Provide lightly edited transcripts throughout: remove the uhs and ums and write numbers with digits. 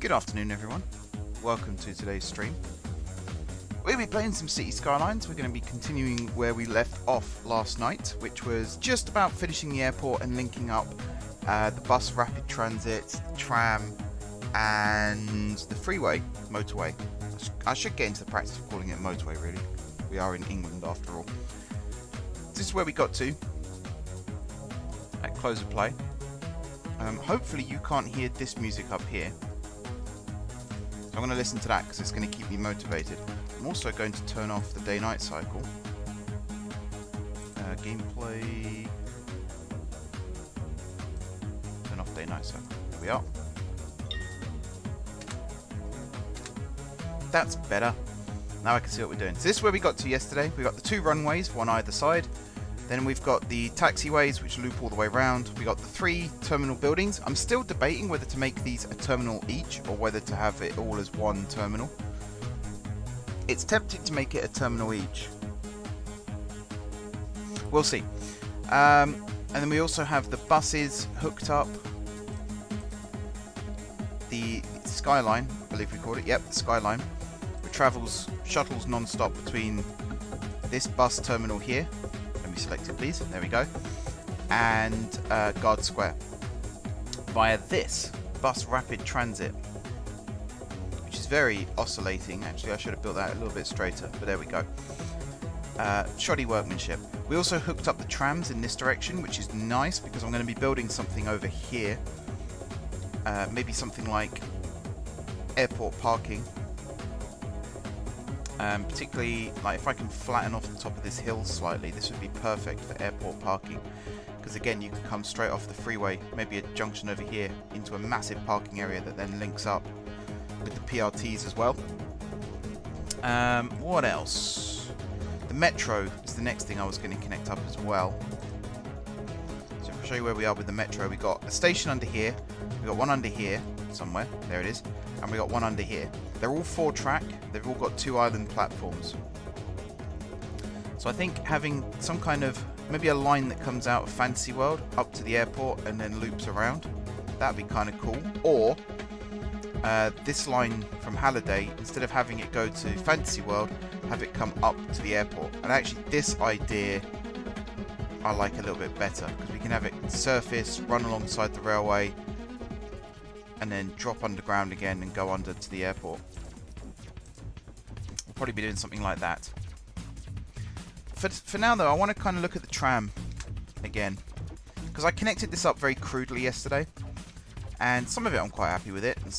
Good afternoon, everyone. Welcome to today's stream. We'll be playing some City Skylines. We're going to be continuing where we left off last night, which was just about finishing the airport and linking up the bus rapid transit, the tram, and the freeway, motorway. I should get into the practice of calling it motorway, really. We are in England, after all. This is where we got to at close of play. Hopefully you can't hear this music up here. So I'm going to listen to that because it's going to keep me motivated. I'm also going to turn off the day-night cycle. Gameplay. Turn off day-night cycle. There we are. That's better. Now I can see what we're doing. So this is where we got to yesterday. We got the two runways, one either side. Then we've got the taxiways, which loop all the way around. We got the 3 terminal buildings. I'm still debating whether to make these a terminal each or whether to have it all as one terminal. It's tempting to make it a terminal each. We'll see. And then we also have the buses hooked up. The Skyline, I believe we called it. Yep, the Skyline. Which shuttles non-stop between this bus terminal here. Let me select it, please. There we go. And Guard Square. Via this bus rapid transit. Which is very oscillating. Actually, I should have built that a little bit straighter. But there we go. Shoddy workmanship. We also hooked up the trams in this direction, which is nice because I'm going to be building something over here. Maybe something like airport parking. Particularly, like if I can flatten off the top of this hill slightly, this would be perfect for airport parking. Because again, you can come straight off the freeway, maybe a junction over here, into a massive parking area that then links up with the PRTs as well. What else? The metro is the next thing I was going to connect up as well. So if I show you where we are with the metro, we got a station under here, we got one under here somewhere, there it is, and we got one under here. They're all 4-track, they've all got 2 island platforms. So I think having some kind of, maybe a line that comes out of Fantasy World up to the airport and then loops around, that'd be kind of cool. Or this line from Halliday, instead of having it go to Fantasy World, have it come up to the airport. And actually this idea I like a little bit better, because we can have it surface, run alongside the railway, and then drop underground again and go under to the airport. We'll probably be doing something like that. For now though, I want to kind of look at the tram again, because I connected this up very crudely yesterday, and some of it I'm quite happy with it, and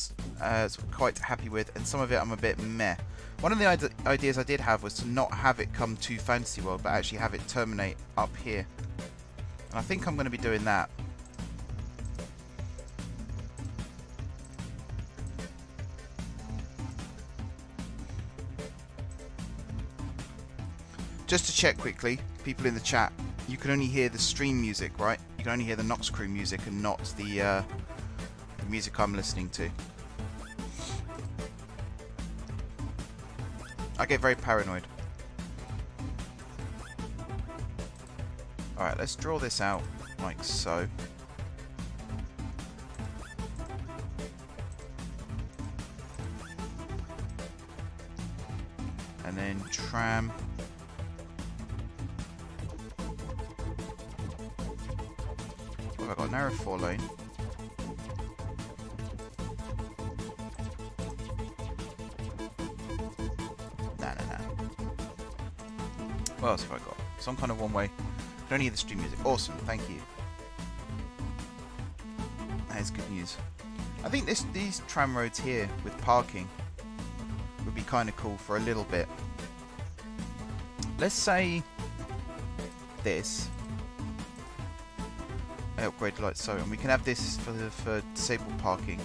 some of it I'm a bit meh. One of the ideas I did have was to not have it come to Fantasy World, but actually have it terminate up here. And I think I'm going to be doing that. Just to check quickly, people in the chat, you can only hear the stream music, right? You can only hear the Nox Crew music and not the music I'm listening to. I get very paranoid. Alright, let's draw this out like so. And then tram. What have I got? Narrow 4-lane. What else have I got? Some kind of one-way. Don't hear the stream music. Awesome, thank you. That is good news. I think these tram roads here with parking would be kind of cool for a little bit. Let's say this. Upgrade like so, and we can have this for disabled parking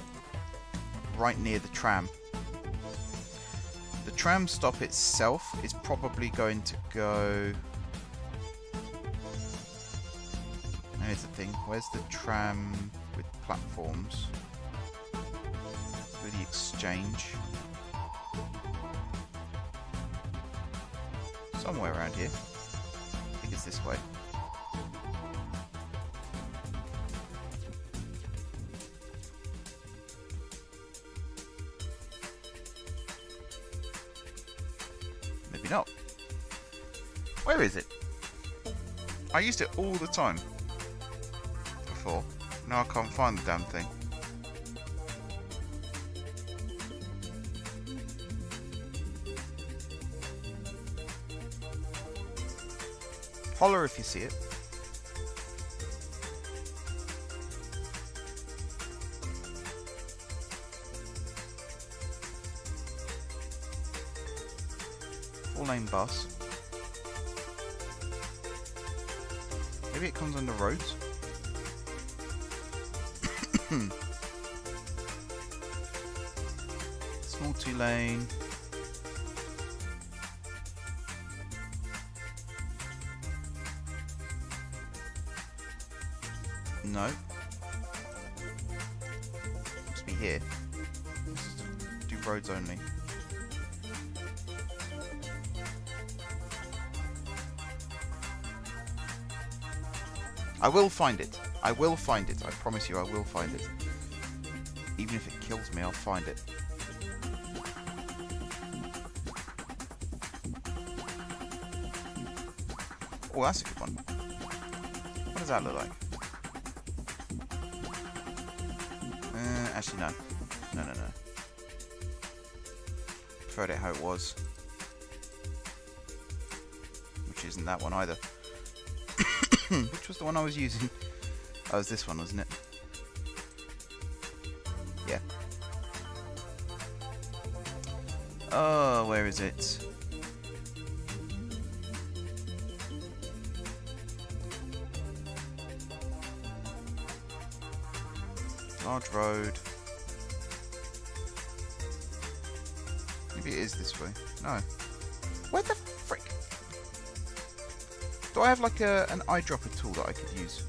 right near the tram. The tram stop itself is probably going to go... Here's the thing, where's the tram with platforms? With the exchange. Somewhere around here. I think it's this way. Maybe not. Where is it? I used it all the time before. Now I can't find the damn thing. Holler if you see it. Four-lane bus. Maybe it comes under roads. Small two-lane. No. Must be here. Let's do roads only. I will find it. I will find it. I promise you I will find it. Even if it kills me, I'll find it. Oh, that's a good one. What does that look like? Actually, no. No. Preferred it how it was. Which isn't that one either. Which was the one I was using? Oh, it was this one, wasn't it? Yeah. Oh, where is it? Large road. Maybe it is this way. No. Where the frick? Do I have like an eyedropper tool that I could use?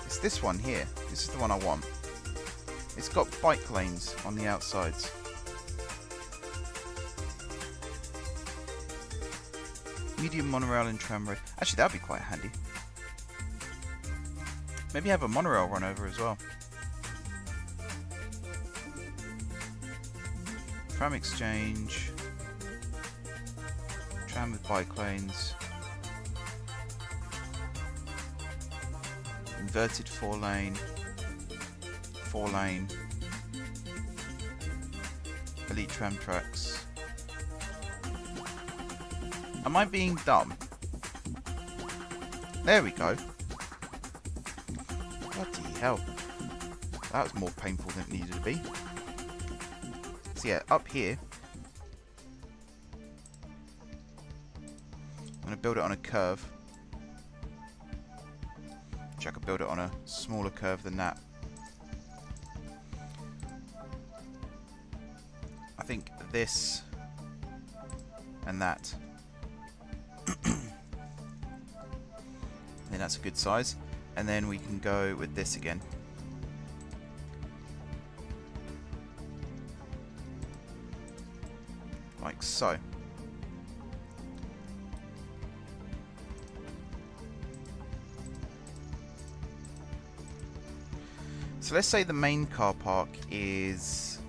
It's this one here. This is the one I want. It's got bike lanes on the outsides. Medium monorail and tram road. Actually, that'd be quite handy. Maybe have a monorail run over as well. Tram exchange. Tram with bike lanes. Inverted 4-lane. 4-lane. Elite tram tracks. Am I being dumb? There we go. Bloody hell. That was more painful than it needed to be. So yeah, up here. I'm going to build it on a curve. Which I could build it on a smaller curve than that. I think this and that. I think that's a good size. And then we can go with this again. Like so. So let's say the main car park is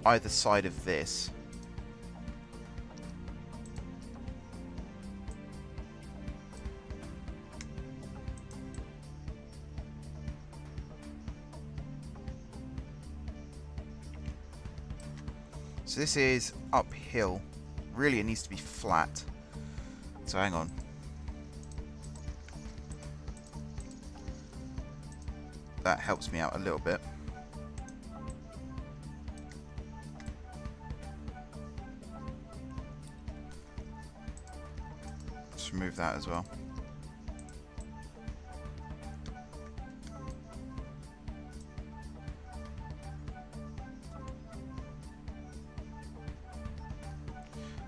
either side of this. So this is uphill. Really, it needs to be flat. So hang on. That helps me out a little bit. Just remove that as well.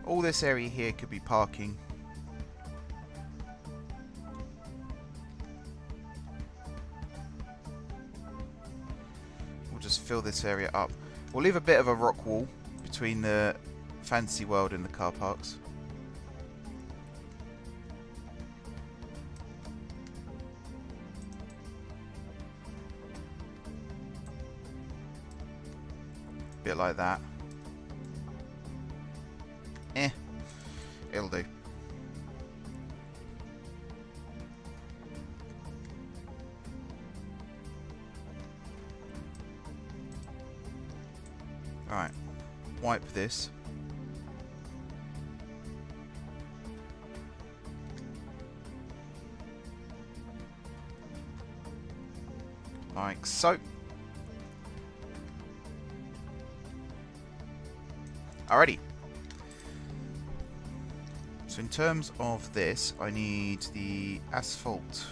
All this area here could be parking. We'll just fill this area up. We'll leave a bit of a rock wall between the fantasy world and the car parks. bit like that. It'll do. Alright, wipe this. Like so. Alrighty. So in terms of this, I need the asphalt.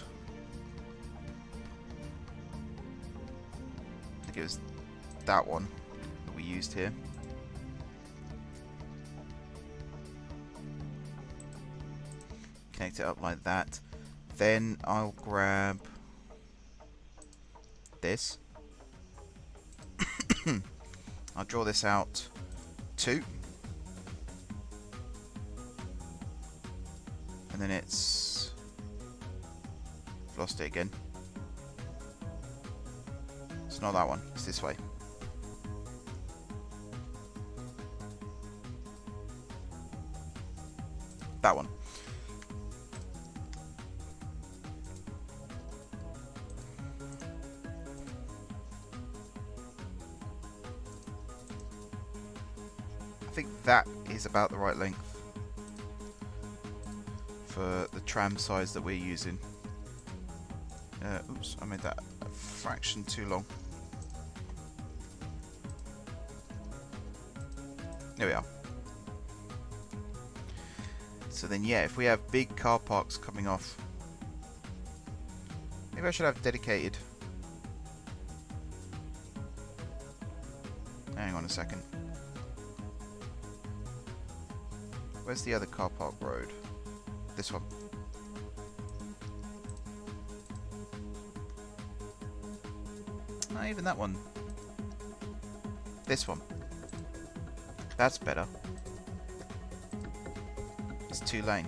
I think it was that one that we used here. Connect it up like that. Then I'll grab this. I'll draw this out 2. And then it's lost it again. It's not that one, it's this way. That one. I think that is about the right length for the tram size that we're using. Oops, I made that a fraction too long. There we are. So then, yeah, if we have big car parks coming off, maybe I should have dedicated. Hang on a second. Where's the other car park road? This one. Not even that one. This one. That's better. It's 2-lane.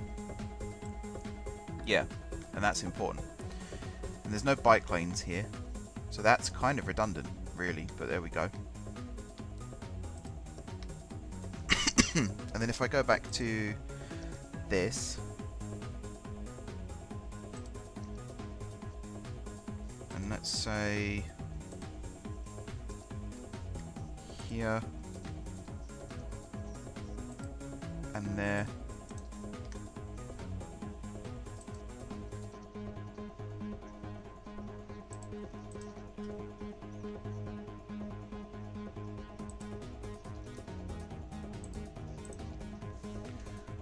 Yeah, and that's important. And there's no bike lanes here, so that's kind of redundant, really, but there we go. And then if I go back to this, and let's say here and there,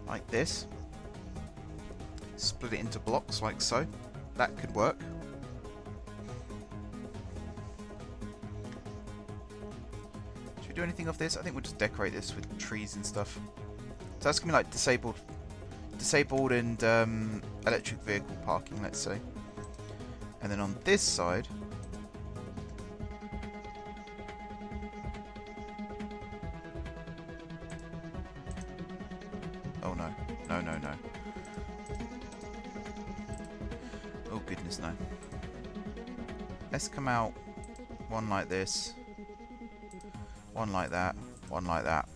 like this, split it into blocks like so. That could work. Should we do anything of this? I think we'll just decorate this with trees and stuff. So that's gonna be like disabled and electric vehicle parking, let's say. And then on this side, oh no, no, no, no. Oh goodness, no. Let's come out one like this, one like that, one like that.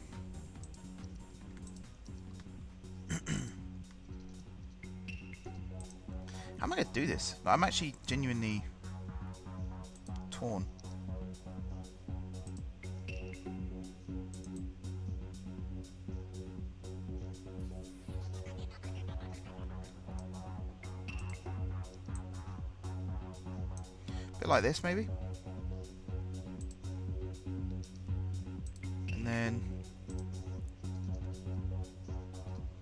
How am I going to do this? I'm actually genuinely torn. Bit like this, maybe. And then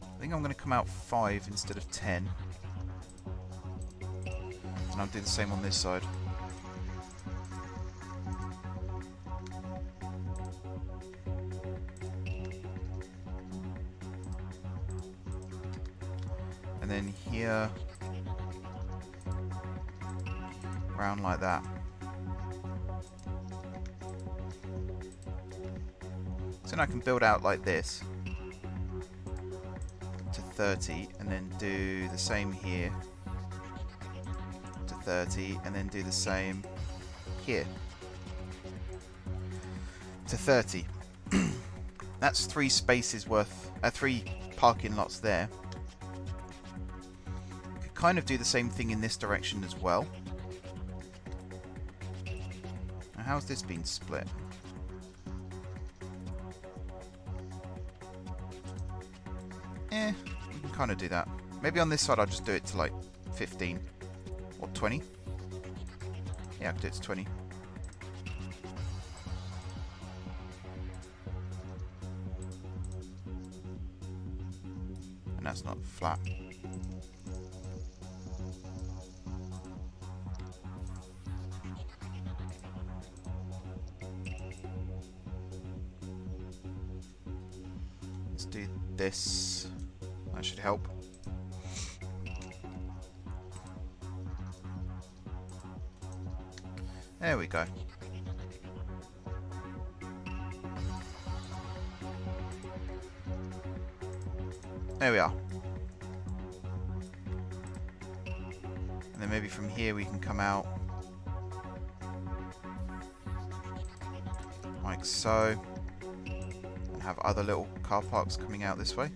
I think I'm going to come out 5 instead of 10. And I'll do the same on this side. And then here, round like that. So then I can build out like this to 30 and then do the same here. 30 and then do the same here to 30. That's 3 spaces worth, 3 parking lots there. Could kind of do the same thing in this direction as well. Now, how's this been split? We can kind of do that. Maybe on this side I'll just do it to like 15 or 20. Yeah, I can do it to 20. And that's not flat. Let's do this. That should help. There we go. There we are. And then maybe from here we can come out like so, and have other little car parks coming out this way.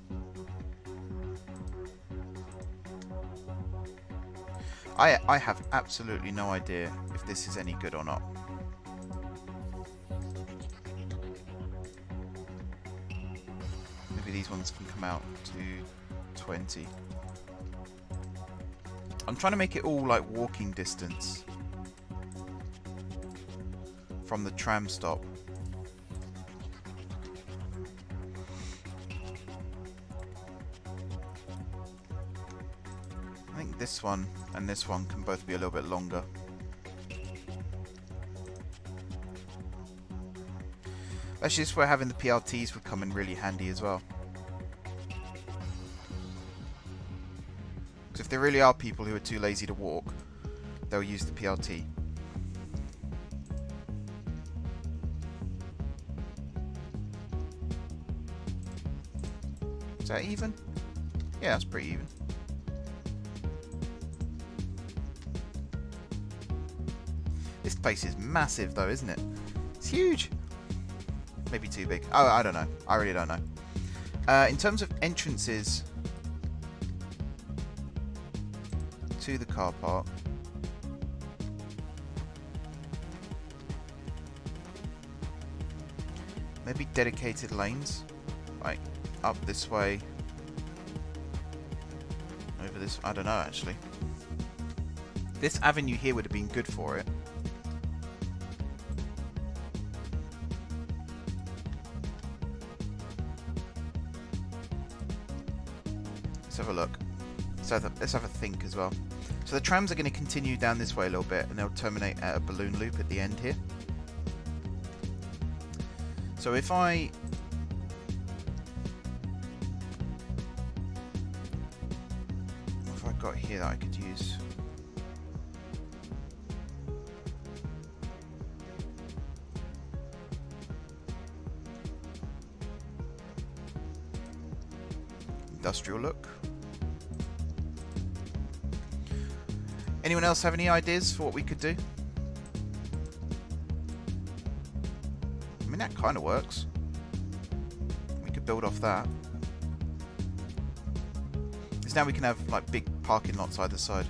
I have absolutely no idea if this is any good or not. Maybe these ones can come out to 20. I'm trying to make it all like walking distance from the tram stop. I think this one and this one can both be a little bit longer. That's just where having the PRTs would come in really handy as well. Because if there really are people who are too lazy to walk, they'll use the PRT. Is that even? Yeah, that's pretty even. This place is massive though, isn't it? It's huge. Maybe too big. Oh, I don't know. I really don't know. In terms of entrances to the car park, maybe dedicated lanes, like up this way, over this. I don't know actually. This avenue here would have been good for it. Let's have a look. Let's have a think as well. So the trams are going to continue down this way a little bit, and they'll terminate at a balloon loop at the end here. So if I what have I got here that I could use? Industrial look. Anyone else have any ideas for what we could do? I mean, that kind of works. We could build off that. Because now we can have like big parking lots either side.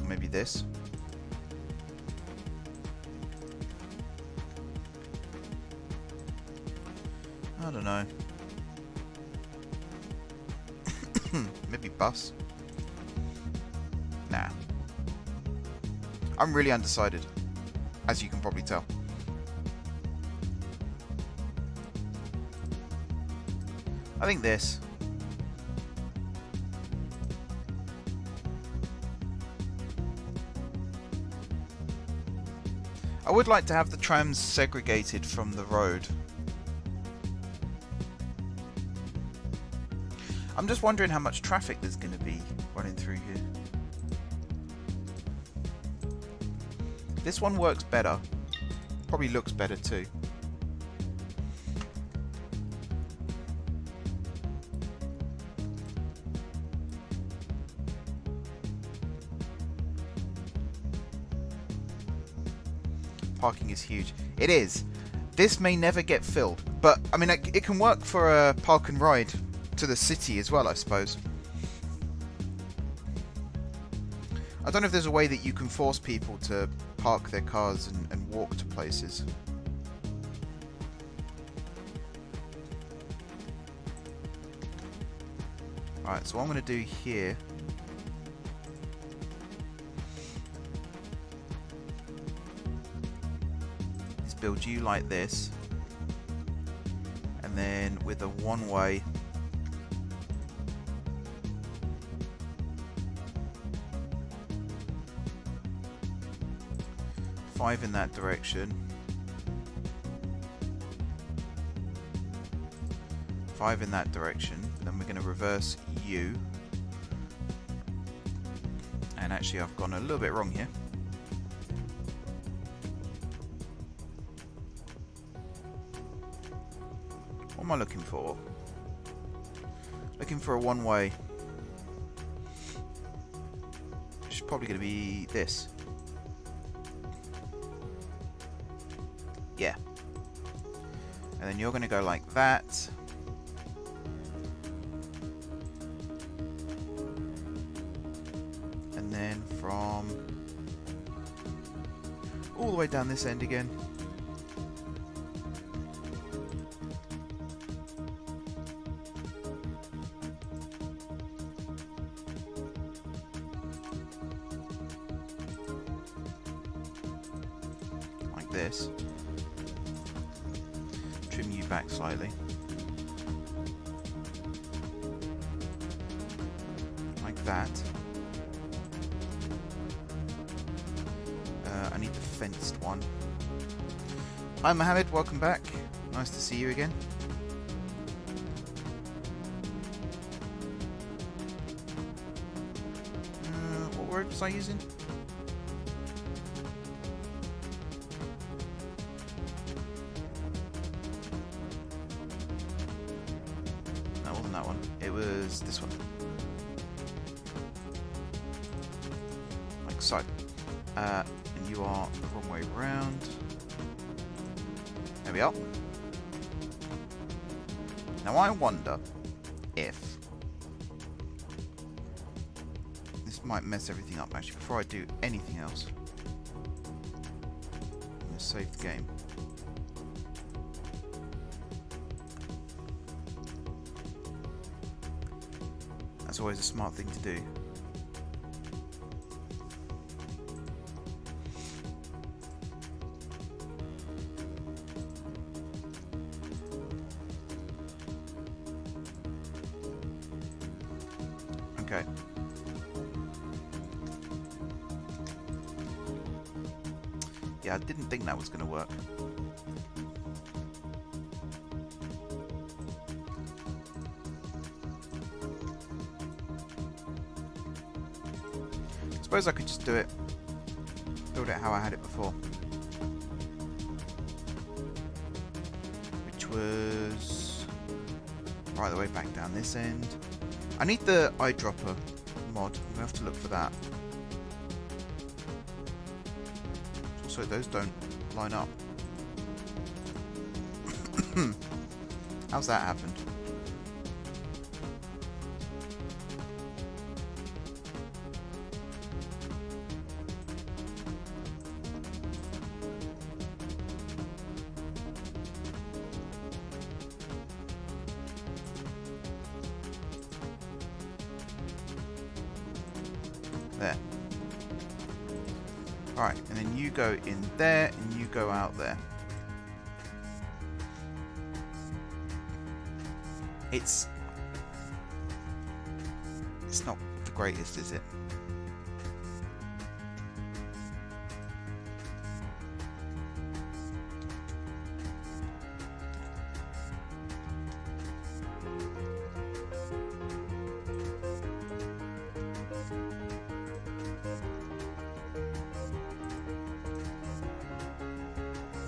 Or maybe this. I don't know. Maybe bus? Nah. I'm really undecided, as you can probably tell. I think this. I would like to have the trams segregated from the road. I'm just wondering how much traffic there's going to be running through here. This one works better. Probably looks better too. Parking is huge. It is. This may never get filled, but I mean, it can work for a park and ride to the city as well, I suppose. I don't know if there's a way that you can force people to park their cars and walk to places. Alright, so what I'm going to do here is build you like this, and then with a one-way five in that direction, 5 in that direction, then we're going to reverse you. And actually I've gone a little bit wrong here. What am I looking for? Looking for a one-way. Which is probably going to be this. Yeah. And then you're going to go like that. And then from all the way down this end again. Like this. Trim you back slightly. Like that. I need the fenced one. Hi Mohammed, welcome back. Nice to see you again. What word was I using? That wasn't that one. It was this one. Like so. And you are the wrong way round. There we are. Now I wonder if this might mess everything up. Actually, before I do anything else, I'm going to save the game. That's always a smart thing to do. Okay. Yeah, I didn't think that was going to work. I suppose I could just do it, build it how I had it before. Which was right the way back down this end. I need the eyedropper mod. I'm going to have to look for that. Also, those don't line up. How's that happened? There. Alright, and then you go in there, and you go out there. It's not the greatest, is it?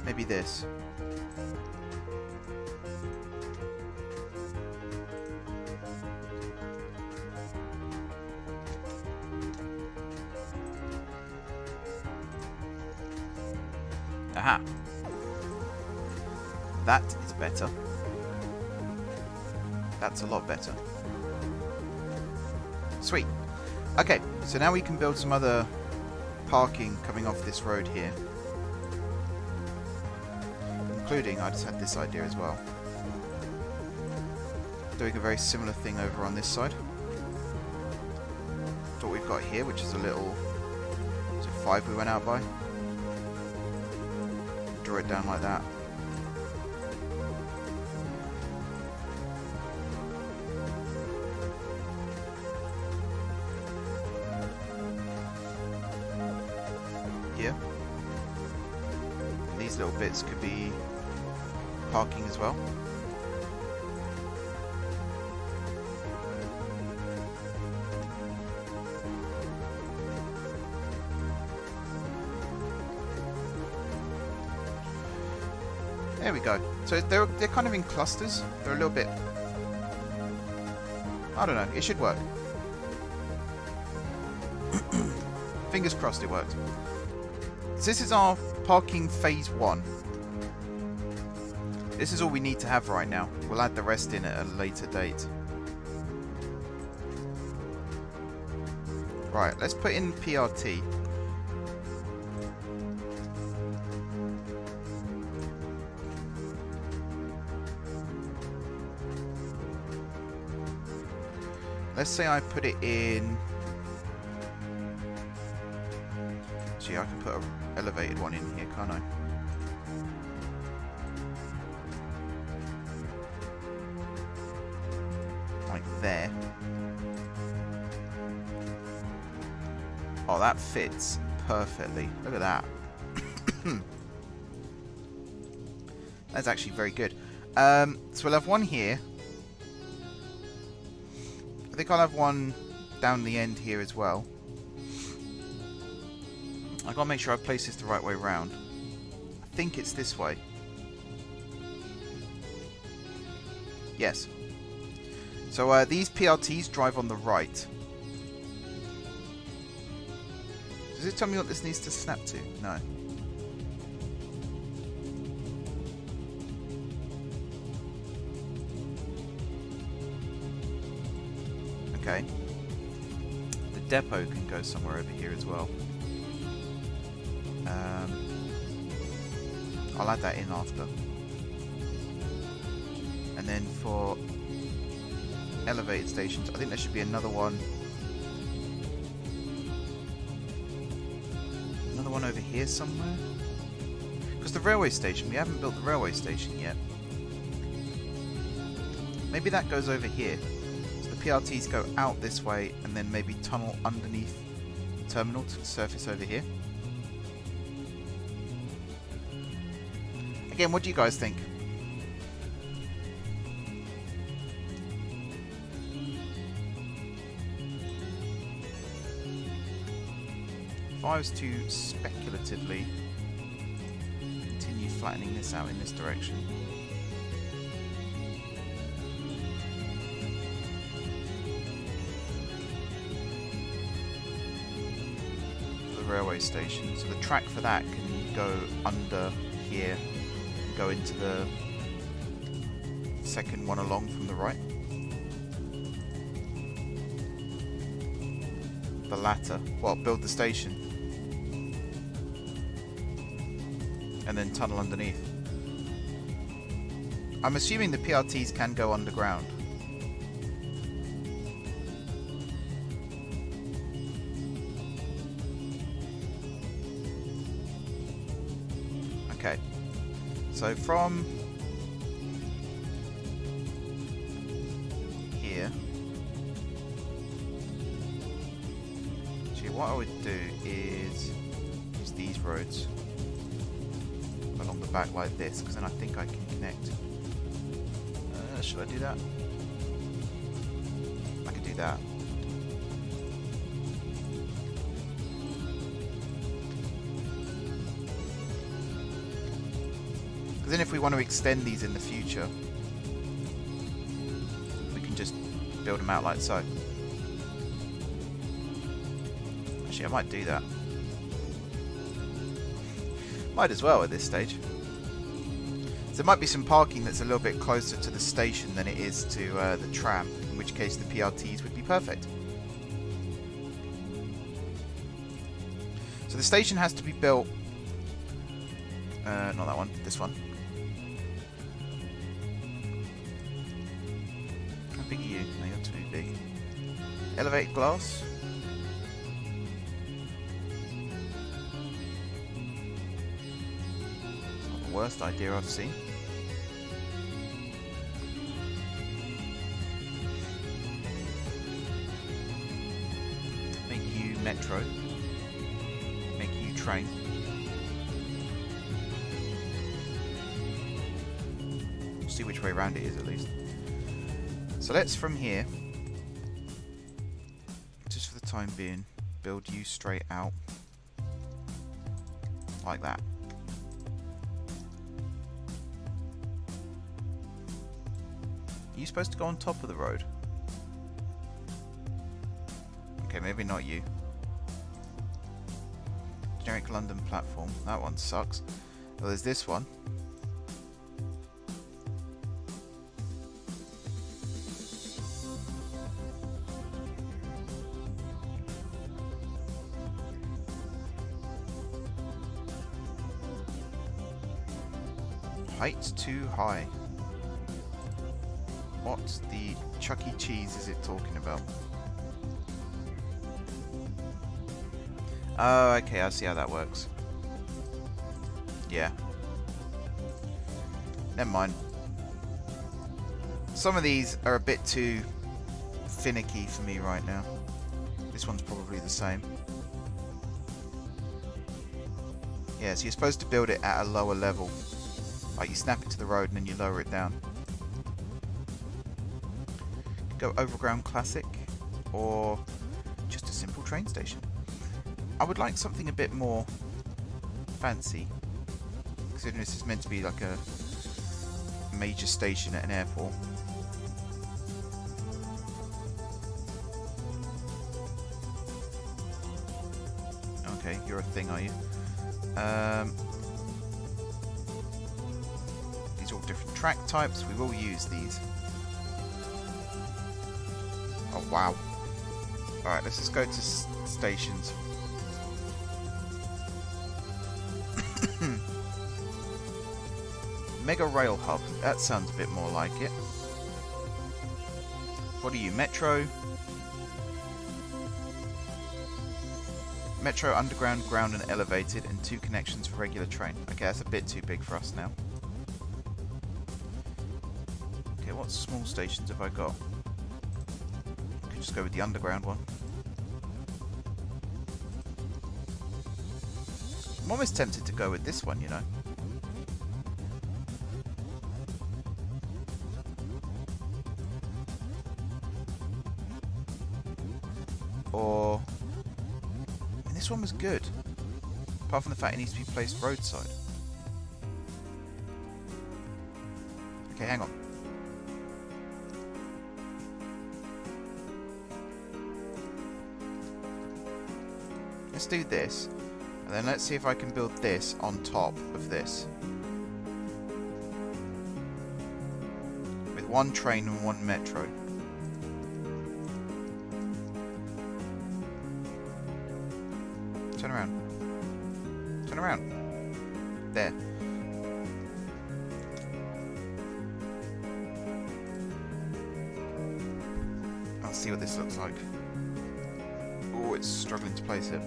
Maybe this. Aha. That is better. That's a lot better. Sweet. Okay, so now we can build some other parking coming off this road here. Including, I just had this idea as well. Doing a very similar thing over on this side. That's what we've got here, which is a little... Is it 5 we went out by? Draw it down like that. Here. And these little bits could be parking as well. There we go. So they're kind of in clusters. They're a little bit... I don't know. It should work. Fingers crossed it worked. So this is our parking phase 1. This is all we need to have right now. We'll add the rest in at a later date. Right, let's put in PRT. Let's say I put it in... Gee, I can put an elevated one in here, can't I? Like there. Oh, that fits perfectly. Look at that. That's actually very good. So we'll have one here. I think I'll have one down the end here as well. I've got to make sure I place this the right way round. I think it's this way. Yes. So these PRTs drive on the right. Does it tell me what this needs to snap to? No. Okay. The depot can go somewhere over here as well. I'll add that in after. And then for elevated stations, I think there should be another one. Another one over here somewhere. Because the railway station, we haven't built the railway station yet. Maybe that goes over here. So the PRTs go out this way and then maybe tunnel underneath the terminal to surface over here. Again, what do you guys think? If I was to speculatively continue flattening this out in this direction. The railway station. So the track for that can go under here. Go into the second one along from the right. The latter. Well, build the station. And then tunnel underneath. I'm assuming the PRTs can go underground. Okay. So from here, actually what I would do is use these roads along the back like this, because then I think I can connect. Should I do that? I could do that. Then if we want to extend these in the future, we can just build them out like so. Actually, I might do that. Might as well at this stage. So there might be some parking that's a little bit closer to the station than it is to the tram, in which case the PRTs would be perfect. So the station has to be built... not that one, this one. How big are you? No, you're too big. Elevated glass. Not the worst idea I've seen. Make you metro. Make you train. We'll see which way round it is at least. So let's from here, just for the time being, build you straight out like that. Are you supposed to go on top of the road? Okay, maybe not you. Generic London platform. That one sucks. Well, there's this one. Height's too high. What the Chuck E. Cheese is it talking about? Oh, okay, I see how that works. Yeah. Never mind. Some of these are a bit too finicky for me right now. This one's probably the same. Yeah, so you're supposed to build it at a lower level. Like you snap it to the road and then you lower it down. Go overground classic or just a simple train station. I would like something a bit more fancy, considering this is meant to be like a major station at an airport. Okay, you're a thing, are you? These are all different track types. We will use these. Oh wow. Alright, let's just go to stations. Mega Rail Hub. That sounds a bit more like it. What are you? Metro? Metro, underground, ground and elevated, and 2 connections for regular train. Okay, that's a bit too big for us now. Okay, what small stations have I got? I could just go with the underground one. I'm almost tempted to go with this one, you know. Or... I mean, this one was good. Apart from the fact it needs to be placed roadside. Okay, hang on. Let's do this. And then let's see if I can build this on top of this. With 1 train and 1 metro. Turn around. Turn around. There. I'll see what this looks like. Oh, it's struggling to place it.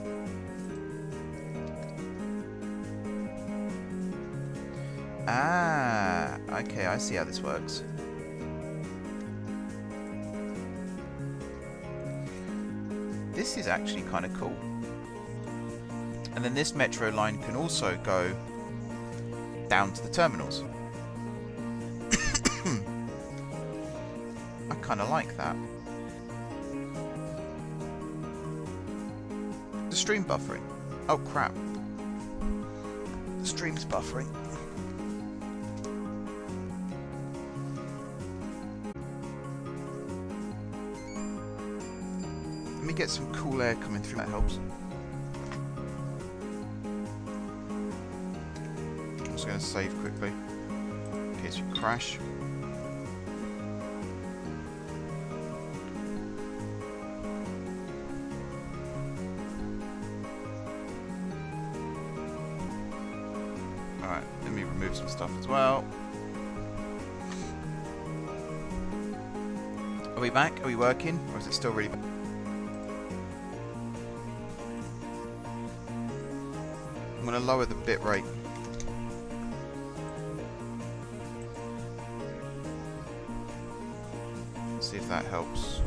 Ah, okay, I see how this works. This is actually kind of cool. And then this metro line can also go down to the terminals. I kind of like that. The stream buffering. Oh crap. The stream's buffering. Let me get some cool air coming through, that helps. Let's save quickly in case we crash. Alright, let me remove some stuff as well. Are we back? Are we working? Or is it still really bad? I'm going to lower the bit rate. See if that helps.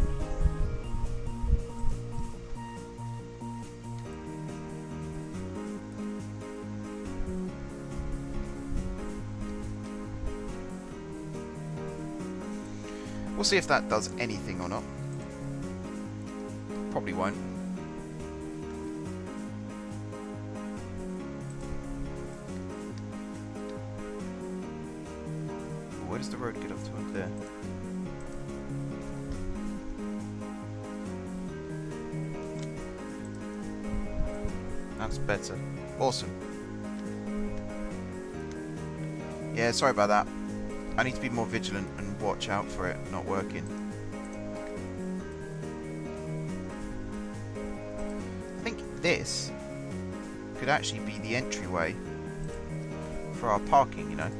We'll see if that does anything or not. Probably won't. Where does the road get up to up there? That's better. Awesome. Yeah, sorry about that. I need to be more vigilant and watch out for it not working. I think this could actually be the entryway for our parking, you know.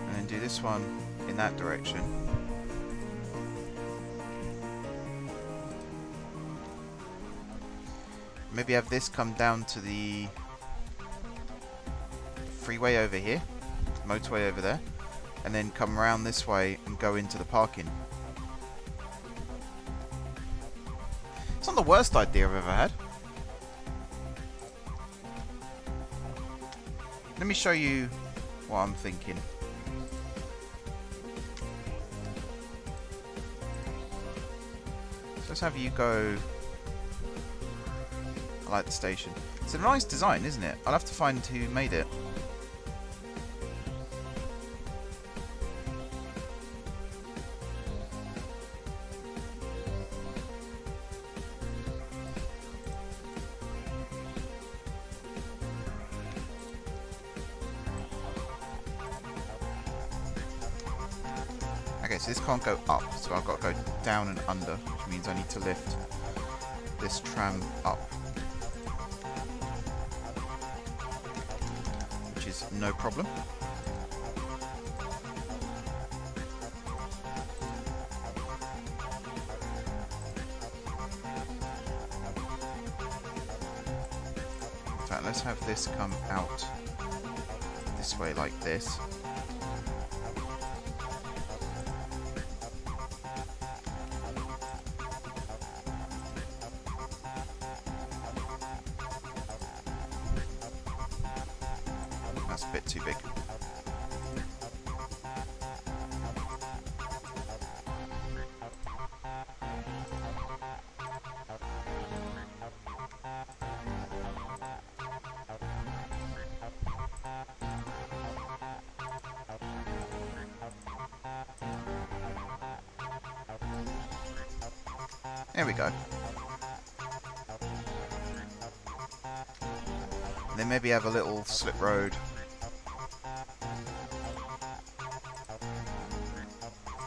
And then do this one in that direction. Maybe have this come down to the freeway over here, motorway over there, and then come around this way and go into the parking. It's not the worst idea I've ever had. Let me show you what I'm thinking. So let's have you go. I like the station. It's a nice design, isn't it? I'll have to find who made it. Okay, so this can't go up, so I've got to go down and under, which means I need to lift this tram up. Which is no problem. In fact, let's have this come out this way like this. That's a bit too big. There we go. And then maybe have a little slip road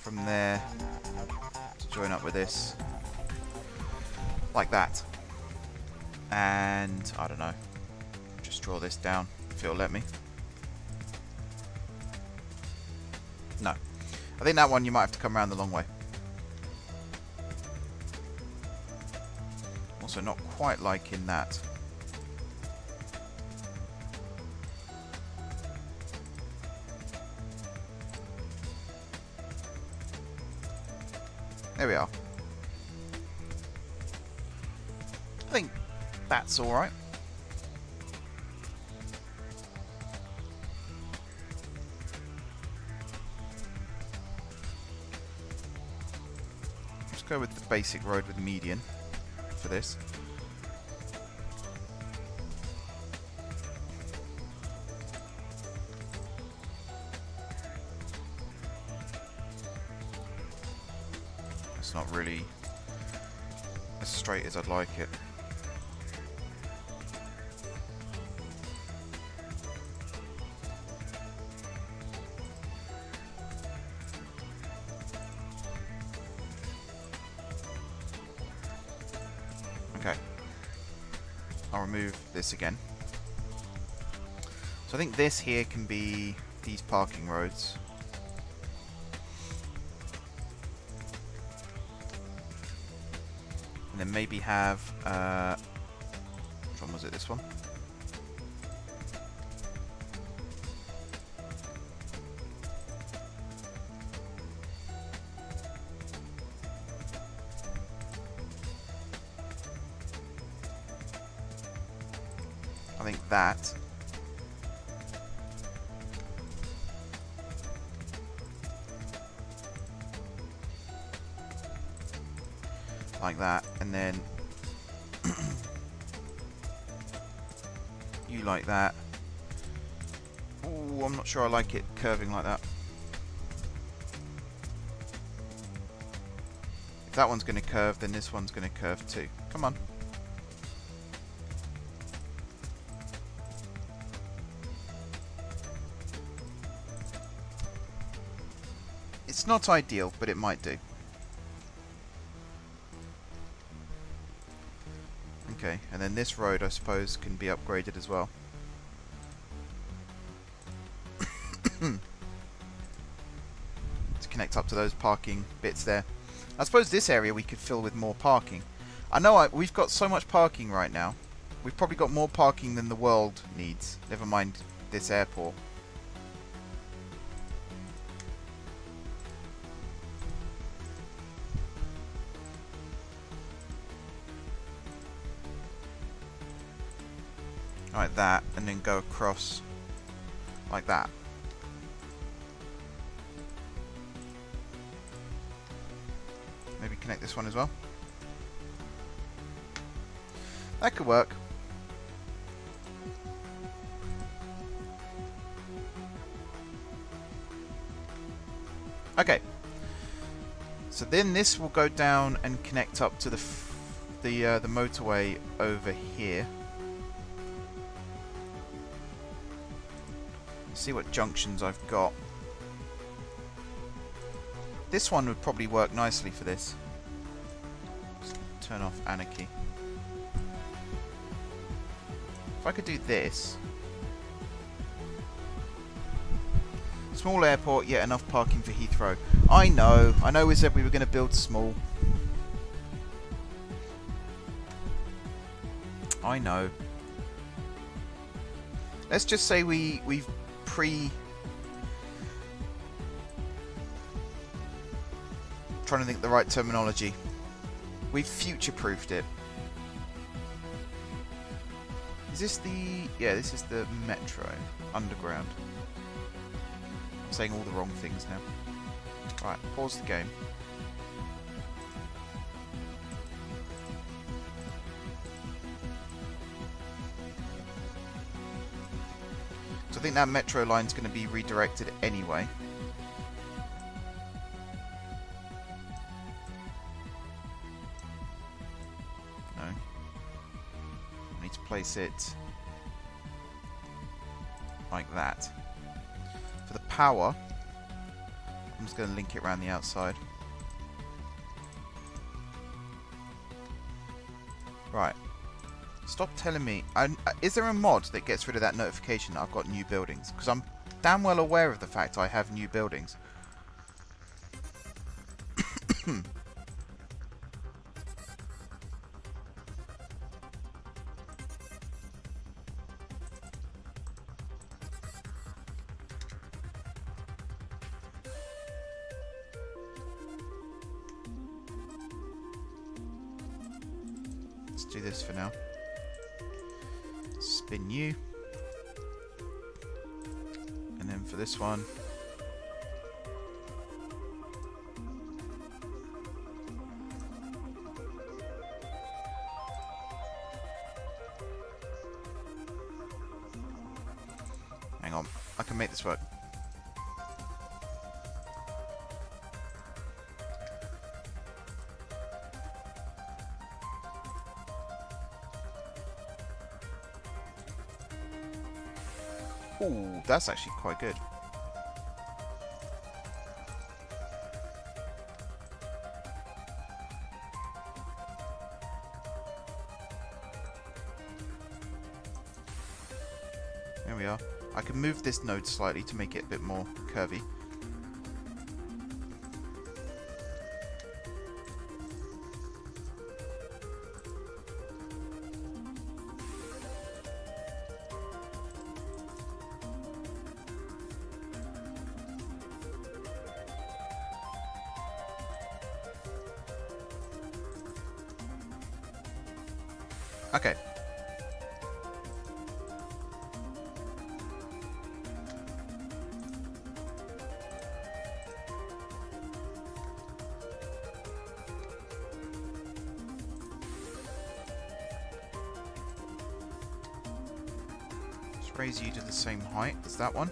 from there to join up with this, like that. And I don't know, just draw this down if it'll let me. No, I think that one you might have to come around the long way. Also not quite liking that. There we are. I think that's alright. Let's go with the basic road with median for this. It's not really as straight as I'd like it. Okay. I'll remove this again. So I think this here can be these parking roads. And then maybe have, which one was it, this one? I think that. Like that, and then you like that. Ooh, I'm not sure I like it curving like that. If that one's going to curve, then this one's going to curve too. Come on. It's not ideal, but it might do. Okay, and then this road, I suppose, can be upgraded as well. To connect up to those parking bits there. I suppose this area we could fill with more parking. I know we've got so much parking right now. We've probably got more parking than the world needs. Never mind this airport. Like that, and then go across like that. Maybe connect this one as well. That could work. Okay. So then this will go down and connect up to the motorway over here. See what junctions I've got. This one would probably work nicely for this. Just turn off anarchy. If I could do this. Small airport, yet enough parking for Heathrow. I know we said we were going to build small. I know. Let's just say we've trying to think the right terminology. We've future-proofed it. Is this the... yeah, this is the metro. Underground. I'm saying all the wrong things now. Right, pause the game. So I think that metro line's going to be redirected anyway. No. I need to place it like that. For the power, I'm just going to link it around the outside. Right. Stop telling me. Is there a mod that gets rid of that notification that I've got new buildings? Because I'm damn well aware of the fact I have new buildings. Let's do this for now. Spin you. And then for this one, hang on, I can make this work. Ooh, that's actually quite good. There we are. I can move this node slightly to make it a bit more curvy. Okay. Let's raise you to the same height as that one.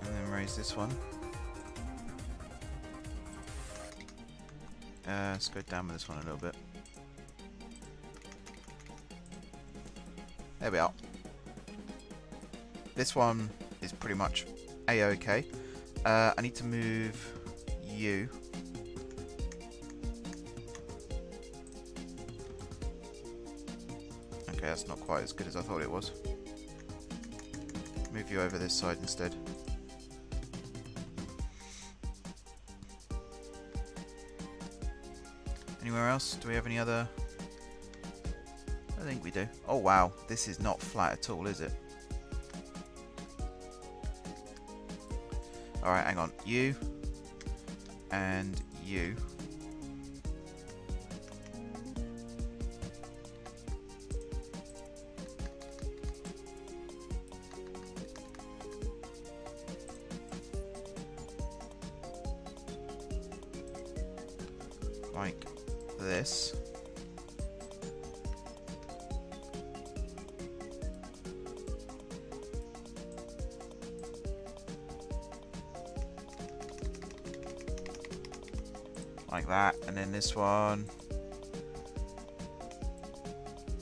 And then raise this one. Let's go down with this one a little bit. There we are. This one is pretty much A-OK. I need to move you. Okay, that's not quite as good as I thought it was. Move you over this side instead. Anywhere else? Do we have any other? I think we do. Oh wow, this is not flat at all, is it? Alright, hang on. You and you. Like this. Like that, and then this one.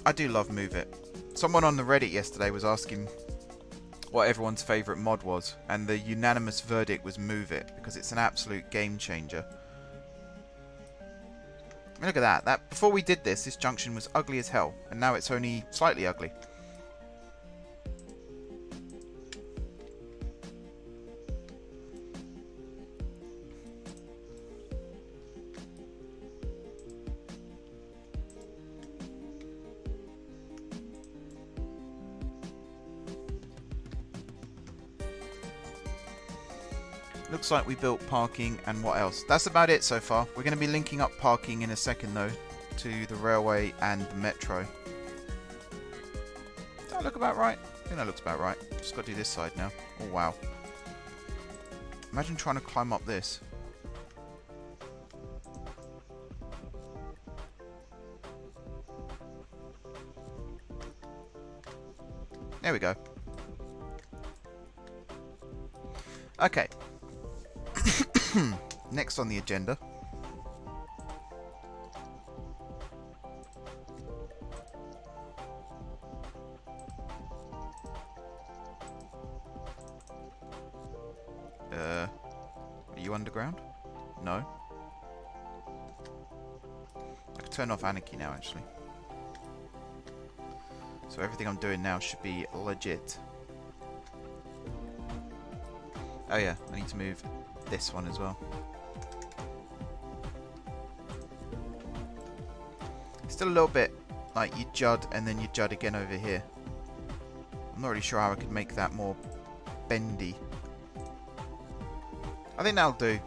I do love Move It. Someone on the Reddit yesterday was asking what everyone's favourite mod was, and the unanimous verdict was Move It, because it's an absolute game changer. I mean, look at that. Before we did this junction was ugly as hell, and now it's only slightly ugly. Looks like we built parking and what else? That's about it so far. We're going to be linking up parking in a second though to the railway and the metro. Does that look about right? I think that looks about right. Just got to do this side now. Oh wow. Imagine trying to climb up this. There we go. Okay. Next on the agenda. Are you underground? No. I can turn off Anarchy now, actually. So everything I'm doing now should be legit. Oh yeah, I need to move this one as well. Still a little bit like you jud and then you jud again over here. I'm not really sure how I could make that more bendy. I think that'll do.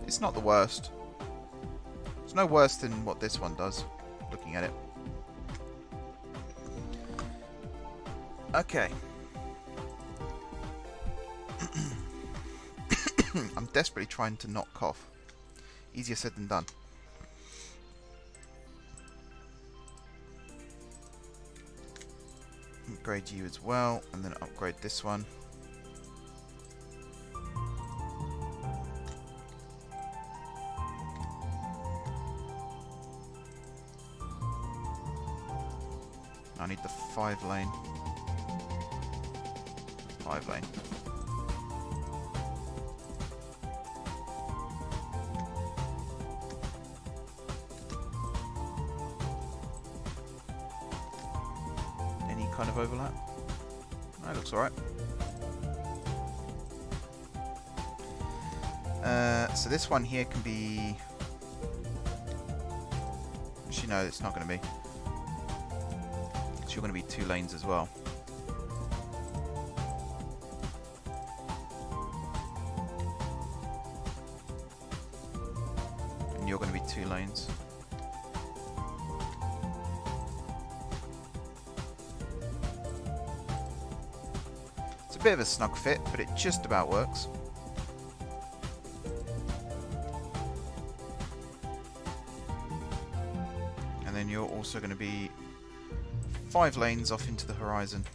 It's not the worst. It's no worse than what this one does, looking at it. Okay. I'm desperately trying to not cough. Easier said than done. Upgrade you as well, and then upgrade this one. I need the 5 lane. 5 lane. Any kind of overlap? That looks alright. So this one here can be... Actually no, it's not going to be. You're going to be 2 lanes as well. And you're going to be 2 lanes. It's a bit of a snug fit, but it just about works. And then you're also going to be 5 lanes off into the horizon.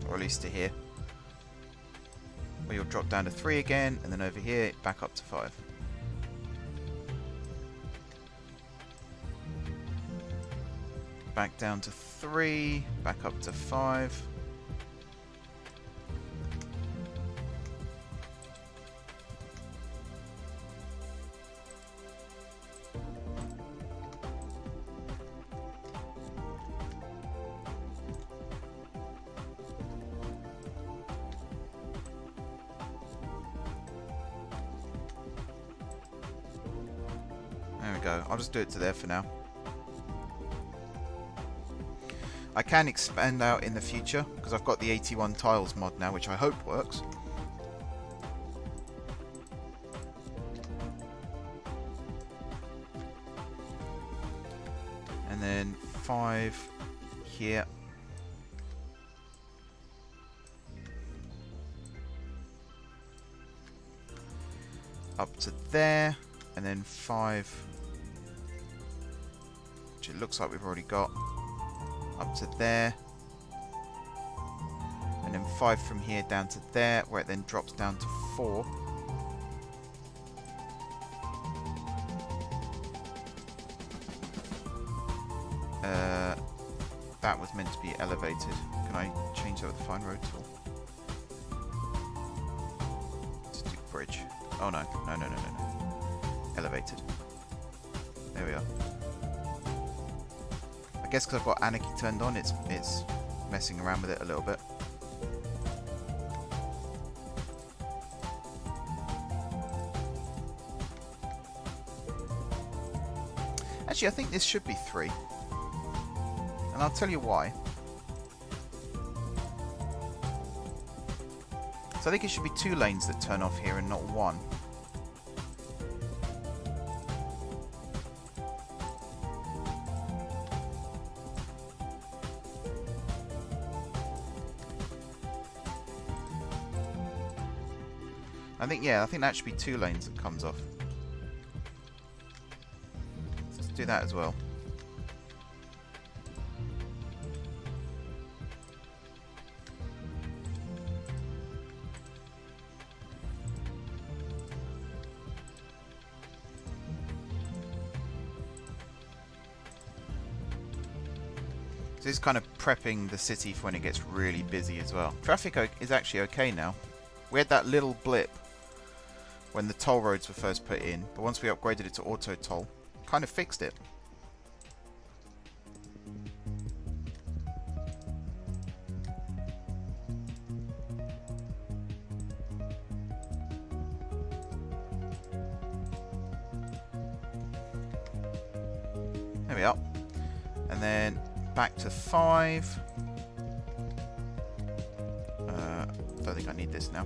Or at least to here. Where you'll drop down to 3 again, and then over here, back up to 5. Back down to 3, back up to 5. There we go. I'll just do it to there for now. I can expand out in the future because I've got the 81 tiles mod now, which I hope works. And then 5 here. Up to there. And then 5, which it looks like we've already got, up to there. And then 5 from here down to there, where it then drops down to 4. That was meant to be elevated. Can I change that with the fine road tool? Let's do bridge. Oh no, no. Elevated. There we are. I guess because I've got Anarchy turned on, it's messing around with it a little bit. Actually, I think this should be 3. And I'll tell you why. So I think it should be 2 lanes that turn off here and not 1. I think that should be 2 lanes that comes off. Let's do that as well. So this is kind of prepping the city for when it gets really busy as well. Traffic is actually okay now. We had that little blip when the toll roads were first put in, but once we upgraded it to auto toll, kind of fixed it. There we are. And then back to 5. Don't think I need this now.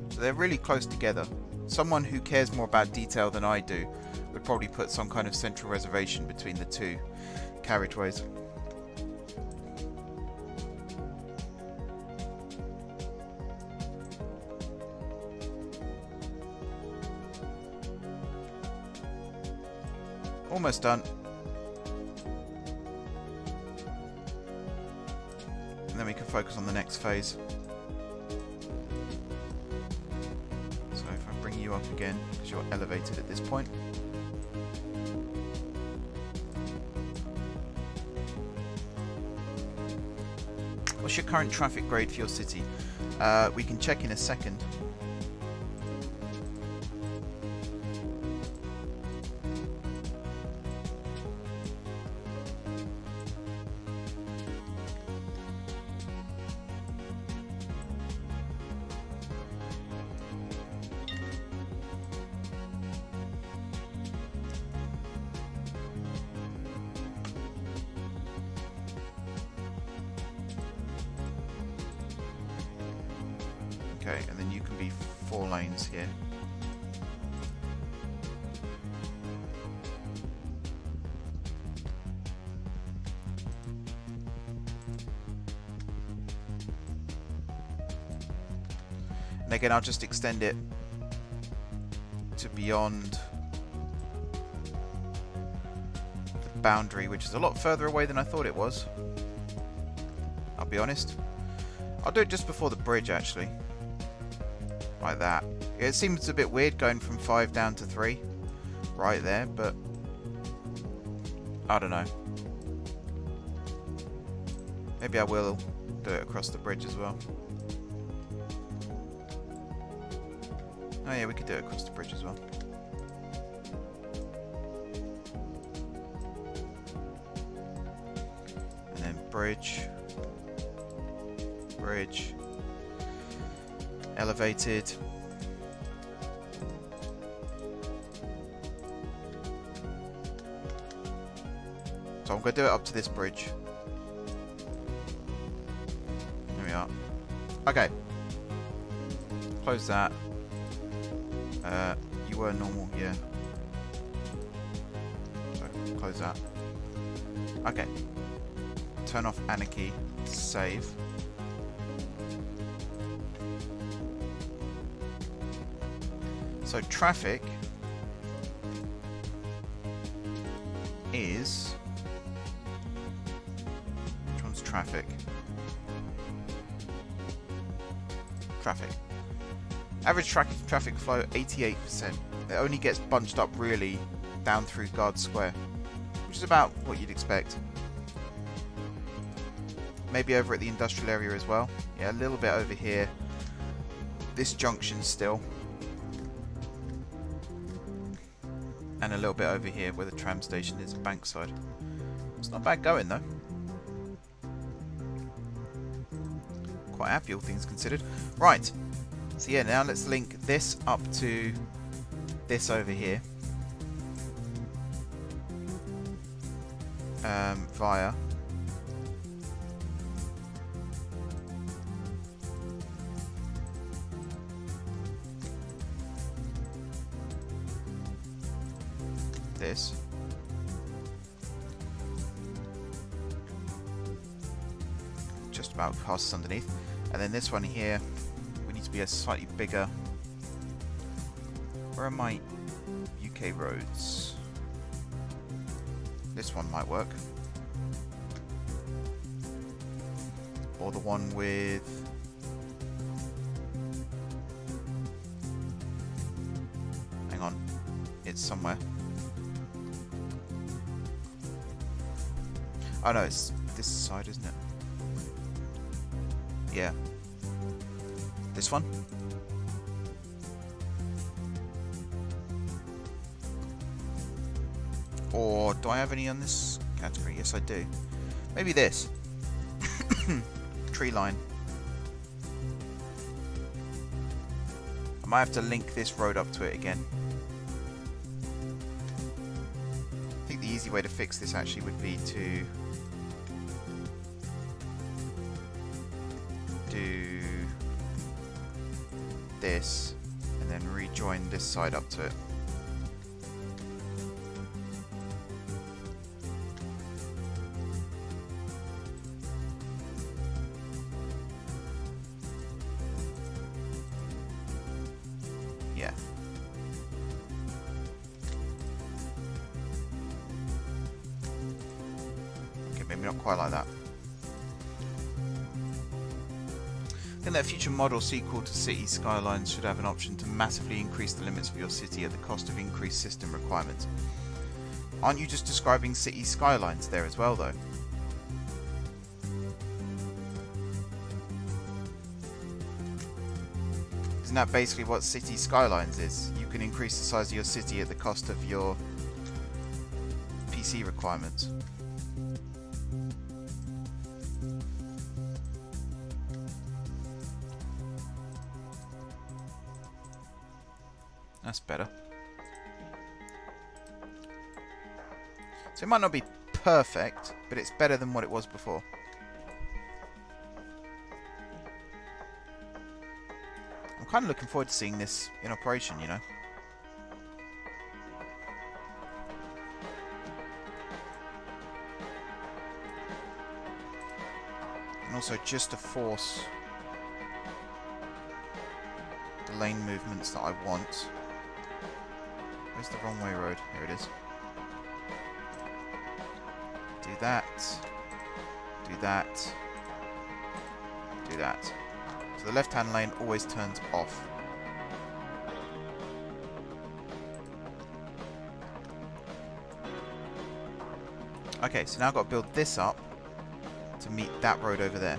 So they're really close together. Someone who cares more about detail than I do would probably put some kind of central reservation between the 2 carriageways. Almost done. And then we can focus on the next phase. So if I bring you up again, because you're elevated at this point. What's your current traffic grade for your city? We can check in a second. Okay, and then you can be 4 lanes here. And again, I'll just extend it to beyond the boundary, which is a lot further away than I thought it was. I'll be honest. I'll do it just before the bridge, actually. Like that. It seems a bit weird going from 5 down to 3 right there, but I don't know. Maybe I will do it across the bridge as well. Oh yeah, we could do it across the bridge as well. And then bridge. Bridge. Elevated. So I'm going to do it up to this bridge. There we are. Okay. Close that. You were normal, yeah. So close that. Okay. Turn off anarchy. Save. So traffic is... Which one's traffic? Traffic. Average traffic flow 88%. It only gets bunched up really down through Guard Square, which is about what you'd expect. Maybe over at the industrial area as well. Yeah, a little bit over here. This junction still. And a little bit over here where the tram station is, Bankside. It's not bad going though. Quite happy, all things considered. Right. So yeah, now let's link this up to this over here. Via this. Just about passes underneath. And then this one here, we need to be a slightly bigger. Where are my UK roads? This one might work. Or the one with... Hang on. It's somewhere. Oh no, it's this side, isn't it? Yeah. This one? Or do I have any on this category? Yes, I do. Maybe this. Tree line. I might have to link this road up to it again. I think the easy way to fix this actually would be to do this and then rejoin this side up to it. Yeah. Okay, maybe not quite like that. think that a future mod or sequel to City Skylines should have an option to massively increase the limits of your city at the cost of increased system requirements. Aren't you just describing City Skylines there as well, though? Isn't that basically what City Skylines is? You can increase the size of your city at the cost of your PC requirements. That's better. So it might not be perfect, but it's better than what it was before. I'm kind of looking forward to seeing this in operation, you know. And also just to force the lane movements that I want. Where's the wrong way road? Here it is. Do that. Do that. Do that. So the left-hand lane always turns off. Okay, so now I've got to build this up to meet that road over there.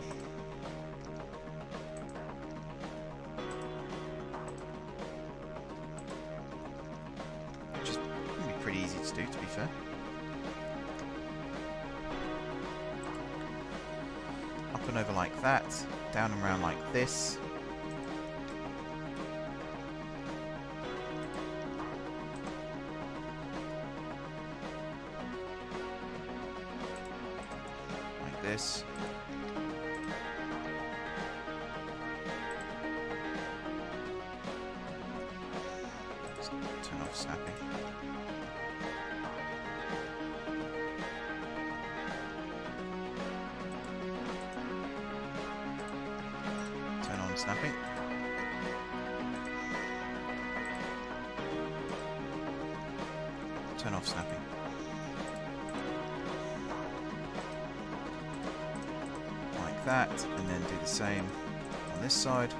Which is going to be pretty easy to do, to be fair. Up and over like that, down and around like this. Like this. Just turn off snapping. Snapping. Turn off snapping. Like that, and then do the same on this side.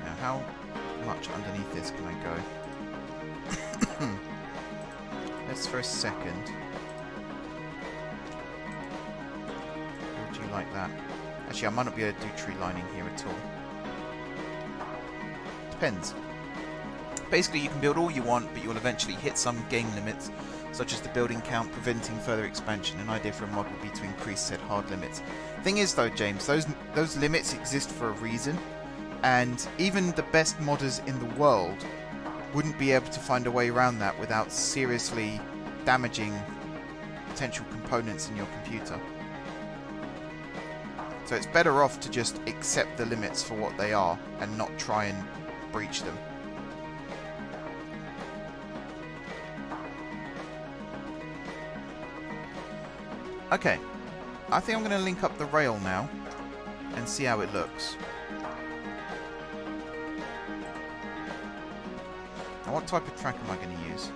Now, how much underneath this can I go? Let's for a second. Like that. Actually, I might not be able to do tree lining here at all. Depends. Basically, you can build all you want, but you'll eventually hit some game limits, such as the building count preventing further expansion. An idea for a mod would be to increase said hard limits. Thing is, though, James, those limits exist for a reason, and even the best modders in the world wouldn't be able to find a way around that without seriously damaging potential components in your computer. So it's better off to just accept the limits for what they are and not try and breach them. Okay, I think I'm going to link up the rail now and see how it looks. Now, what type of track am I going to use?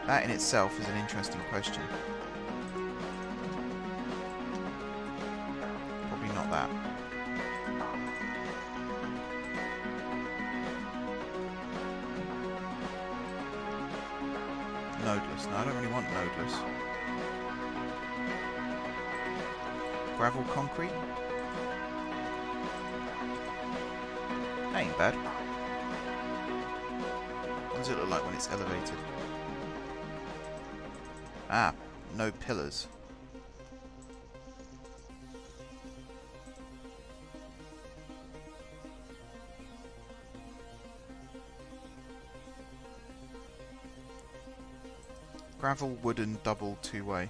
That in itself is an interesting question. That. Nodeless. No, I don't really want nodeless. Gravel concrete? That ain't bad. What does it look like when it's elevated? Ah, no pillars. Gravel, wooden, double, two-way.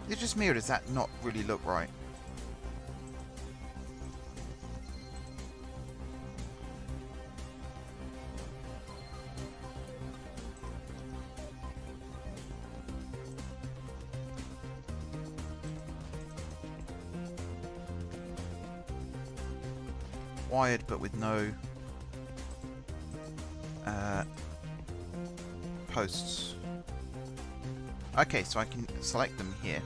Is it just me, or does that not really look right? wired but with no posts. Okay, so I can select them here.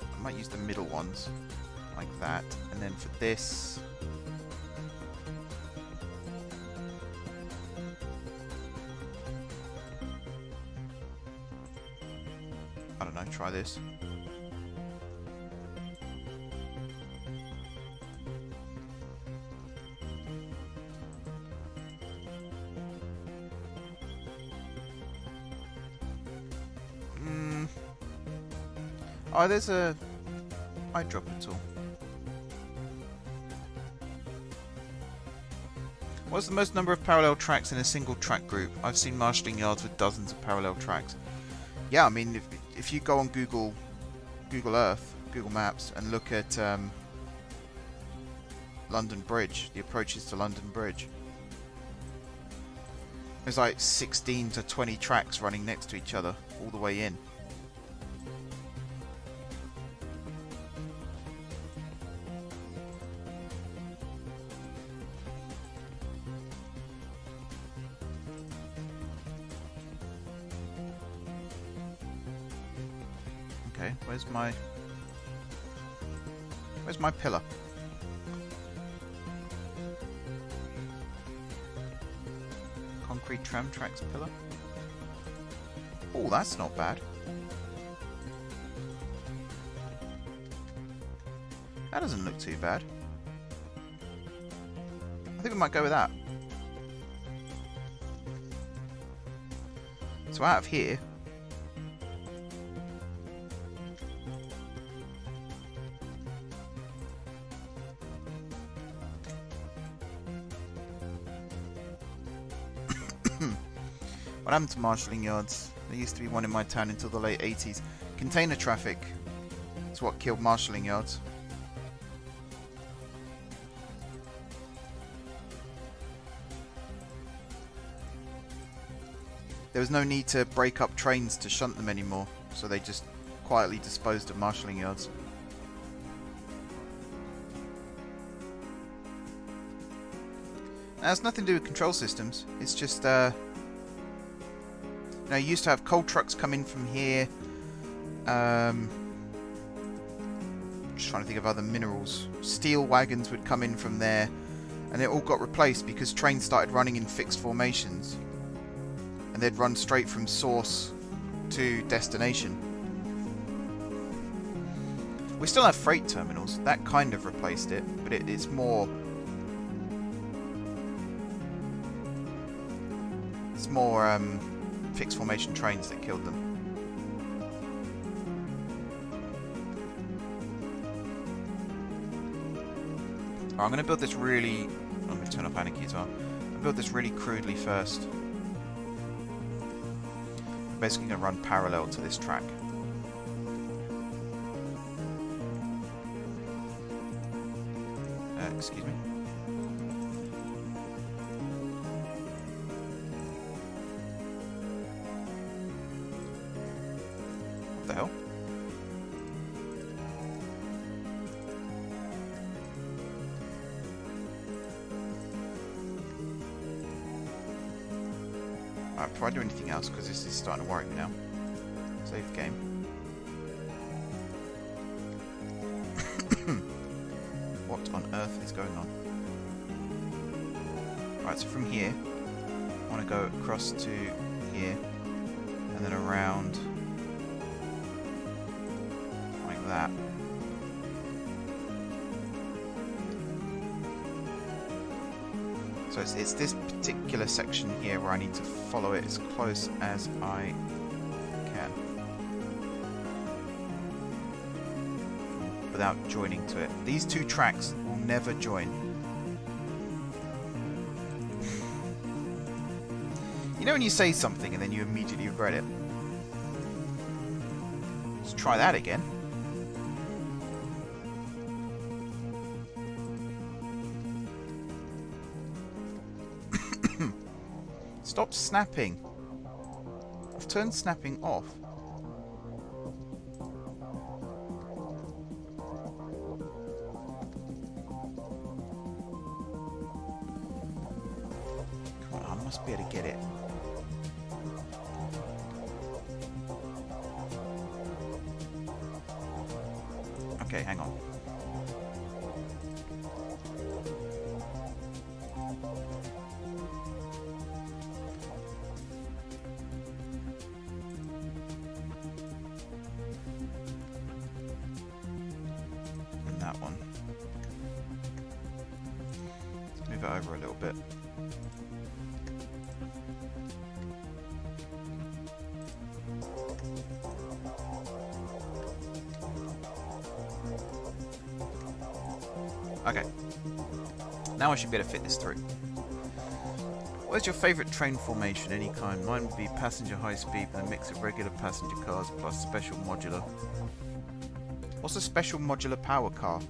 I might use the middle ones, like that. And then for this... I don't know, try this. Oh, there's a eyedropper tool. What's the most number of parallel tracks in a single track group? I've seen marshalling yards with dozens of parallel tracks. Yeah, I mean, if you go on Google Earth, Google Maps, and look at London Bridge, the approaches to London Bridge, there's like 16 to 20 tracks running next to each other all the way in. Okay, where's my pillar? Concrete tram tracks pillar. Oh, that's not bad. That doesn't look too bad. I think we might go with that. So out of here, what happened to marshalling yards? There used to be one in my town until the late 80s. Container traffic is what killed marshalling yards. There was no need to break up trains to shunt them anymore, so they just quietly disposed of marshalling yards. Now, it's nothing to do with control systems. It's just, you know, you used to have coal trucks come in from here. Just trying to think of other minerals. Steel wagons would come in from there, and it all got replaced because trains started running in fixed formations. And they'd run straight from source to destination. We still have freight terminals. That kind of replaced it, but it's more... It's more fixed formation trains that killed them. I'm going to build this really... I'm going to turn off Anarchy as well. I'm going to build this really crudely first. I'm basically going to run parallel to this track. Excuse me. What the hell? Alright, before I do anything else, because this is starting to worry me now. Save game. What on earth is going on? Right, so from here, I want to go across to here, and then around like that. So it's this particular section here where I need to follow it as close as I can, without joining to it. These two tracks will never join. You know when you say something and then you immediately regret it? Let's try that again. Stop snapping. I've turned snapping off. must be able to get it. Okay, hang on. And that one. Let's move it over a little bit. Okay, now I should be able to fit this through. Where's your favourite train formation, any kind? Mine would be passenger high speed with a mix of regular passenger cars plus special modular. What's a special modular power car?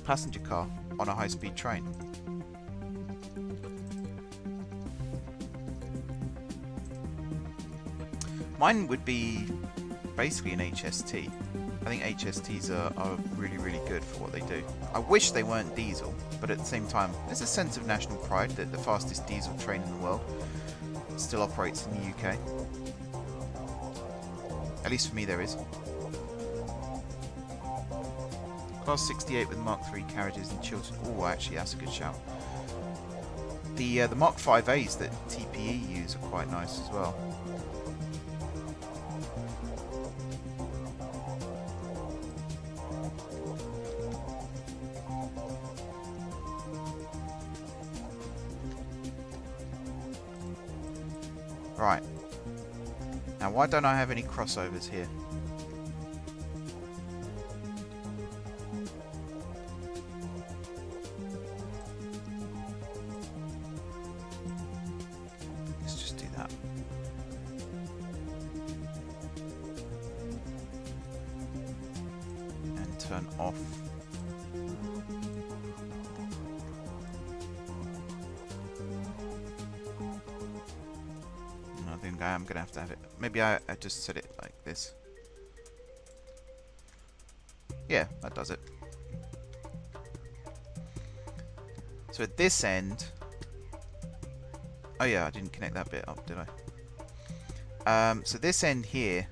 Passenger car on a high speed train. Mine would be basically an HST. I think HSTs are really, really good for what they do. I wish they weren't diesel, but at the same time, there's a sense of national pride that the fastest diesel train in the world still operates in the UK. At least for me there is. Class 68 with Mark III carriages and Chiltern. Oh, actually, that's a good shout. The Mark 5As that TPE use are quite nice as well. Right. Now, why don't I have any crossovers here? Let's just do that. And turn off. I'm gonna have to have it. Maybe I just set it like this. Yeah, that does it. So at this end, oh yeah, I didn't connect that bit up, did I? So this end here,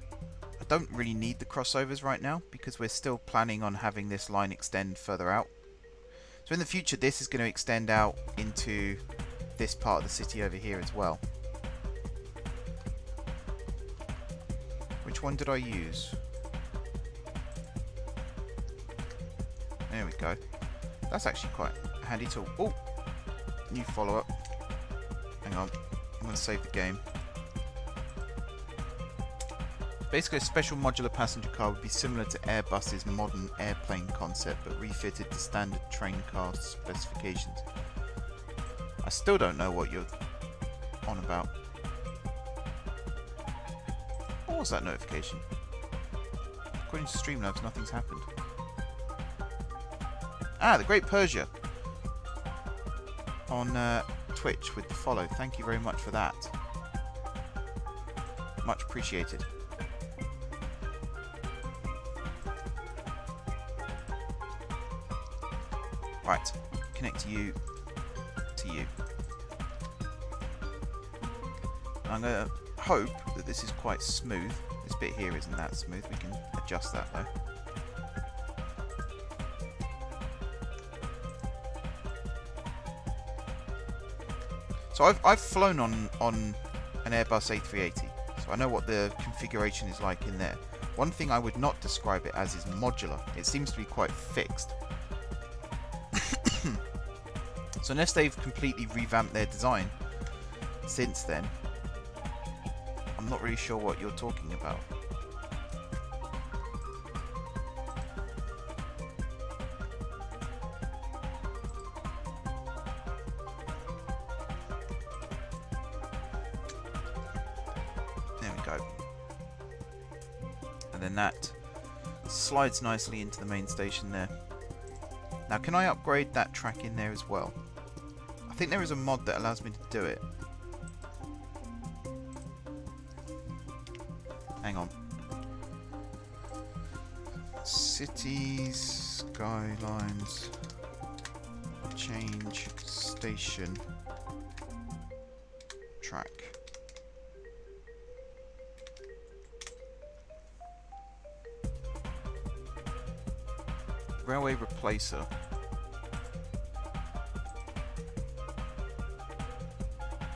I don't really need the crossovers right now because we're still planning on having this line extend further out. So in the future, this is going to extend out into this part of the city over here as well. Which one did I use? There we go. That's actually quite a handy tool. Oh! New follow-up. Hang on. I'm going to save the game. Basically, a special modular passenger car would be similar to Airbus's modern airplane concept, but refitted to standard train car specifications. I still don't know what you're on about. What was that notification? According to Streamlabs, nothing's happened. Ah, the Great Persia on Twitch with the follow. Thank you very much for that. Much appreciated. Right, connect you to you. I'm going to hope that this is quite smooth. This bit here isn't that smooth. We can adjust that though. So I've flown on an Airbus A380, so I know what the configuration is like in there. One thing I would not describe it as is modular. It seems to be quite fixed. So unless they've completely revamped their design since then, I'm not really sure what you're talking about. There we go. And then that slides nicely into the main station there. Now, can I upgrade that track in there as well? I think there is a mod that allows me to do it. Hang on. Cities, Skylines, change station. track. Railway replacer.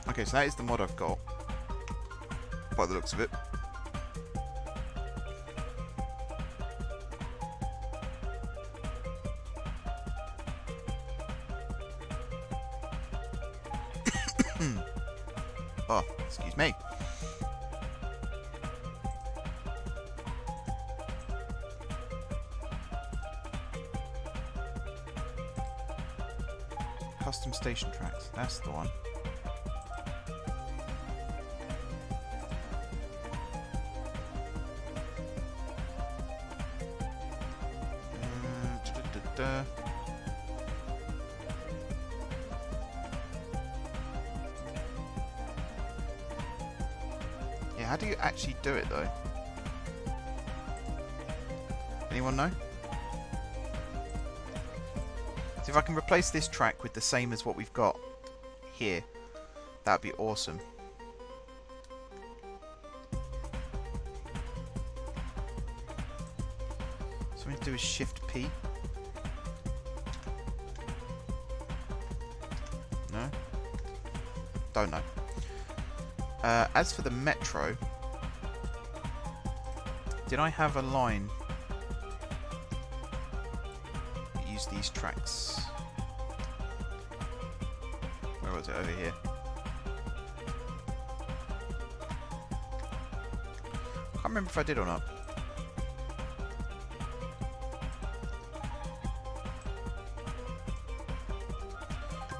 Okay, so that is the mod I've got, by the looks of it. Oh, excuse me. Custom station tracks, that's the one. Yeah, how do you actually do it though? Anyone know? So if I can replace this track with the same as what we've got here, that would be awesome. So we need to do is Shift P. No? Don't know. As for the metro, did I have a line that used these tracks? Where was it? Over here. I can't remember if I did or not.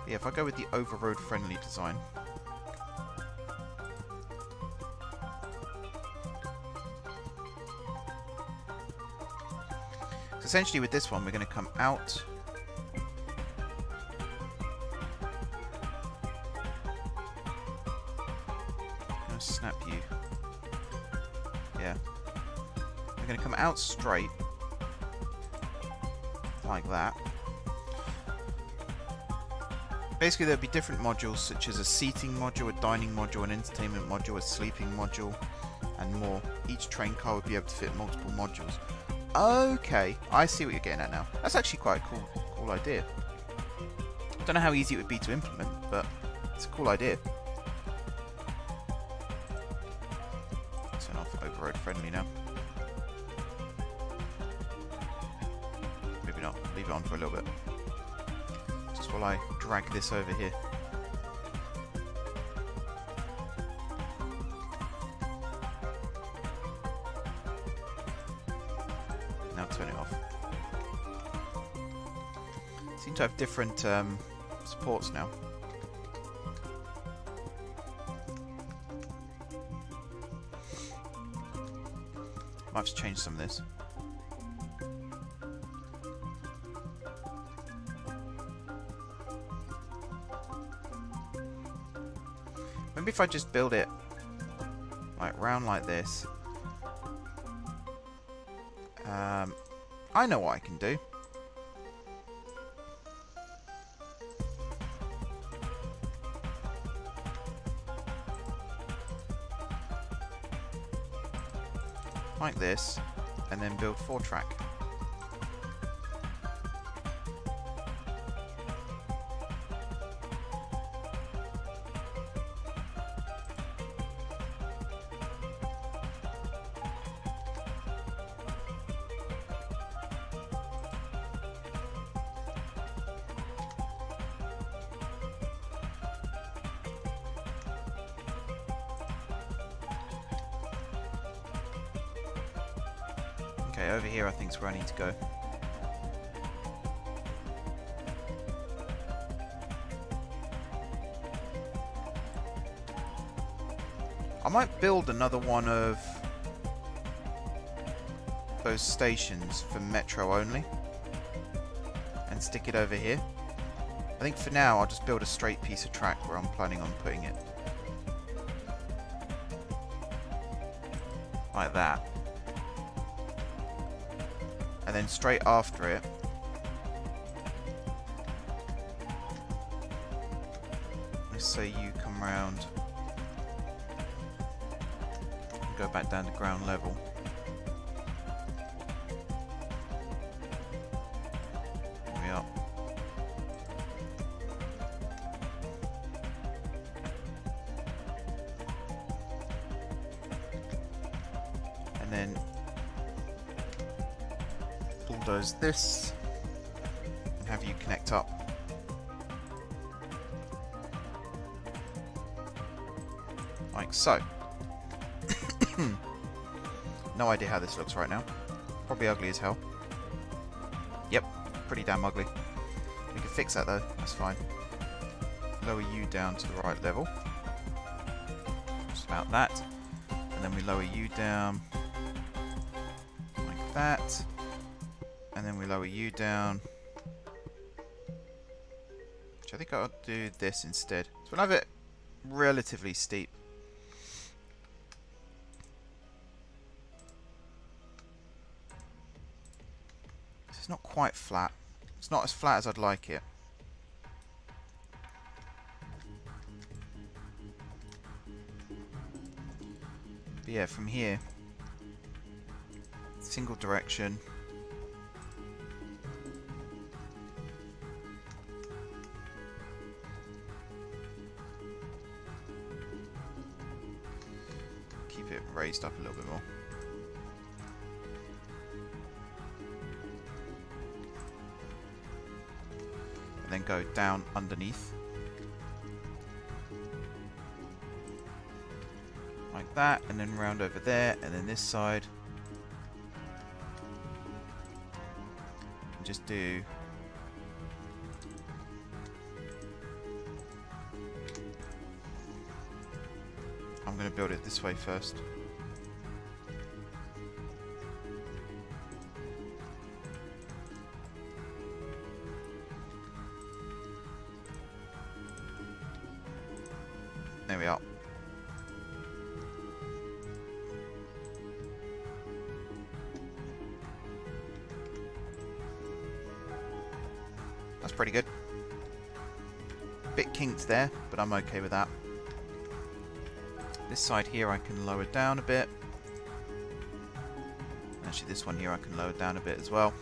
Yeah, if I go with the over-road friendly design. So essentially with this one we're going to come out. I'm going to snap you. Yeah. We're going to come out straight. Like that. Basically there'll be different modules such as a seating module, a dining module, an entertainment module, a sleeping module, and more. Each train car would be able to fit multiple modules. Okay, I see what you're getting at now. That's actually quite a cool idea. Don't know how easy it would be to implement, but it's a cool idea. Turn off overroad friendly now. Maybe not. Leave it on for a little bit. Just while I drag this over here. Now turn it off. Seem to have different supports now. Might have to change some of this. Maybe if I just build it like round like this. I know what I can do. Like this, and then build 4-track. Okay, over here I think is where I need to go. I might build another one of those stations for Metro only and stick it over here. I think for now I'll just build a straight piece of track where I'm planning on putting it. Like that. And then straight after it, let's say you come round Go back down to ground level. There we are. And then bulldoze this and have you connect up. Like so. No idea how this looks right now. Probably ugly as hell. Yep, pretty damn ugly. We can fix that though, that's fine. Lower you down to the right level. Just about that. And then we lower you down like that. And then we lower you down. Which I think I'll do this instead. So we'll have it relatively steep. It's not quite flat. It's not as flat as I'd like it. But yeah, from here, single direction. Keep it raised up a little bit more. Then go down underneath like that, and then round over there, and then this side, and just do I'm going to build it this way first. There we are. That's pretty good. Bit kinked there, but I'm okay with that. This side here I can lower down a bit. Actually, this one here I can lower down a bit as well.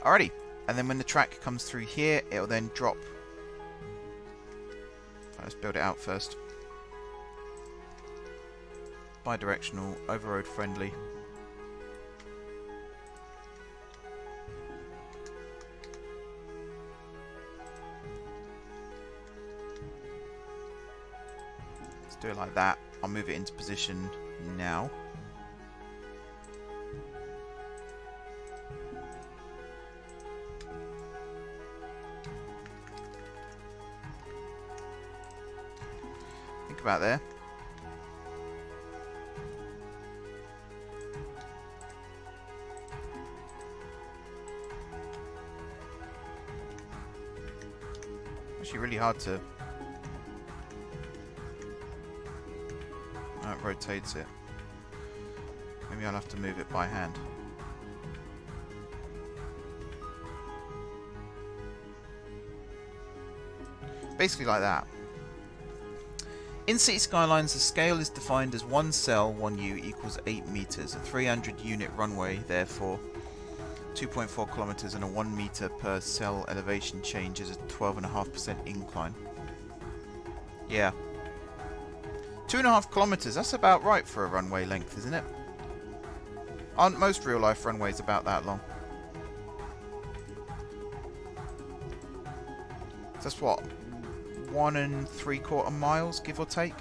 Alrighty. And then when the track comes through here, it'll then drop. Let's build it out first. Bi-directional, over-road friendly. Let's do it like that. I'll move it into position now. About there. Actually really hard to... Oh, it rotates it. Maybe I'll have to move it by hand. Basically like that. In City Skylines, the scale is defined as 1 cell, 1 U equals 8 meters. A 300 unit runway, therefore, 2.4 kilometers and a 1 meter per cell elevation change is a 12.5% incline. Yeah. 2.5 kilometers, that's about right for a runway length, isn't it? Aren't most real life runways about that long? That's what? 1 3/4 miles, give or take.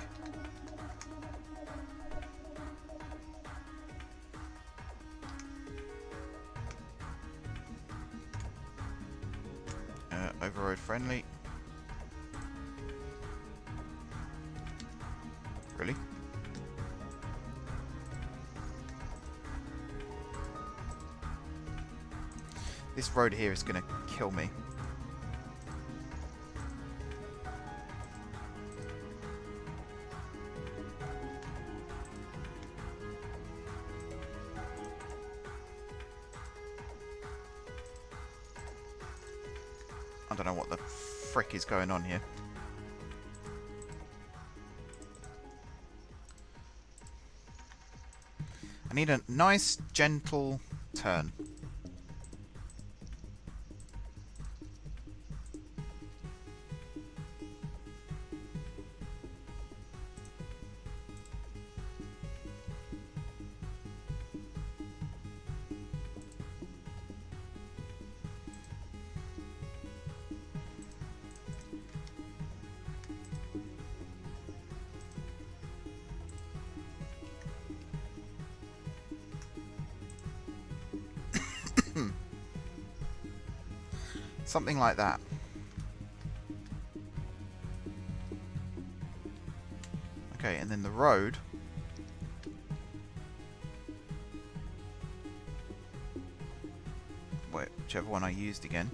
Over-road friendly. Really? This road here is going to kill me. I don't know what the frick is going on here. need a nice, gentle turn. Something like that. Okay, and then the road. Wait, whichever one I used again.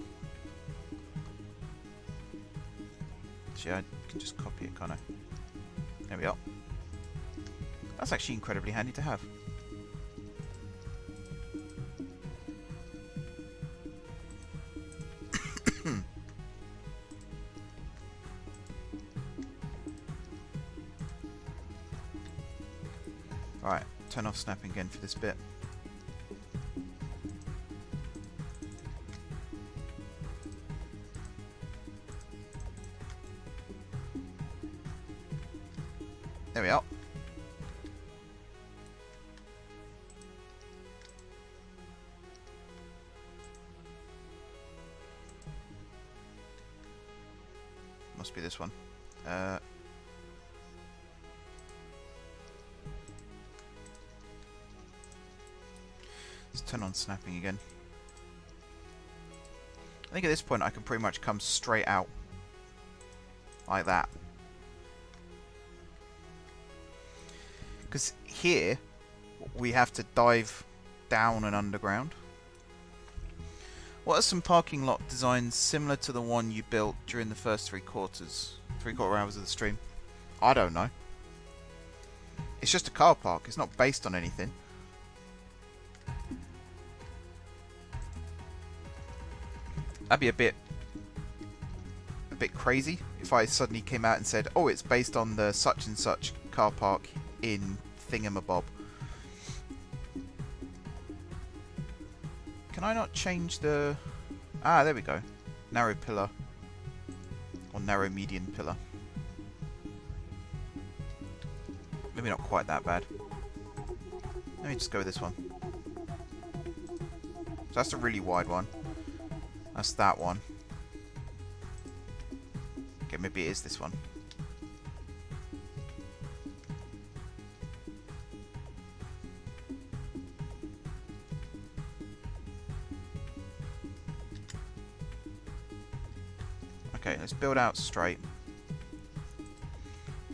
Actually, I can just copy it, can't I? There we are. That's actually incredibly handy to have. Right, turn off snapping again for this bit. There we are. Must be this one. Let's turn on snapping again. I think at this point I can pretty much come straight out like that. Because here we have to dive down and underground. What are some parking lot designs similar to the one you built during the first three-quarter hours of the stream? I don't know. It's just a car park. It's not based on anything. That'd be a bit crazy if I suddenly came out and said, "Oh, it's based on the such and such car park in Thingamabob." Can I not change the... Ah, there we go. Narrow pillar. Or narrow median pillar. Maybe not quite that bad. Let me just go with this one. So that's a really wide one. That's that one. Okay, maybe it is this one. Okay, let's build out straight.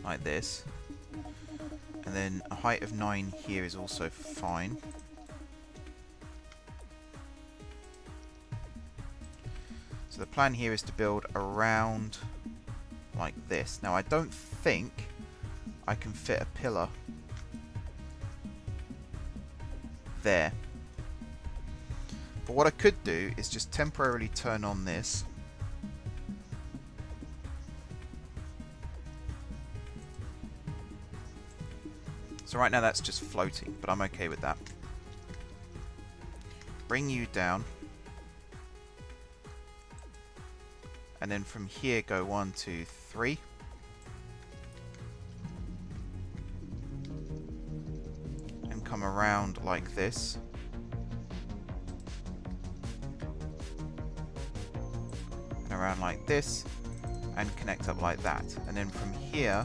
Like this. And then a height of 9 here is also fine. So the plan here is to build around like this. Now I don't think I can fit a pillar there. But what I could do is just temporarily turn on this. So right now that's just floating, but I'm okay with that. Bring you down. And then from here go 1, 2, 3. And come around like this. And around like this. And connect up like that. And then from here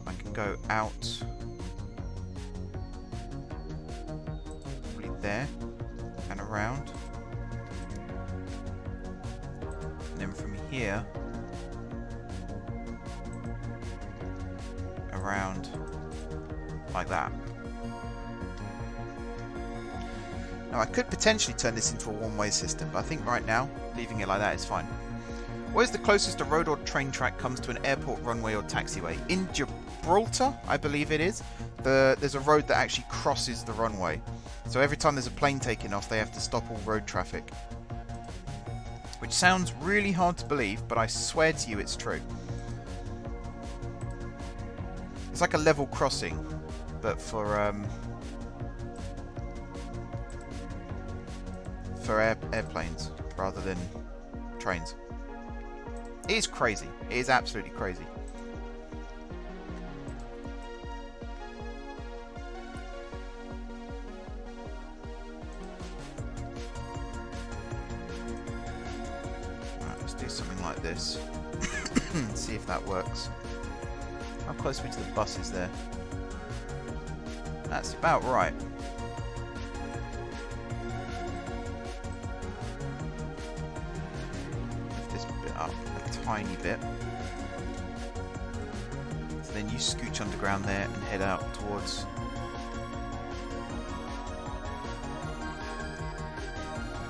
I can go out probably there and around. And then from here around like that. Now I could potentially turn this into a one-way system, but I think right now leaving it like that is fine. Where's the closest a road or train track comes to an airport runway or taxiway? In Gibraltar, I believe it is. There's a road that actually crosses the runway. So every time there's a plane taking off, they have to stop all road traffic. Which sounds really hard to believe, but I swear to you it's true. It's like a level crossing, but for airplanes rather than trains. It is crazy. It is absolutely crazy. Right, let's do something like this. See if that works. How close are we to the buses there? That's about right. Lift this bit up a tiny bit. So then you scooch underground there and head out towards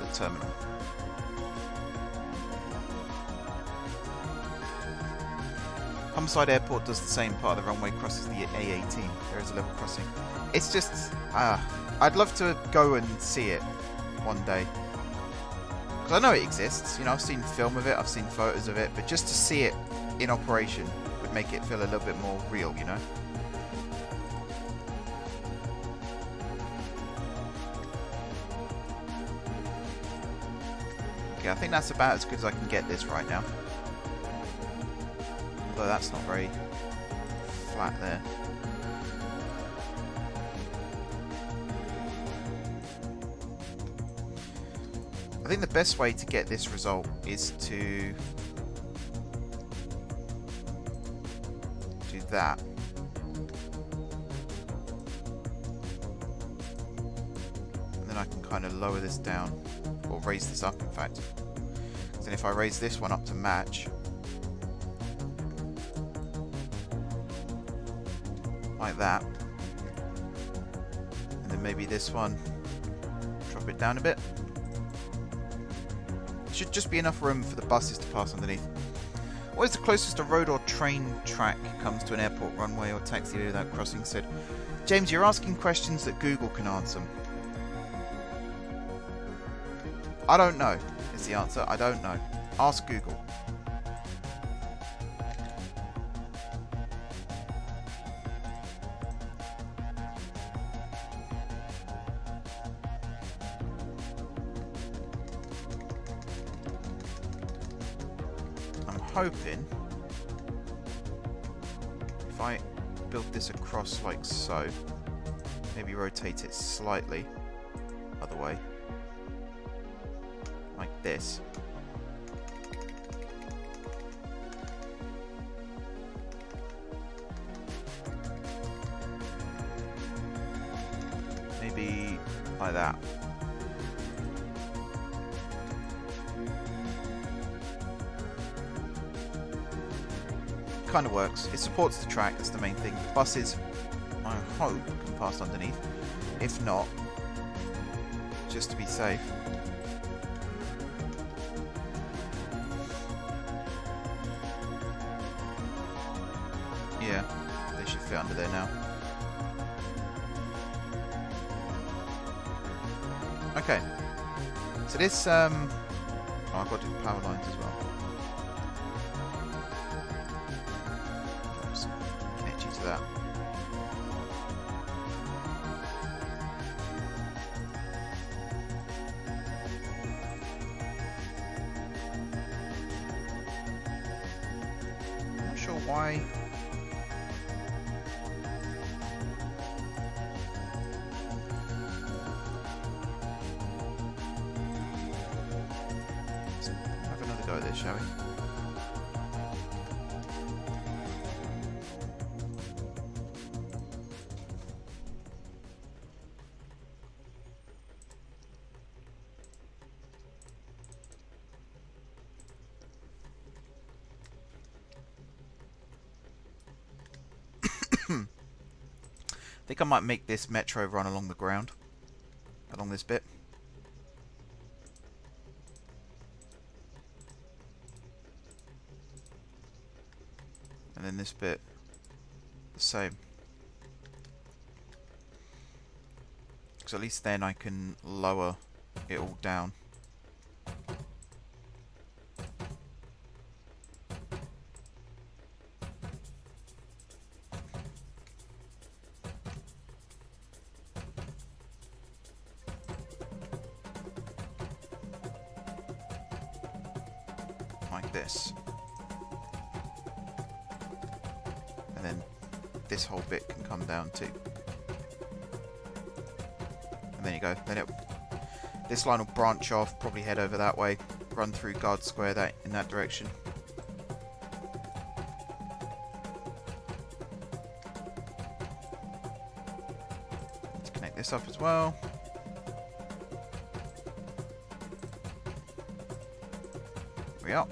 the terminal. Homicide Airport does the same. Part of the runway crosses the A18. There is a level crossing. It's just, I'd love to go and see it one day. Because I know it exists. You know, I've seen film of it, I've seen photos of it, but just to see it in operation would make it feel a little bit more real, you know? Okay, I think that's about as good as I can get this right now. Although that's not very flat there. I think the best way to get this result is to do that. And then I can kind of lower this down, or raise this up in fact. Then if I raise this one up to match, like that, and then maybe this one, drop it down a bit. Should just be enough room for the buses to pass underneath. What is the closest a road or train track comes to an airport runway or taxiway without crossing? Said James, you're asking questions that Google can answer. I don't know is the answer. I don't know. Ask Google. Hoping if I build this across like so, maybe rotate it slightly other way, like this, maybe like that. Kind of works. It supports the track, that's the main thing. The buses, I hope, can pass underneath. If not, just to be safe. Yeah, they should fit under there now. Okay. So this, oh, I've got to do the power lines as well. That. I'm not sure why. Let's have another go at this, shall we? I think I might make this metro run along the ground, along this bit. And then this bit, the same. Because at least then I can lower it all down. like this. And then this whole bit can come down too. And there you go. Then this line will branch off, probably head over that way, run through Guard Square in that direction. Let's connect this up as well. There we are.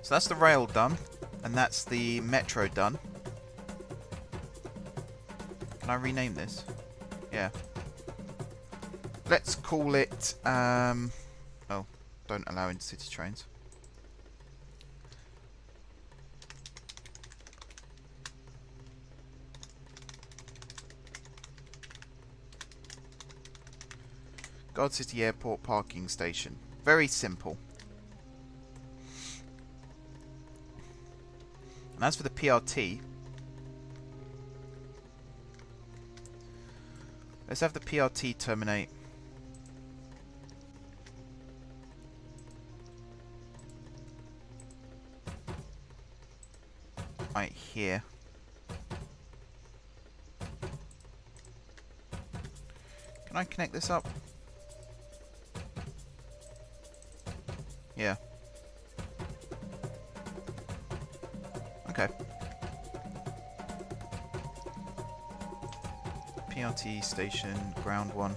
So that's the rail done, and that's the metro done. Can I rename this? Yeah. Let's call it, oh, don't allow intercity trains. Gardcity Airport Parking Station. Very simple. And as for the PRT, let's have the PRT terminate right here. Can I connect this up? Yeah. Okay. PRT station, ground one.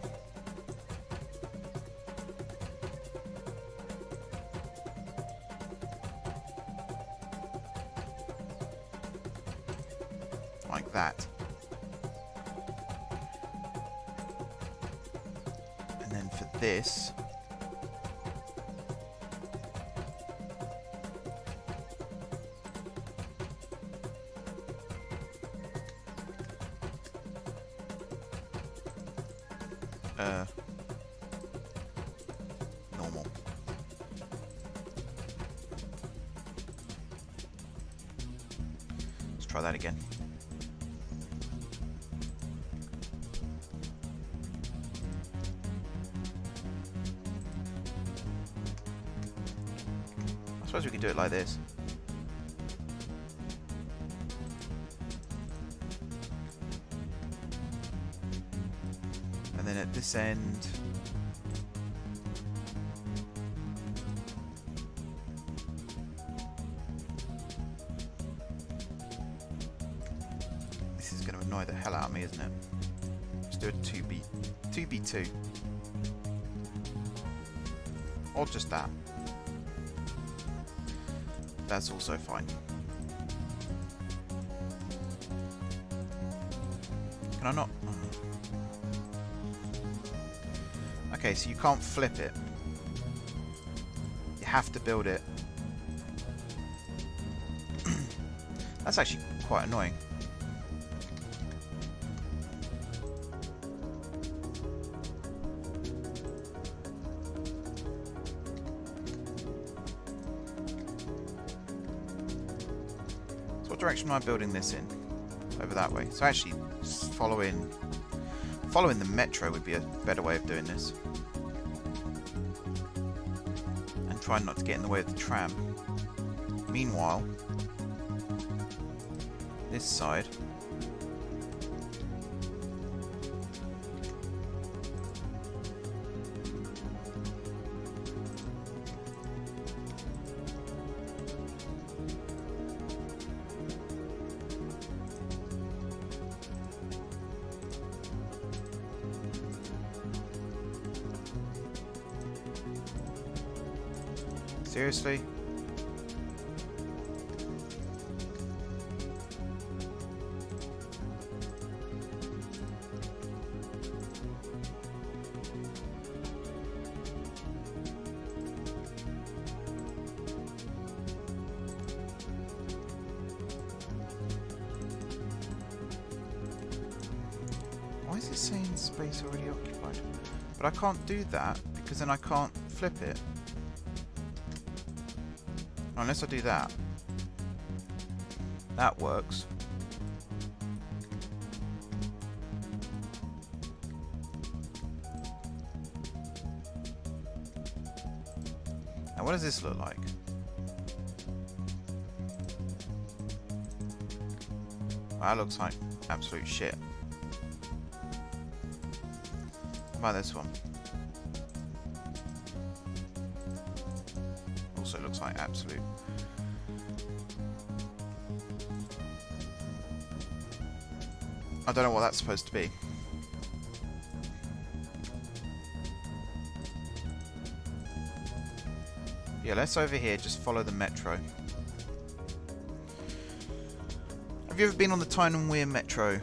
Like that. And then for this, normal. Let's try that again. I suppose we could do it like this. And then at this end, this is going to annoy the hell out of me, isn't it? Let's do a 2B2. Or just that. That's also fine. Can I not? Okay, so you can't flip it. You have to build it. That's actually quite annoying. So what direction am I building this in? Over that way. So actually, following the metro would be a better way of doing this. And trying not to get in the way of the tram. Meanwhile, this side, seriously? Why is it saying space already occupied? But I can't do that because then I can't flip it. Unless I do that. That works. Now what does this look like? That looks like absolute shit. How about this one? Also looks like absolute. I don't know what that's supposed to be. Yeah, let's over here just follow the metro. Have you ever been on the Tyne and Wear metro?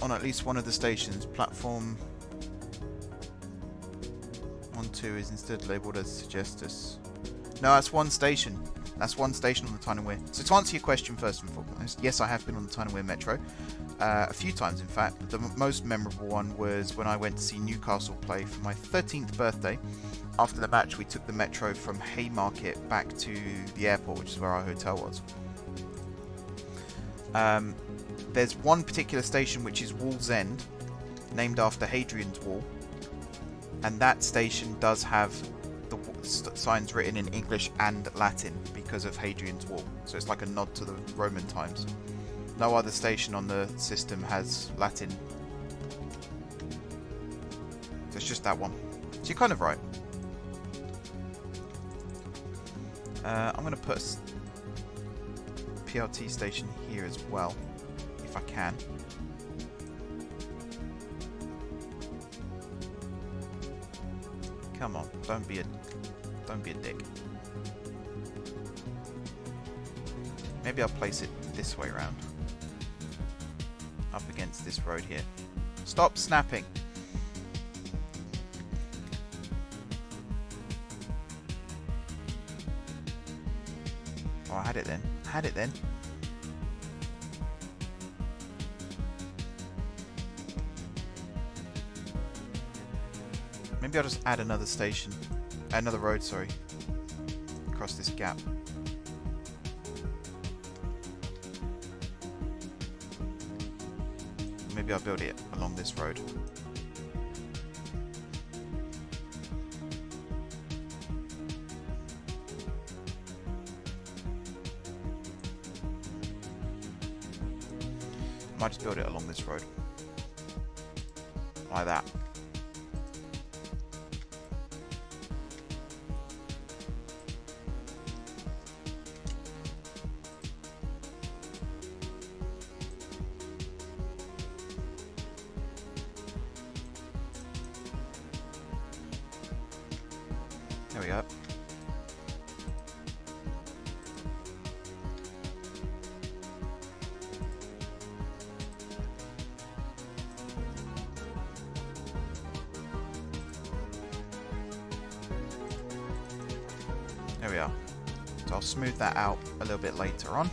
On at least one of the stations, platform 1-2 is instead labelled as Suggestus. No, that's one station. That's one station on the Tyne and Wear. So to answer your question first and foremost, yes, I have been on the Tyne and Wear metro. A few times, in fact. The most memorable one was when I went to see Newcastle play for my 13th birthday. After the match, we took the metro from Haymarket back to the airport, which is where our hotel was. There's one particular station which is Wall's End, named after Hadrian's Wall, and that station does have the signs written in English and Latin because of Hadrian's Wall. So it's like a nod to the Roman times. No other station on the system has Latin. So it's just that one. So you're kind of right. I'm going to put a PRT station here as well, if I can. Come on, don't be a dick. Maybe I'll place it this way around, up against this road here. Stop snapping. Oh, I had it then. Had it then. Maybe I'll just add another station, another road, sorry, across this gap. Maybe I'll build it along this road. I might just build it along this road. Like that. There we go. There we are. So I'll smooth that out a little bit later on.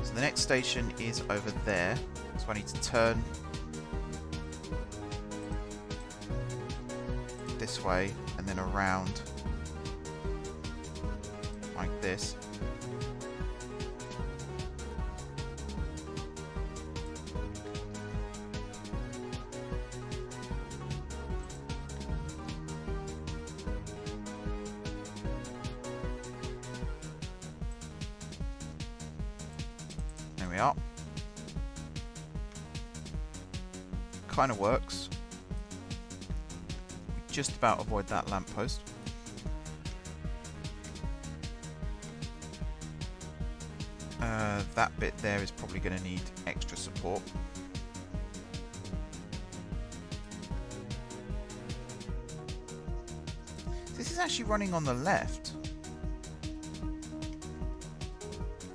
So the next station is over there. So I need to turn this way and then around like this. There we are. Kind of works. We just about avoid that lamppost. That bit there is probably going to need extra support. This is actually running on the left,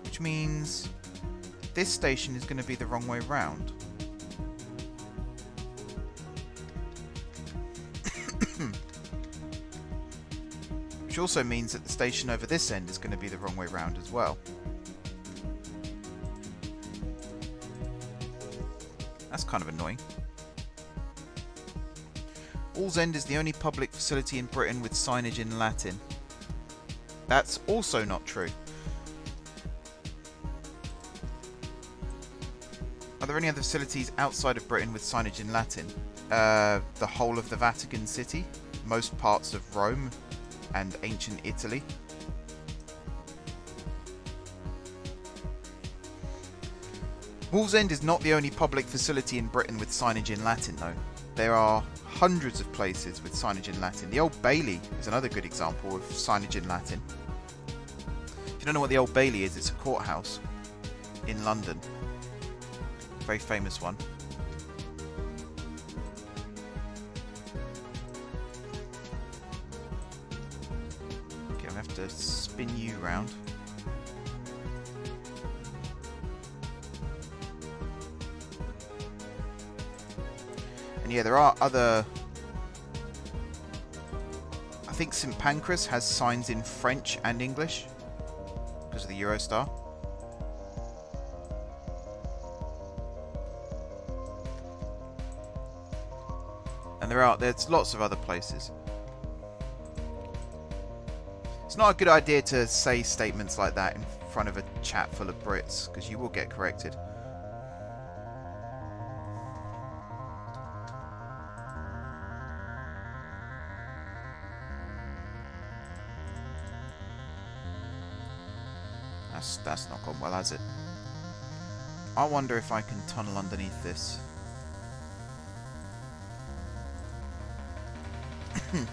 which means this station is going to be the wrong way round. Which also means that the station over this end is going to be the wrong way round as well. That's kind of annoying. Wall's End is the only public facility in Britain with signage in Latin. That's also not true. Are there any other facilities outside of Britain with signage in Latin? The whole of the Vatican City, most parts of Rome, and ancient Italy. Wallsend is not the only public facility in Britain with signage in Latin, though. There are hundreds of places with signage in Latin. The Old Bailey is another good example of signage in Latin. If you don't know what the Old Bailey is, it's a courthouse in London. Very famous one. Okay, I have to spin you round. And yeah, there are other... I think St Pancras has signs in French and English because of the Eurostar. And there's lots of other places. It's not a good idea to say statements like that in front of a chat full of Brits, because you will get corrected. That's not gone well, has it? I wonder if I can tunnel underneath this.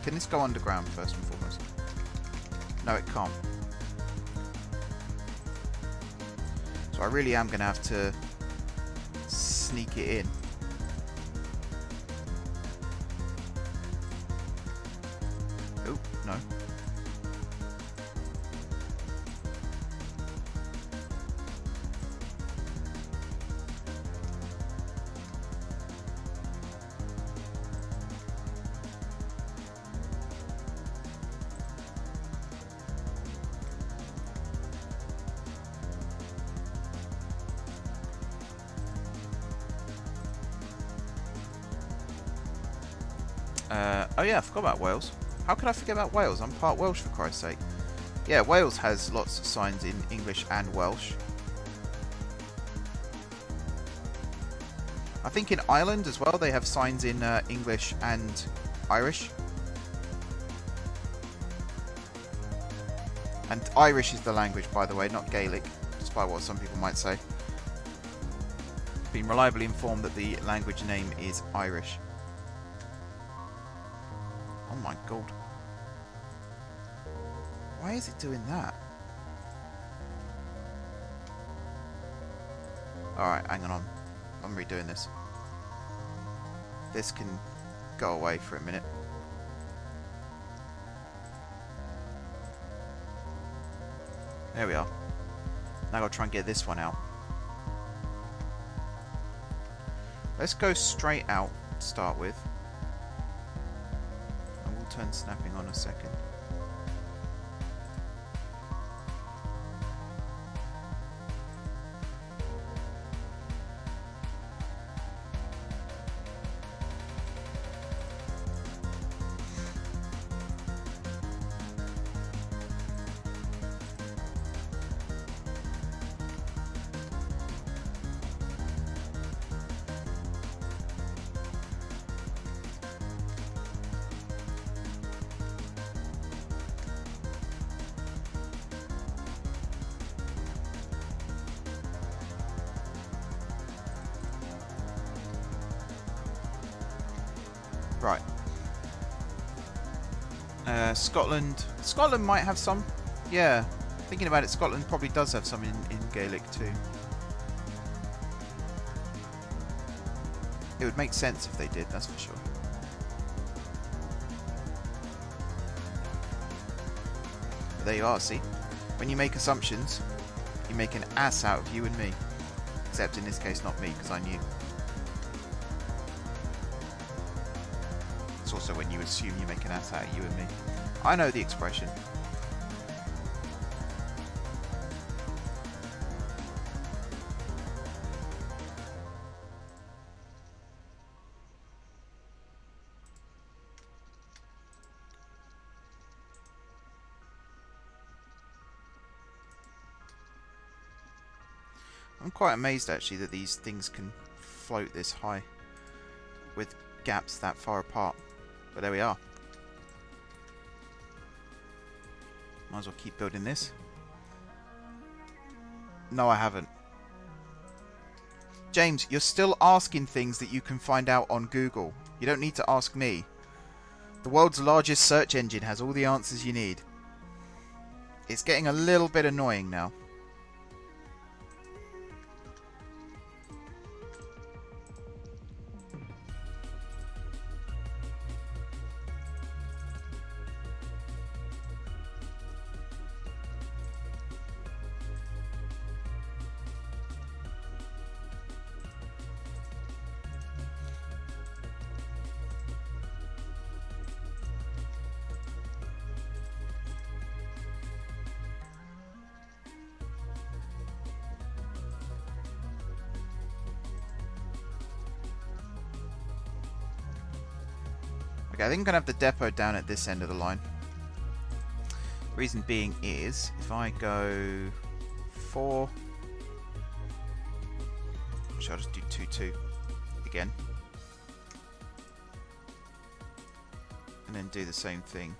Can this go underground first and foremost? No, it can't. So I really am going to have to sneak it in. Oh, no. Oh yeah, I forgot about Wales. How could I forget about Wales? I'm part Welsh, for Christ's sake. Yeah, Wales has lots of signs in English and Welsh. I think in Ireland as well they have signs in English and Irish. And Irish is the language, by the way, not Gaelic, despite what some people might say. Been reliably informed that the language name is Irish. Oh my god. Why is it doing that? Alright, hang on. I'm redoing this. This can go away for a minute. There we are. Now I've got to try and get this one out. Let's go straight out to start with. And we'll turn snapping on a second. Right. Scotland. Scotland might have some. Yeah. Thinking about it, Scotland probably does have some in Gaelic too. It would make sense if they did, that's for sure. But there you are, see? When you make assumptions, you make an ass out of you and me. Except in this case, not me, because I knew. It's also when you assume you make an ass out of you and me. I know the expression. I'm quite amazed actually that these things can float this high with gaps that far apart. But there we are. Might as well keep building this. No, I haven't. James, you're still asking things that you can find out on Google. You don't need to ask me. The world's largest search engine has all the answers you need. It's getting a little bit annoying now. Okay, I think I'm going to have the depot down at this end of the line. Reason being is, if I go 4... Actually, I'll just do 2-2 again. And then do the same thing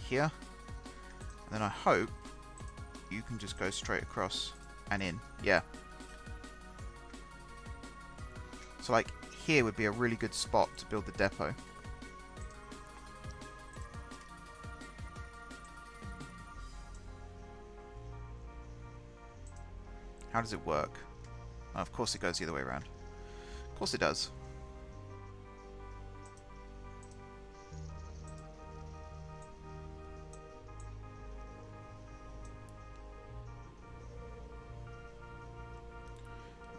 here. And then I hope you can just go straight across and in. Yeah. So like, here would be a really good spot to build the depot. How does it work? Oh, of course it goes the other way around. Of course it does.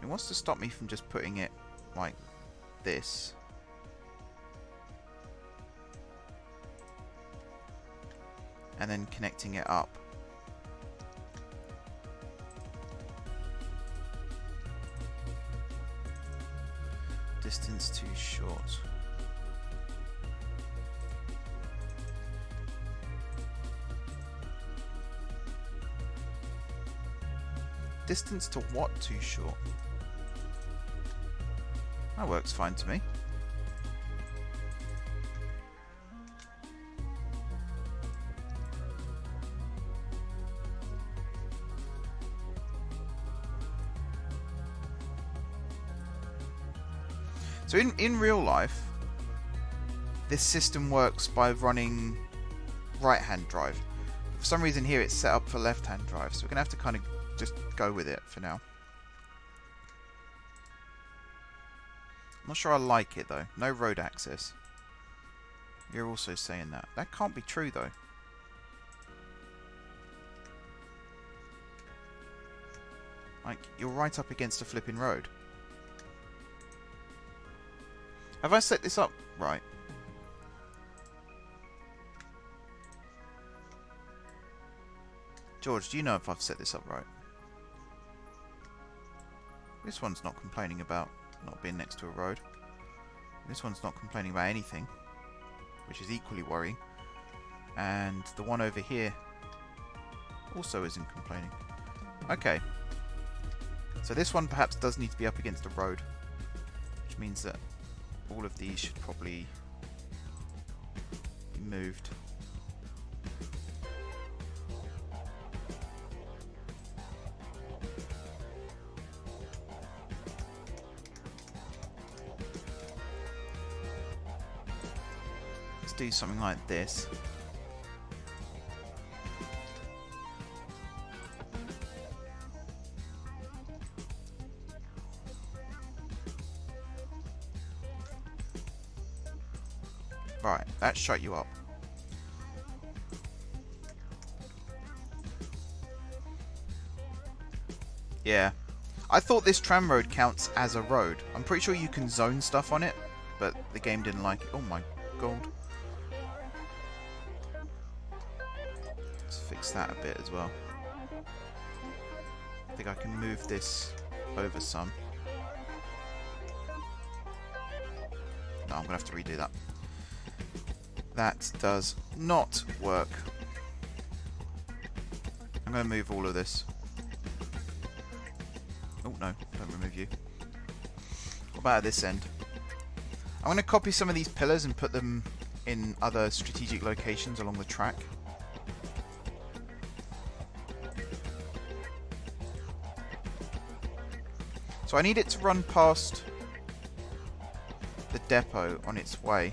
It wants to stop me from just putting it like this. And then connecting it up. Distance too short. Distance to what too short? That works fine to me. So in real life, this system works by running right-hand drive. For some reason here it's set up for left-hand drive, so we're going to have to kind of just go with it for now. I'm not sure I like it though. No road access. You're also saying that. That can't be true though. Like, you're right up against a flipping road. Have I set this up right? George, do you know if I've set this up right? This one's not complaining about not being next to a road. This one's not complaining about anything, which is equally worrying. And the one over here also isn't complaining. Okay. So this one perhaps does need to be up against a road, which means that all of these should probably be moved. Let's do something like this. Right, that shut you up. Yeah. I thought this tram road counts as a road. I'm pretty sure you can zone stuff on it, but the game didn't like it. Oh my god. Let's fix that a bit as well. I think I can move this over some. No, I'm going to have to redo that. That does not work. I'm going to move all of this. Oh no, don't remove you. What about at this end? I'm going to copy some of these pillars and put them in other strategic locations along the track. So I need it to run past the depot on its way.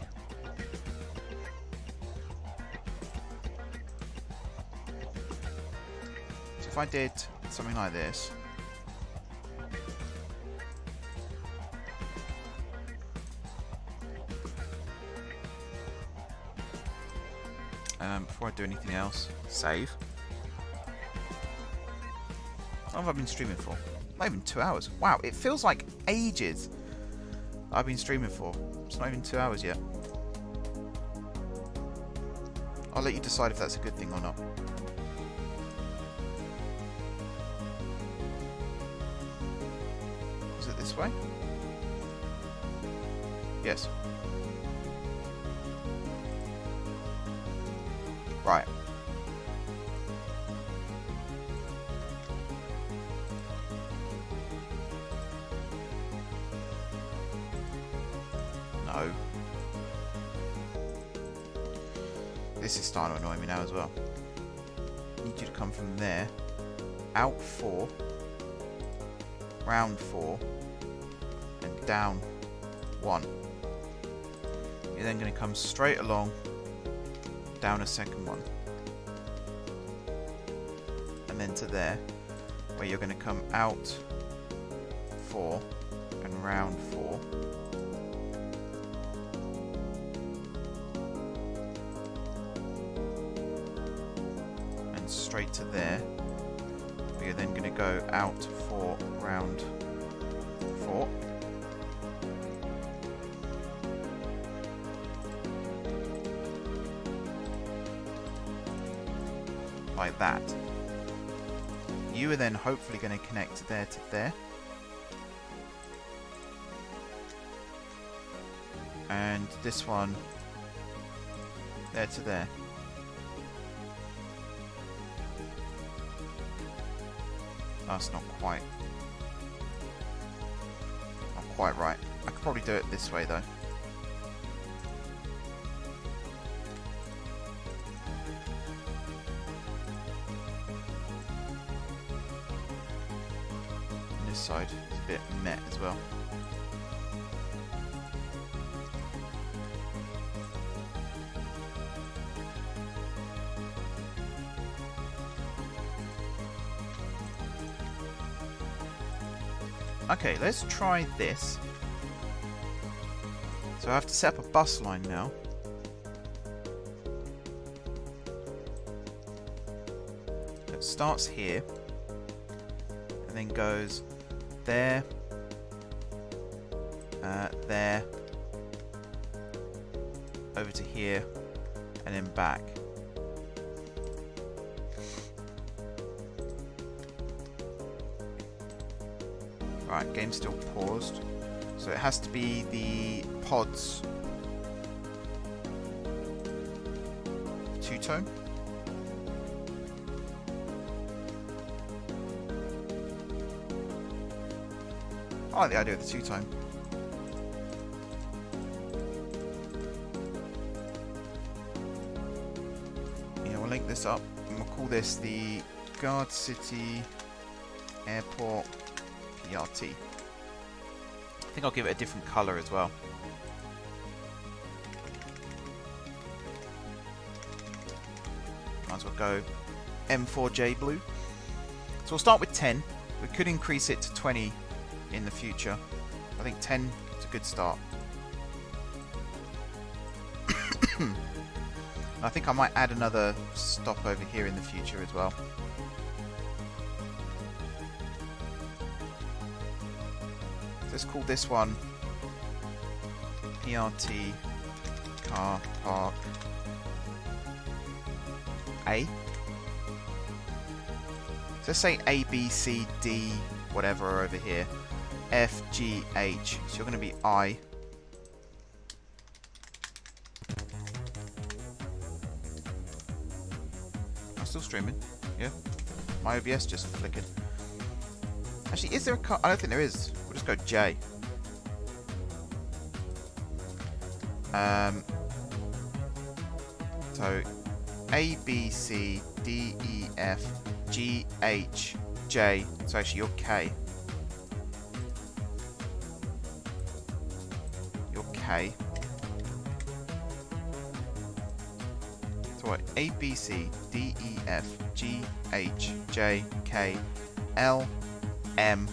So if I did something like this. Before I do anything else, save. How long have I been streaming for? Not even 2 hours. Wow, it feels like ages I've been streaming for. It's not even 2 hours yet. I'll let you decide if that's a good thing or not. Is it this way? Yes. Right. No. This is starting to annoy me now as well. I need you to come from there. Out 4. Round 4. And down 1. You're then going to come straight along. Down a second one. And then to there. Where you're going to come out 4. And round 4. Straight to there. We are then going to go out for round 4. Like that. You are then hopefully going to connect there to there. And this one there to there. That's not quite right. I could probably do it this way though. And this side is a bit meh as well. Okay, let's try this. So I have to set up a bus line now. It starts here and then goes there, there, over to here, and then back. Right, game's still paused. So it has to be the pods. Two-tone. I like the idea of the two-tone. Yeah, we'll link this up and we'll call this the Gardcity Airport PRT. I think I'll give it a different colour as well. Might as well go M4J blue. So we'll start with 10. We could increase it to 20 in the future. I think 10 is a good start. I think I might add another stop over here in the future as well. Let's call this one PRT Car Park A. So let's say A, B, C, D, whatever over here. F, G, H. So you're going to be I. I'm still streaming. Yeah. My OBS just flickered. Actually, is there a car? I don't think there is. We'll just go J. So A, B, C, D, E, F, G, H, J. So actually you're K. K. So what? A, B, C, D, E, F, G, H, J, K, L, M,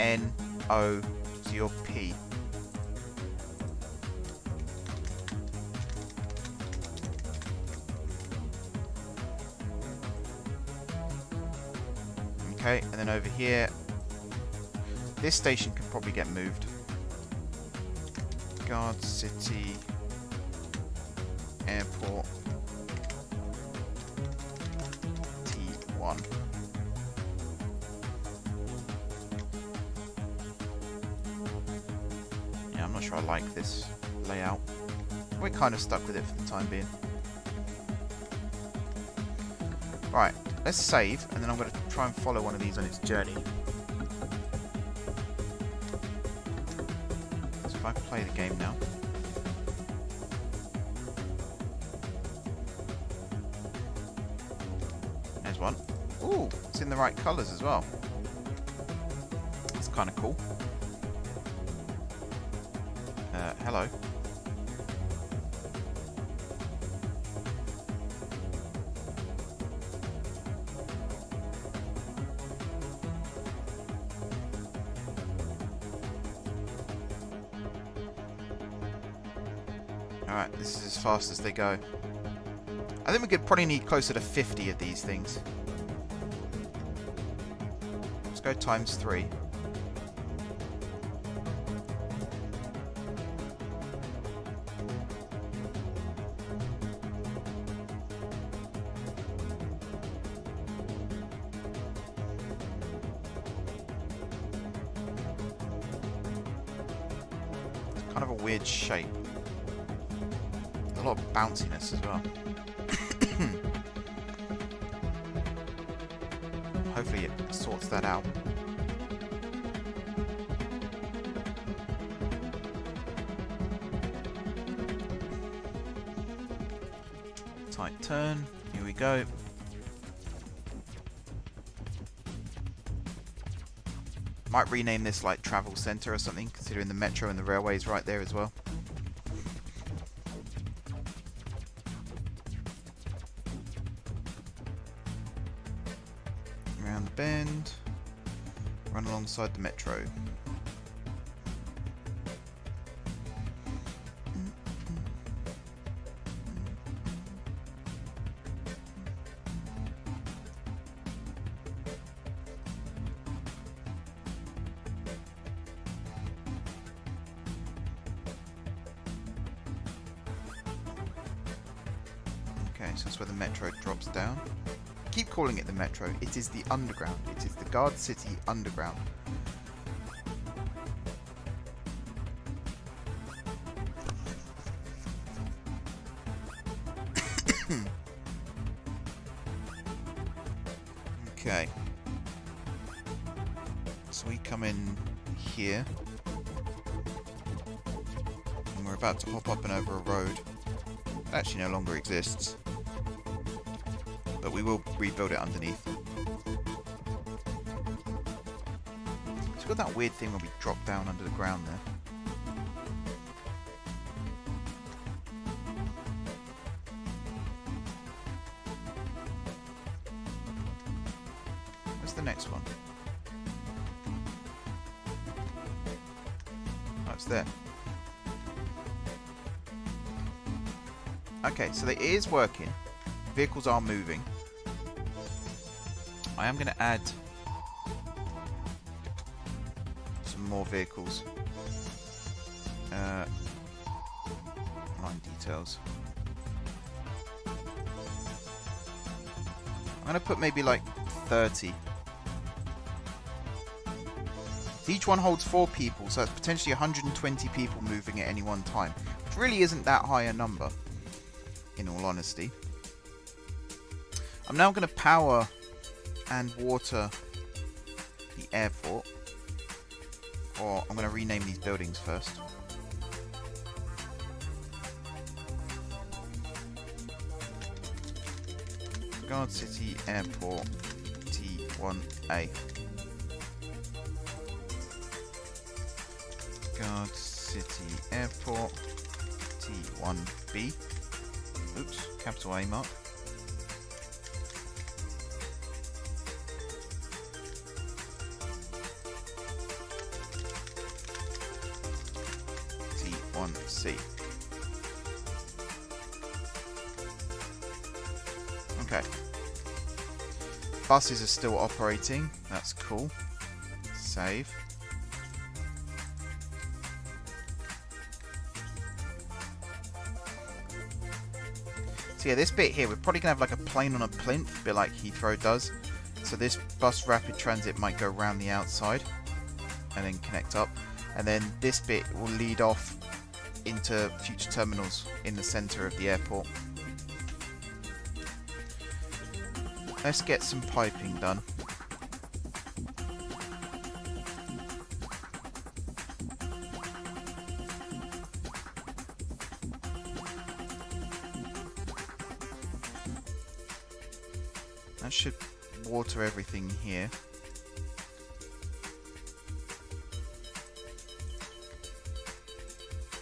N, O, so your P. Okay, and then over here, this station can probably get moved. Gardcity Airport T1. Yeah, I'm not sure I like this layout. We're kind of stuck with it for the time being. Right, let's save, and then I'm going to try and follow one of these on its journey. So if I play the game now. There's one. Ooh, it's in the right colours as well. That's kind of cool. Hello. Alright, this is as fast as they go. I think we could probably need closer to 50 of these things. Let's go times 3. It's kind of a weird shape. A lot of bounciness as well. Hopefully it sorts that out. Tight turn. Here we go. Might rename this like Travel Centre or something, considering the metro and the railway's right there as well. Around the bend, run alongside the metro. Okay, so that's where the metro drops down. Keep calling it the metro. It is the underground. It is the Gardcity underground. Okay. So we come in here. And we're about to hop up and over a road that actually no longer exists. But we will rebuild it underneath. It's got that weird thing when we drop down under the ground there. Where's the next one? Oh, it's there. Okay, so it is working. Vehicles are moving. I am going to add some more vehicles. Line details. I'm going to put maybe like 30. So each one holds 4 people, so it's potentially 120 people moving at any one time, which really isn't that high a number, in all honesty. I'm now going to power and water the airport, or I'm going to rename these buildings first. Gardcity Airport T1A. Gardcity Gardcity Airport T1B. Oops, capital A mark. T1C. Okay. Buses are still operating. That's cool. Save. So yeah, this bit here, we're probably going to have like a plane on a plinth, a bit like Heathrow does. So this bus rapid transit might go around the outside and then connect up. And then this bit will lead off into future terminals in the centre of the airport. Let's get some piping done. That should water everything here.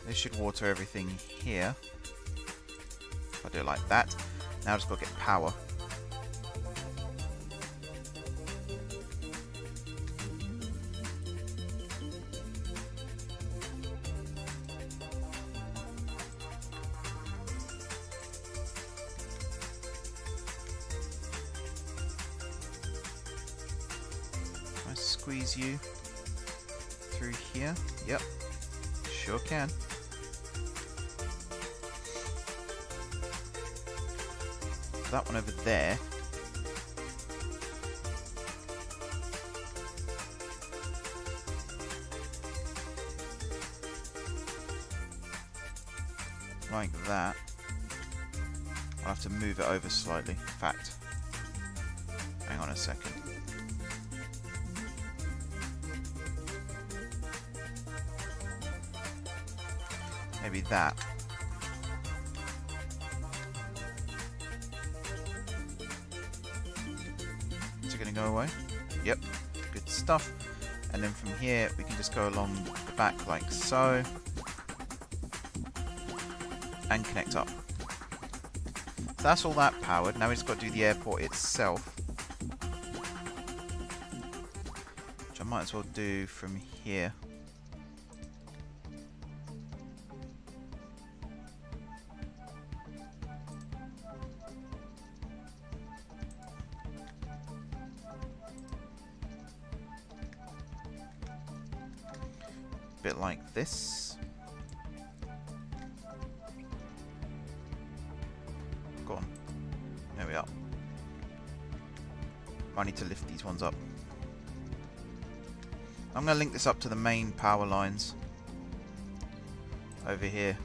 This should water everything here. If I do it like that. Now I've just got to get power. Squeeze you through here. Yep, sure can. That one over there. Like that. I'll have to move it over slightly. In fact, hang on a second. Maybe that. Is it going to go away? Yep, good stuff. And then from here we can just go along the back like so. And connect up. So that's all that powered. Now we just got to do the airport itself. Which I might as well do from here. Bit like this. Go on. There we are. I need to lift these ones up. I'm going to link this up to the main power lines over here.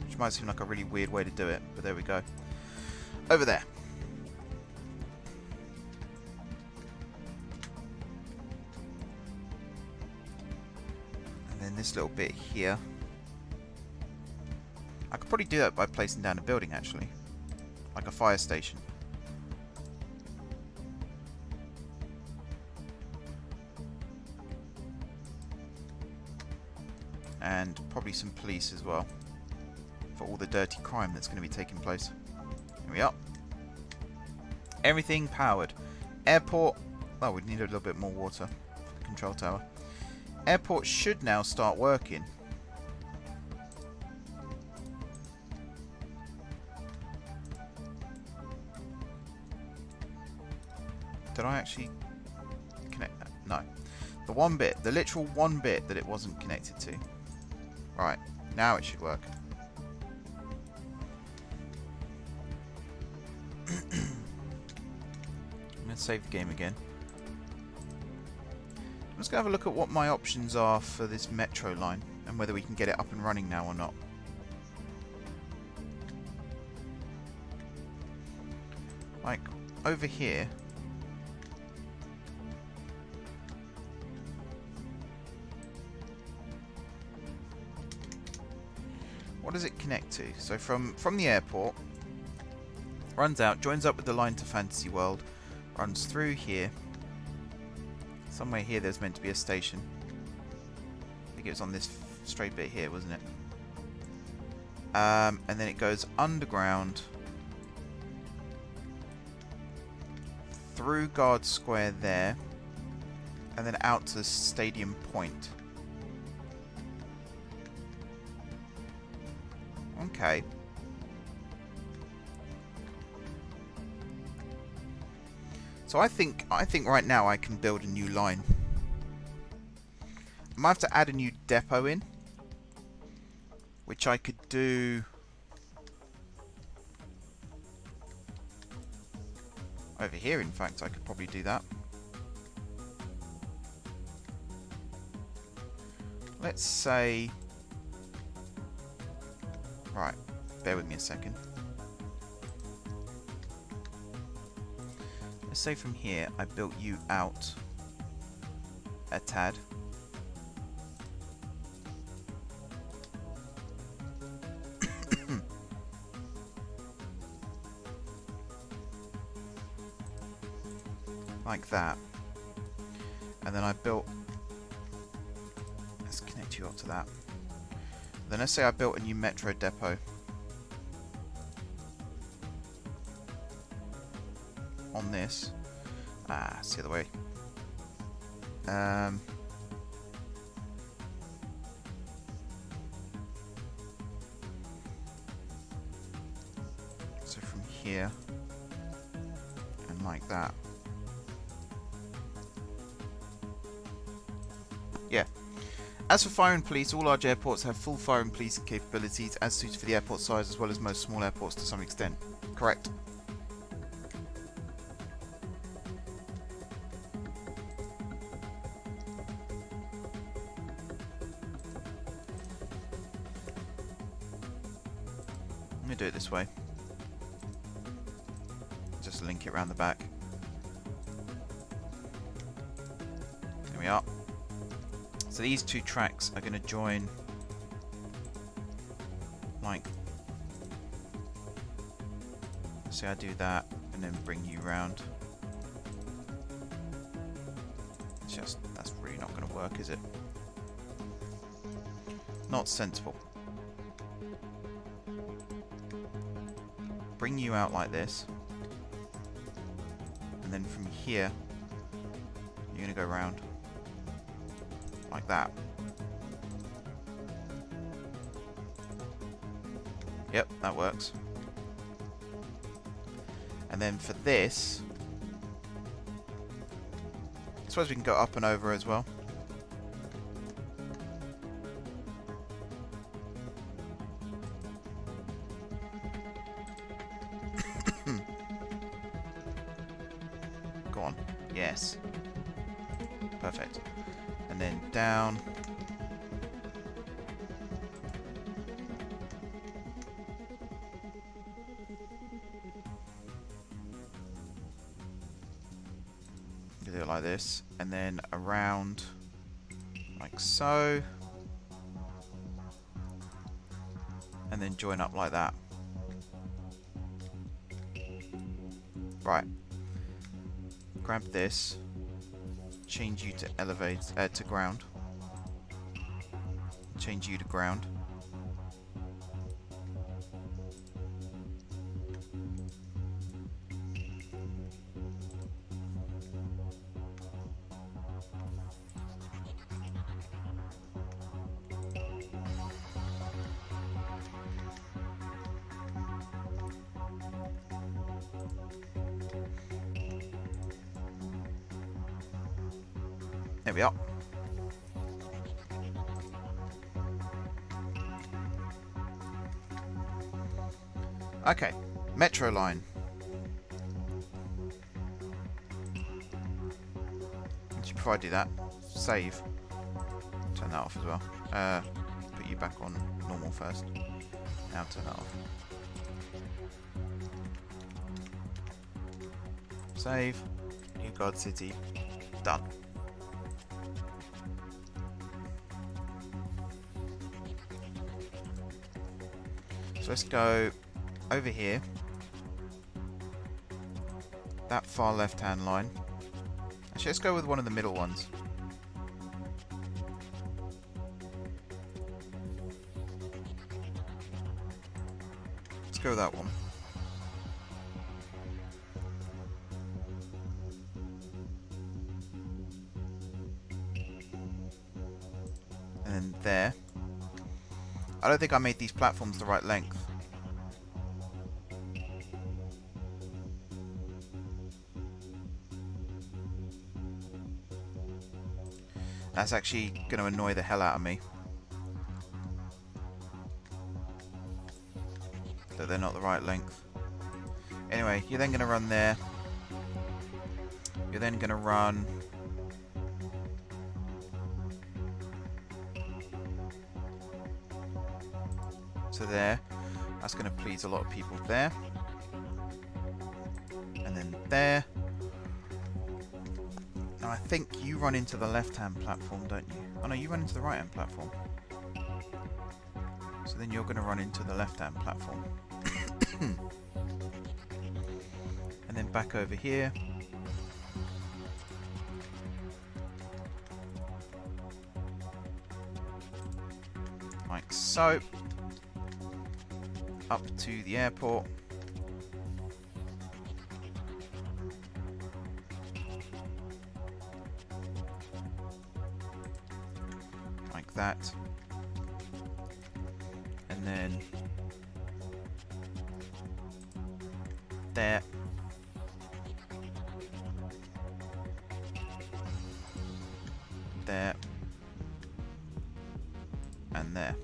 Which might seem like a really weird way to do it, but there we go. Over there. This little bit here. I could probably do that by placing down a building actually, like a fire station. And probably some police as well for all the dirty crime that's going to be taking place. Here we are. Everything powered. Airport. Oh, we need a little bit more water for the control tower. Airport should now start working. Did I actually connect that? No. The one bit, the literal one bit that it wasn't connected to. Right, now it should work. I'm going to save the game again. I'm just going to have a look at what my options are for this metro line and whether we can get it up and running now or not. Like, over here. What does it connect to? So from the airport, runs out, joins up with the line to Fantasy World, runs through here, Somewhere here there's meant to be a station. I think it was on this straight bit here, wasn't it? And then it goes underground through Guard Square there, and then out to Stadium Point. Okay. So I think right now I can build a new line. I might have to add a new depot in, which I could do over here. In fact, I could probably do that. Let's say, right, bear with me a second. Let's say from here I built you out a tad. Like that. And then I built, let's connect you up to that. Then let's say I built a new metro depot on this. It's the other way. So from here and like that. Yeah. As for fire and police, all large airports have full fire and policing capabilities as suited for the airport size, as well as most small airports to some extent. Correct. Let me do it this way. Just link it around the back. There we are. So these two tracks are going to join like, say I do that and then bring you round. It's just, that's really not going to work, is it? Not sensible. Bring you out like this, and then from here you're going to go round like that. Yep, that works. And then for this, I suppose we can go up and over as well. Go on. Yes. Perfect. And then down. Do it like this, and then around like so, and then join up like that. Right. Grab this, change you to elevate to ground. Change you to ground. There we are. Okay, metro line. Actually, before I do that, save. Turn that off as well. Put you back on normal first. Now turn that off. Save. New Gardcity. Done. So let's go over here, that far left hand line, Actually, let's go with one of the middle ones. Let's go with that one. And then there. I don't think I made these platforms the right length. That's actually going to annoy the hell out of me. That they're not the right length. Anyway, you're then going to run there. You're then going to run... to there. That's going to please a lot of people there. And then there. Now I think you run into the left-hand platform, don't you? Oh no, you run into the right-hand platform. So then you're going to run into the left-hand platform. And then back over here. Like so. Up to the airport. Like that. And then there. There. And there.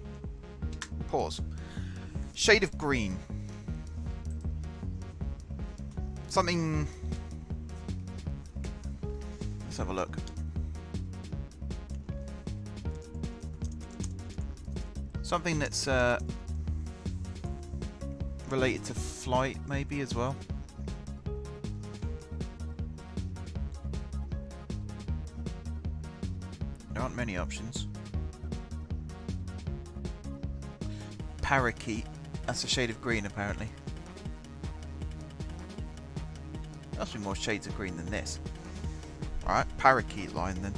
Pause. Shade of green. Something... Let's have a look. Something that's related to flight, maybe, as well. There aren't many options. Parakeet. That's a shade of green, apparently. There must be more shades of green than this. Alright, parakeet line then.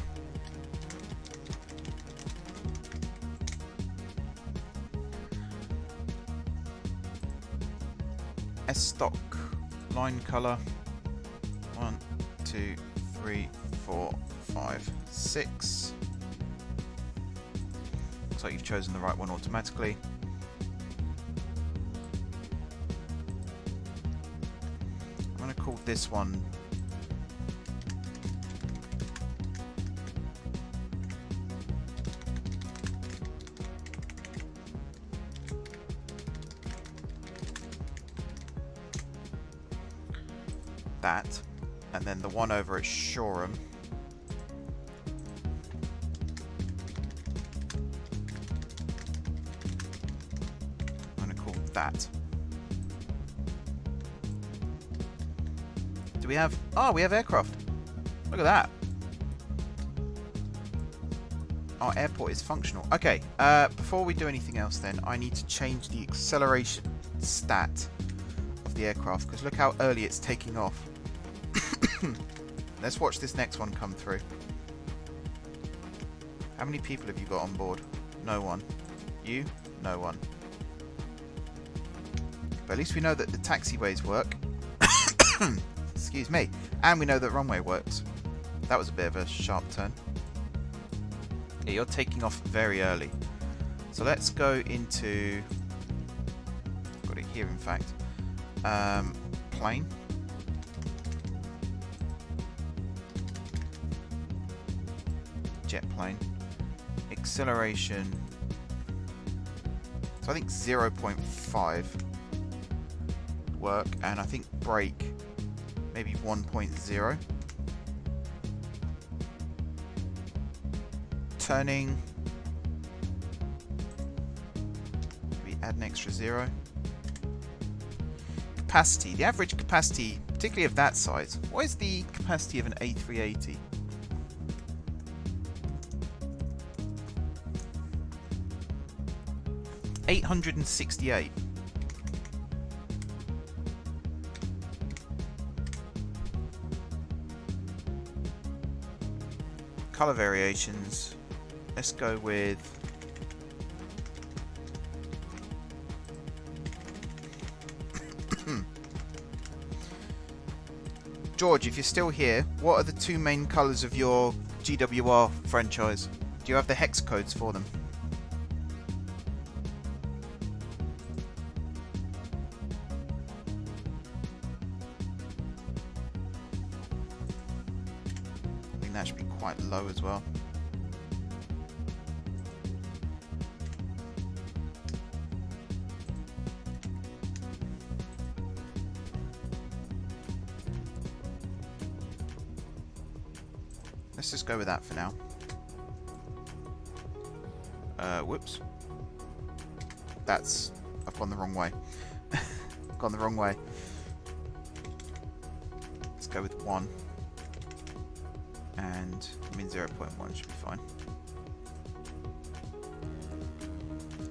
S-stock line colour. 1, 2, 3, 4, 5, 6. Looks like you've chosen the right one automatically. I'm going to call this one that, and then the one over at Shoreham I'm going to call that. Do we have... Oh, we have aircraft. Look at that. Our airport is functional. Okay, before we do anything else then, I need to change the acceleration stat of the aircraft, because look how early it's taking off. Let's watch this next one come through. How many people have you got on board? No one. You? No one. But at least we know that the taxiways work. Excuse me. And we know that runway works. That was a bit of a sharp turn. Yeah, you're taking off very early. So let's go into... Got it here, in fact. Plane. Jet plane. Acceleration. So I think 0.5 work, and I think brake maybe 1.0. Turning. Maybe add an extra 0. Capacity. The average capacity, particularly of that size. What is the capacity of an A380? $868. Color variations. Let's go with George, if you're still here, what are the two main colors of your GWR franchise? Do you have the hex codes for them? I think that should be quite low as well. Let's just go with that for now. Whoops. I've gone the wrong way. I've gone the wrong way. Let's go with 1. And, 0.1 should be fine.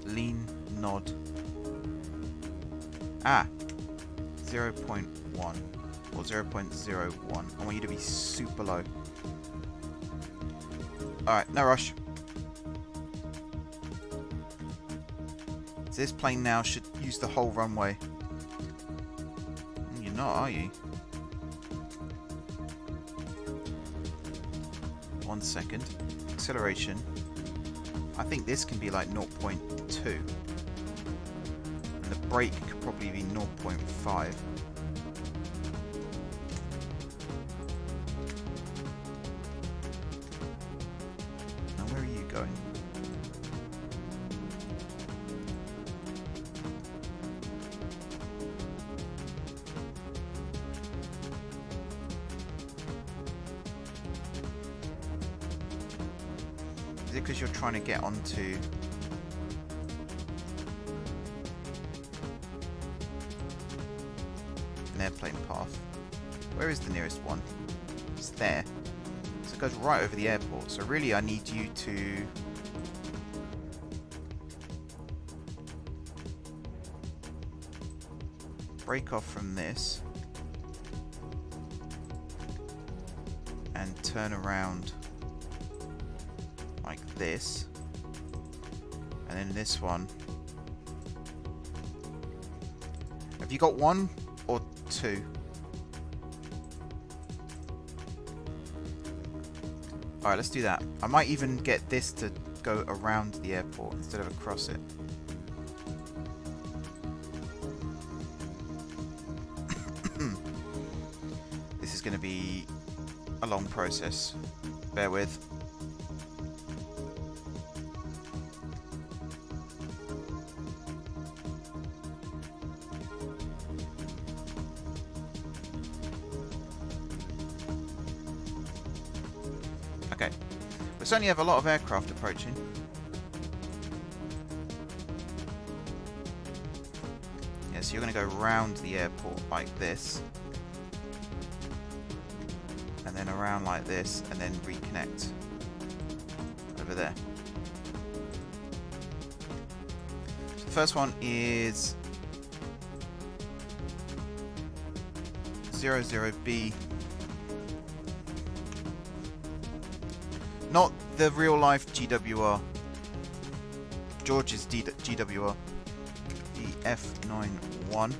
Lean, nod. 0.1 or 0.01. I want you to be super low. Alright, no rush. So this plane now should use the whole runway. You're not, are you? 1 second. Acceleration. I think this can be like 0.2. And the brake could probably be 0.5. Going. Is it because you're trying to get onto an airplane path? Where is the nearest one? It's there. So it goes right over the airport. So really I need you to break off from this and turn around like this, and then this one. Have you got 1 or 2? Alright, let's do that. I might even get this to go around the airport instead of across it. This is going to be a long process. Bear with. Okay. We certainly have a lot of aircraft approaching. Yeah, so you're going to go around the airport like this. And then around like this, and then reconnect over there. So the first one is 00B. Not the real life GWR. George's GWR. The F91.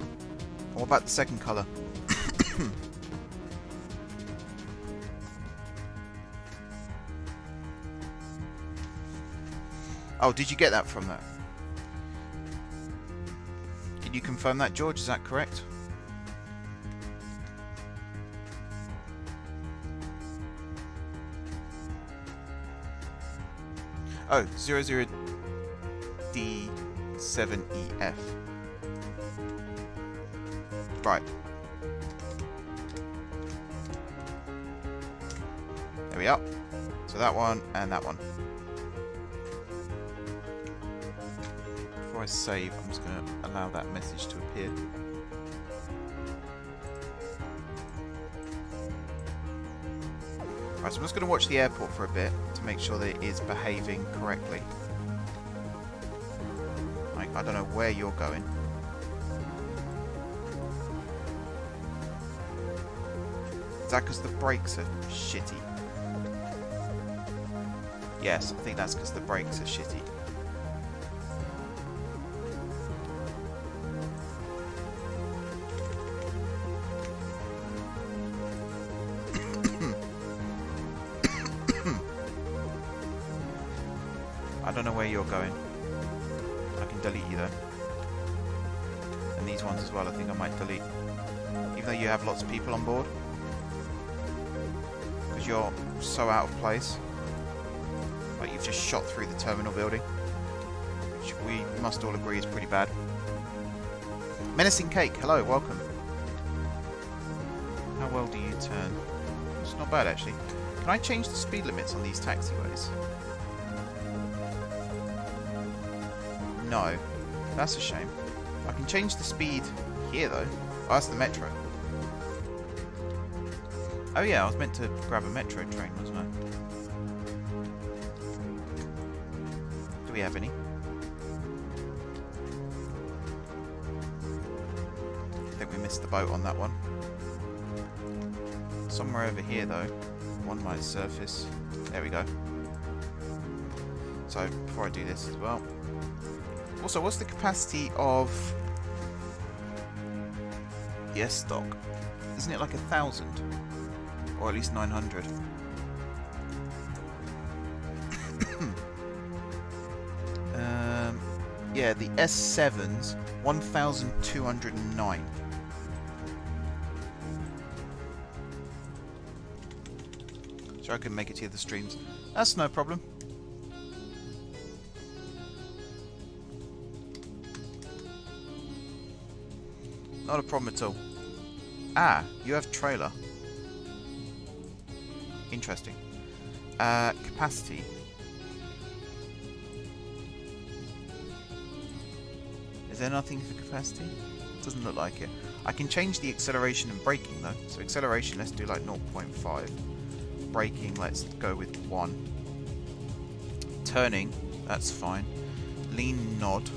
What about the second colour? Oh, did you get that from that? Can you confirm that, George? Is that correct? Oh, 00D7EF. Right. There we are. So that one and that one. Before I save, I'm just going to allow that message to appear. Right, so I'm just going to watch the airport for a bit to make sure that it is behaving correctly. Like, I don't know where you're going. Is that because the brakes are shitty? Yes, I think that's because the brakes are shitty. I don't know where you're going. I can delete you though. And these ones as well, I think I might delete. Even though you have lots of people on board. Because you're so out of place. Like you've just shot through the terminal building. Which we must all agree is pretty bad. Menacing Cake, hello, welcome. How well do you turn? It's not bad actually. Can I change the speed limits on these taxiways? No, that's a shame. I can change the speed here though. Oh, that's the metro. Oh yeah, I was meant to grab a metro train, wasn't I? Do we have any? I think we missed the boat on that one. Somewhere over here though, one might surface. There we go. So, before I do this as well. Also, what's the capacity of the S-Stock? Isn't it like 1,000? Or at least 900? Yeah, the S7's 1,209. Sure, I can make it to the streams. That's no problem. Not a problem at all. Ah, you have trailer. Interesting. Capacity. Is there nothing for capacity? Doesn't look like it. I can change the acceleration and braking though. So acceleration, let's do like 0.5. Braking, let's go with 1. Turning, that's fine. Lean nod.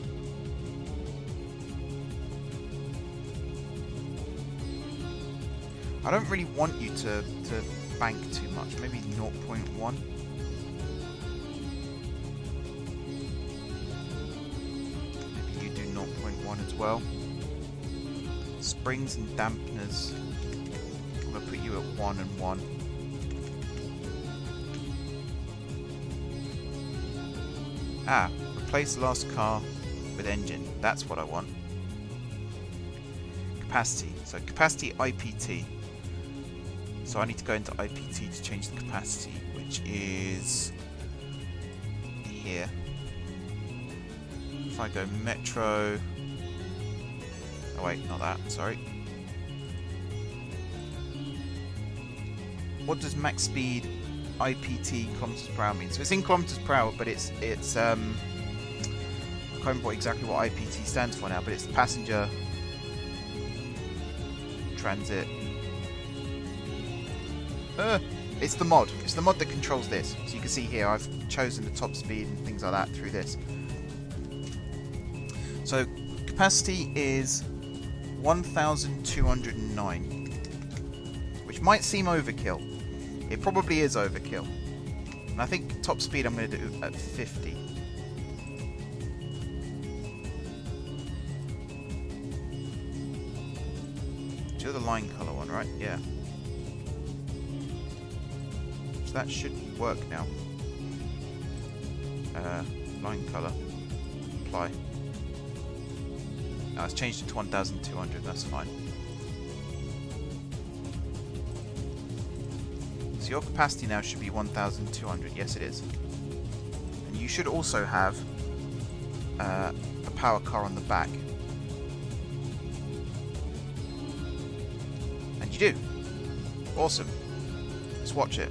I don't really want you to bank too much. Maybe 0.1. Maybe you do 0.1 as well. Springs and dampeners. I'm going to put you at 1 and 1. Ah, replace last car with engine. That's what I want. Capacity. So capacity IPT. So I need to go into IPT to change the capacity, which is here. If I go metro... Oh wait, not that, sorry. What does max speed IPT kilometers per hour mean? So it's in kilometers per hour, but it's I can't remember exactly what IPT stands for now, but it's passenger transit. It's the mod. It's the mod that controls this. So you can see here I've chosen the top speed and things like that through this. So capacity is 1,209, which might seem overkill. It probably is overkill. And I think top speed I'm going to do at 50. Do the line colour one, right? Yeah. That should work now. Line colour. Apply. Now it's changed it to 1,200, that's fine. So your capacity now should be 1,200, yes it is. And you should also have a power car on the back. And you do. Awesome. Let's watch it.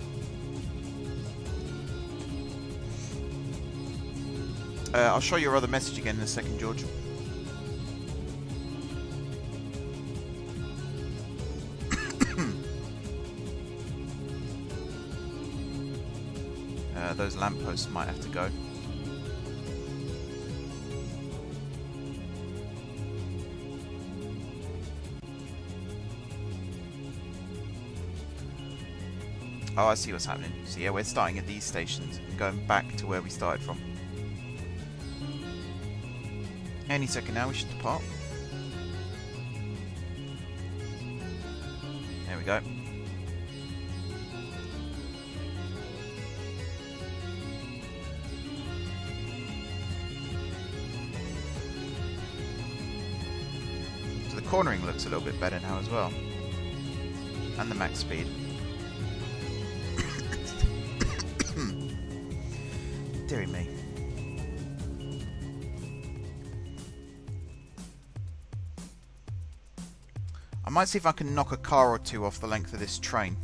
I'll show you your other message again in a second, George. Those lampposts might have to go. Oh, I see what's happening. So yeah, we're starting at these stations and going back to where we started from. Any second now we should depart. There we go. So the cornering looks a little bit better now as well. And the max speed. Deary me. I might see if I can knock a car or two off the length of this train.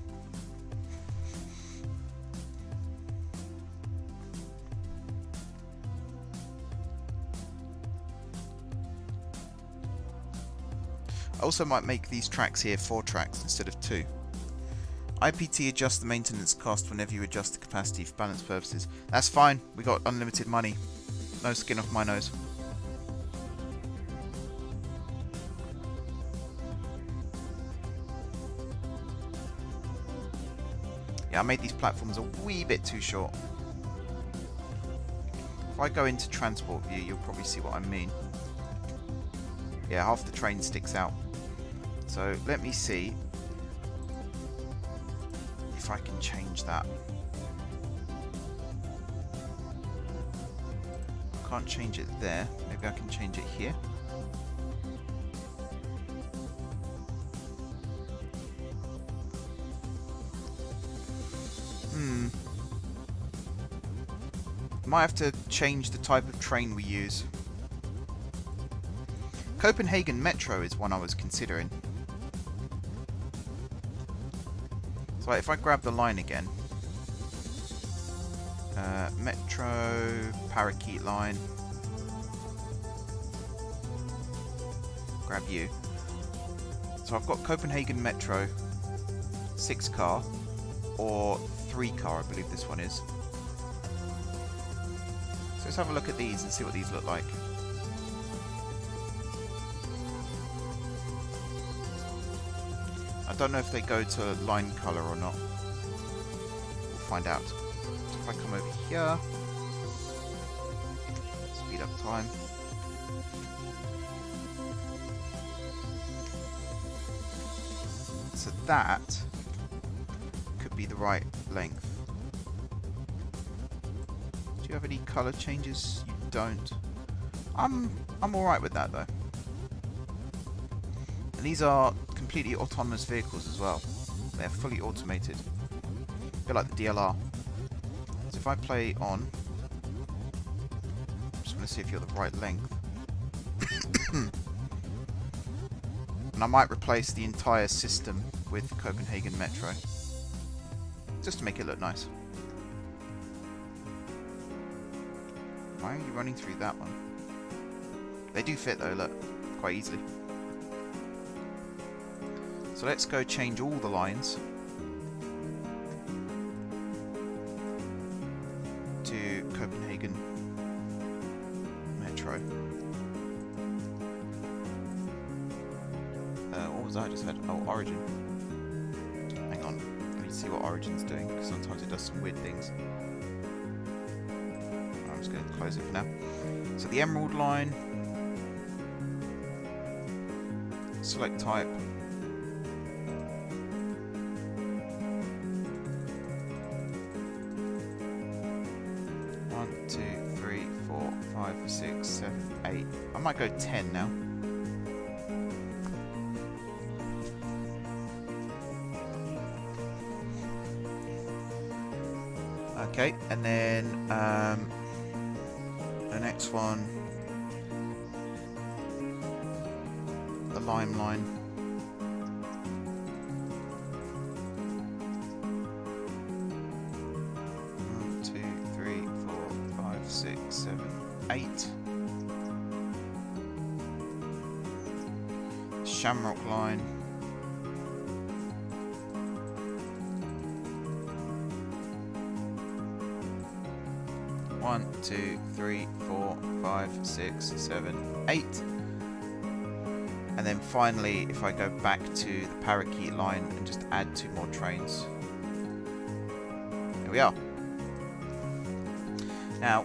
I also might make these tracks here 4 tracks instead of 2. IPT adjusts the maintenance cost whenever you adjust the capacity for balance purposes. That's fine, we got unlimited money. No skin off my nose. Yeah, I made these platforms a wee bit too short. If I go into transport view, you'll probably see what I mean. Yeah, half the train sticks out. So let me see if I can change that. I can't change it there. Maybe I can change it here. Might have to change the type of train we use. Copenhagen Metro is one I was considering. So if I grab the line again, Metro, Parakeet line, grab you. So I've got Copenhagen Metro, 6 car, or 3 car, I believe this one is. So let's have a look at these and see what these look like. I don't know if they go to line colour or not. We'll find out. So if I come over here, speed up time. So that could be the right length. Do you have any colour changes? You don't. I'm alright with that though. And these are completely autonomous vehicles as well. They're fully automated. A bit like the DLR. So if I play on, I'm just going to see if you're the right length. And I might replace the entire system with Copenhagen Metro. Just to make it look nice. Why are you running through that one? They do fit though, look, quite easily. So let's go change all the lines to Copenhagen Metro. What was that I just had? Oh, Origin. Hang on, let me see what Origin's doing, because sometimes it does some weird things. I'm just going to close it for now. So the Emerald line, select type. I might go 10 now. Okay, and then the next one, the lime line. One, 2, 3, 4, 5, 6, 7, 8. Shamrock line. One, 2, 3, 4, 5, 6, 7, 8. And then finally, if I go back to the Parakeet line and just add 2 more trains. There we are. Now,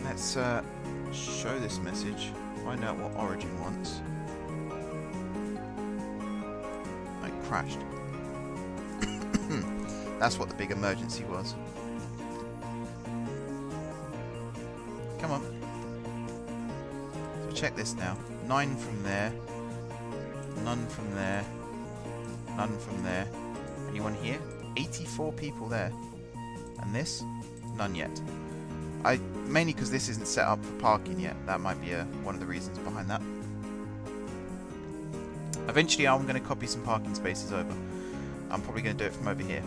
let's show this message, find out what Origin wants. It crashed. That's what the big emergency was. Come on. So check this now. 9 from there. None from there. None from there. Anyone here? 84 people there. And this? None yet. Mainly because this isn't set up for parking yet. That might be one of the reasons behind that. Eventually I'm going to copy some parking spaces over. I'm probably going to do it from over here.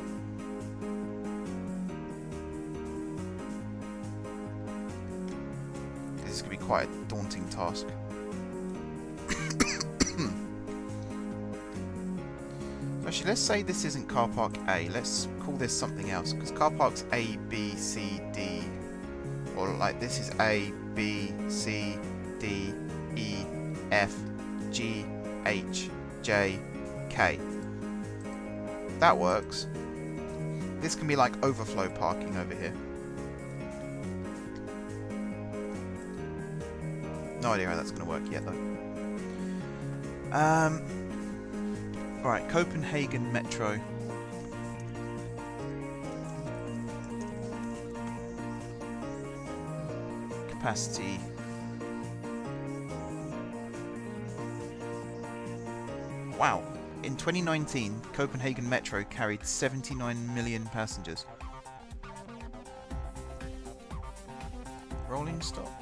This is going to be quite a daunting task. Actually, let's say this isn't car park A. Let's call this something else, because car parks A, B, C, D, or like this is A, B, C, D, E, F, G, H, J, K. That works. This can be like overflow parking over here. No idea how that's going to work yet, though. Alright, Copenhagen Metro. Capacity. Wow. In 2019, Copenhagen Metro carried 79 million passengers. Rolling stock.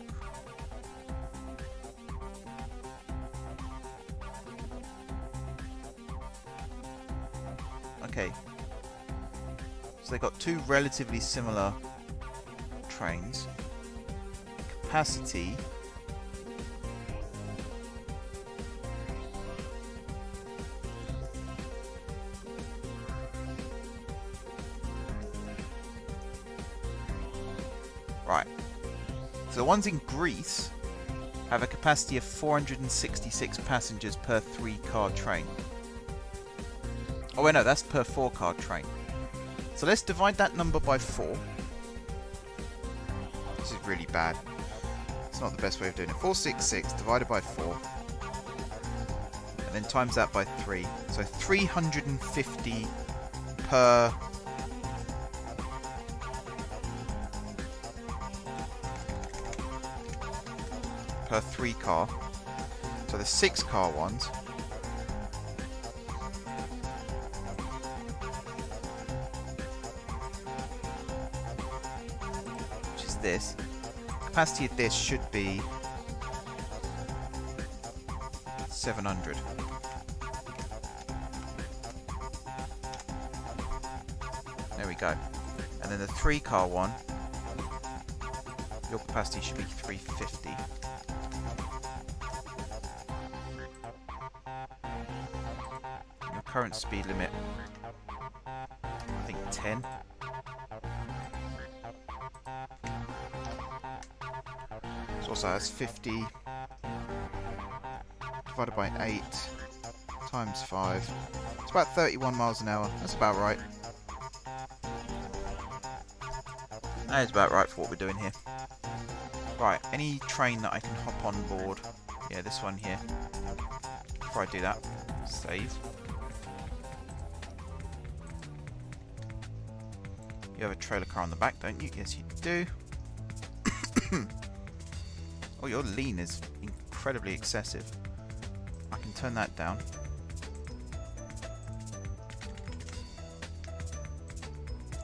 Okay, so they've got two relatively similar trains. Capacity right. So the ones in Greece have a capacity of 466 passengers per 3-car train. Oh wait, no, that's per 4-car train. So let's divide that number by 4. This is really bad. It's not the best way of doing it. 466 divided by 4. And then times that by 3. So 350 per... per 3-car. So the 6-car ones... this capacity of this should be 700. There we go. And then the 3-car one, your capacity should be 350. Your current speed limit, I think 10. So that's 50 divided by 8 times 5. It's about 31 miles an hour. That's about right. That is about right for what we're doing here. Right, any train that I can hop on board. Yeah, this one here. Before I do that, save. You have a trailer car on the back, don't you? Yes, you do. Oh, your lean is incredibly excessive. I can turn that down.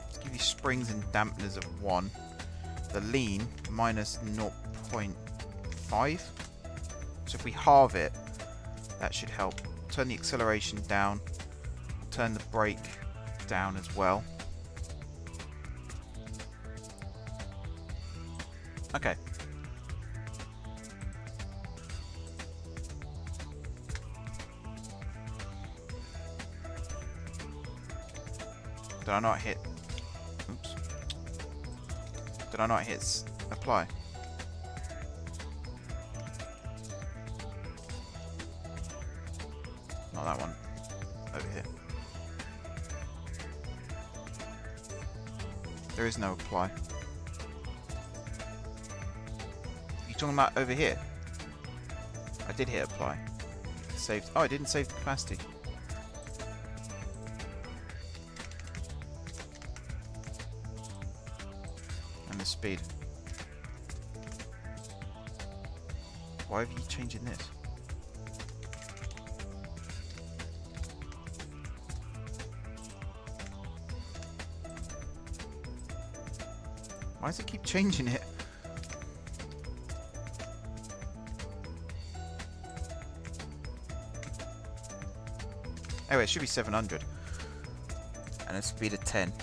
Let's give you springs and dampeners of 1. The lean minus 0.5. So if we halve it, that should help. Turn the acceleration down. Turn the brake down as well. Okay. Did I not hit? Oops. Did I not hit apply? Not that one. Over here. There is no apply. You talking about over here? I did hit apply. Saved. Oh, I didn't save the capacity. And the speed. Why are you changing this? Why does it keep changing it? Anyway, it should be 700. And a speed of 10.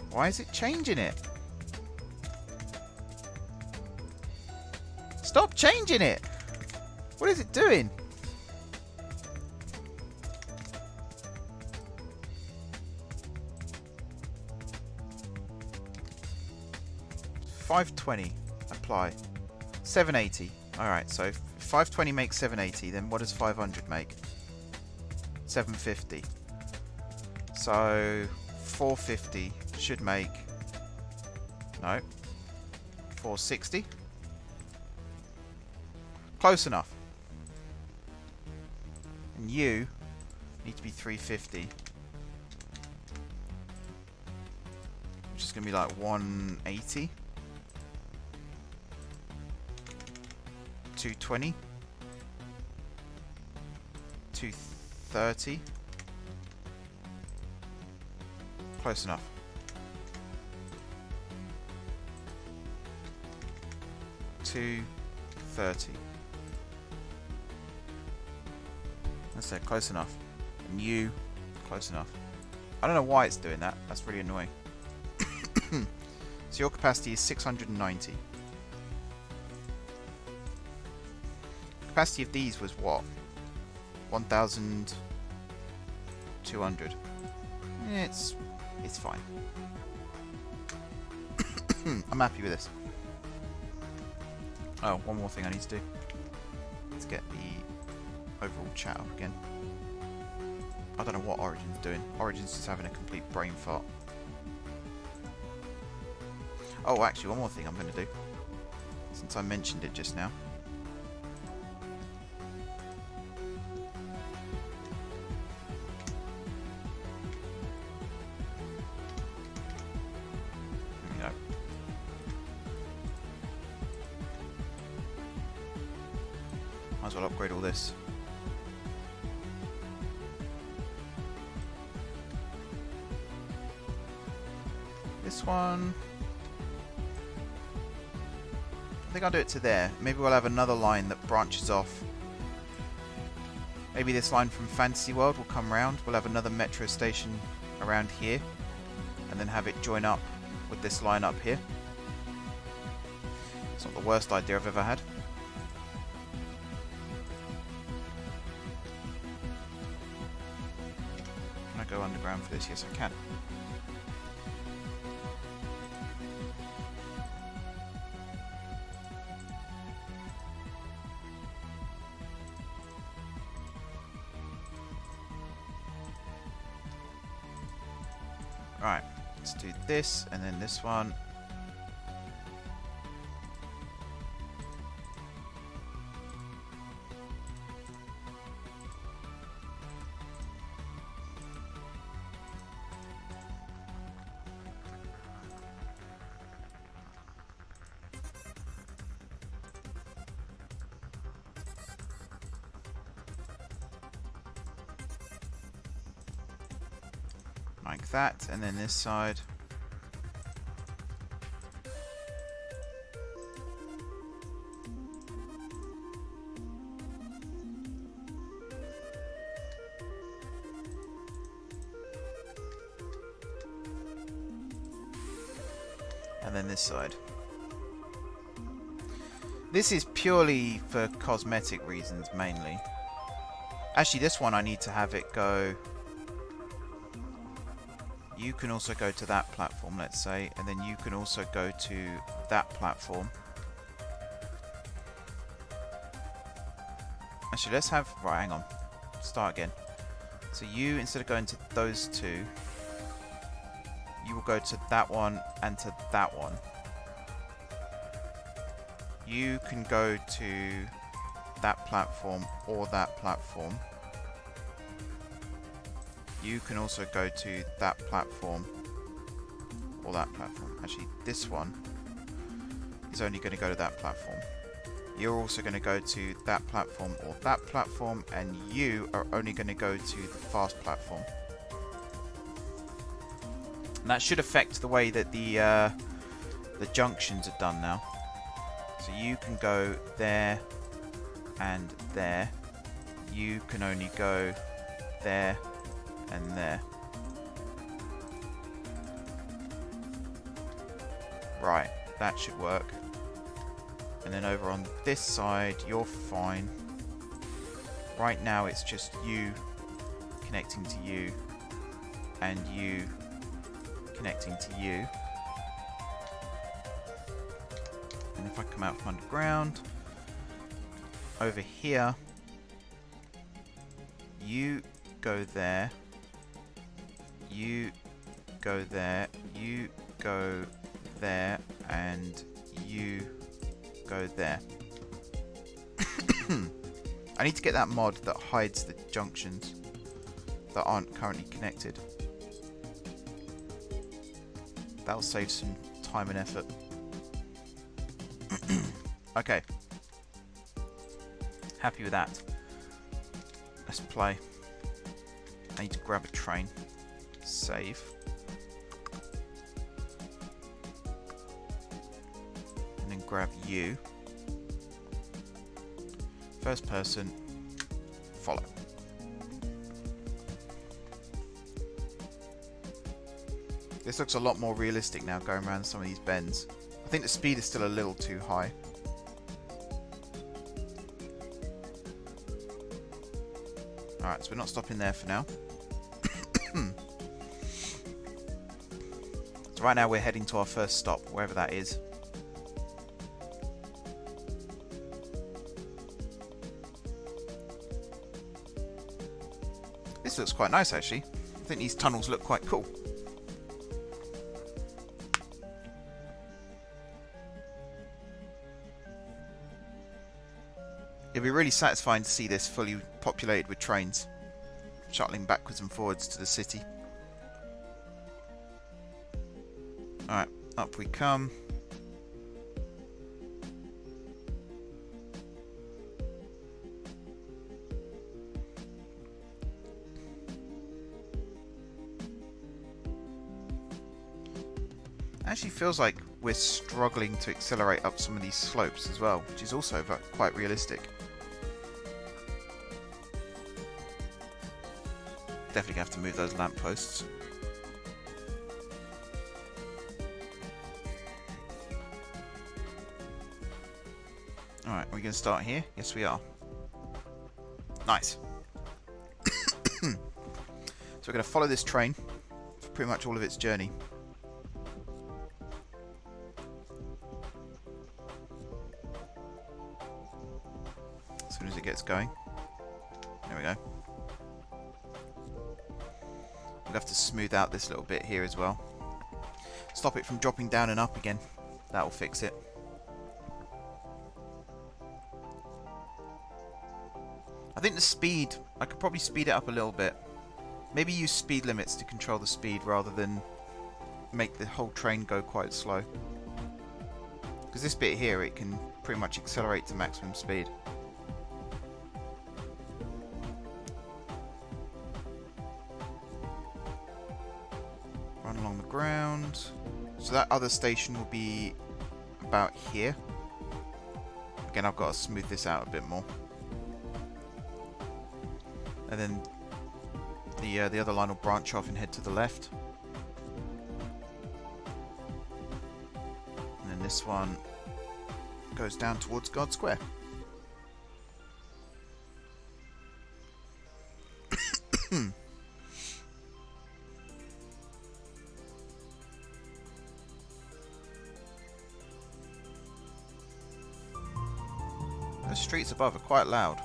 Why is it changing it? Stop changing it! What is it doing? $520. Apply. 780. Alright, so if 520 makes 780, then what does 500 make? 750. So 450 should make... No. 460. Close enough. And you need to be 350. Which is going to be like 180. 220. 230. Close enough. 230. That's it, close enough. And you, close enough. I don't know why it's doing that. That's really annoying. So your capacity is 690. Capacity of these was what? 1,200. It's fine. I'm happy with this. Oh, one more thing I need to do. Let's get the overall chat up again. I don't know what Origin's doing. Origin's just having a complete brain fart. Oh, actually, one more thing I'm going to do. Since I mentioned it just now. Might as well upgrade all this. This one... I think I'll do it to there. Maybe we'll have another line that branches off. Maybe this line from Fantasy World will come round. We'll have another metro station around here. And then have it join up with this line up here. It's not the worst idea I've ever had. Can I go underground for this? Yes, I can. Right, let's do this and then this one. Like that, and then this side. And then this side. This is purely for cosmetic reasons mainly. Actually, this one I need to have it go... You can also go to that platform, let's say, and then you can also go to that platform. Actually, let's have... Right, hang on. Start again. So you, instead of going to those two, you will go to that one and to that one. You can go to that platform or that platform. You can also go to that platform or that platform. Actually, this one is only going to go to that platform. You're also going to go to that platform or that platform, and you are only going to go to the fast platform. And that should affect the way that the junctions are done now. So you can go there and there. You can only go there and there. Right, that should work. And then over on this side, you're fine. Right now it's just you connecting to you and you connecting to you. And if I come out from underground, over here, you go there, you go there, you go there, and you go there. I need to get that mod that hides the junctions that aren't currently connected. That'll save some time and effort. Okay. Happy with that. Let's play. I need to grab a train. Save. And then grab you. First person. Follow. This looks a lot more realistic now, going around some of these bends. I think the speed is still a little too high. Alright, so we're not stopping there for now. So right now we're heading to our first stop, wherever that is. This looks quite nice, actually. I think these tunnels look quite cool. It'd be really satisfying to see this fully populated with trains, shuttling backwards and forwards to the city. Alright, up we come. Actually feels like we're struggling to accelerate up some of these slopes as well, which is also quite realistic. Definitely gonna have to move those lampposts. Alright, are we going to start here? Yes, we are. Nice. So we're going to follow this train for pretty much all of its journey. As soon as it gets going. There we go. We'll have to smooth out this little bit here as well. Stop it from dropping down and up again. That'll fix it. I think the speed, I could probably speed it up a little bit. Maybe use speed limits to control the speed rather than make the whole train go quite slow. Because this bit here, it can pretty much accelerate to maximum speed. Run along the ground. So that other station will be about here. Again, I've got to smooth this out a bit more. And then the other line will branch off and head to the left. And then this one goes down towards Guard Square. The streets above are quite loud,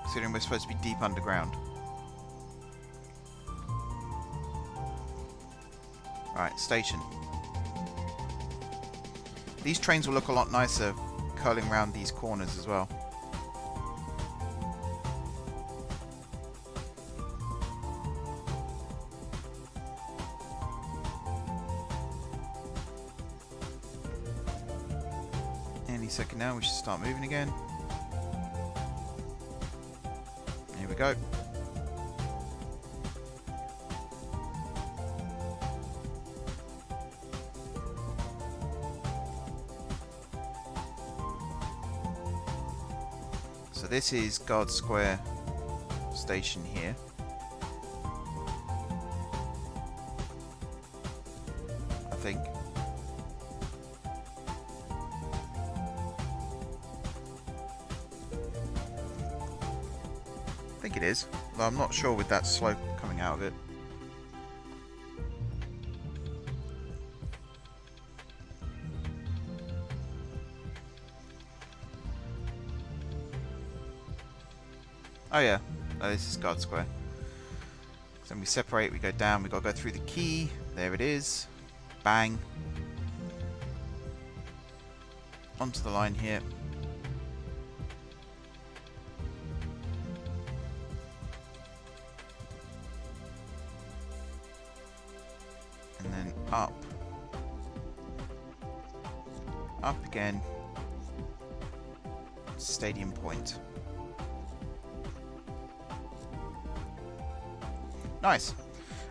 considering we're supposed to be deep underground. Alright, station. These trains will look a lot nicer curling around these corners as well. Any second now we should start moving again. Here we go. So this is Guard Square station here. I think. I think it is, though I'm not sure with that slope coming out of it. Oh yeah, this is Guard Square. So when we separate, we go down, we got to go through the key. There it is. Bang. Onto the line here. And then up. Up again. Stadium Point. Nice.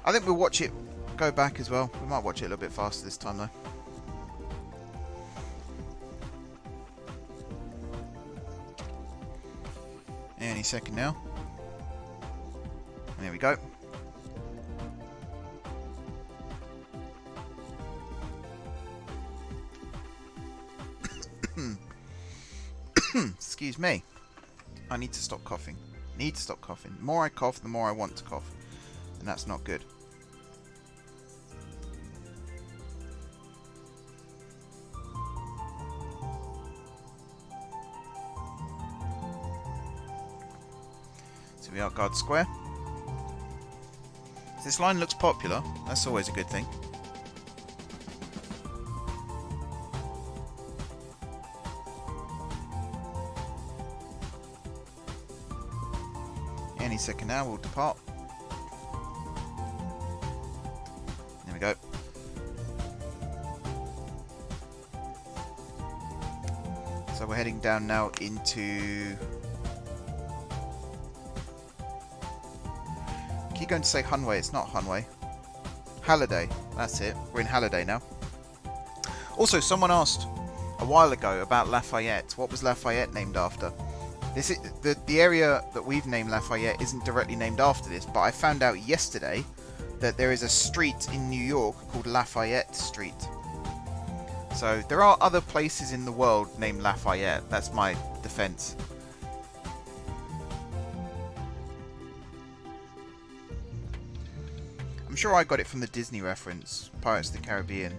I think we'll watch it go back as well. We might watch it a little bit faster this time though. Any second now. There we go. Excuse me. I need to stop coughing. Need to stop coughing. The more I cough, the more I want to cough. And that's not good. So we are Guard Square. This line looks popular. That's always a good thing. Any second now we'll depart. There we go. So we're heading down now into... Keep going to say Hunway, it's not Hunway. Halliday, that's it. We're in Halliday now. Also, someone asked a while ago about Lafayette. What was Lafayette named after? This is the area that we've named Lafayette isn't directly named after this, but I found out yesterday that there is a street in New York called Lafayette Street. So there are other places in the world named Lafayette. That's my defense. I'm sure I got it from the Disney reference, Pirates of the Caribbean,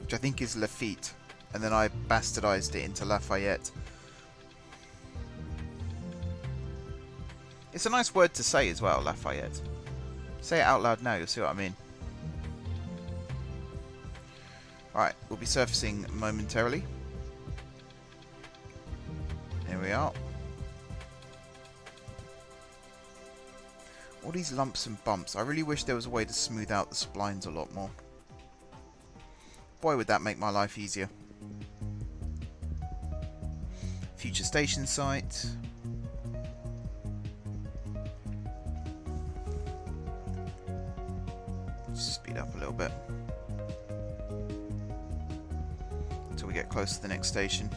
which I think is Lafitte, and then I bastardized it into Lafayette. It's a nice word to say as well, Lafayette. Say it out loud now, you'll see what I mean. Right, we'll be surfacing momentarily. Here we are. All these lumps and bumps. I really wish there was a way to smooth out the splines a lot more. Boy, would that make my life easier. Future station site. Speed up a little bit until we get close to the next station.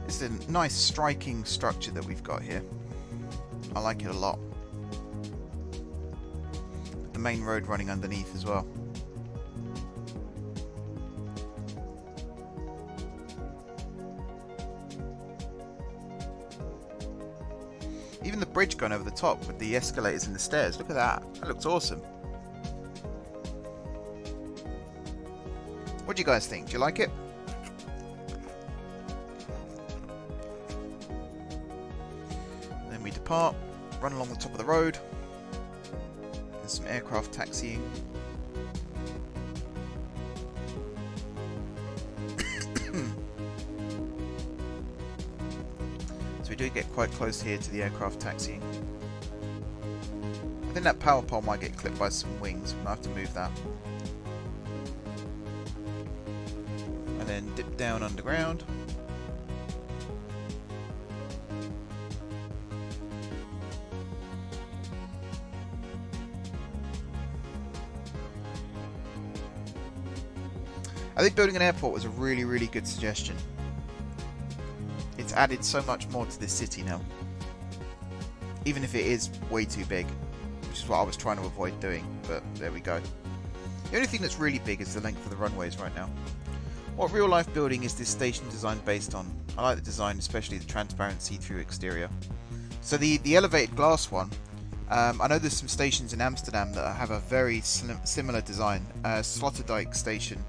It's a nice striking structure that we've got here. I like it a lot. The main road running underneath as well. Even the bridge going over the top with the escalators and the stairs. Look at that. That looks awesome. What do you guys think? Do you like it? Then we depart, run along the top of the road. There's some aircraft taxiing. So we do get quite close here to the aircraft taxiing. I think that power pole might get clipped by some wings. We might have to move that. And then dip down underground. I think building an airport was a really, really good suggestion. It's added so much more to this city now. Even if it is way too big, which is what I was trying to avoid doing, but there we go. The only thing that's really big is the length of the runways right now. What real life building is this station design based on? I like the design, especially the transparent see-through exterior. So the elevated glass one, I know there's some stations in Amsterdam that have a very similar design. Sloterdijk station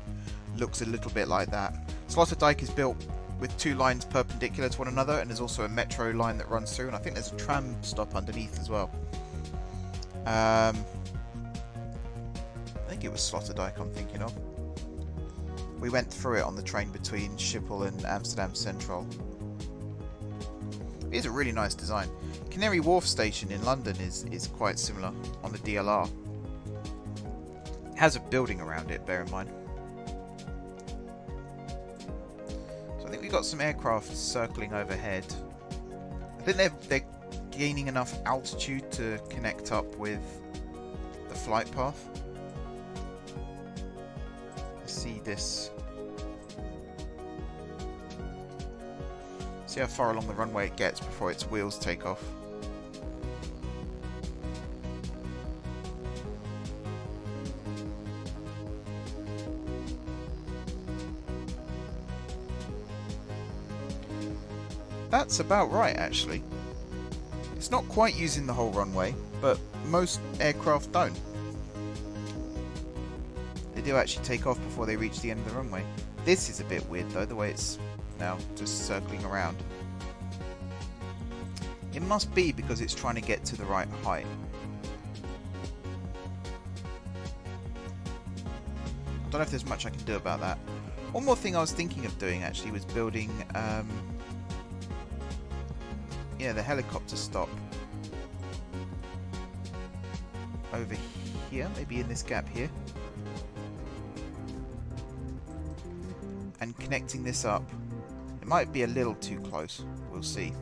looks a little bit like that. Sloterdijk is built with two lines perpendicular to one another, and there's also a metro line that runs through, and I think there's a tram stop underneath as well. I think it was Sloterdijk I'm thinking of. We went through it on the train between Schiphol and Amsterdam Central. It is a really nice design. Canary Wharf station in London is quite similar on the DLR. It has a building around it, bear in mind. I think we've got some aircraft circling overhead. I think they're gaining enough altitude to connect up with the flight path. Let's see this. See how far along the runway it gets before its wheels take off. That's about right, actually. It's not quite using the whole runway, but most aircraft don't. They do actually take off before they reach the end of the runway. This is a bit weird though, the way it's now just circling around. It must be because it's trying to get to the right height. I don't know if there's much I can do about that. One more thing I was thinking of doing actually was building yeah, the helicopter stop over here, maybe in this gap here, and connecting this up. It might be a little too close, we'll see.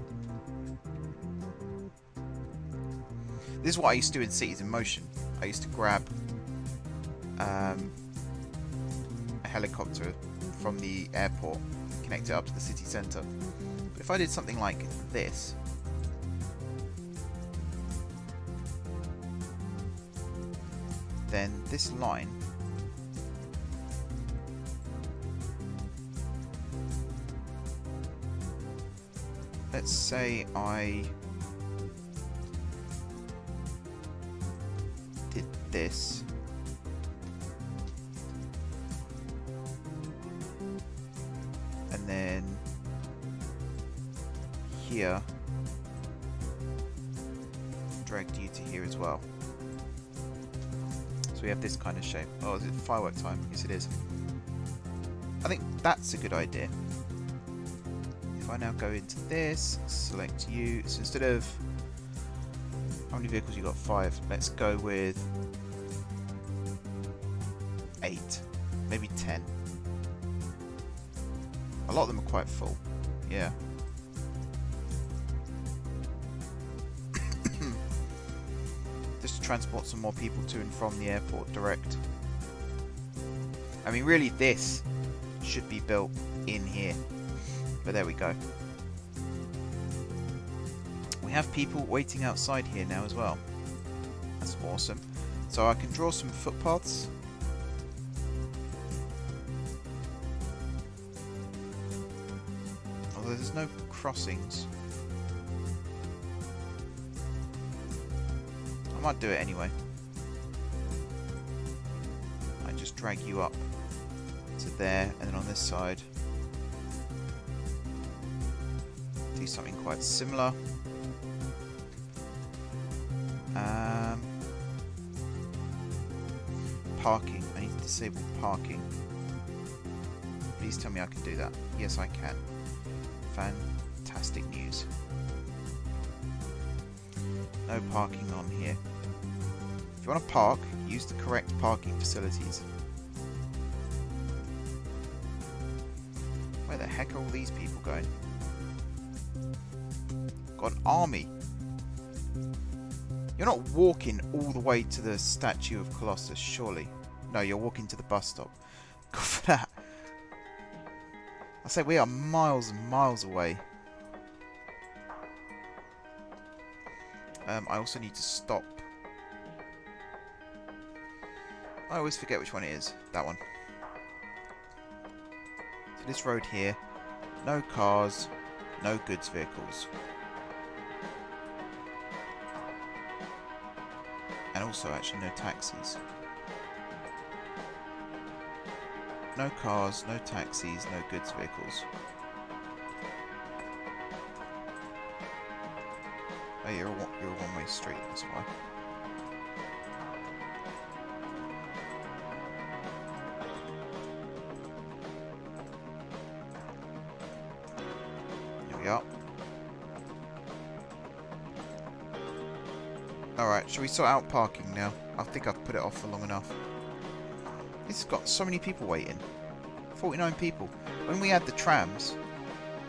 This is what I used to do in Cities in Motion. I used to grab a helicopter from the airport, connect it up to the city centre. But if I did something like this, then this line let's say I did this and then here dragged you to here as well. So we have this kind of shape. Oh, is it firework time? Yes, it is. I think that's a good idea. If I now go into this, select you. So instead of... How many vehicles you got? 5. Let's go with 8. Maybe 10. A lot of them are quite full. Yeah. Just to transport some more people to and from the airport direct. I mean, really, this should be built in here. But there we go. We have people waiting outside here now as well. That's awesome. So I can draw some footpaths. Although there's no crossings. I might do it anyway. I just drag you up to there, and then on this side do something quite similar. parking. I need to disable parking. Please tell me I can do that. Yes, I can. Fantastic news. No parking on here. If you want to park, use the correct parking facilities. Where the heck are all these people going? Got an army. You're not walking all the way to the statue of Colossus, surely. No, you're walking to the bus stop. Go for that. I say we are miles and miles away. I also need to stop. I always forget which one it is. That one. So this road here, no cars, no goods vehicles. And also actually no taxis. No cars, no taxis, no goods vehicles. Oh, you're a one-way street, that's why. Here we are. Alright, shall we sort out parking now? I think I've put it off for long enough. This has got so many people waiting. 49 people. When we add the trams,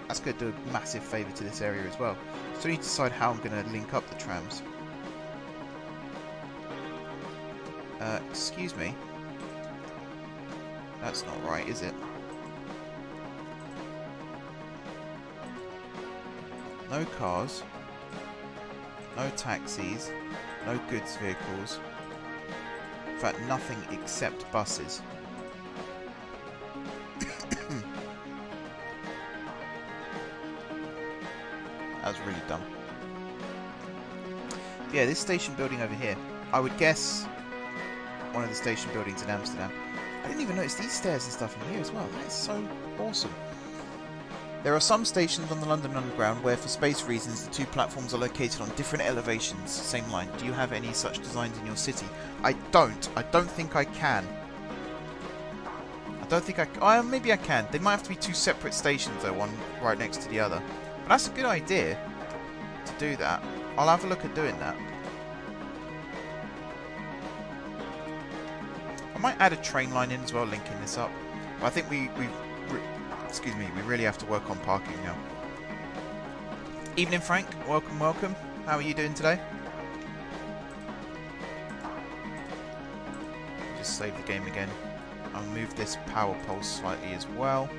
that's going to do a massive favour to this area as well. So I need to decide how I'm going to link up the trams. Excuse me. That's not right, is it? No cars. No taxis. No goods vehicles. In fact, nothing except buses. That was really dumb. Yeah, this station building over here. I would guess one of the station buildings in Amsterdam. I didn't even notice these stairs and stuff in here as well. That is so awesome. There are some stations on the London Underground where, for space reasons, the two platforms are located on different elevations, same line. Do you have any such designs in your city? I don't. I don't think I can. I don't think I... Oh, maybe I can. They might have to be two separate stations, though, one right next to the other. But that's a good idea to do that. I'll have a look at doing that. I might add a train line in as well, linking this up. But I think we really have to work on parking now. Evening, Frank. Welcome, welcome. How are you doing today? Just save the game again. I'll move this power pole slightly as well.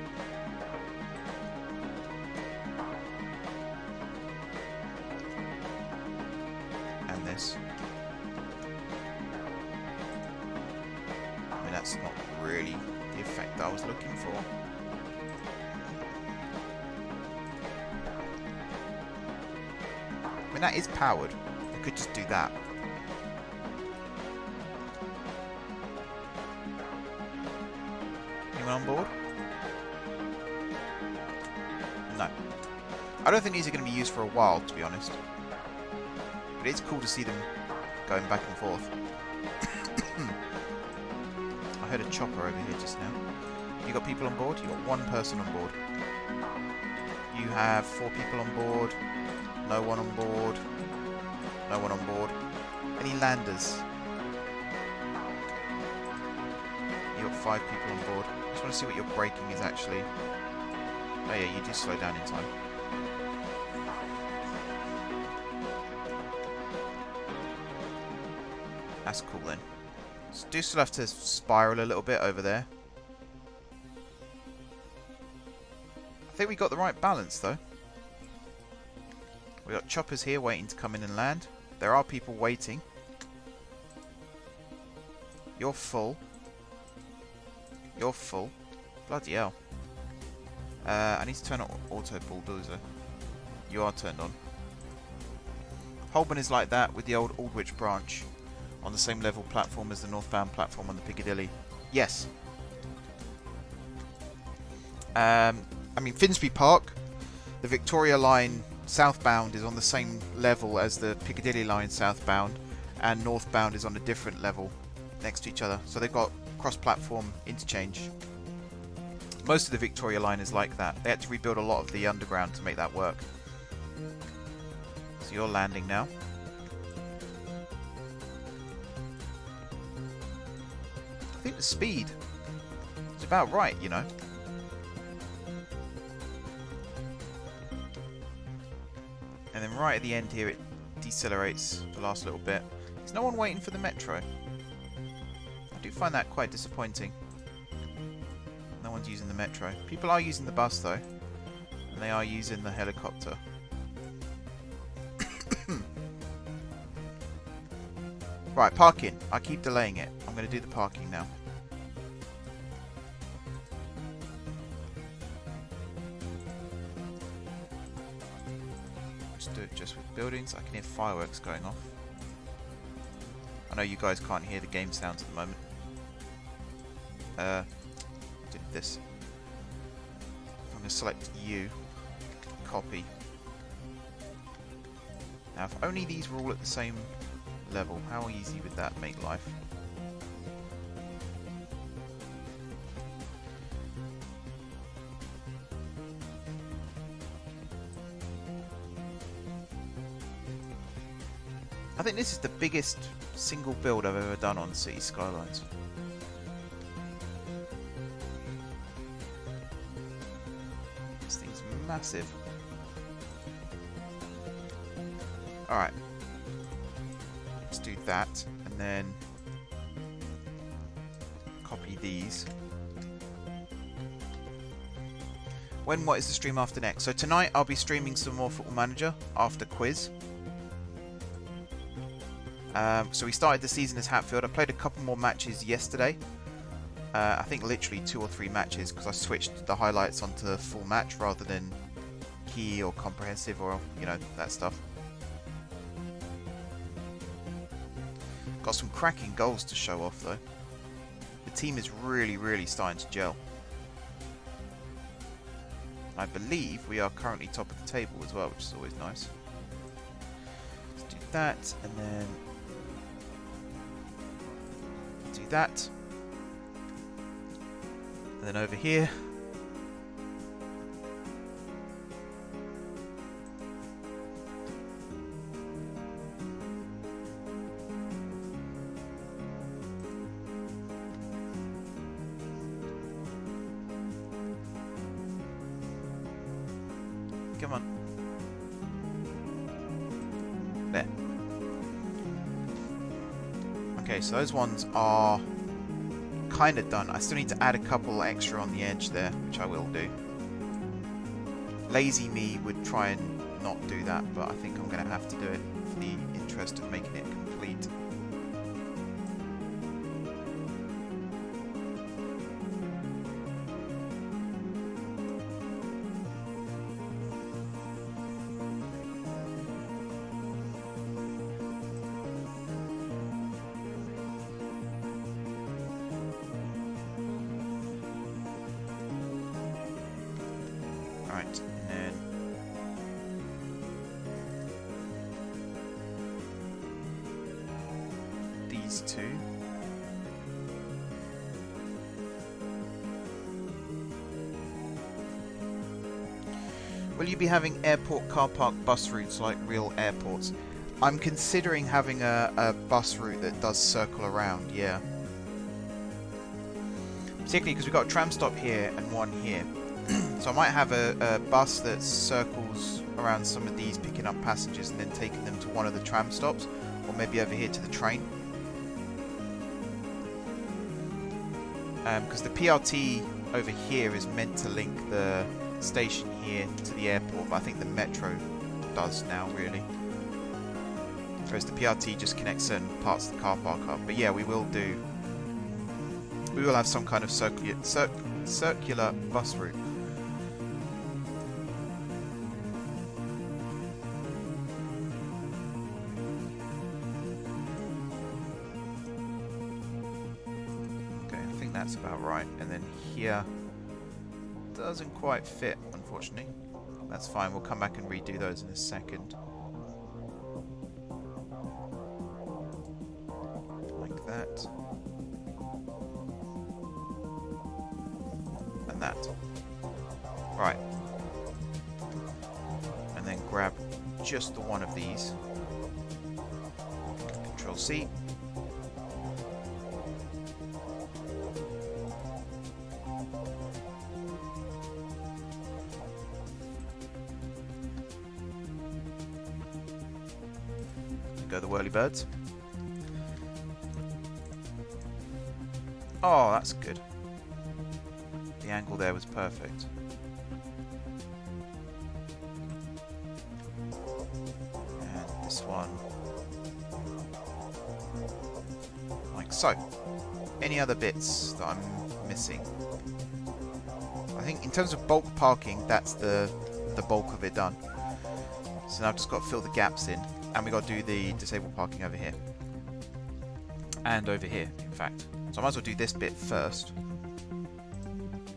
And this. I mean, that's not really the effect I was looking for. I mean, that is powered. I could just do that. Anyone on board? No. I don't think these are going to be used for a while, to be honest. But it's cool to see them going back and forth. I heard a chopper over here just now. You got people on board? You got one person on board. You have 4 people on board. No one on board. No one on board. Any landers? You got 5 people on board. I just want to see what your braking is actually. Oh yeah, you do slow down in time. That's cool then. So do still have to spiral a little bit over there. I think we got the right balance though. We got choppers here waiting to come in and land. There are people waiting. You're full. You're full. Bloody hell. I need to turn on auto bulldozer. You are turned on. Holborn is like that with the old Aldwych branch on the same level platform as the northbound platform on the Piccadilly. Yes. I mean, Finsbury Park, the Victoria line southbound is on the same level as the Piccadilly line southbound, and northbound is on a different level. next to each other, so they've got cross-platform interchange. Most of the Victoria line is like that. They had to rebuild a lot of the underground to make that work. So you're landing now. I think the speed is about right, you know. And then right at the end here it decelerates the last little bit. There's no one waiting for the metro. I do find that quite disappointing. No one's using the metro. People are using the bus though. And they are using the helicopter. Right, parking. I keep delaying it. I'm going to do the parking now. Just do it just with buildings. I can hear fireworks going off. I know you guys can't hear the game sounds at the moment. Do this. I'm going to select you. Copy. Now, if only these were all at the same level, how easy would that make life? I think this is the biggest single build I've ever done on City Skylines. This thing's massive. Alright. Let's do that, and then copy these. What is the stream after next? So tonight I'll be streaming some more Football Manager after quiz. So we started the season as Hatfield. I played a couple more matches yesterday. I think literally 2 or 3 matches because I switched the highlights onto the full match rather than key or comprehensive or, you know, that stuff. Got some cracking goals to show off though. The team is really, really starting to gel. I believe we are currently top of the table as well, which is always nice. Let's do that, and then do that. And then over here, come on. There. Okay, so those ones are kind of done. I still need to add a couple extra on the edge there, which I will do. Lazy me would try and not do that, but I think I'm going to have to do it for the interest of making it complete. Right, and then these two. Will you be having airport car park bus routes like real airports? I'm considering having a bus route that does circle around, yeah. Particularly because we've got a tram stop here and one here. So I might have a bus that circles around some of these, picking up passengers and then taking them to one of the tram stops, or maybe over here to the train. Because the PRT over here is meant to link the station here to the airport, but I think the metro does now, really. Whereas the PRT just connects certain parts of the car park up. But yeah, we will have some kind of circular bus route. That's about right, and then here doesn't quite fit, unfortunately. That's fine, we'll come back and redo those in a second. Like that. than that. Right. And then grab just the one of these. Control C. Go the whirly-birds. Oh, that's good. The angle there was perfect. And this one. Like so. Any other bits that I'm missing? I think in terms of bulk parking, that's the bulk of it done. So now I've just got to fill the gaps in. And we got to do the disabled parking over here. And over here, in fact. So I might as well do this bit first.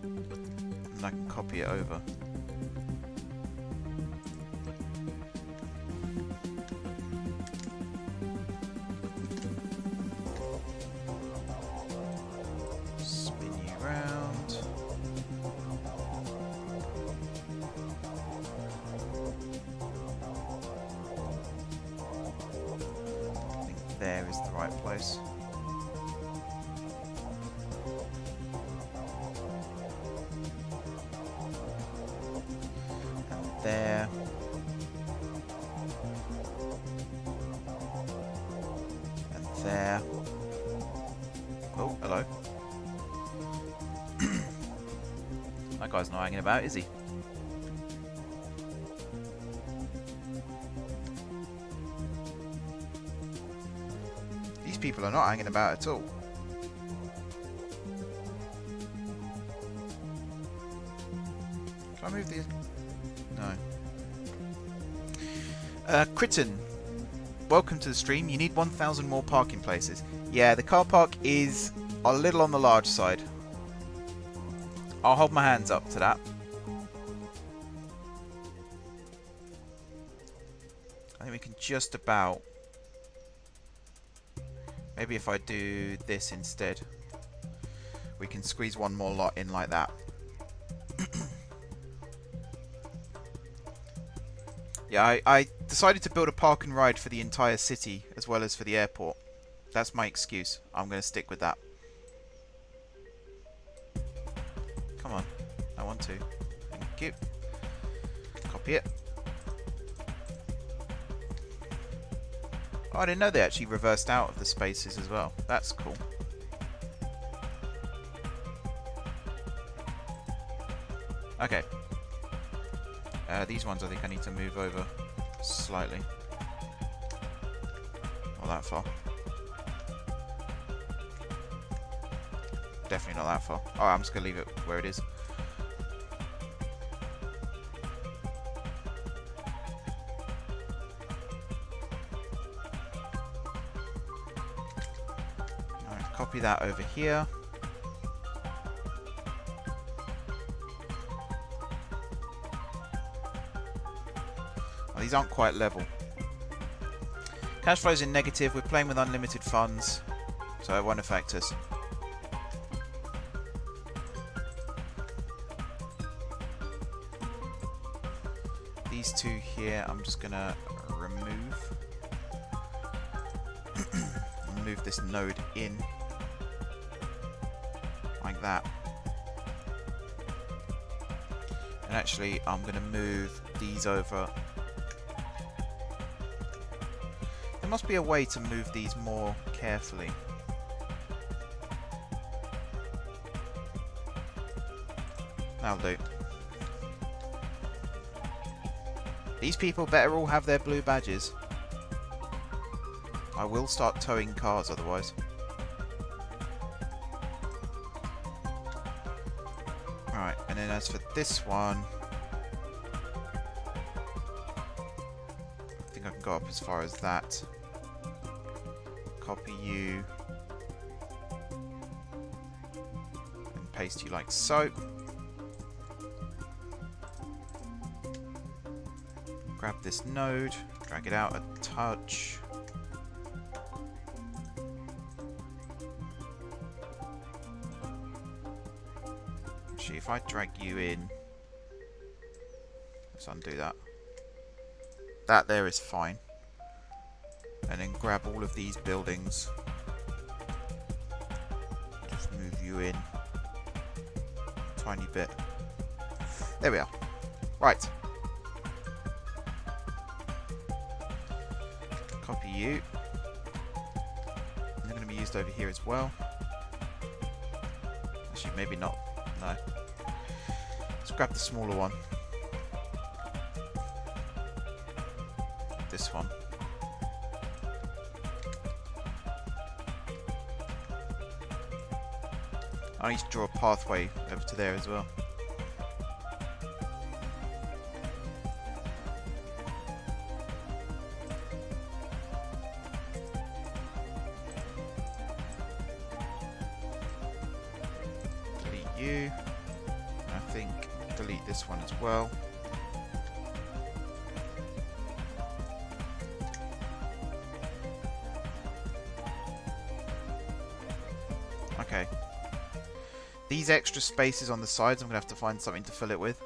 And I can copy it over. Spin you round. I think there is the right place. There. And there. Oh, hello. That guy's not hanging about, is he? These people are not hanging about at all. Can I move these? No. Kritten, welcome to the stream. You need 1,000 more parking places. Yeah, the car park is a little on the large side. I'll hold my hands up to that. I think we can just about... Maybe if I do this instead, we can squeeze one more lot in like that. Yeah, I decided to build a park and ride for the entire city as well as for the airport. That's my excuse. I'm going to stick with that. Come on. I want to. Thank you. Copy it. Oh, I didn't know they actually reversed out of the spaces as well. That's cool. Okay. These ones I think I need to move over slightly. Not that far. Definitely not that far. Oh, I'm just going to leave it where it is. Alright, copy that over here. These aren't quite level. Cash flow's in negative. We're playing with unlimited funds, so it won't affect us. These two here, I'm just gonna remove. Move this node in, like that. And actually, I'm gonna move these over. There must be a way to move these more carefully. That'll do. These people better all have their blue badges. I will start towing cars otherwise. Right, and then as for this one, I think I can go up as far as that. Copy you. And paste you like so. Grab this node, drag it out a touch. Actually, if I drag you in, let's undo that. That there is fine. And then grab all of these buildings. Just move you in. Tiny bit. There we are. Right. Copy you. They're going to be used over here as well. Actually, maybe not. No. Let's grab the smaller one. This one. I need to draw a pathway over to there as well. Delete you. I think delete this one as well. Okay. These extra spaces on the sides, I'm going to have to find something to fill it with.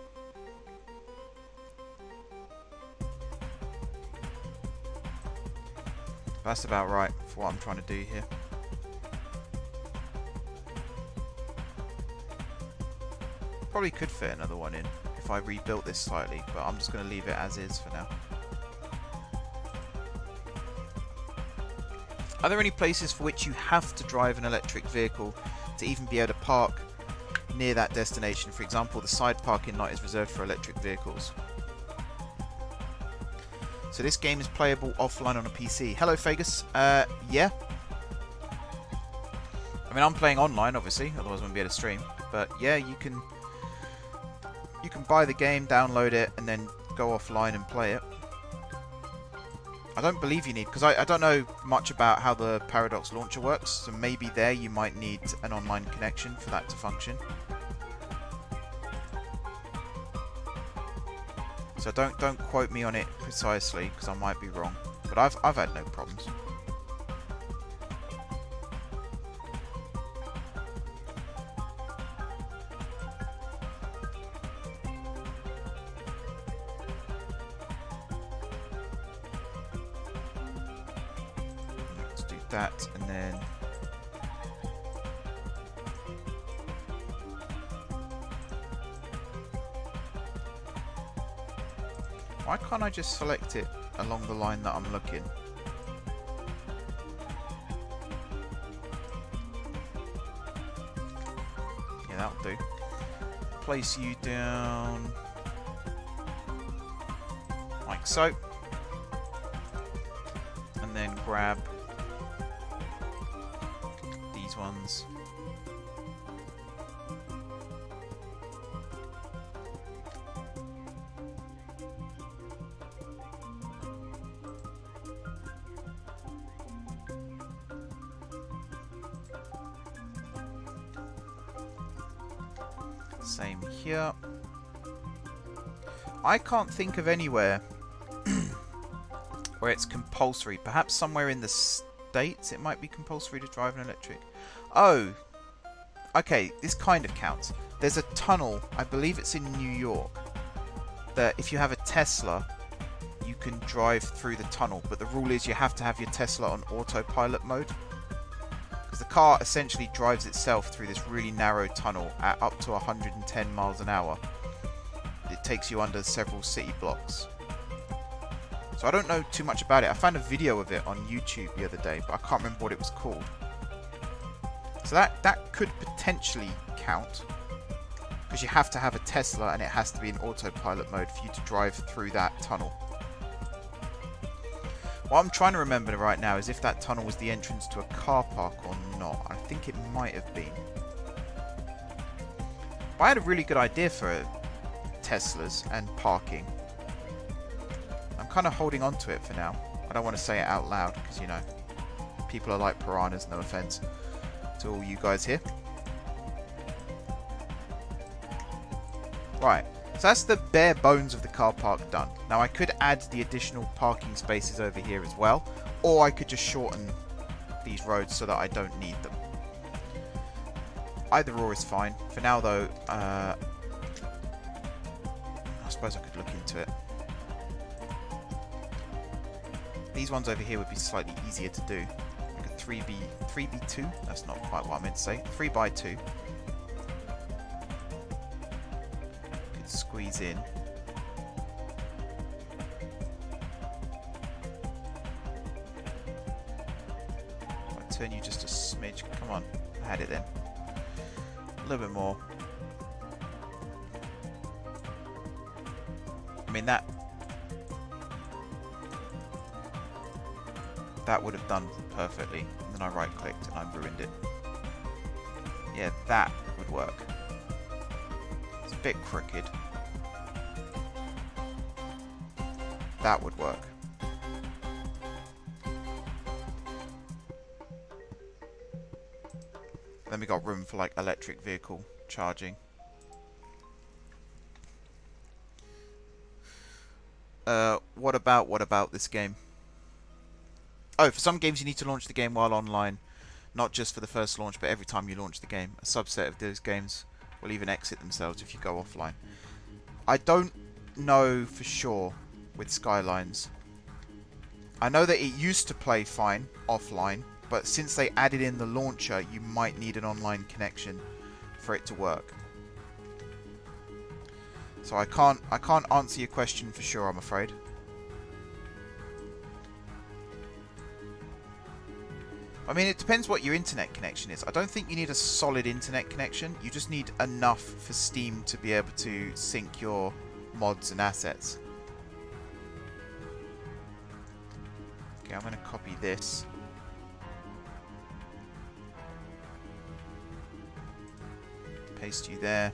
That's about right for what I'm trying to do here. Probably could fit another one in if I rebuilt this slightly, but I'm just going to leave it as is for now. Are there any places for which you have to drive an electric vehicle to even be able to park near that destination? For example, the side parking lot is reserved for electric vehicles. So this game is playable offline on a PC. Hello, Fagus. Yeah. I mean, I'm playing online, obviously, otherwise I wouldn't be able to stream. But yeah, you can buy the game, download it, and then go offline and play it. I don't believe you need, because I don't know much about how the Paradox launcher works, so maybe there you might need an online connection for that to function. So don't quote me on it precisely, because I might be wrong. But I've had no problems. Let's do that, and then why can't I just select it along the line that I'm looking? Yeah, that'll do. Place you down like so. And then grab these ones. Same here. I can't think of anywhere where it's compulsory. Perhaps somewhere in the States it might be compulsory to drive an electric. Oh, okay, this kind of counts. There's a tunnel, I believe it's in New York, that if you have a Tesla, you can drive through the tunnel. But the rule is you have to have your Tesla on autopilot mode. The car essentially drives itself through this really narrow tunnel at up to 110 miles an hour. It takes you under several city blocks. So I don't know too much about it. I found a video of it on YouTube the other day, but I can't remember what it was called. So that could potentially count, because you have to have a Tesla and it has to be in autopilot mode for you to drive through that tunnel. What I'm trying to remember right now is if that tunnel was the entrance to a car park or not. I think it might have been. But I had a really good idea for Teslas and parking. I'm kind of holding on to it for now. I don't want to say it out loud because, you know, people are like piranhas, no offense to all you guys here. Right. So that's the bare bones of the car park done. Now I could add the additional parking spaces over here as well, or I could just shorten these roads so that I don't need them. Either or is fine. For now though, suppose I could look into it. These ones over here would be slightly easier to do. Like a 3B2? That's not quite what I meant to say. 3x2. Could squeeze in. I'll turn you just a smidge. Come on. I had it then. A little bit more. I mean, that would have done perfectly, and then I right clicked and I ruined it. Yeah, that would work. It's a bit crooked. That would work. Then we got room for like electric vehicle charging. What about this game? Oh, for some games you need to launch the game while online, not just for the first launch, but every time you launch the game. A subset of those games will even exit themselves if you go offline. I don't know for sure with Skylines. I know that it used to play fine offline, but since they added in the launcher, you might need an online connection for it to work. So I can't answer your question for sure, I'm afraid. I mean, it depends what your internet connection is. I don't think you need a solid internet connection. You just need enough for Steam to be able to sync your mods and assets. Okay, I'm going to copy this. Paste you there.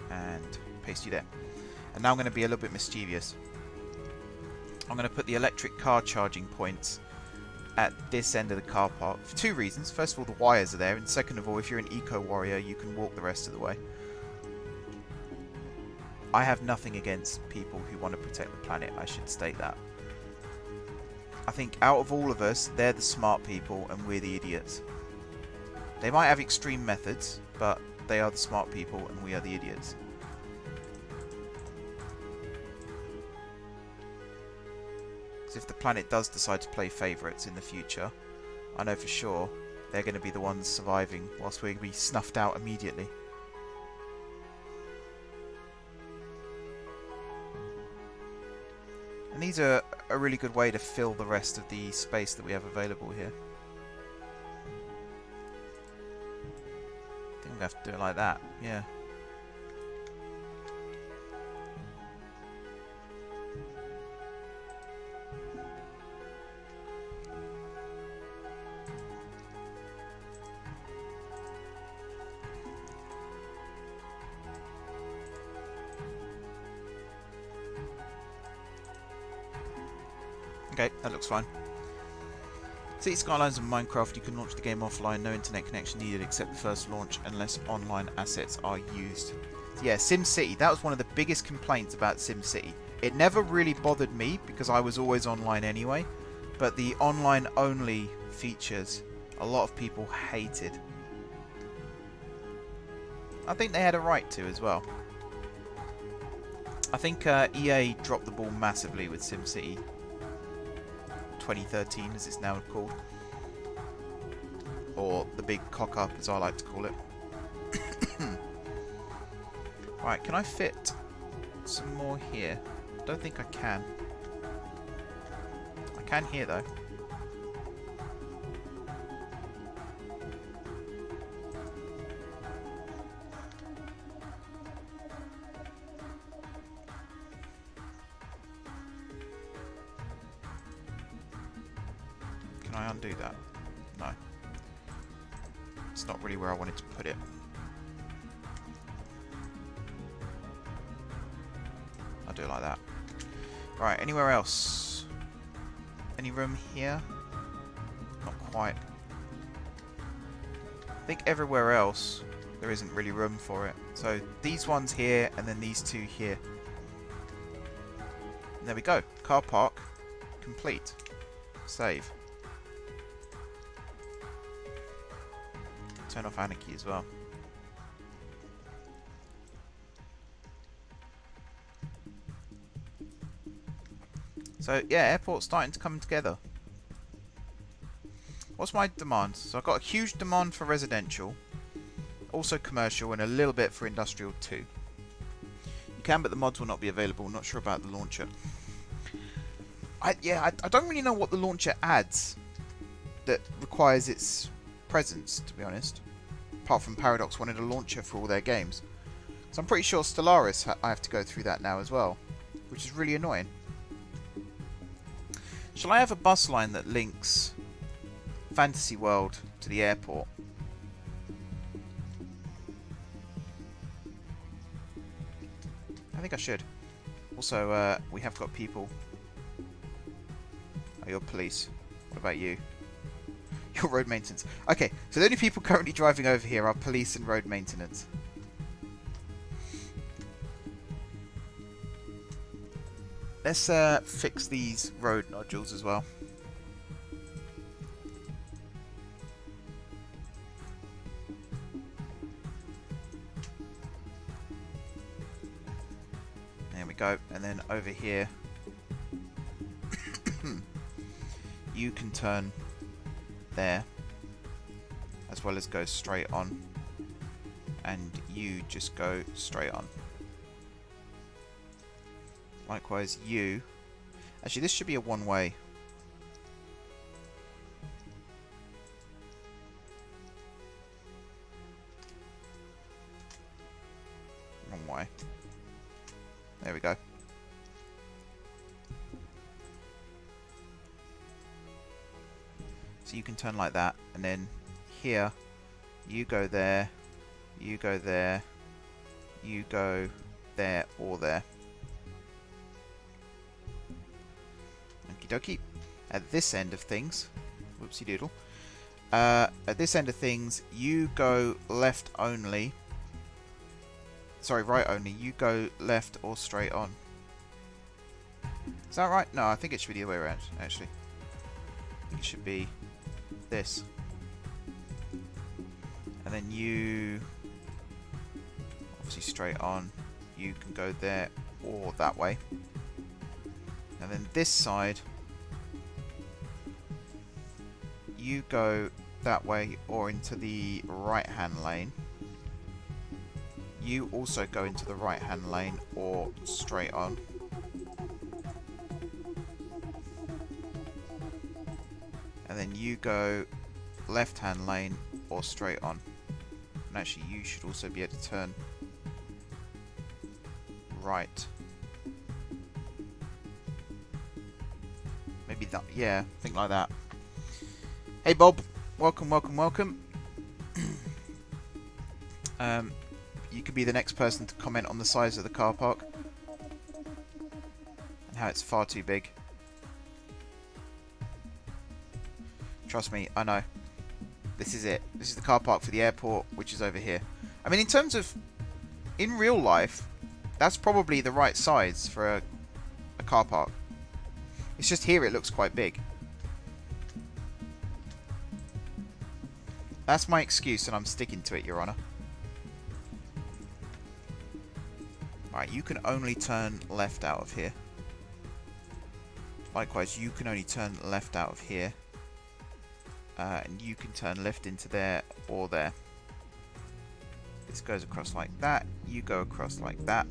And paste you there. And now I'm going to be a little bit mischievous. I'm going to put the electric car charging points at this end of the car park for two reasons. First of all, the wires are there, and second of all, if you're an eco-warrior, you can walk the rest of the way. I have nothing against people who want to protect the planet, I should state that. I think out of all of us, they're the smart people and we're the idiots. They might have extreme methods, but they are the smart people and we are the idiots. If the planet does decide to play favourites in the future, I know for sure they're going to be the ones surviving whilst we're going to be snuffed out immediately. And these are a really good way to fill the rest of the space that we have available here. I think I'm going to have to do it like that, yeah. Okay, that looks fine. City Skylines and Minecraft, you can launch the game offline, no internet connection needed except the first launch unless online assets are used. Yeah, SimCity, that was one of the biggest complaints about SimCity. It never really bothered me because I was always online anyway, but the online only features a lot of people hated. I think they had a right to as well. I think EA dropped the ball massively with SimCity 2013 as it's now called, or the big cock up as I like to call it. Right, can I fit some more here? I don't think I can. I can here though. Can I undo that? No. It's not really where I wanted to put it. I'll do it like that. Right, anywhere else? Any room here? Not quite. I think everywhere else there isn't really room for it. So these ones here and then these two here. And there we go. Car park complete. Save. Turn off anarchy as well. So yeah, airport's starting to come together. What's my demand? So I've got a huge demand for residential, also commercial, and a little bit for industrial too. You can, but the mods will not be available. Not sure about the launcher. I don't really know what the launcher adds that requires its presence, to be honest. Apart from Paradox wanted a launcher for all their games. So I'm pretty sure Stellaris I have to go through that now as well, which is really annoying. Shall I have a bus line that links Fantasy World to the airport? I think I should. Also, we have got people. Oh, you're police. What about you? You're road maintenance. Okay, so the only people currently driving over here are police and road maintenance. Let's fix these road nodules as well. There we go. And then over here, you can turn there, as well as go straight on. And you just go straight on. Likewise, you... Actually, this should be a one-way. Wrong way. There we go. So you can turn like that, and then here, you go there, you go there, you go there or there. Okie dokie. At this end of things, whoopsie doodle. At this end of things, you go left only. Sorry, right only. You go left or straight on. Is that right? No, I think it should be the other way around, actually. I think it should be this. And then you... obviously straight on. You can go there or that way. And then this side... you go that way or into the right hand lane. You also go into the right hand lane or straight on. And then you go left hand lane or straight on. And actually you should also be able to turn right. Maybe that, yeah, think like that. Hey Bob, welcome, welcome, welcome. You could be the next person to comment on the size of the car park and how it's far too big. Trust me, I know. This is it. This is the car park for the airport, which is over here. I mean, in terms of... in real life, that's probably the right size for a car park. It's just here it looks quite big. That's my excuse, and I'm sticking to it, Your Honour. Right, you can only turn left out of here. Likewise, you can only turn left out of here. And you can turn left into there or there. This goes across like that. You go across like that.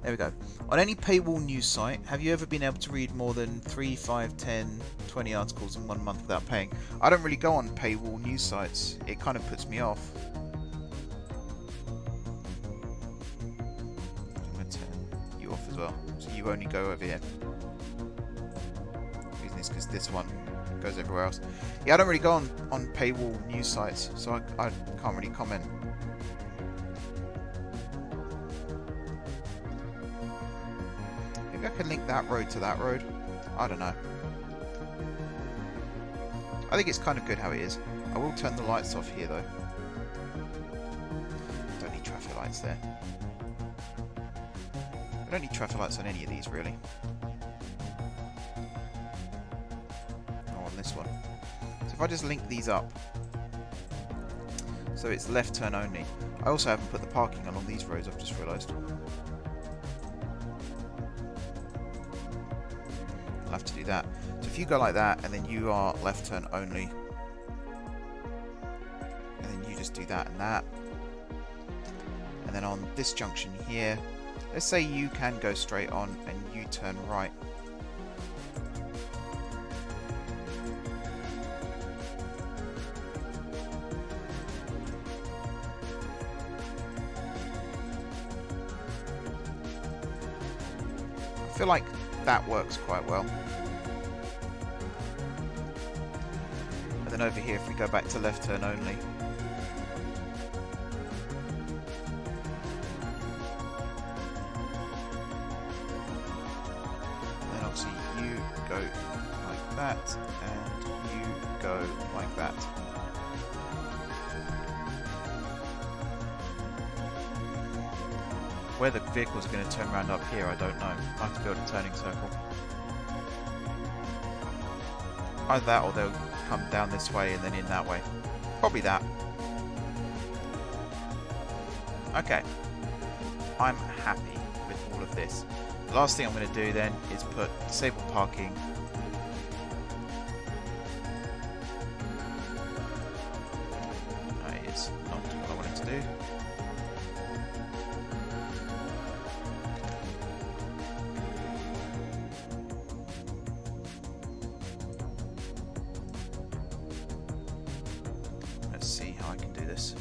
There we go. On any paywall news site, have you ever been able to read more than 3, 5, 10, 20 articles in 1 month without paying? I don't really go on paywall news sites. It kind of puts me off. I'm going to turn you off as well. So you only go over here. The reason is because this one goes everywhere else. Yeah, I don't really go on paywall news sites, so I can't really comment. Maybe I can link that road to that road. I don't know. I think it's kind of good how it is. I will turn the lights off here though. Don't need traffic lights there. I don't need traffic lights on any of these really. Or on this one. So if I just link these up, So it's left turn only. I also haven't put the parking along these roads, I've just realised. I'll have to do that. So if you go like that, and then you are left turn only, and then you just do that and that. And then on this junction here, let's say you can go straight on and you turn right. I feel like that works quite well. And then over here, if we go back to left turn only, then obviously you go like that, and you go like that. Where the vehicles are going to turn around up here, I don't know. I have to build a turning circle. Either that, or they'll come down this way and then in that way. Probably that. Okay. I'm happy with all of this. The last thing I'm going to do then is put disable parking. That is not what I wanted to do. Let's see how I can do this.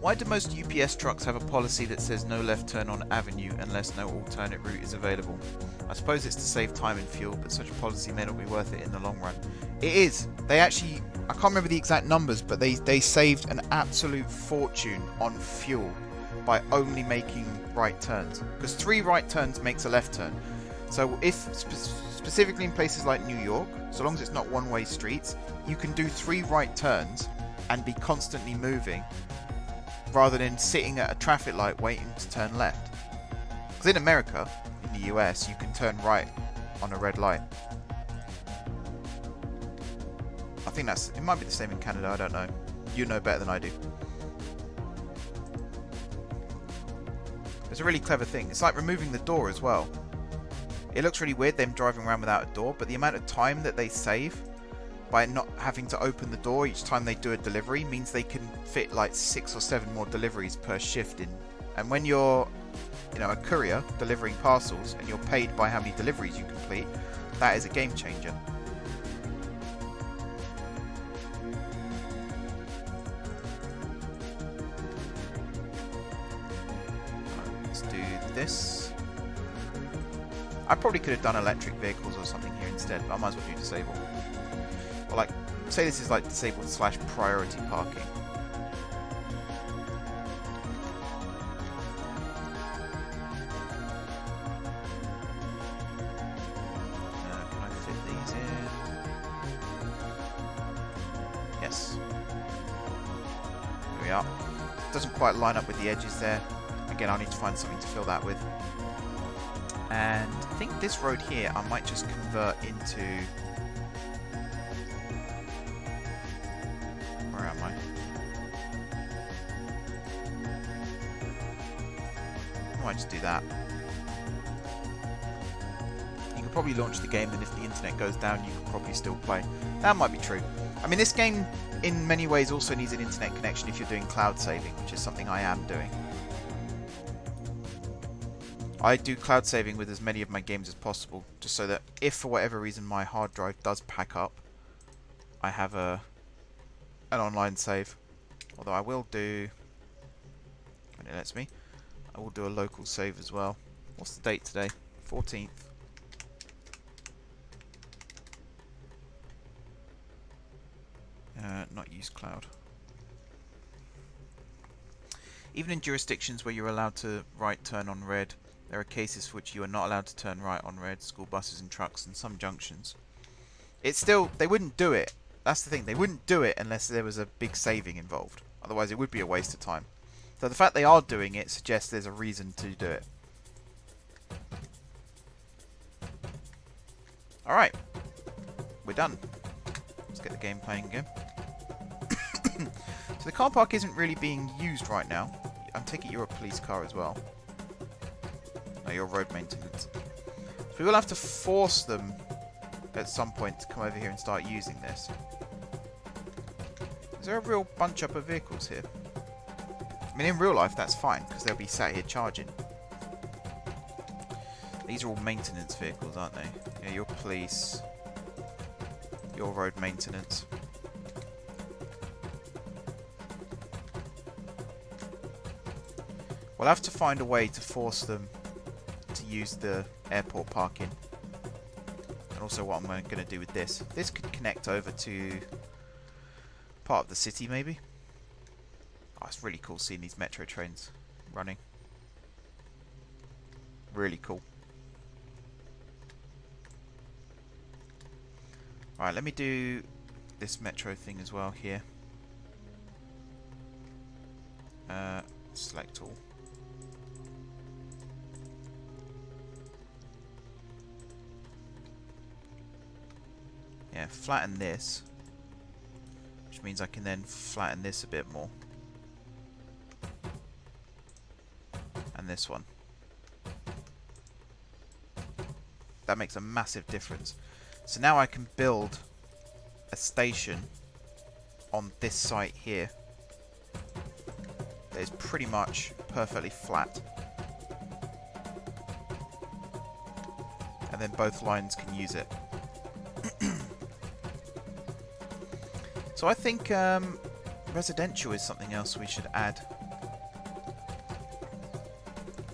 Why do most UPS trucks have a policy that says no left turn on avenue unless no alternate route is available? I suppose it's to save time and fuel, but such a policy may not be worth it in the long run. It is. They actually, I can't remember the exact numbers, but they saved an absolute fortune on fuel by only making right turns. Because 3 right turns makes a left turn. So if, specifically in places like New York, so long as it's not one-way streets, you can do 3 right turns and be constantly moving, rather than sitting at a traffic light waiting to turn left. Because in America, in the US, you can turn right on a red light. I think it might be the same in Canada, I don't know. You know better than I do. It's a really clever thing. It's like removing the door as well. It looks really weird, them driving around without a door, but the amount of time that they save by not having to open the door each time they do a delivery means they can fit like 6 or 7 more deliveries per shift in. And when you're, you know, a courier delivering parcels and you're paid by how many deliveries you complete, that is a game changer. Let's do this. I probably could have done electric vehicles or something here instead, but I might as well do disable. Or like, say this is like disabled / priority parking. Can I fit these in? Yes. There we are. Doesn't quite line up with the edges there. Again, I'll need to find something to fill that with. And I think this road here I might just convert into... Where am I? I might just do that. You could probably launch the game, and if the internet goes down you could probably still play. That might be true. I mean, this game in many ways also needs an internet connection if you're doing cloud saving, which is something I am doing. I do cloud saving with as many of my games as possible, just so that if for whatever reason my hard drive does pack up, I have an online save. Although I will do, when it lets me, I will do a local save as well. What's the date today? 14th. Not use cloud. Even in jurisdictions where you're allowed to right turn on red, there are cases for which you are not allowed to turn right on red, school buses and trucks and some junctions. It's still, they wouldn't do it. That's the thing, they wouldn't do it unless there was a big saving involved. Otherwise it would be a waste of time. So the fact they are doing it suggests there's a reason to do it. Alright. We're done. Let's get the game playing again. So the car park isn't really being used right now. I'm taking you're a police car as well. No, you're road maintenance. So we will have to force them at some point to come over here and start using this. Is there a real bunch up of vehicles here? I mean, in real life that's fine, because they'll be sat here charging. These are all maintenance vehicles, aren't they? Yeah, you're police. You're road maintenance. We'll have to find a way to force them to use the airport parking. And also what I'm going to do with this. This could connect over to part of the city, maybe. Oh, it's really cool seeing these metro trains running. Really cool. Alright, let me do this metro thing as well here. Select all. Yeah, flatten this. Which means I can then flatten this a bit more. And this one. That makes a massive difference. So now I can build a station on this site here that is pretty much perfectly flat. And then both lines can use it. So I think residential is something else we should add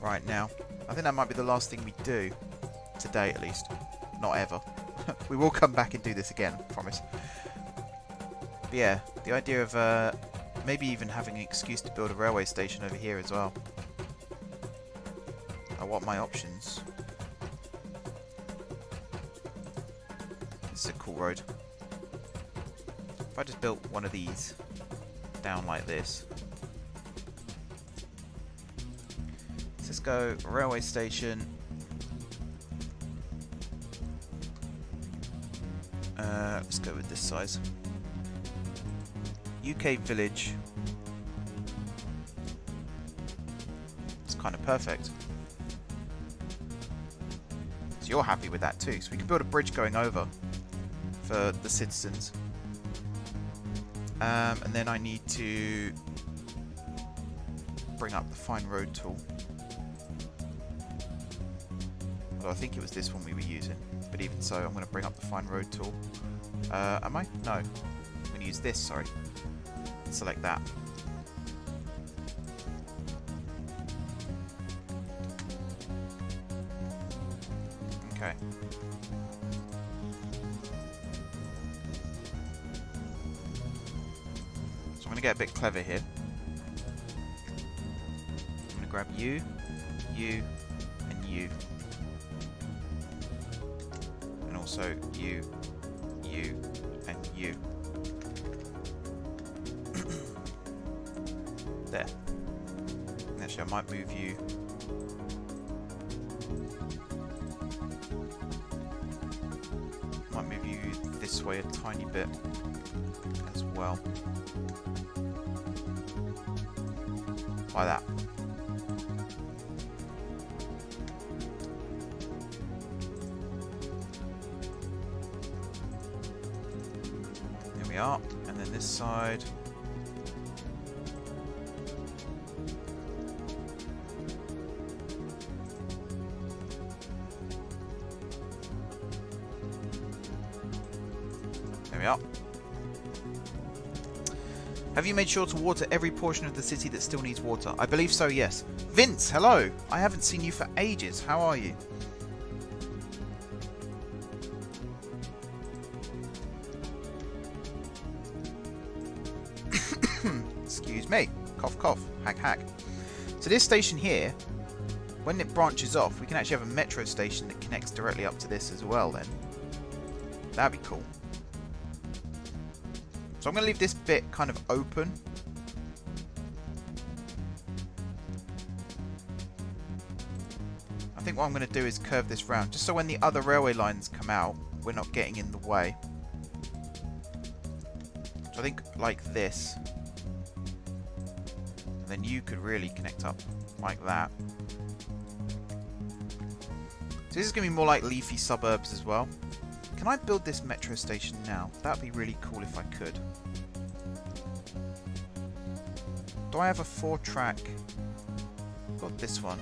right now. I think that might be the last thing we do, today at least. Not ever. We will come back and do this again, promise. But yeah, the idea of maybe even having an excuse to build a railway station over here as well. I want my options. This is a cool road. If I just built one of these down like this. So let's go railway station. Let's go with this size. UK village. It's kind of perfect. So you're happy with that too. So we can build a bridge going over for the citizens. And then I need to bring up the fine road tool. Although I think it was this one we were using. But even so, I'm going to bring up the fine road tool. Am I? No. I'm going to use this, sorry. Select that. Okay. So I'm going to get a bit clever here. I'm going to grab you, you, and you. And also you, you, and you. There. Actually, I might move you. Might move you this way a tiny bit as well. Like that. There we are. And then this side. There we are. Have you made sure to water every portion of the city that still needs water? I believe so, yes. Vince, hello! I haven't seen you for ages. How are you? Excuse me. Cough, cough. Hack, hack. So this station here, when it branches off, we can actually have a metro station that connects directly up to this as well then. That'd be cool. So I'm going to leave this bit kind of open. think what I'm going to do is curve this round, just so when the other railway lines come out, we're not getting in the way. So I think like this. And then you could really connect up like that. So this is going to be more like leafy suburbs as well. Can I build this metro station now? That'd be really cool if I could. Do I have a 4-track? I've got this one.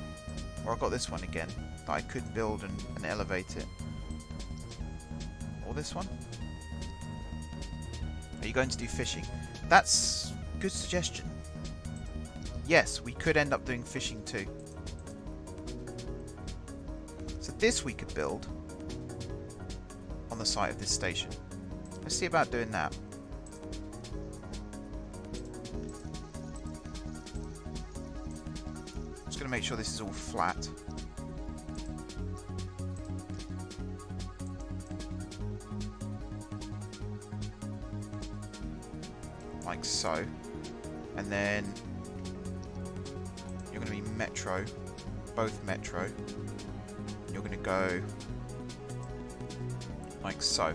Or I've got this one again that I could build and elevate it. Or this one? Are you going to do fishing? That's a good suggestion. Yes, we could end up doing fishing too. So this we could build on the site of this station. Let's see about doing that. Just going to make sure this is all flat. Like so. And then you're going to be metro, both metro. You're going to go like so.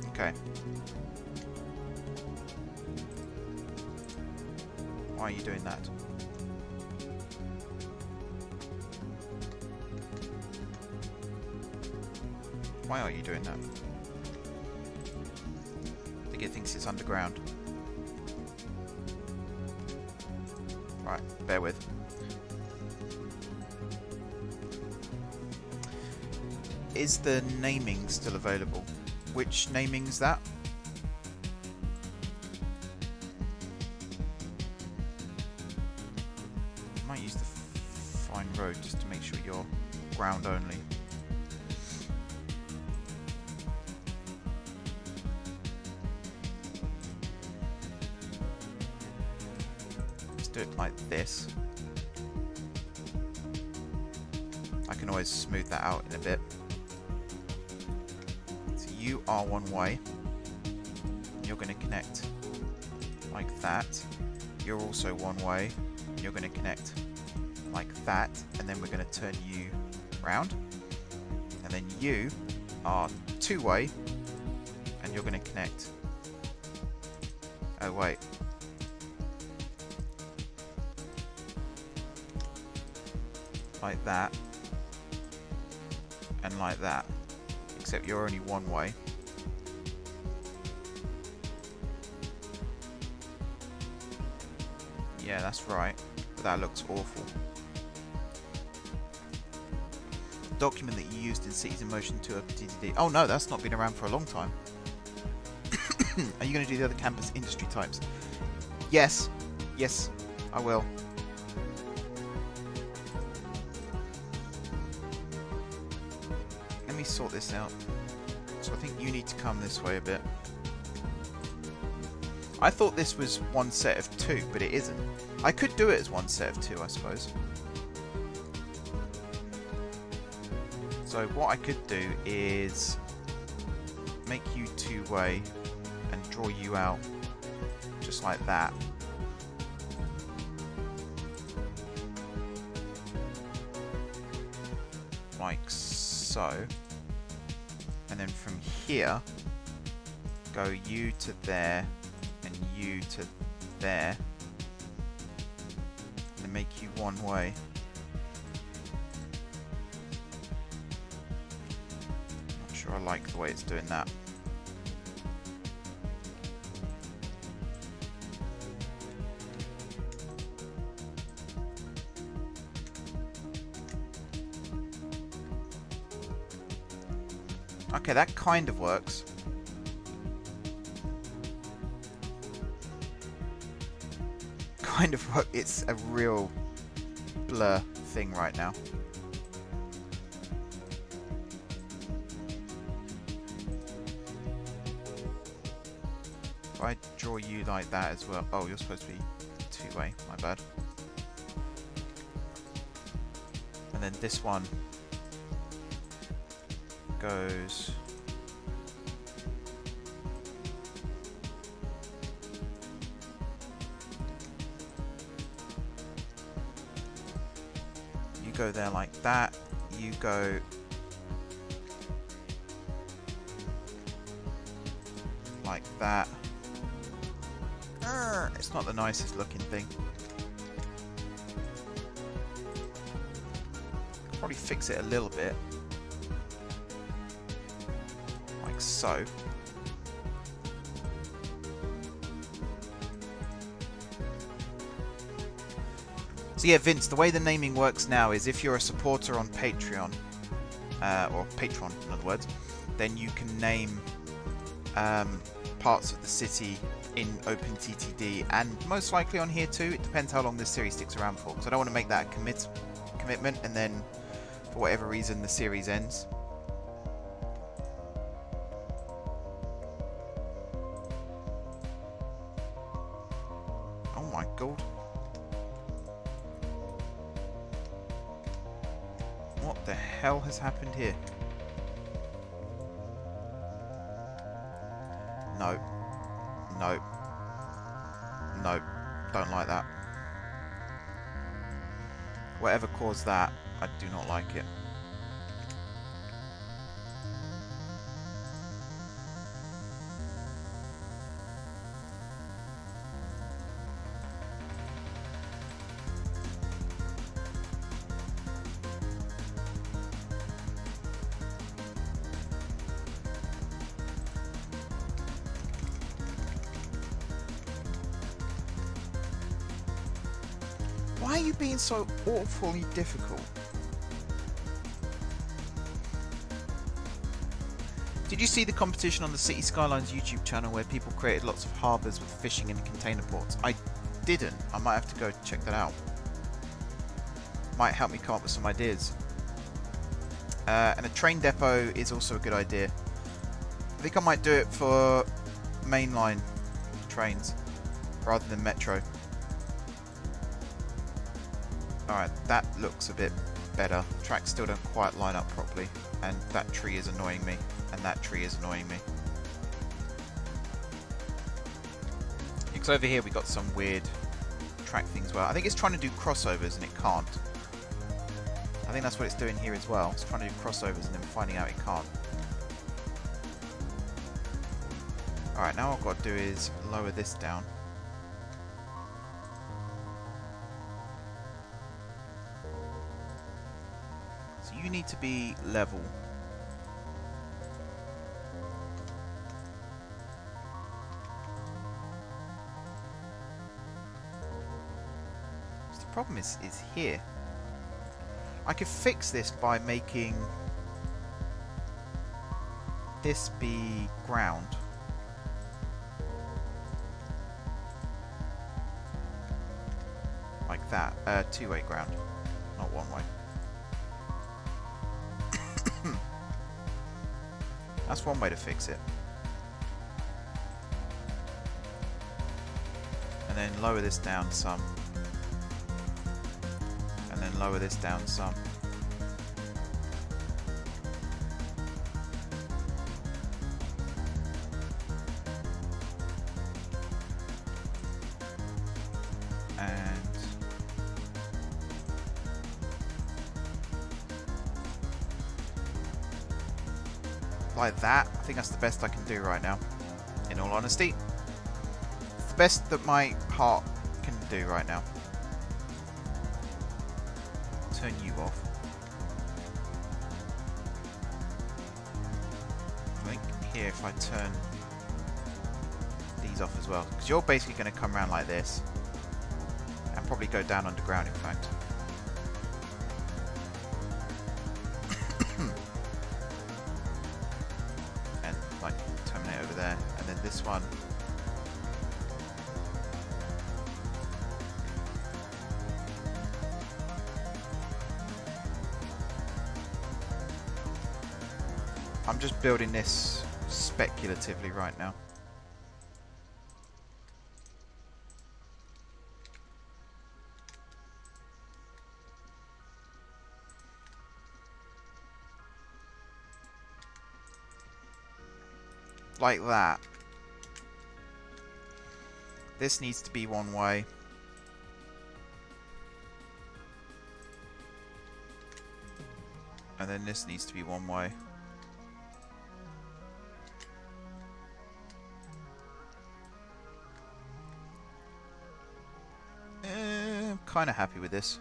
Okay. Why are you doing that? Why are you doing that? I think it thinks it's underground. Right, bear with. Is the naming still available? Which naming is that? I might use the fine road just to make sure you're ground only. Do it like this. I can always smooth that out in a bit. So you are one way. You're going to connect like that. You're also one way. You're going to connect like that, and then we're going to turn you round. And then you are two-way, and you're going to connect. Oh wait. Like that, and like that, except you're only one way. Yeah, that's right, but that looks awful. Document that you used in Cities in Motion 2 TDD. Oh no, that's not been around for a long time. Are you going to do the other campus industry types? Yes, yes, I will. Let me sort this out. So I think you need to come this way a bit. I thought this was one set of two, but it isn't. I could do it as one set of two, I suppose. So what I could do is make you two-way and draw you out just like that. Like so. And then from here, go you to there and you to there. And then make you one way. Not sure I like the way it's doing that. Okay, that kind of works. Kind of work. It's a real blur thing right now. If I draw you like that as well. Oh, you're supposed to be two-way. My bad. And then this one go there like that. You go like that. It's not the nicest looking thing. Probably fix it a little bit. Like so. So yeah, Vince, the way the naming works now is if you're a supporter on Patreon, or Patron in other words, then you can name parts of the city in OpenTTD and most likely on here too. It depends how long this series sticks around for, because I don't want to make that a commitment and then for whatever reason the series ends. Oh my god. What the hell has happened here? No. No. No. Don't like that. Whatever caused that, I do not like it. Why are you being so awfully difficult? Did you see the competition on the City Skylines YouTube channel where people created lots of harbours with fishing and container ports? I didn't. I might have to go check that out. Might help me come up with some ideas. And a train depot is also a good idea. I think I might do it for mainline trains rather than metro. Alright, that looks a bit better. Tracks still don't quite line up properly. And that tree is annoying me. And that tree is annoying me. Because over here we got some weird track things. Well, I think it's trying to do crossovers and it can't. I think that's what it's doing here as well. It's trying to do crossovers and then finding out it can't. Alright, now all I've got to do is lower this down. So you need to be level. So the problem is here. I could fix this by making this be ground. Like that. Two-way ground, not one-way. That's one way to fix it. And then lower this down some. And then lower this down some. And like that. I think that's the best I can do right now, in all honesty. It's the best that my heart can do right now. Turn you off. I think here if I turn these off as well, because you're basically going to come around like this and probably go down underground in fact. And like terminate over there, and then this one I'm just building this speculatively right now. Like that. This needs to be one way. And then this needs to be one way. I'm kind of happy with this.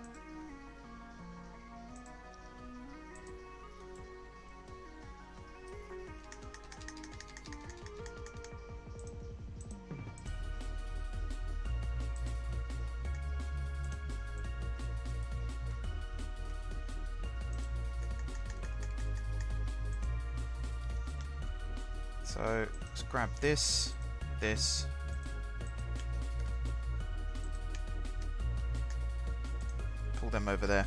So let's grab this, this. Pull them over there.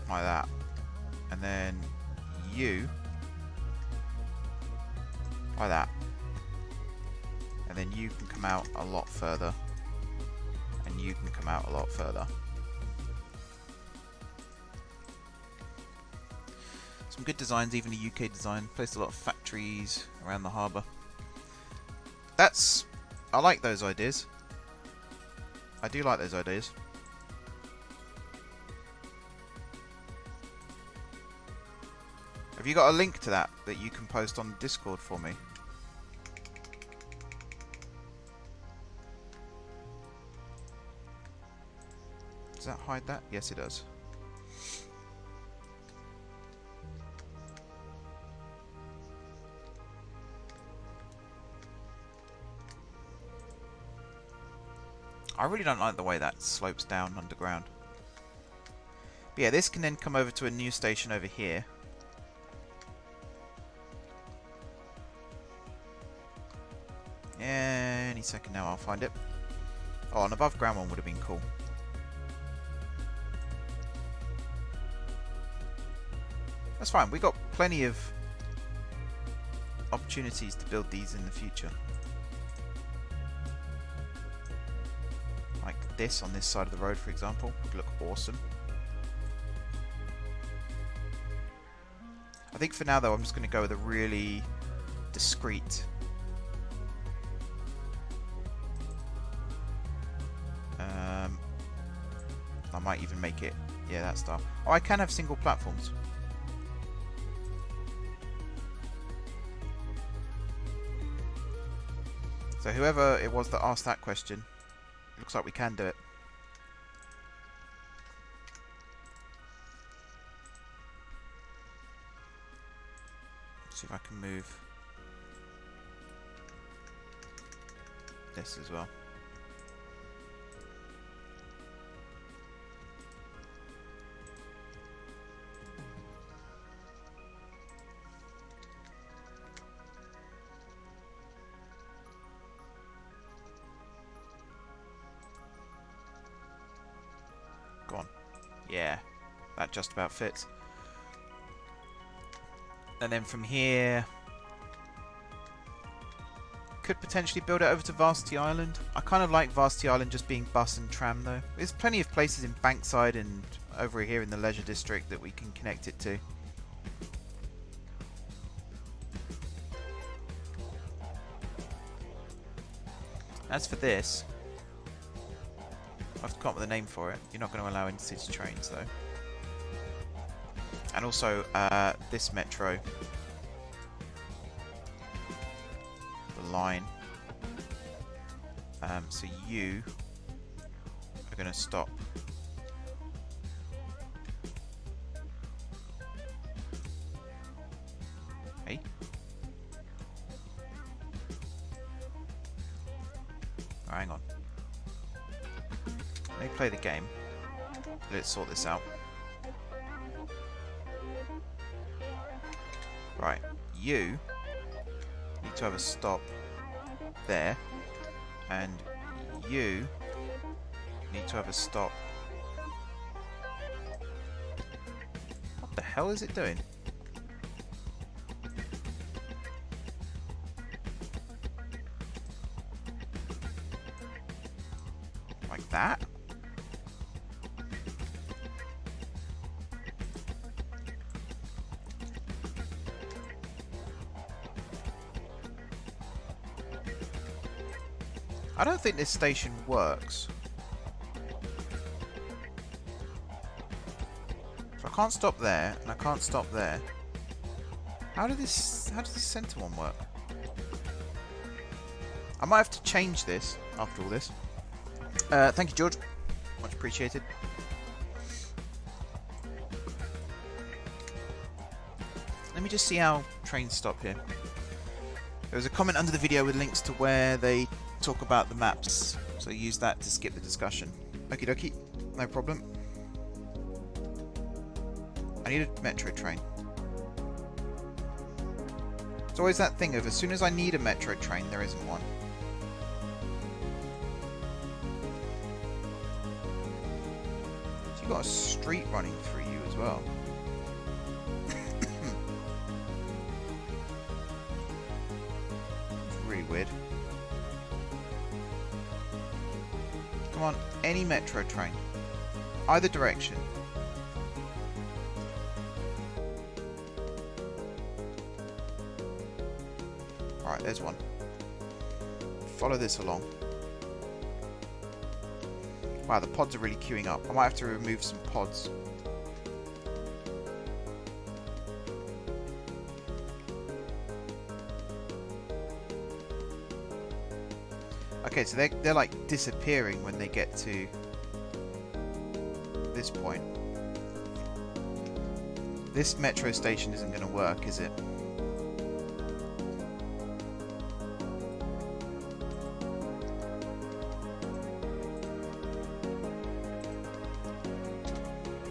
Like that. And then you. Like that. And then you can come out a lot further. And you can come out a lot further. Some good designs, even a UK design. Placed a lot of factories around the harbour. I like those ideas. I do like those ideas. Have you got a link to that you can post on Discord for me? Does that hide that? Yes, it does. I really don't like the way that slopes down underground. But yeah, this can then come over to a new station over here. Any second now I'll find it. Oh, an above ground one would have been cool. That's fine, we got plenty of opportunities to build these in the future. Like this on this side of the road, for example, would look awesome. I think for now though, I'm just going to go with a really discreet I might even make it, yeah, that style. Oh, I can have single platforms. So whoever it was that asked that question, looks like we can do it. Let's see if I can move this as well. Go on. Yeah, that just about fits. And then from here, could potentially build it over to Varsity Island. I kind of like Varsity Island just being bus and tram though. There's plenty of places in Bankside and over here in the Leisure District that we can connect it to. As for this, I have to come up with a name for it. You're not going to allow intercity trains though. And also this metro, the line. So you are going to stop. Hey. Oh, hang on. Let me play the game. Let's sort this out. Right, you need to have a stop there, and you need to have a stop. What the hell is it doing? Like that? I don't think this station works. So I can't stop there, and I can't stop there. How does this center one work? I might have to change this after all this. Thank you, George. Much appreciated. Let me just see how trains stop here. There was a comment under the video with links to where they talk about the maps, so use that to skip the discussion. Okie dokie, no problem. I need a metro train. It's always that thing of as soon as I need a metro train, there isn't one. So you've got a street running through you as well. It's really weird. Come on, any metro train. Either direction. Alright, there's one. Follow this along. Wow, the pods are really queuing up. I might have to remove some pods. Okay, so they're like disappearing when they get to this point. This metro station isn't going to work, is it?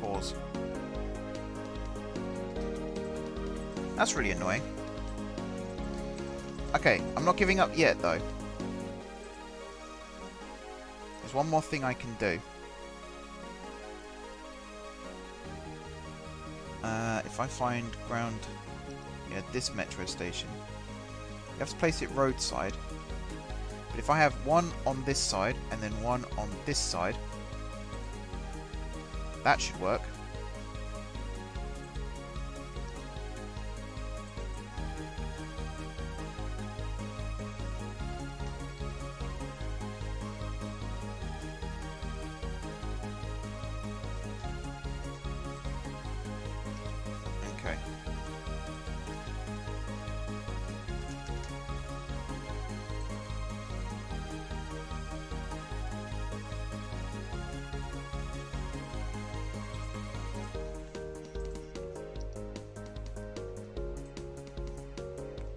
Pause. That's really annoying. Okay, I'm not giving up yet though. There's one more thing I can do. If I find ground, yeah, this metro station, you have to place it roadside. But if I have one on this side and then one on this side, that should work. Okay.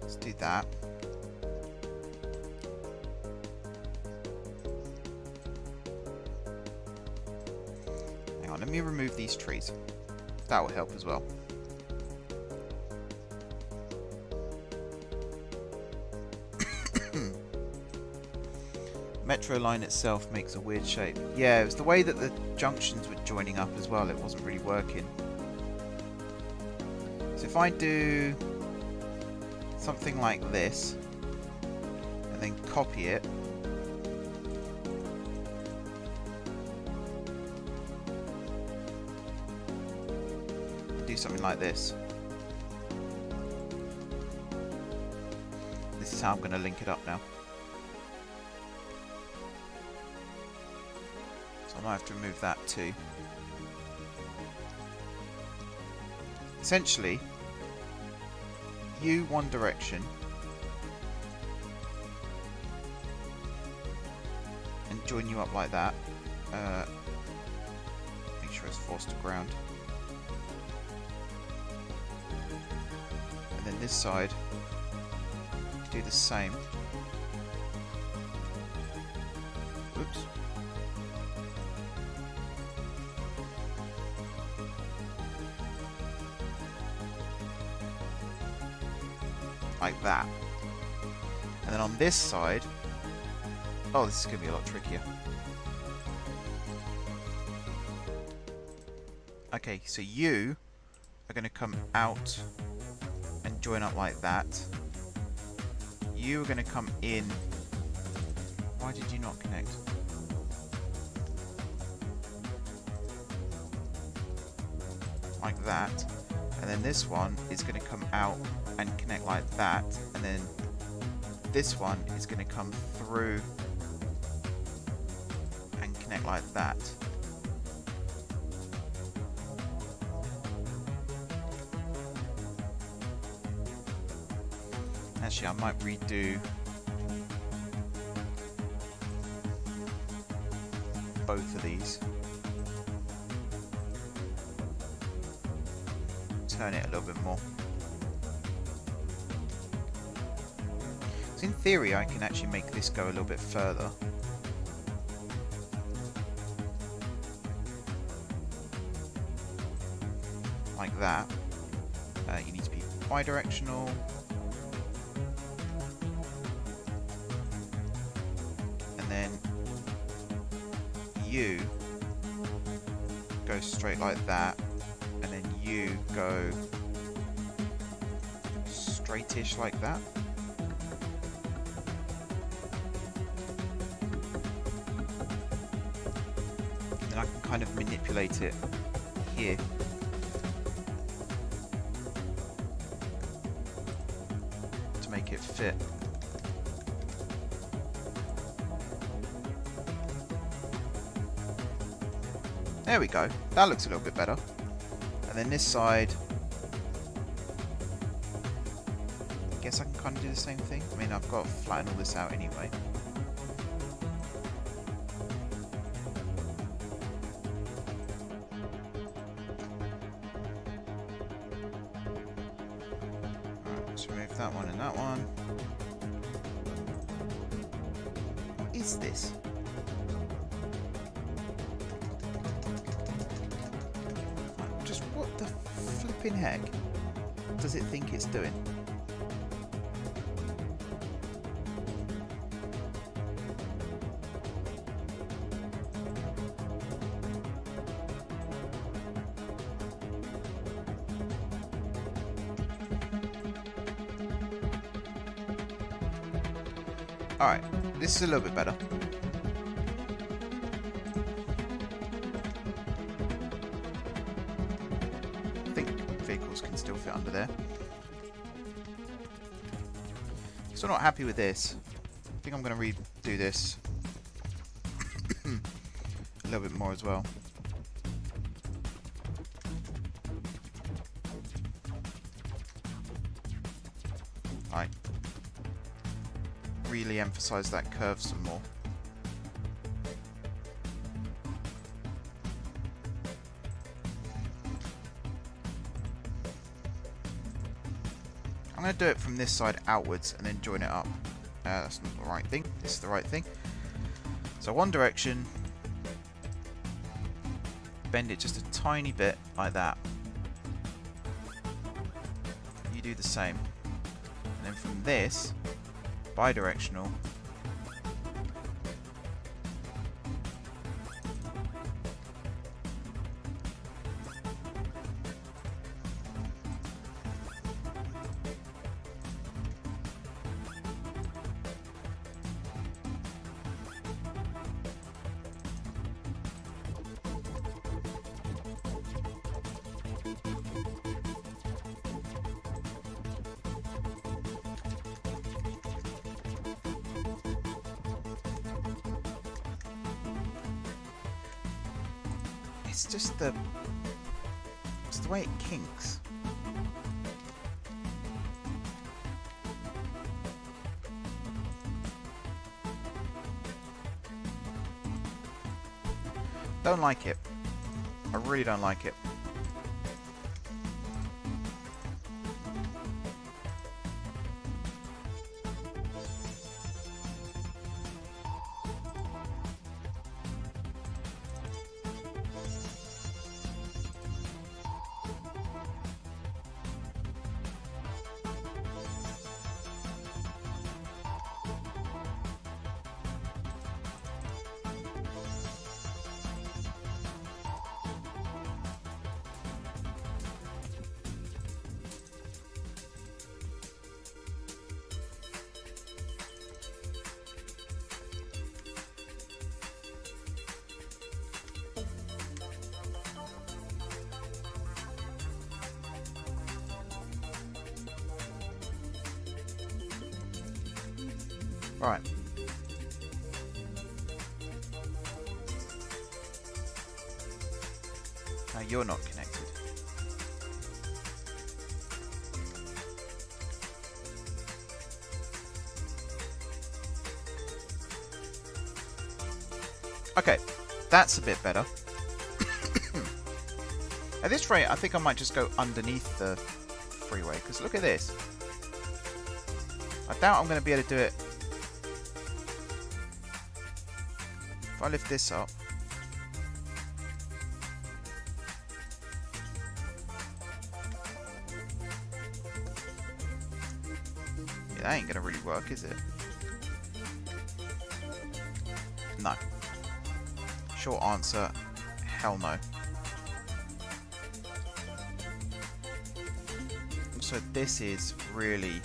Let's do that. Hang on, let me remove these trees. That will help as well. Metro line itself makes a weird shape. Yeah, it was the way that the junctions were joining up as well. It wasn't really working. So if I do something like this and then copy it, do something like this. This is how I'm going to link it up now. So I might have to remove that too. Essentially, you one direction and join you up like that. Make sure it's forced to ground. And then this side, do the same. Oops. Like that. And then on this side, oh, this is going to be a lot trickier. Okay, so you are going to come out and join up like that. You are going to come in. Why did you not connect? Like that. And then this one is going to come out and connect like that. And then this one is going to come through connect like that. Actually, I might redo both of these. Turn it a little bit more. So in theory, I can actually make this go a little bit further. Like that. You need to be bi-directional. And then you go straight like that. And then you go straightish like that. And then I can kind of manipulate it here. To make it fit. There we go. That looks a little bit better. And then this side, I guess I can kind of do the same thing. I mean, I've got to flatten all this out anyway. Alright, let's remove that one and that one. What is this? What the flipping heck does it think it's doing? Alright, this is a little bit better. Can still fit under there. Still not happy with this. I think I'm going to redo this a little bit more as well. Right. Really emphasize that curve some more. I'm going to do it from this side outwards and then join it up. That's not the right thing. This is the right thing. So one direction. Bend it just a tiny bit like that. You do the same. And then from this, bi-directional. It's just it's the way it kinks. Don't like it. I really don't like it. Right. Now you're not connected. Okay, that's a bit better. At this rate, I think I might just go underneath the freeway, because look at this. I doubt I'm going to be able to do it. If I lift this up. Yeah, that ain't going to really work, is it? No. Short answer, hell no. So this is really...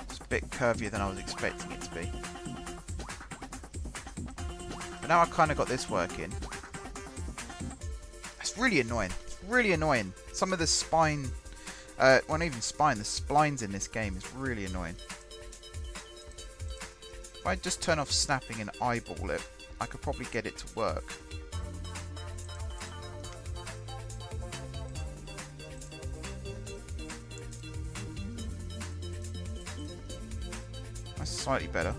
It's a bit curvier than I was expecting it to be. But now I kind of got this working. It's really annoying. It's really annoying. Some of the spine... well, not even spine. The splines in this game is really annoying. If I just turn off snapping and eyeball it, I could probably get it to work. That's slightly better.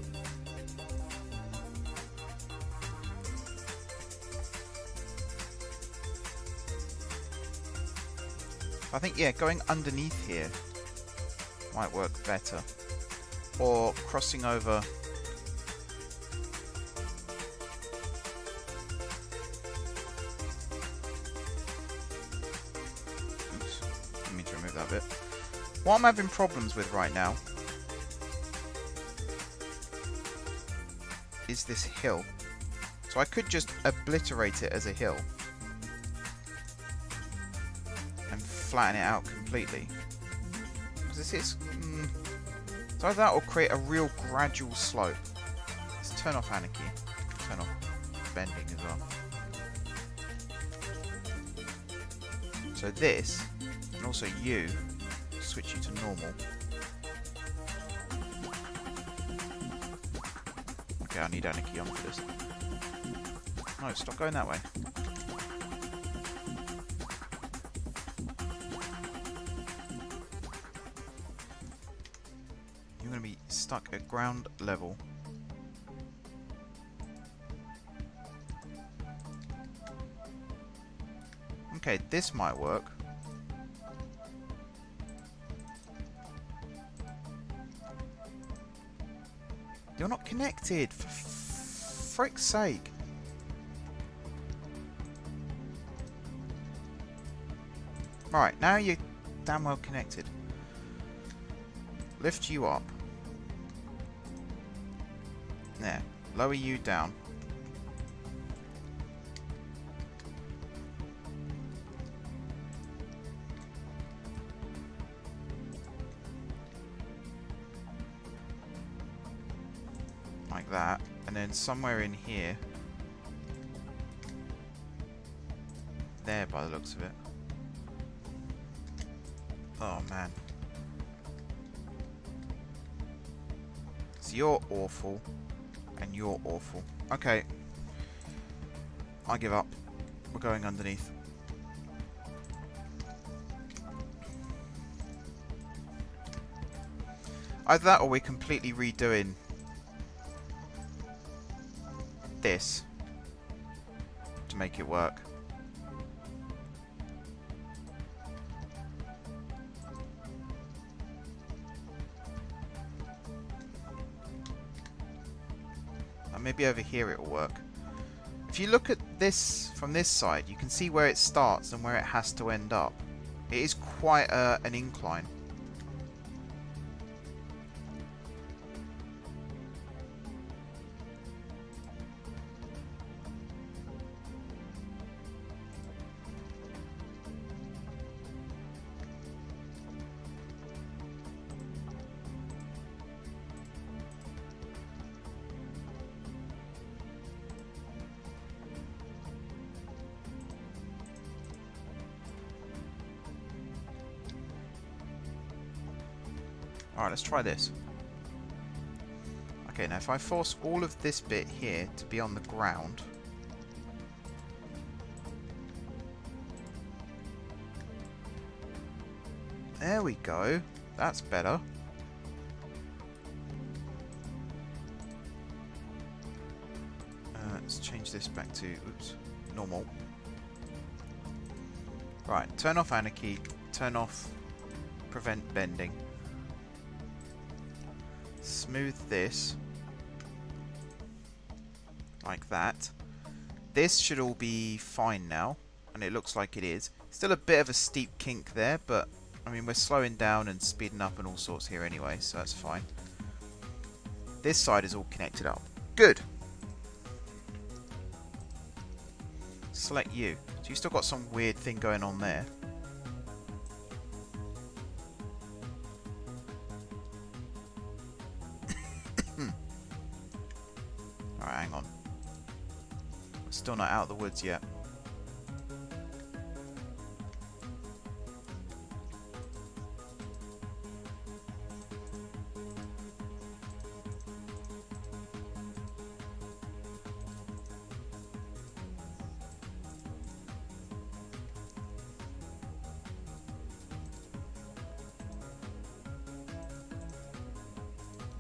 I think, yeah, going underneath here might work better. Or crossing over... Bit. What I'm having problems with right now is this hill. So I could just obliterate it as a hill and flatten it out completely. Because this is... so either that or create a real gradual slope. Let's turn off anarchy. Turn off bending as well. So this... and also you, switch you to normal. Okay, I need anarchy on for this. No, stop going that way. You're going to be stuck at ground level. Okay, this might work. You're not connected, for frick's sake. Right, now you're damn well connected. Lift you up. There. Lower you down. Like that, and then somewhere in here, there by the looks of it. Oh man. So you're awful, and you're awful. Okay. I give up. We're going underneath. Either that or we're completely redoing this to make it work. And maybe over here it will work. If you look at this from this side, you can see where it starts and where it has to end up. It is quite an incline. Alright, let's try this. Okay, Okay, now if I force all of this bit here to be on the ground... There we go. That's better. Let's change this back to, oops, normal. Right, turn off anarchy, turn off prevent bending. Smooth this. Like that. This should all be fine now, and it looks like it is. Still a bit of a steep kink there, but I mean we're slowing down and speeding up and all sorts here anyway, so that's fine. This side is all connected up. Good! Select you. So you still got some weird thing going on there. Alright, hang on. We're still not out of the woods yet.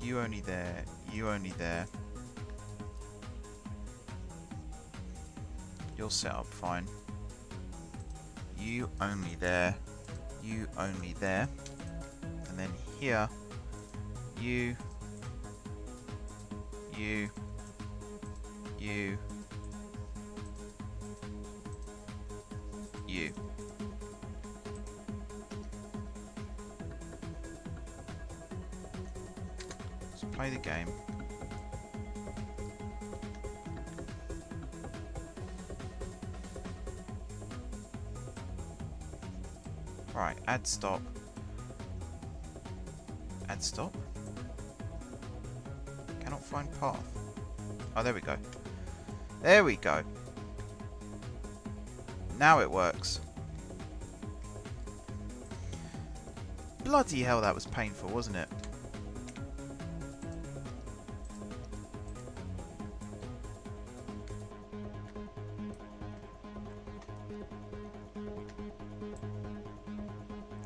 You only there, you only there. You'll set up fine. You only there, you only there. And then here, you, you, you, you. Play the game. Right, add stop. Add stop? Cannot find path. Oh, there we go. There we go. Now it works. Bloody hell, that was painful, wasn't it?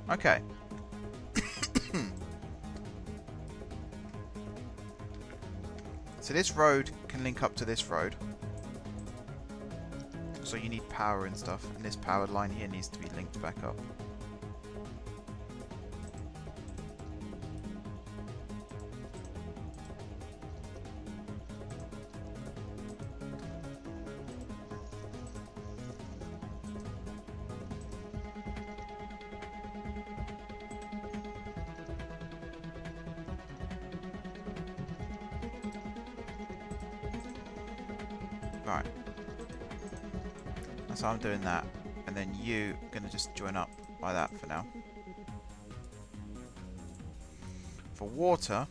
Okay. So this road can link up to this road. So you need power and stuff. And this powered line here needs to be linked back up. Right. So I'm doing that, and then you are going to just join up by that for now. For water,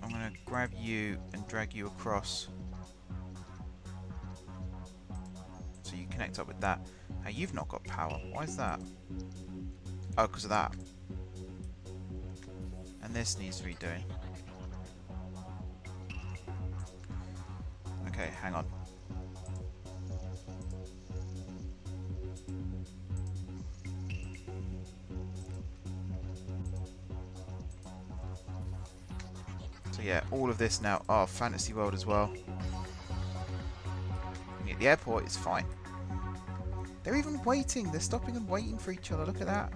I'm going to grab you and drag you across so you connect up with that. Now you've not got power. Why is that? Oh, because of that. And this needs redoing. Okay, hang on. So yeah, all of this now. Oh, Fantasy World as well. And at the airport, it's fine. They're even waiting. They're stopping and waiting for each other. Look at that.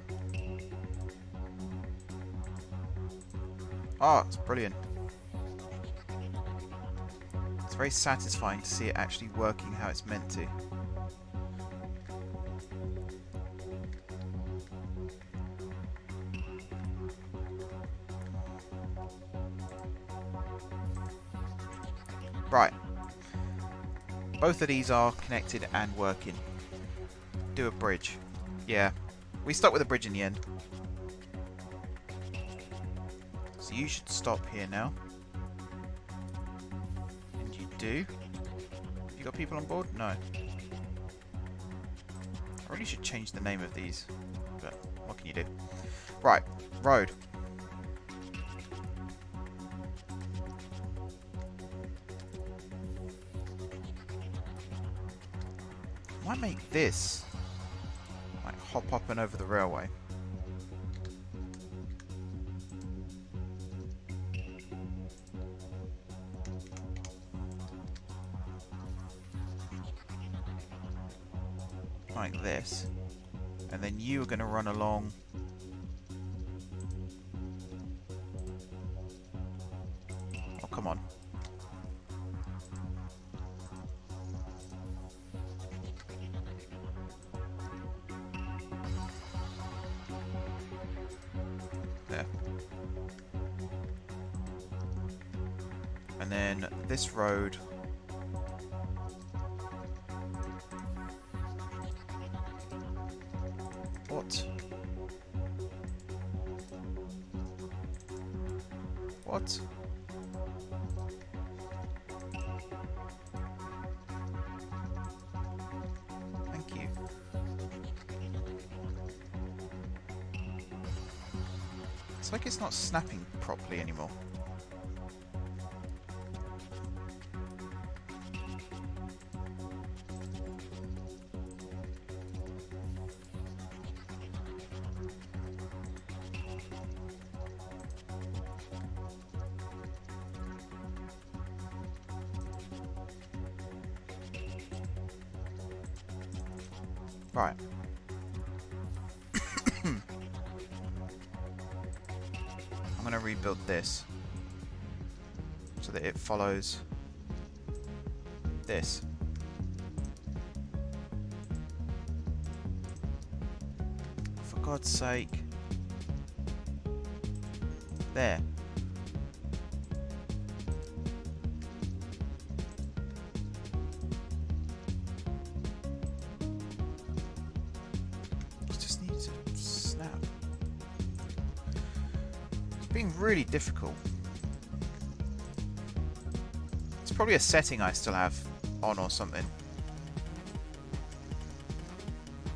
Oh, it's brilliant. It's very satisfying to see it actually working how it's meant to. Right. Both of these are connected and working. Do a bridge. Yeah. We stuck with a bridge in the end. So you should stop here now. And you do. Have you got people on board? No. I really should change the name of these. But what can you do? Right. Road. might make this like hop up and over the railway. Like this. And then you are going to run along oh, come on. There. And then this road what? What? Thank you. It's like it's not snapping properly anymore. Right. I'm going to rebuild this so that it follows this. For God's sake. There. Being really difficult. It's probably a setting I still have on or something.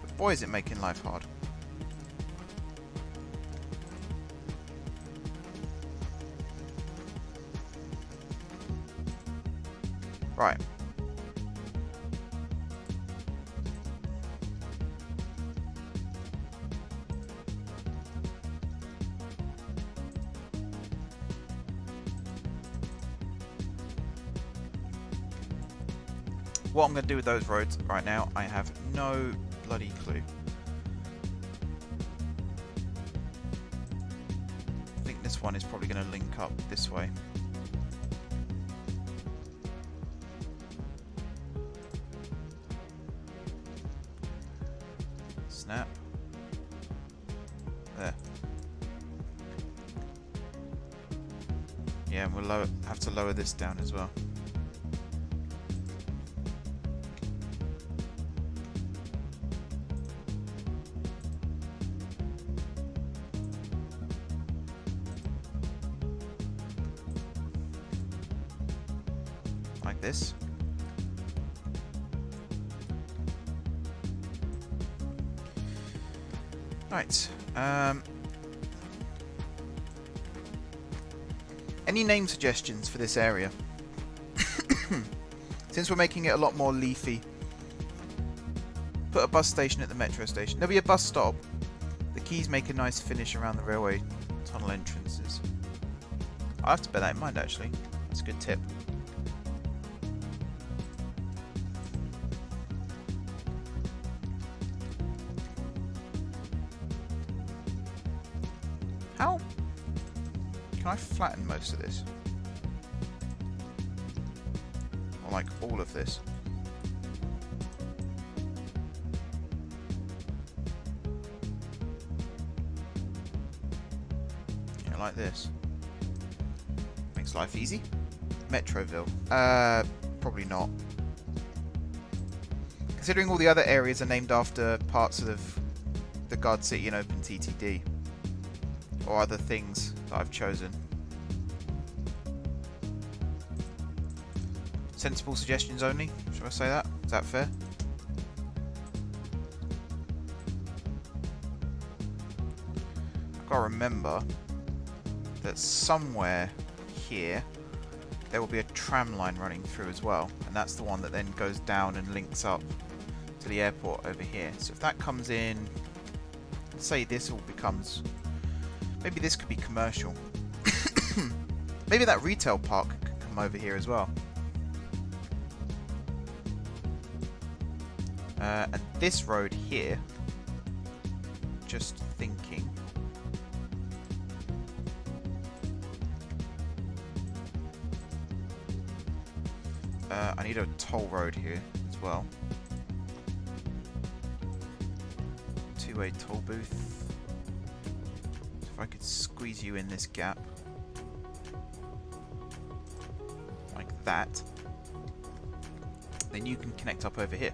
But boy, is it making life hard. Right. What I'm going to do with those roads right now, I have no bloody clue. I think this one is probably going to link up this way. Snap. There. Yeah, and we'll have to lower this down as well. Like this. Right. Any name suggestions for this area? Since we're making it a lot more leafy, put a bus station at the metro station. There'll be a bus stop. The quays make a nice finish around the railway tunnel entrances. I'll have to bear that in mind, actually. That's a good tip. How can I flatten most of this? Or like all of this? Yeah, like this. Makes life easy. Metroville. Probably not. Considering all the other areas are named after parts of the Gardcity and OpenTTD. Or other things that I've chosen. Sensible suggestions only, shall I say that? Is that fair? I've got to remember that somewhere here there will be a tram line running through as well, and that's the one that then goes down and links up to the airport over here. So if that comes in, let's say this all becomes, maybe this could be commercial. Maybe that retail park could come over here as well. And this road here, just thinking. I need a toll road here as well. Two-way toll booth. So if I could squeeze you in this gap. Like that. Then you can connect up over here.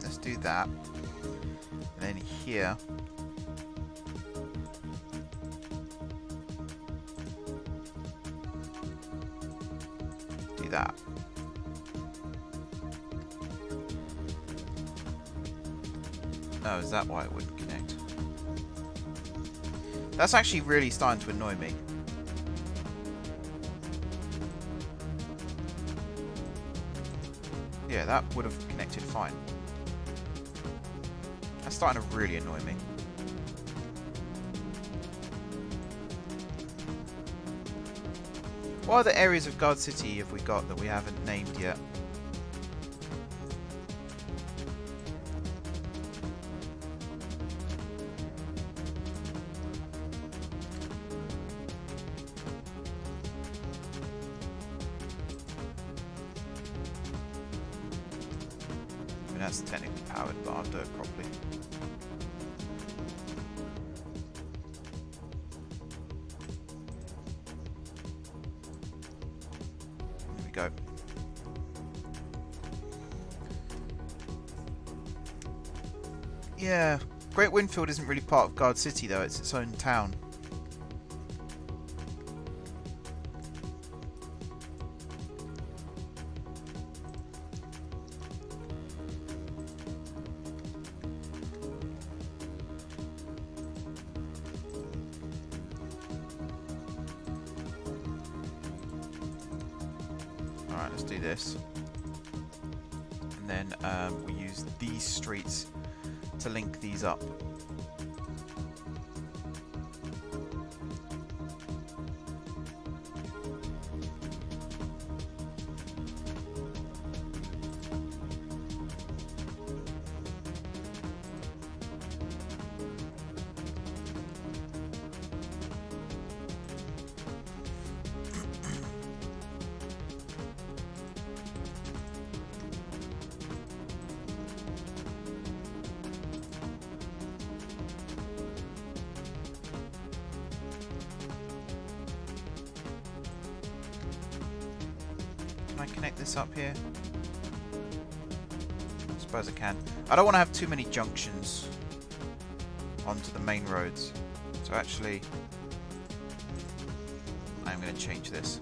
Let's do that. And then here. Do that. Oh, is that why it wouldn't connect? That's actually really starting to annoy me. Yeah, that would have connected fine. That's starting to really annoy me. What other areas of Gardcity have we got that we haven't named yet? I mean, that's technically powered, but I'll do it properly. There we go. Yeah, Great Winfield isn't really part of Gardcity though, it's its own town. Alright, let's do this. And then we use these streets to link these up. Can I connect this up here? I suppose I can. I don't want to have too many junctions onto the main roads. So actually, I'm going to change this.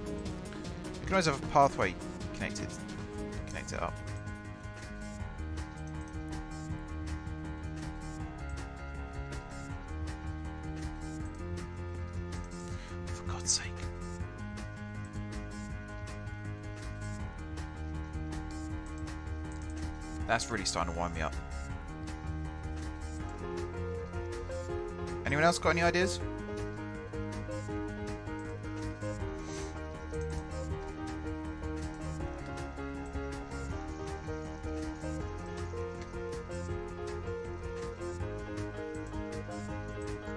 You can always have a pathway connect it up. For God's sake. That's really starting to wind me up. Anyone else got any ideas?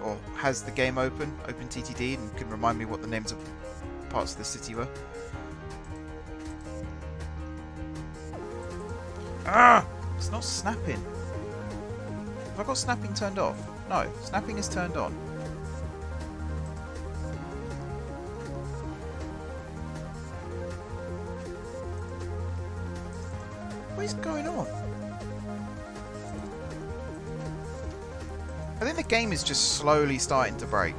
Or has the game open TTD, and can remind me what the names of parts of the city were? Ah! It's not snapping. Have I got snapping turned off? No, snapping is turned on. What is going on? I think the game is just slowly starting to break.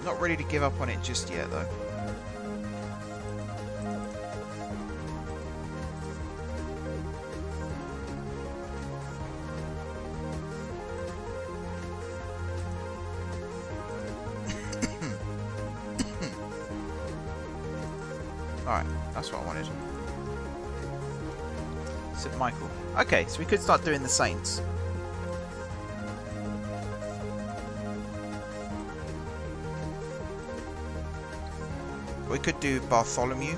Not ready to give up on it just yet, though. Alright, that's what I wanted. St. Michael. Okay, so we could start doing the Saints. We could do Bartholomew.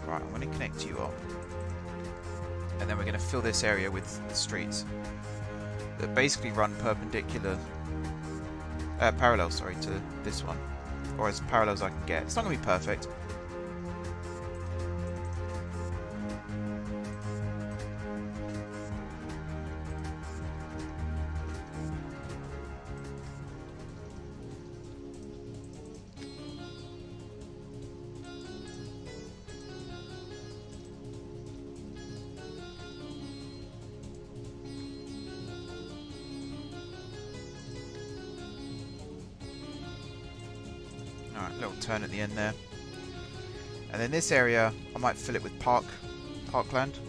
Right, I'm going to connect you up. And then we're going to fill this area with streets that basically run perpendicular, parallel, sorry, to this one, or as parallel as I can get. It's not going to be perfect. Alright, little turn at the end there. And then this area, I might fill it with parkland.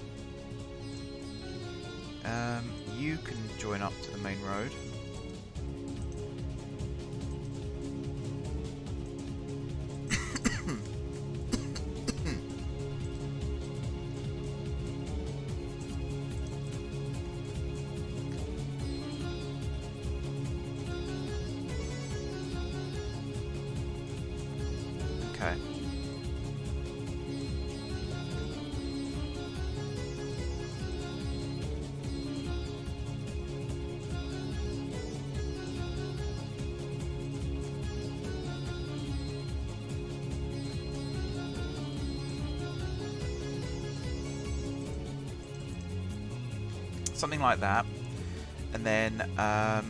You can join up to the main road. Okay. Something like that. And then I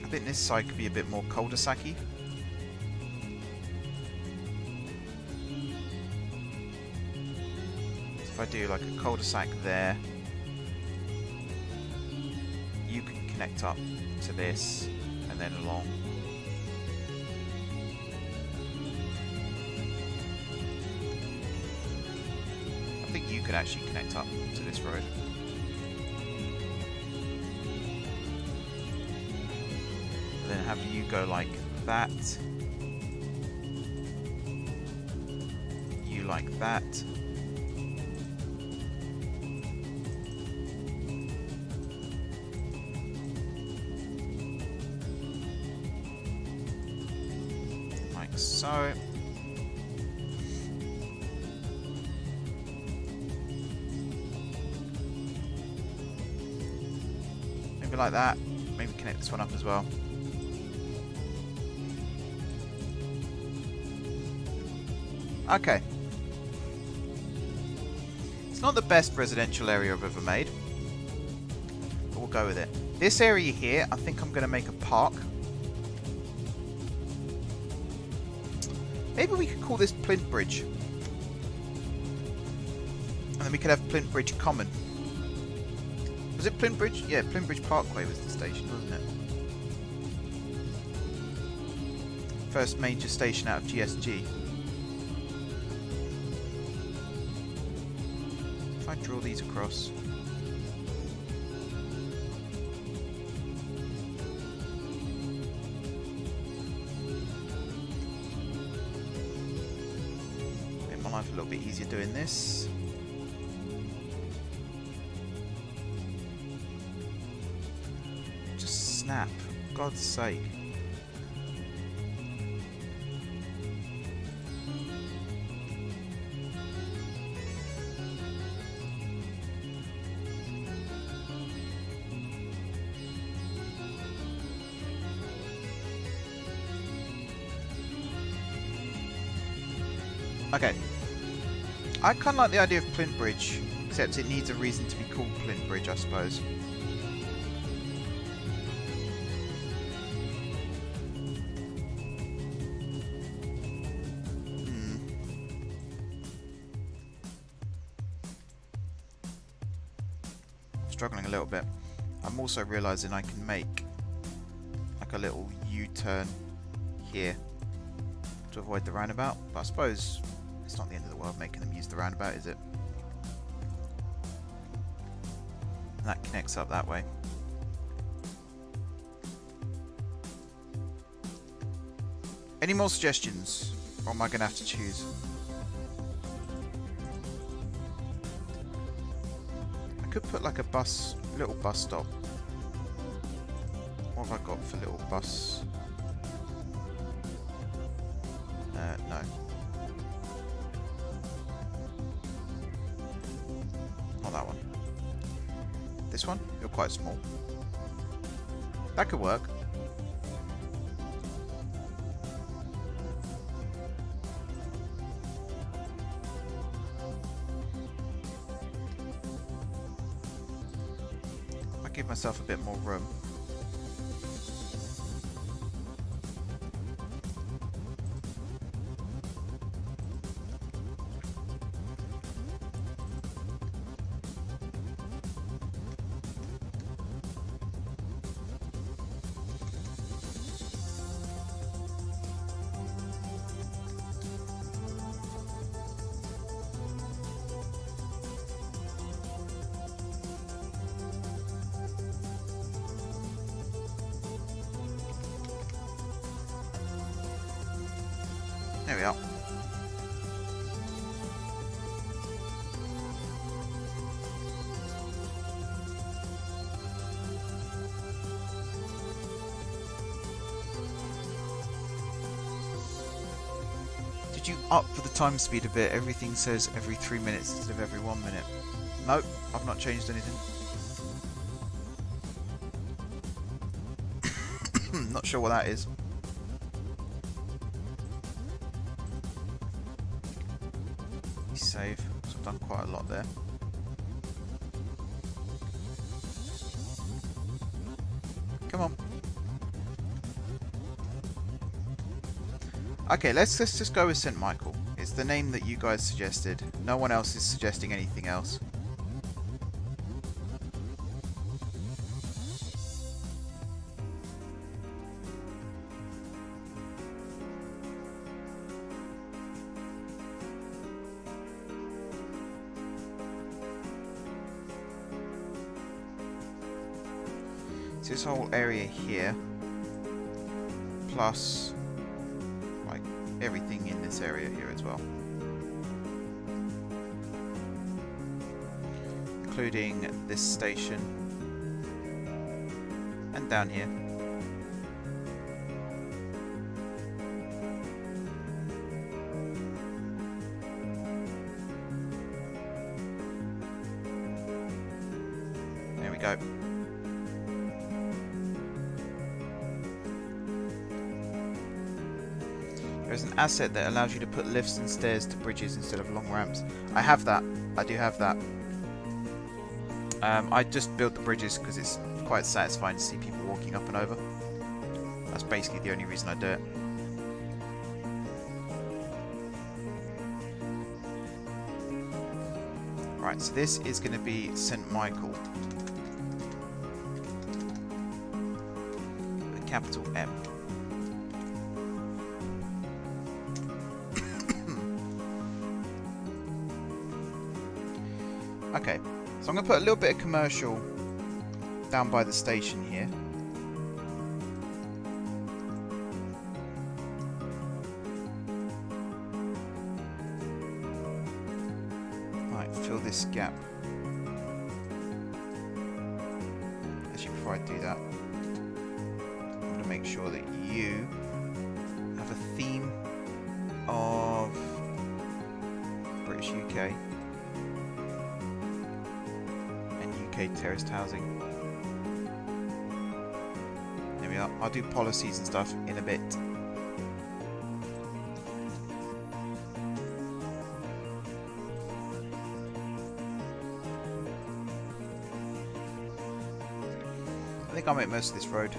think this side could be a bit more cul-de-sac-y. If I do like a cul-de-sac there, you can connect up to this and then along. I think you could actually connect up to this road. Then have you go like that. You like that. Like so. Maybe like that. Maybe connect this one up as well. Okay. It's not the best residential area I've ever made, but we'll go with it. This area here, I think I'm going to make a park. Maybe we could call this Plint Bridge. And then we could have Plint Bridge Common. Was it Plint Bridge? Yeah, Plint Bridge Parkway was the station, wasn't it? First major station out of GSG. If I draw these across. Make my life a little bit easier doing this. Just snap, for God's sake. Okay. I kind of like the idea of Plint Bridge, except it needs a reason to be called Plint Bridge, I suppose. Struggling a little bit. I'm also realizing I can make like a little U-turn here to avoid the roundabout, but I suppose it's not the end of the world making them use the roundabout, is it? And that connects up that way. Any more suggestions, or am I going to have to choose? Could put like a bus, little bus stop. What have I got for little bus? No. Not that one. This one? You're quite small. That could work. Give myself a bit more room. There we are. Did you up for the time speed a bit? Everything says every 3 minutes instead of every 1 minute. Nope, I've not changed anything. Not sure what that is. Save. So I've done quite a lot there. Come on. Okay, let's just go with St. Michael. It's the name that you guys suggested. No one else is suggesting anything else. This whole area here, plus like everything in this area here as well, including this station and down here. There we go. There's an asset that allows you to put lifts and stairs to bridges instead of long ramps. I have that. I do have that. I just build the bridges because it's quite satisfying to see people walking up and over. That's basically the only reason I do it. Right, so this is going to be St. Michael. With a capital M. Okay, so I'm going to put a little bit of commercial down by the station here. Right, fill this gap. Actually, before I do that, I'm going to make sure that you have a theme of British UK. Terraced housing. There we are. I'll do policies and stuff in a bit. I think I'll make most of this road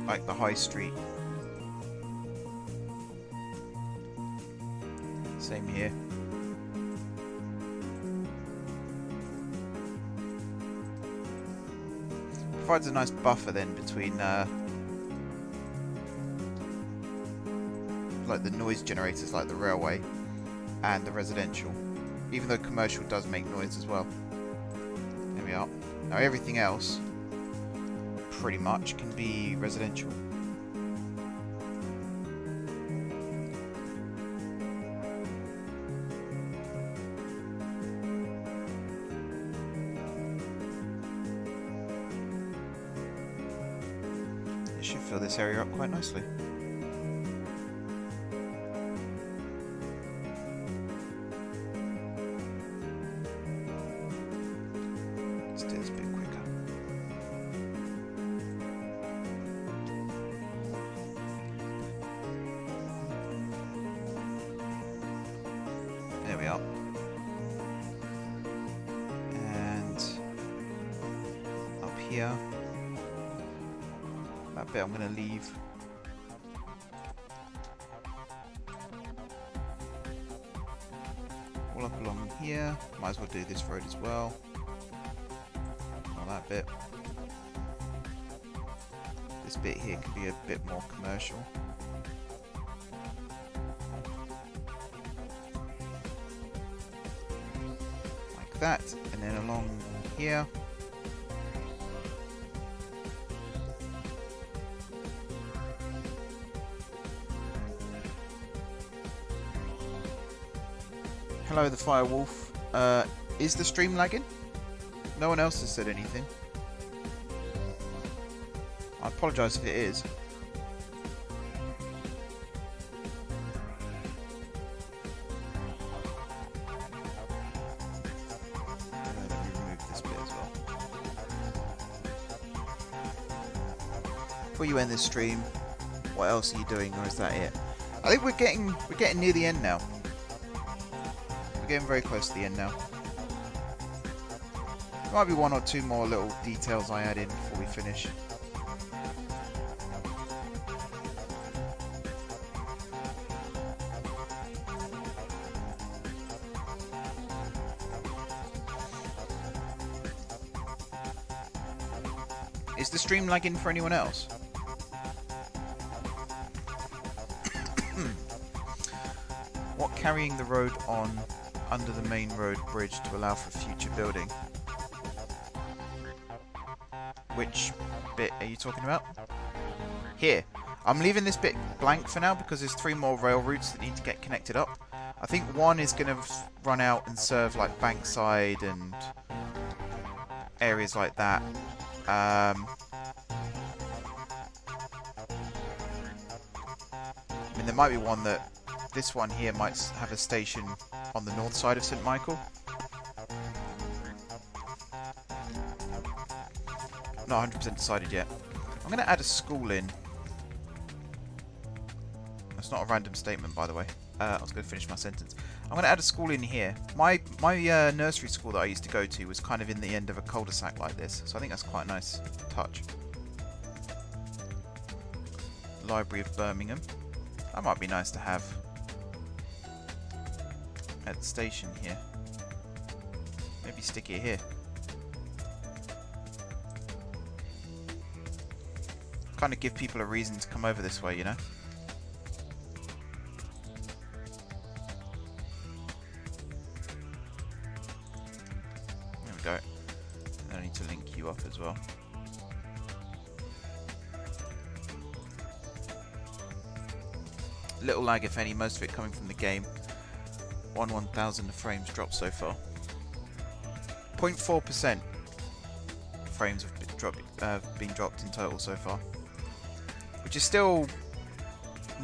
like the high street. Same here. Provides a nice buffer then between like the noise generators like the railway and the residential, even though commercial does make noise as well. There we are. Now everything else pretty much can be residential. It should fill this area up quite nicely. Let's do this a bit quicker. There we are. And up here, that bit I'm going to leave. All up along here. Might as well do this road as well. Not that bit. This bit here can be a bit more commercial. Like that. And then along here. Hello, the Firewolf. Is the stream lagging? No one else has said anything. I apologise if it is. Let me remove this bit as well. Before you end this stream, what else are you doing, or is that it? I think we're getting near the end now. Getting very close to the end now. There might be one or two more little details I add in before we finish. Is the stream lagging for anyone else? What carrying the road on under the main road bridge to allow for future building? Which bit are you talking about? Here. I'm leaving this bit blank for now because there's 3 more rail routes that need to get connected up. I think one is going to run out and serve like Bankside and areas like that. I mean, there might be one that this one here might have a station on the north side of St. Michael. Not 100% decided yet. I'm going to add a school in. That's not a random statement, by the way. I was going to finish my sentence. I'm going to add a school in here. My nursery school that I used to go to was kind of in the end of a cul-de-sac like this, so I think that's quite a nice touch. Library of Birmingham. That might be nice to have at the station here. Maybe stick it here. Kind of give people a reason to come over this way, you know? There we go. And I need to link you up as well. Little lag, if any, most of it coming from the game. 1,000 frames dropped so far. 0.4% frames have been dropped in total so far, which is still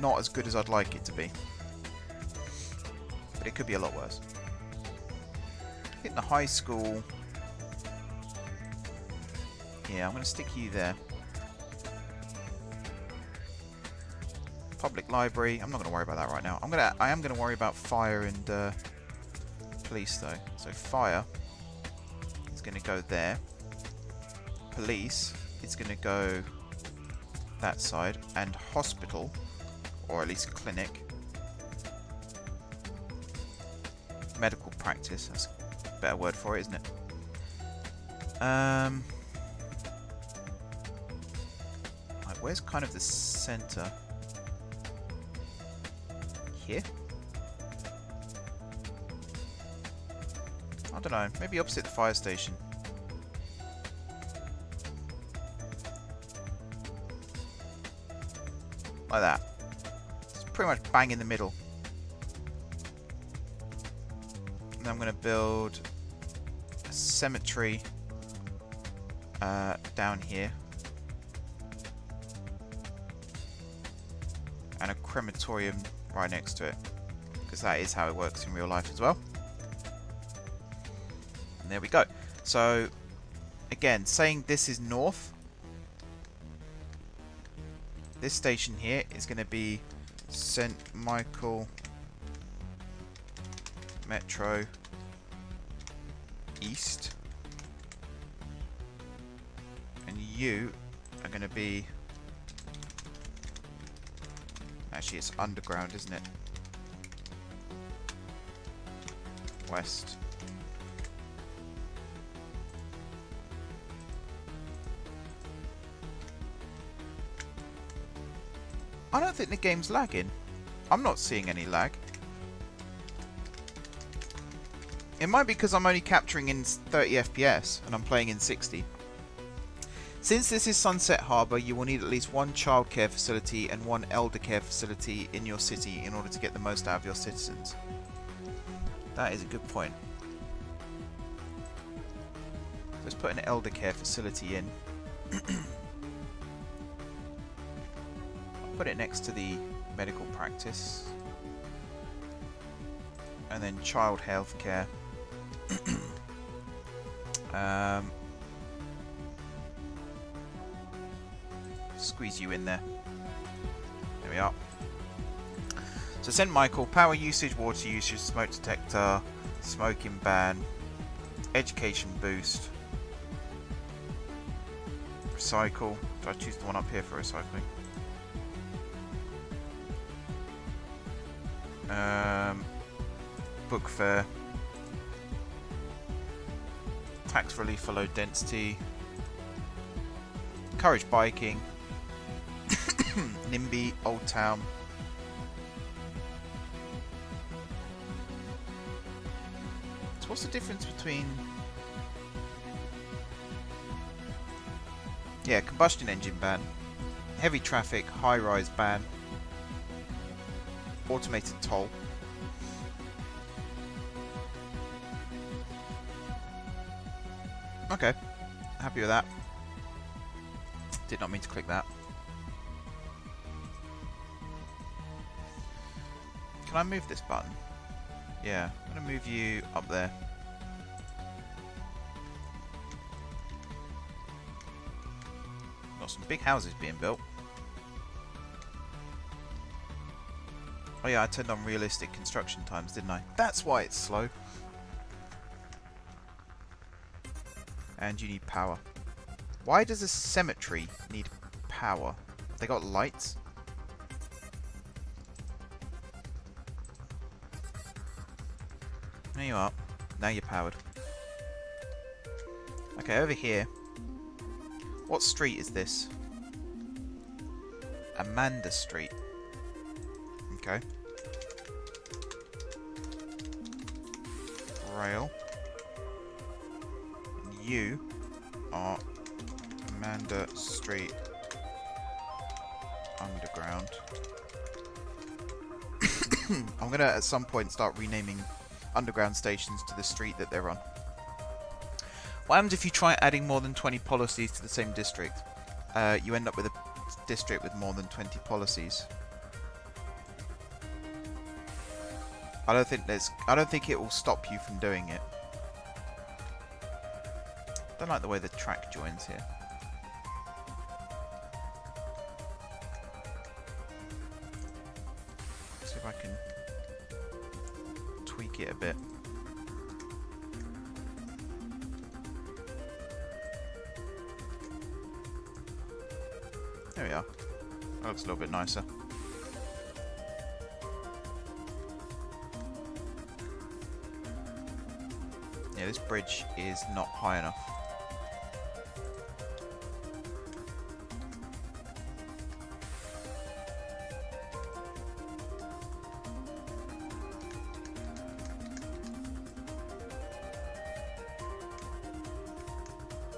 not as good as I'd like it to be, but it could be a lot worse. I think the high school, yeah, I'm going to stick you there. Public library, I'm not going to worry about that right now. I am going to worry about fire and police though. So fire is going to go there. Police is going to go that side, and hospital, or at least clinic, medical practice, that's a better word for it, isn't it? Right, where's kind of the center? Here? I don't know, maybe opposite the fire station. Like that. It's pretty much bang in the middle. And I'm going to build a cemetery down here. And a crematorium right next to it. Because that is how it works in real life as well. And there we go. So, again, saying this is north. This station here is going to be St. Michael Metro East. And you are going to be... Actually, it's underground, isn't it? West. I don't think the game's lagging. I'm not seeing any lag. It might be because I'm only capturing in 30 FPS and I'm playing in 60. Since this is Sunset Harbour, you will need at least one childcare facility and one elder care facility in your city in order to get the most out of your citizens. That is a good point. Let's put an elder care facility in. Put it next to the medical practice. And then child health care. Squeeze you in there. There we are. So St. Michael, power usage, water usage, smoke detector, smoking ban, education boost, recycle. Do I choose the one up here for recycling? Book fair, tax relief for low density, encourage biking, NIMBY, Old Town. So what's the difference between... Yeah, combustion engine ban, heavy traffic, high-rise ban, automated toll. Okay, happy with that. Did not mean to click that. Can I move this button? Yeah, I'm going to move you up there. Got some big houses being built. Oh yeah, I turned on realistic construction times, didn't I? That's why it's slow. And you need power. Why does a cemetery need power? They got lights? There you are. Now you're powered. Okay, over here. What street is this? Amanda Street. Okay. Rail. And you are Amanda Street Underground. I'm gonna at some point start renaming underground stations to the street that they're on. What happens if you try adding more than 20 policies to the same district? You end up with a district with more than 20 policies. I don't think it will stop you from doing it. Don't like the way the track joins here. See if I can tweak it a bit. There we are. That looks a little bit nicer. Yeah, this bridge is not high enough.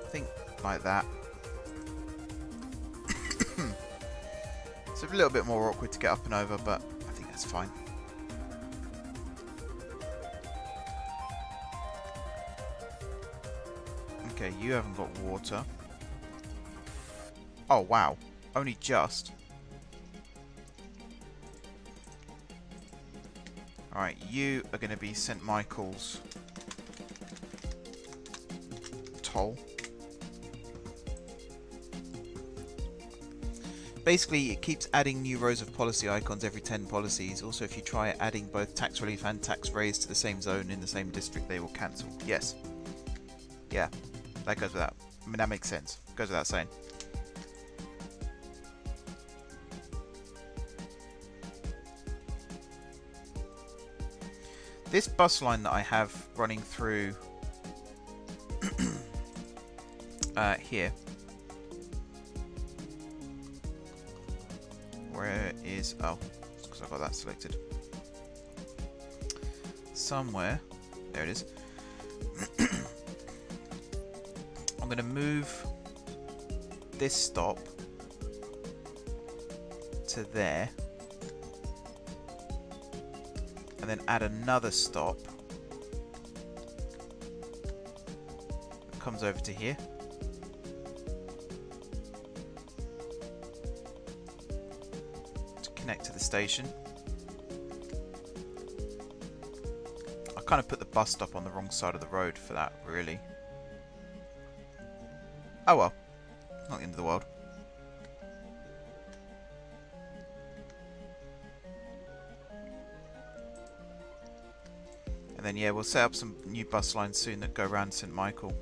I think like that. It's a little bit more awkward to get up and over, but I think that's fine. Okay, you haven't got water. Oh, wow. Only just. Alright, you are going to be St. Michael's toll. Basically, it keeps adding new rows of policy icons every 10 policies. Also, if you try adding both tax relief and tax raise to the same zone in the same district, they will cancel. Yes. Yeah, that goes without. I mean, that makes sense. Goes without saying. This bus line that I have running through here. Where is... Oh, it's because I've got that selected. Somewhere. There it is. I'm going to move this stop to there. And then add another stop. That comes over to here. Connect to the station. I kind of put the bus stop on the wrong side of the road for that, really. Oh well, not the end of the world. And then yeah, we'll set up some new bus lines soon that go around St. Michael.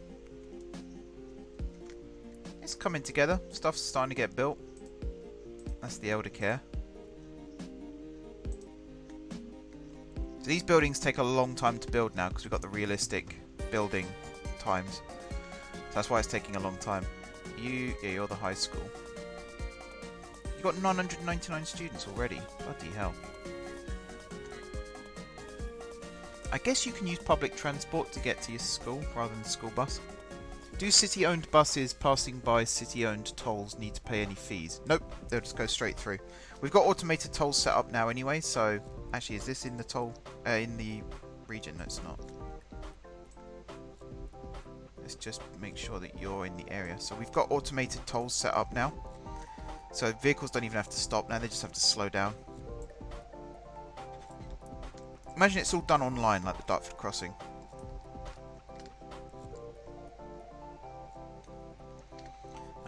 It's coming together, stuff's starting to get built. That's the elder care. So these buildings take a long time to build now because we've got the realistic building times. So that's why it's taking a long time. Yeah, you're the high school. You've got 999 students already. Bloody hell. I guess you can use public transport to get to your school rather than the school bus. Do city-owned buses passing by city-owned tolls need to pay any fees? Nope, they'll just go straight through. We've got automated tolls set up now anyway, so... Actually, is this in the toll... in the region? No, it's not. Let's just make sure that you're in the area. So we've got automated tolls set up now. So vehicles don't even have to stop now, they just have to slow down. Imagine it's all done online, like the Dartford Crossing.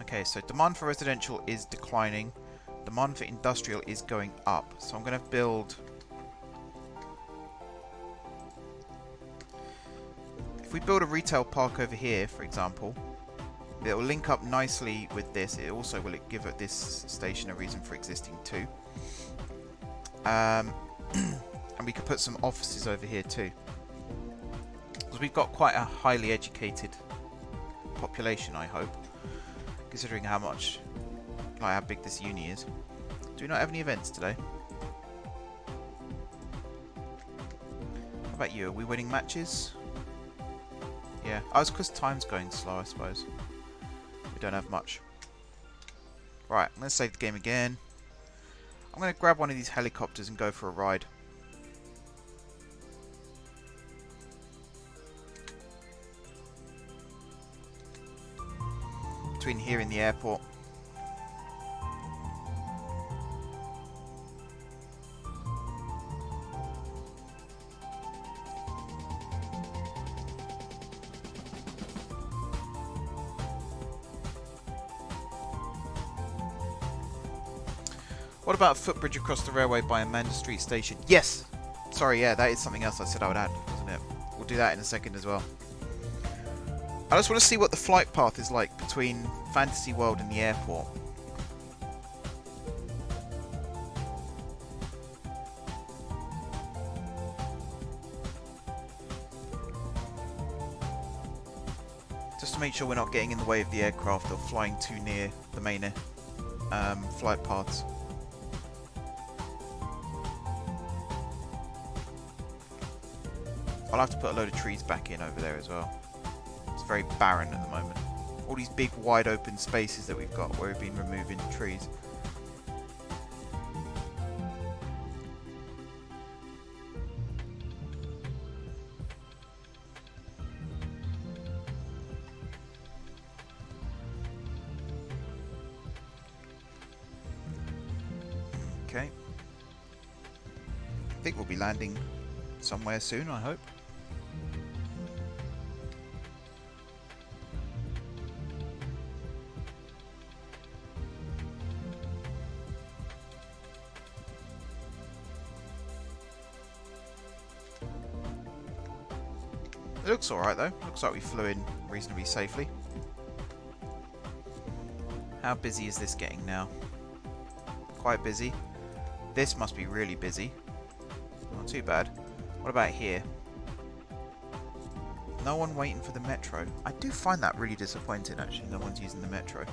Okay, so demand for residential is declining. Demand for industrial is going up. So I'm going to build... If we build a retail park over here, for example, it will link up nicely with this. It also will give this station a reason for existing too. And we could put some offices over here too. Because we've got quite a highly educated population, I hope. Considering how much, like how big this uni is. Do we not have any events today? How about you? Are we winning matches? Yeah. Oh, it's because time's going slow, I suppose. We don't have much. Right, I'm going to save the game again. I'm going to grab one of these helicopters and go for a ride. Between here and the airport. What about a footbridge across the railway by Amanda Street Station? Yes! Sorry, yeah, that is something else I said I would add, wasn't it? We'll do that in a second as well. I just want to see what the flight path is like between Fantasy World and the airport. to make sure we're not getting in the way of the aircraft or flying too near the main flight paths. I'll have to put a load of trees back in over there as well. It's very barren at the moment. All these big wide open spaces that we've got where we've been removing trees. Okay. I think we'll be landing somewhere soon, I hope. It looks alright though. Looks like we flew in reasonably safely. How busy is this getting now? Quite busy. This must be really busy. Not too bad. What about here? No one waiting for the metro. I do find that really disappointing actually. No one's using the metro.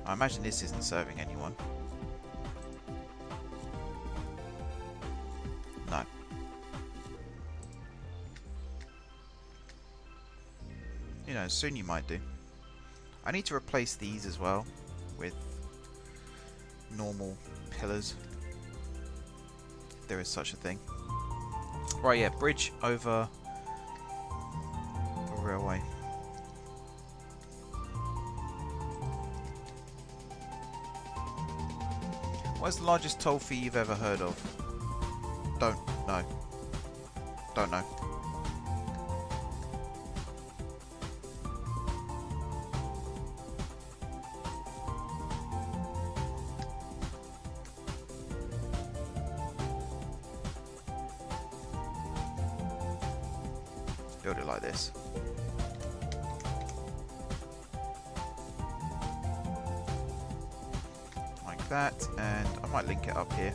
I imagine this isn't serving anyone. No. You know, soon you might do. I need to replace these as well with normal pillars. If there is such a thing. Right, yeah, bridge over the railway. What's the largest toll fee you've ever heard of? Don't know. Don't know. Build it like this. Like that, and I might link it up here.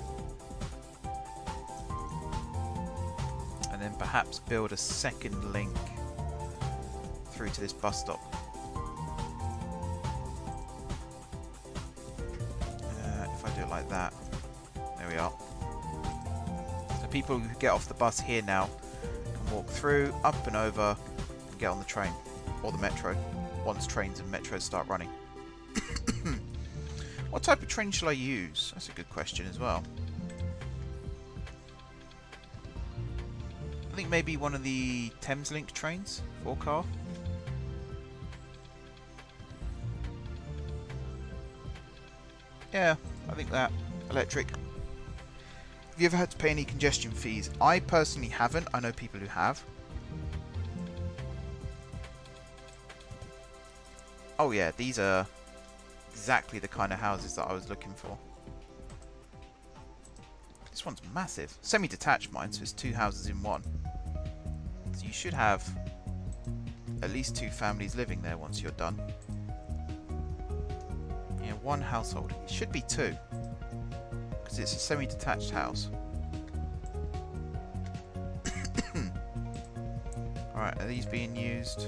And then perhaps build a second link through to this bus stop. If I do it like that, there we are. So people who get off the bus here now can walk through, up and over, and get on the train or the metro once trains and metros start running. What type of train shall I use? That's a good question as well. I think maybe one of the Thameslink trains, 4-car. Yeah, I think that. Electric. Have you ever had to pay any congestion fees? I personally haven't. I know people who have. Oh yeah, these are exactly the kind of houses that I was looking for. This one's massive. Semi-detached mine, so it's 2 houses in one. So you should have at least 2 families living there once you're done. Yeah, 1 household. It should be 2. Because it's a semi-detached house. Alright, are these being used?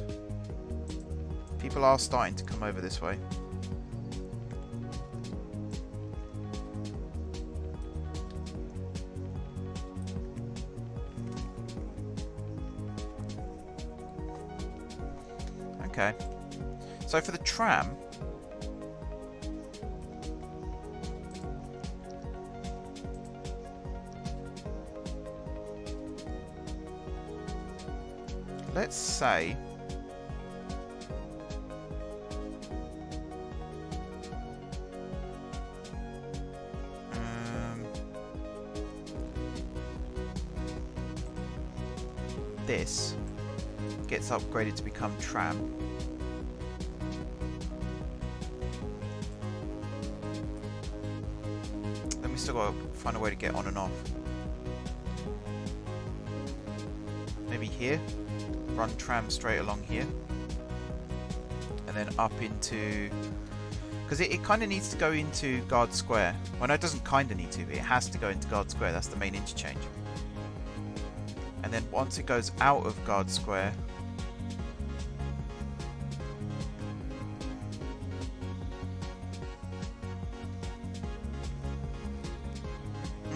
People are starting to come over this way. Okay. So for the tram, let's say this gets upgraded to become tram. Then we still got to find a way to get on and off. Maybe here, run tram straight along here, and then up into, because it kind of needs to go into Guard Square. Well, no, it doesn't kind of need to, but it has to go into Guard Square. That's the main interchange. And then once it goes out of Guard Square,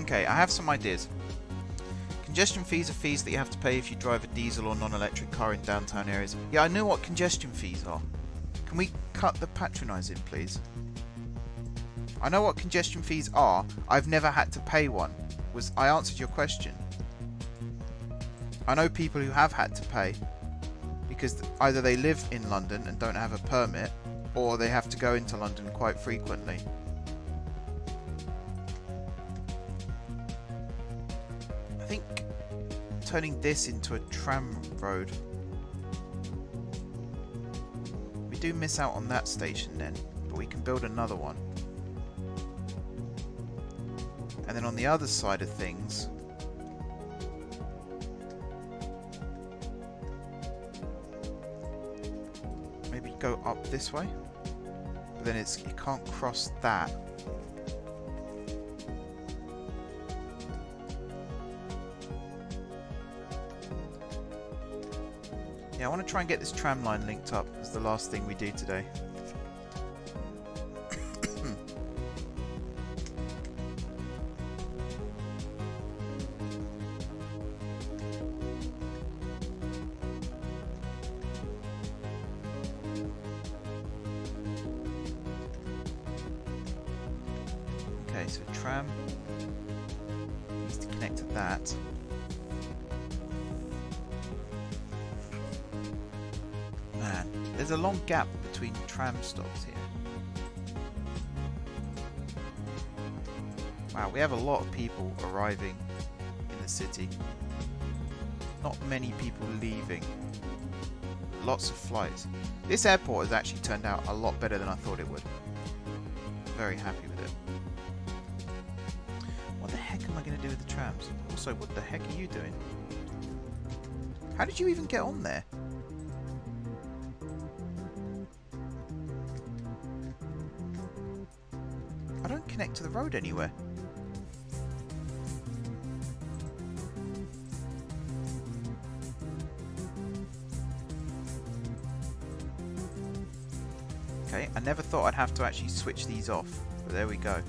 okay, I have some ideas. Congestion fees are fees that you have to pay if you drive a diesel or non-electric car in downtown areas. Yeah, I know what congestion fees are. Can we cut the patronising, please? I know what congestion fees are. I've never had to pay one. I answered your question. I know people who have had to pay because either they live in London and don't have a permit, or they have to go into London quite frequently. I think turning this into a tram road, we do miss out on that station then, but we can build another one. And then on the other side of things, maybe go up this way, but then you can't cross that. Yeah, I want to try and get this tram line linked up as the last thing we do today. Okay, so tram needs to connect to that. Man, there's a long gap between tram stops here. Wow, we have a lot of people arriving in the city. Not many people leaving. Lots of flights. This airport has actually turned out a lot better than I thought it would. Very happy with it. What the heck am I going to do with the trams? Also, what the heck are you doing? How did you even get on there? I don't connect to the road anywhere. Okay, I never thought I'd have to actually switch these off, but there we go.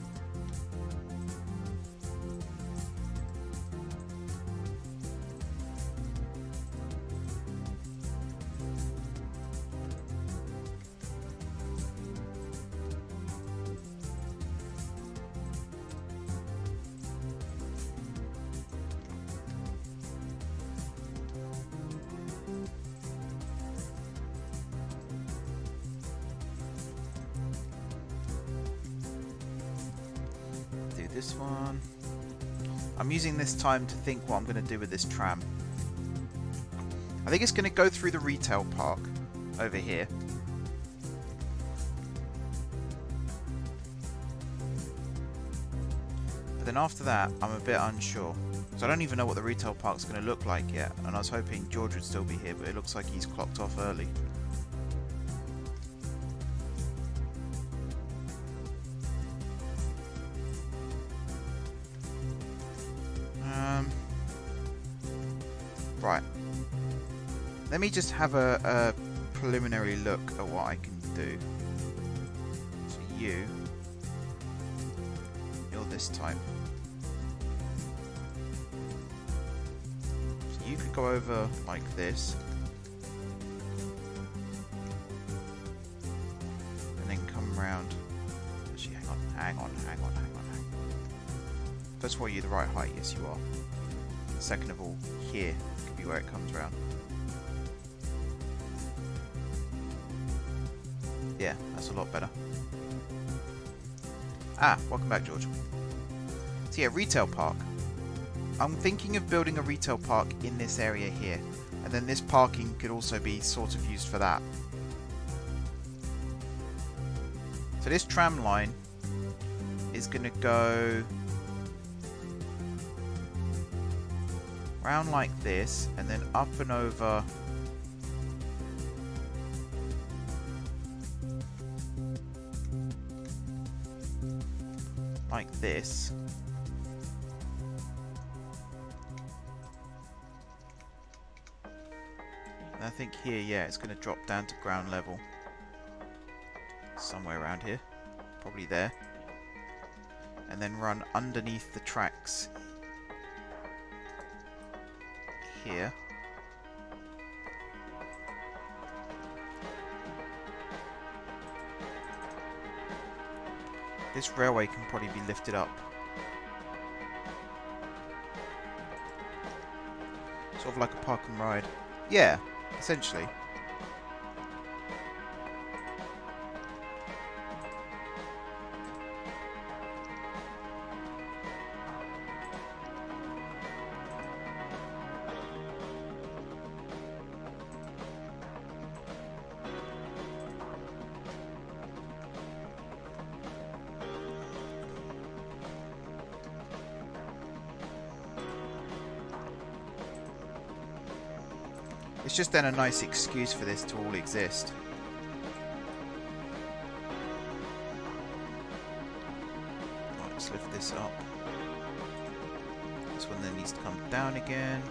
This one. I'm using this time to think what I'm going to do with this tram. I think it's going to go through the retail park over here. But then after that, I'm a bit unsure. So I don't even know what the retail park's going to look like yet. And I was hoping George would still be here, but it looks like he's clocked off early. Right. Let me just have a preliminary look at what I can do. So you're this type. So you could go over like this. And then come round. Actually, hang on. First of all, you're the right height. Yes, you are. Second of all, here could be where it comes round. Yeah, that's a lot better. Ah, welcome back, George. So yeah, retail park. I'm thinking of building a retail park in this area here. And then this parking could also be sort of used for that. So this tram line is going to go round like this, and then up and over like this, And I think here, yeah, it's going to drop down to ground level. Somewhere around here. Probably there. And then run underneath the tracks here. This railway can probably be lifted up. Sort of like a park and ride. Yeah, essentially. It's just then a nice excuse for this to all exist. Right, let's lift this up. This one then needs to come down again.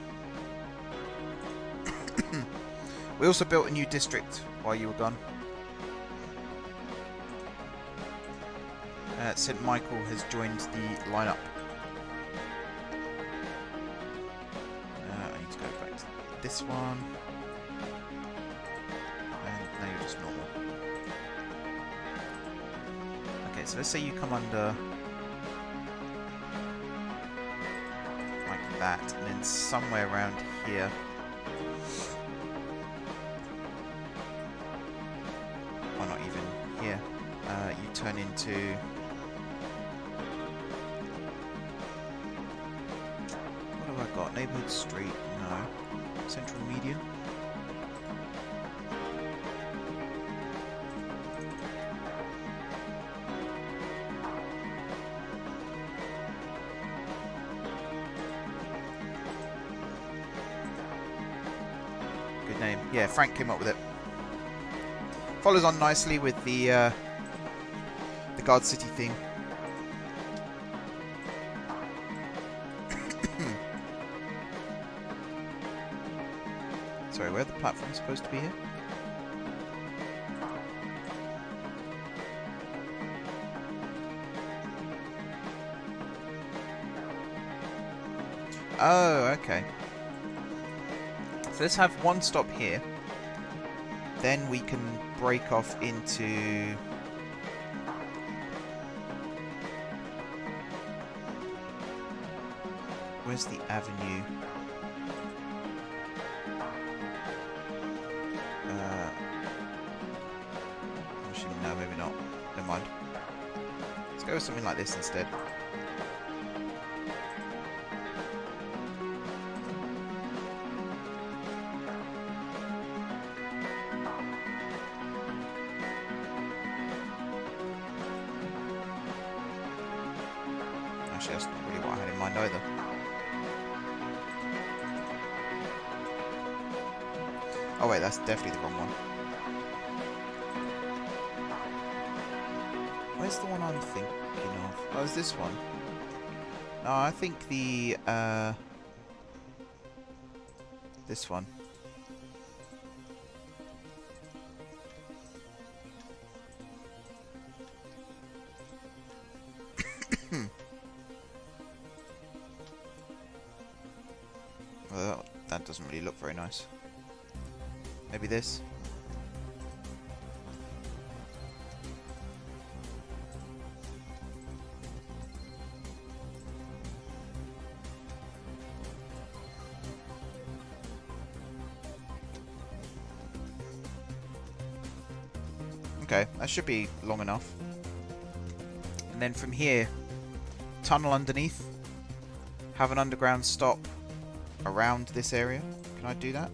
We also built a new district while you were gone. St. Michael has joined the lineup. I need to go back to this one. And now you're just normal. Okay, so let's say you come under like that, and then somewhere around here. Or not even here. You turn into... What have I got? Neighbourhood Street? No. Central Median? Good name. Yeah, Frank came up with it. Follows on nicely with the Gardcity thing. Sorry, where the platform's supposed to be here? Oh, okay. So let's have one stop here. Then we can break off into... Where's the avenue? Actually, no, maybe not. Never mind. Let's go with something like this instead. Actually, that's not really what I had in mind either. Oh wait, that's definitely the wrong one. Where's the one I'm thinking of? Oh, is this one? No, I think the, this one. Well, that doesn't really look very nice. Maybe this? Okay, that should be long enough. And then from here, tunnel underneath. Have an underground stop around this area. Can I do that?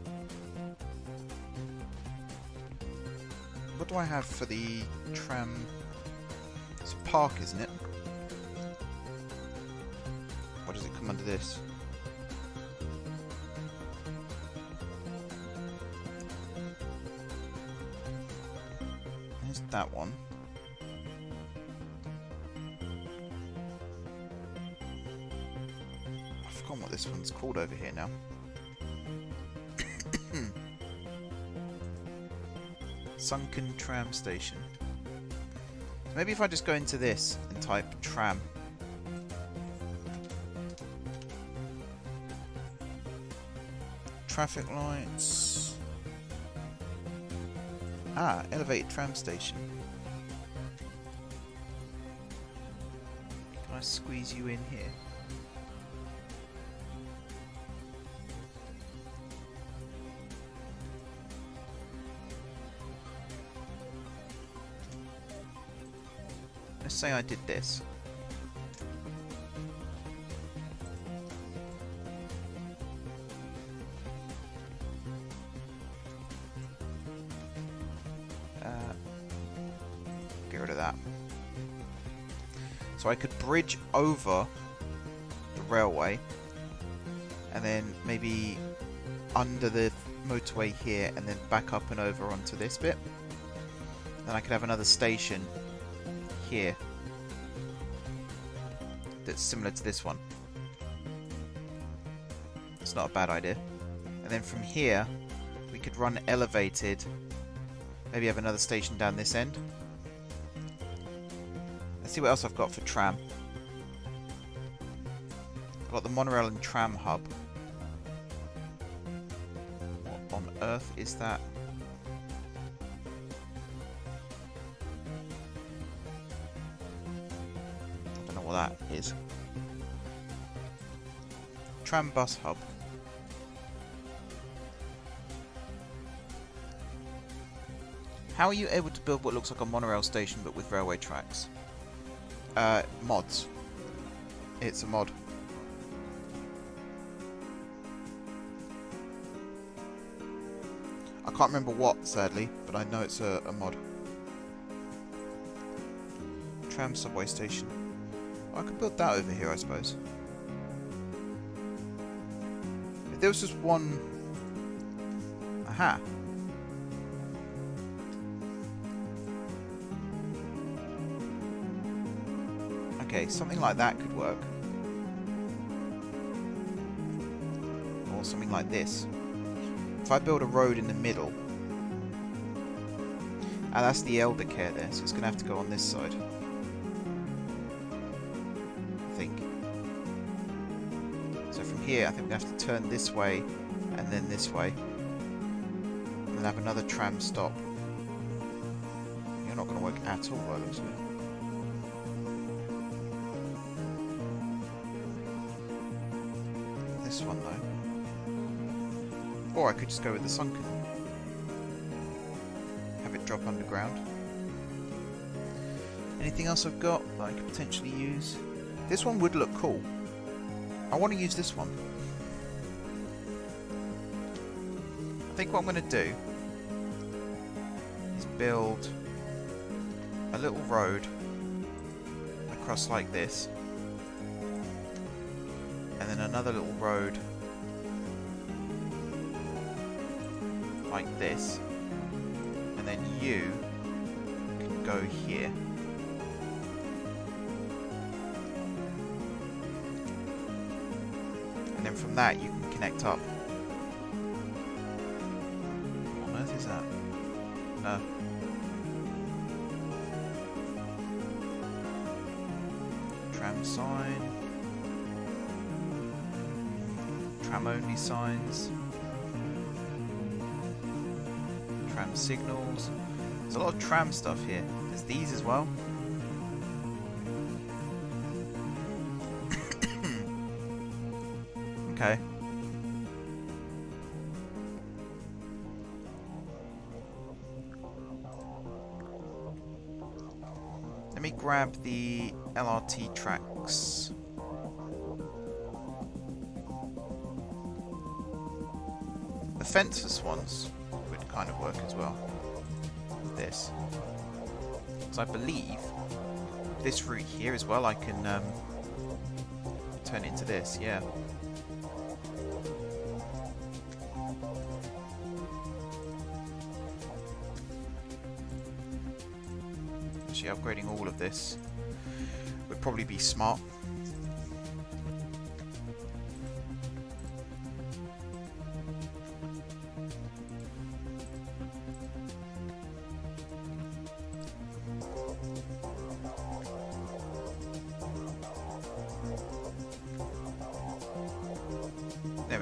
What do I have for the tram? It's a park, isn't it? Or does it come under this? There's that one. I've forgotten what this one's called over here now. Sunken tram station. So maybe if I just go into this and type tram. Traffic lights. Ah, elevated tram station. Can I squeeze you in here? Let's say I did this. Get rid of that. So I could bridge over the railway and then maybe under the motorway here and then back up and over onto this bit. Then I could have another station here that's similar to this one. It's not a bad idea. And then from here we could run elevated, maybe have another station down this end. Let's see what else I've got for tram. I've got the monorail and tram hub. What on earth is that? I don't know what that is. Tram bus hub. How are you able to build what looks like a monorail station but with railway tracks? Mods. It's a mod. I can't remember what, sadly, but I know it's a mod. Tram subway station. I could build that over here, I suppose. If there was just one... Aha! Okay, something like that could work. Or something like this. If I build a road in the middle... Ah, that's the elder care there, so it's going to have to go on this side. I think. So from here, I think we have to turn this way, and then this way. And then have another tram stop. You're not going to work at all, by the looks of it. This one though. Or I could just go with the sunken. Have it drop underground. Anything else I've got that I could potentially use? This one would look cool. I want to use this one. I think what I'm going to do is build a little road across like this. And then another little road like this, and then you can go here. And then from that you can connect up. What on earth is that? No. Tram sign. Tram only signs. Tram signals. There's a lot of tram stuff here. There's these as well. Okay. Let me grab the LRT tracks. The fenceless ones would kind of work as well. This. Because I believe this route here as well, I can turn it into this, yeah. Actually, upgrading all of this would probably be smart.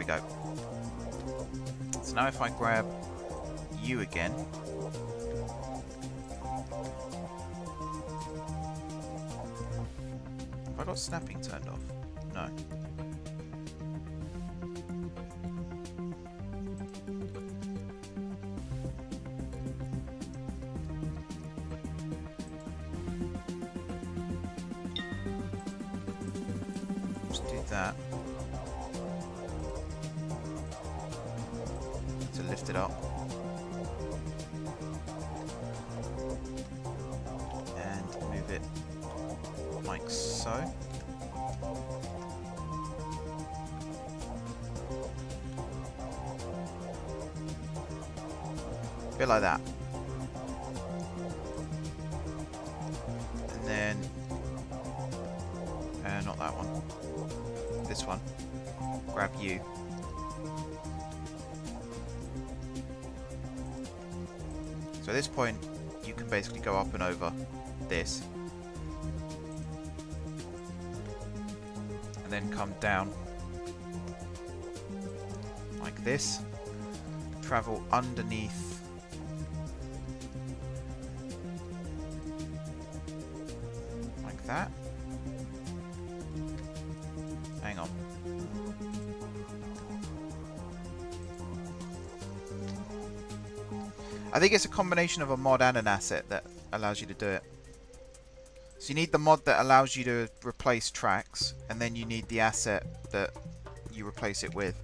go. So now if I grab you again, have I got snapping turned off? No. Just do that. To lift it up. And move it like so. A bit like that. And then not that one. This one. Grab you. So at this point you can basically go up and over this. And then come down like this. Travel underneath like that. Hang on. I think it's a combination of a mod and an asset that allows you to do it. So you need the mod that allows you to replace tracks, and then you need the asset that you replace it with.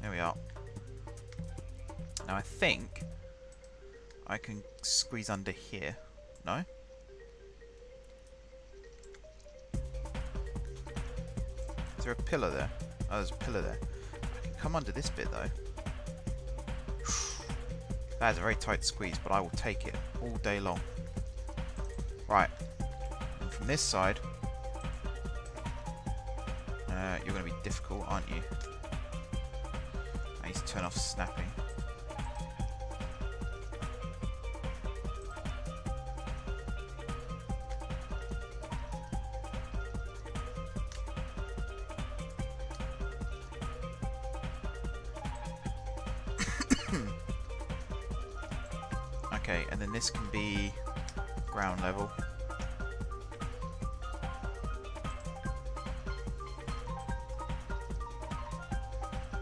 There we are. Now I think I can squeeze under here. No? Is there a pillar there? Oh, there's a pillar there. I can come under this bit though. That is a very tight squeeze, but I will take it all day long. Right. And from this side, you're going to be difficult, aren't you? I need to turn off snapping. Okay, and then this can be ground level.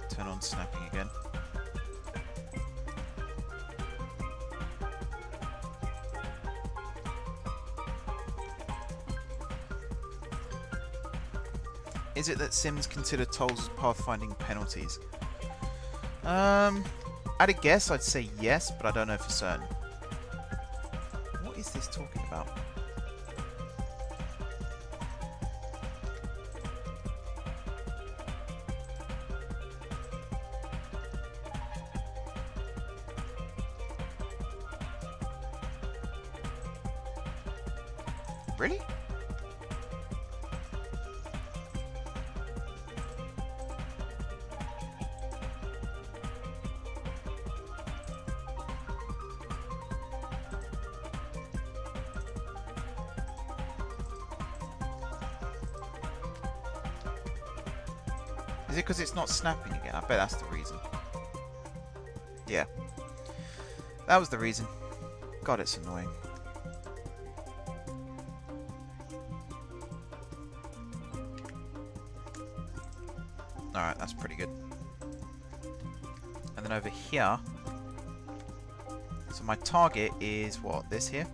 Turn on snapping again. Is it that Sims consider tolls as pathfinding penalties? At a guess, I'd say yes, but I don't know for certain. What is this talking about? Really? Is it because it's not snapping again? I bet that's the reason. Yeah. That was the reason. God, it's annoying. Alright, that's pretty good. And then over here... So my target is what? This here?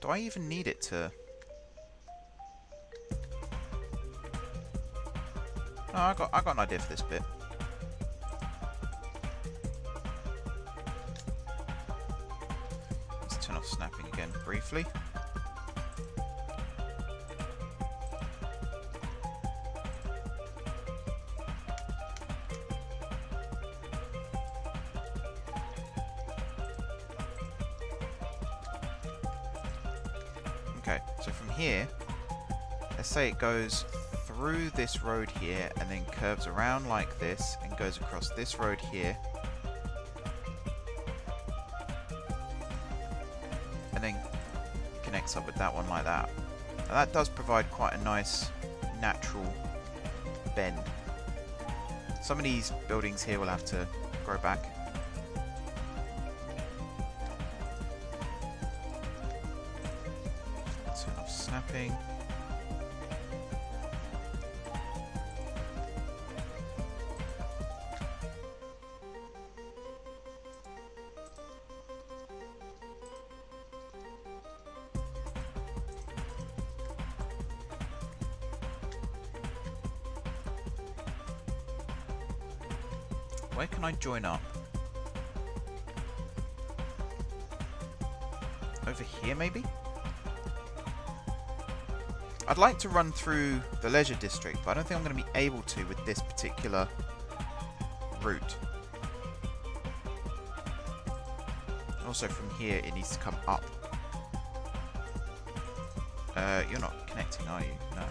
Do I even need it to... Oh, I got an idea for this bit. Let's turn off snapping again briefly. Okay, so from here, let's say it goes through this road here and then curves around like this and goes across this road here. And then connects up with that one like that. Now that does provide quite a nice natural bend. Some of these buildings here will have to grow back. Turn off snapping. Where can I join up? Over here, maybe? I'd like to run through the leisure district, but I don't think I'm going to be able to with this particular route. Also, from here, it needs to come up. You're not connecting, are you? No.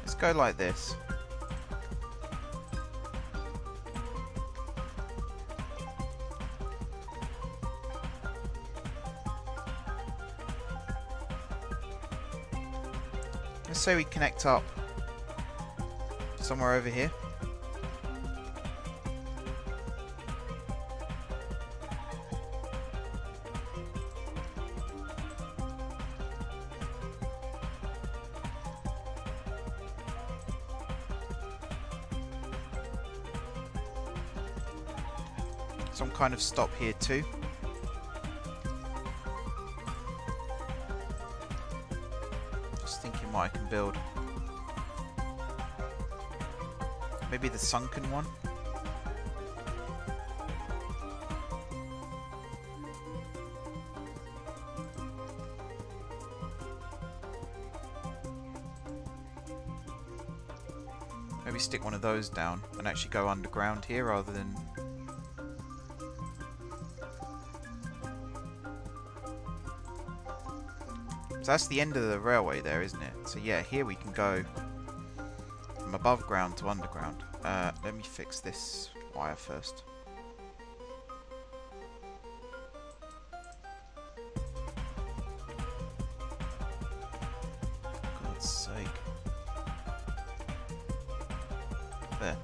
Let's go like this. Let's say we connect up somewhere over here. Some kind of stop here too. Just thinking what I can build. Maybe the sunken one. Maybe stick one of those down and actually go underground here rather than... So that's the end of the railway there, isn't it? So yeah, here we can go from above ground to underground. Let me fix this wire first. For God's sake. There.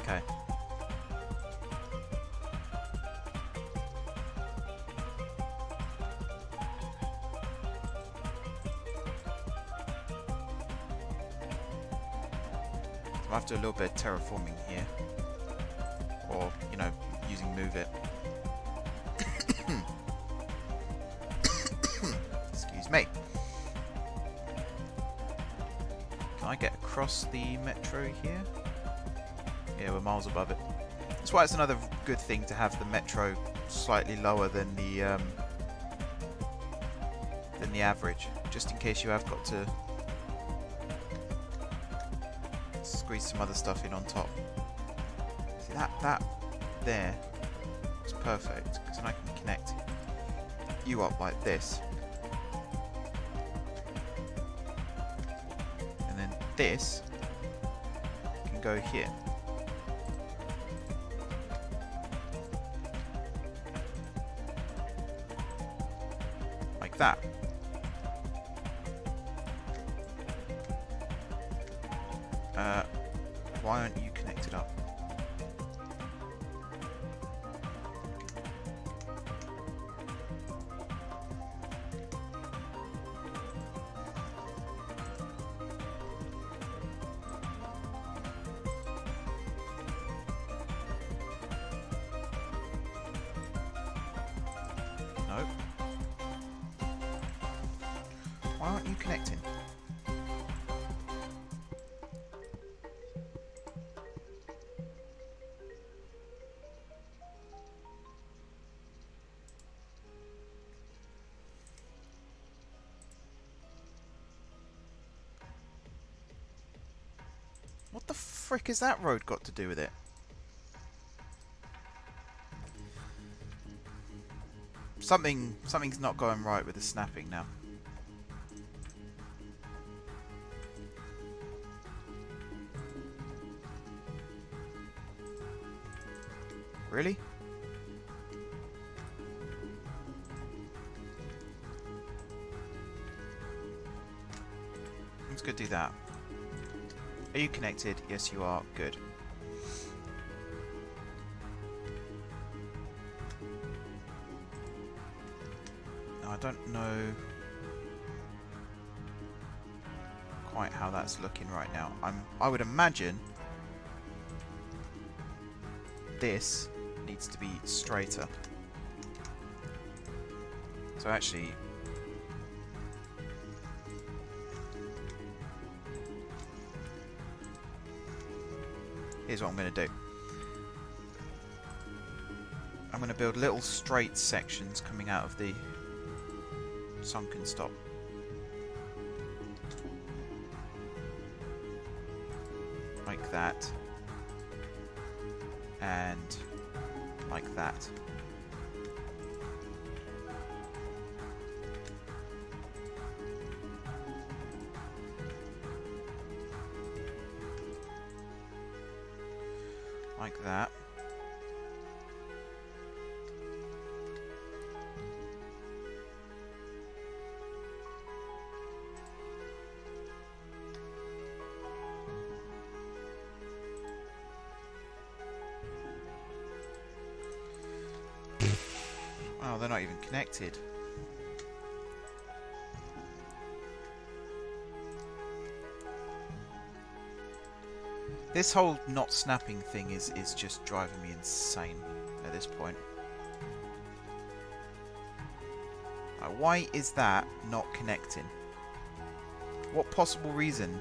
Okay. So I have to do a little bit of terraforming here. Or, you know, using Move It. Excuse me. Can I get across the metro here? Yeah, we're miles above it. That's why it's another good thing to have the metro slightly lower than the average, just in case you have got to squeeze some other stuff in on top. See that there is perfect, because then I can connect you up like this, and then this can go here. That. Why aren't you connected up? connecting? What the frick has that road got to do with it? Something's not going right with the snapping now. Really? Let's go do that. Are you connected? Yes, you are. Good. Now, I don't know quite how that's looking right now. I would imagine this needs to be straighter. So actually, here's what I'm going to do. I'm going to build little straight sections coming out of the sunken stop. Like that. And like that. Like that. Oh, they're not even connected. This whole not snapping thing is just driving me insane at this point. Why is that not connecting? What possible reason?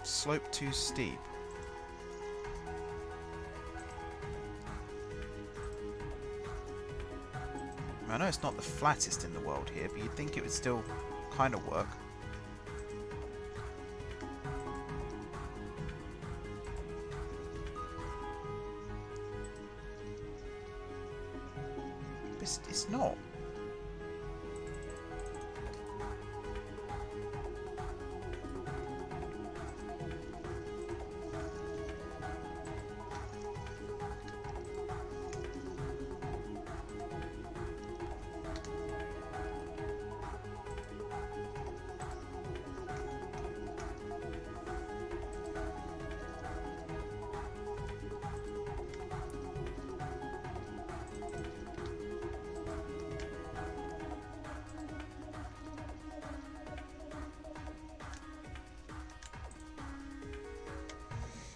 Slope too steep. I know it's not the flattest in the world here, but you'd think it would still kind of work. It's not.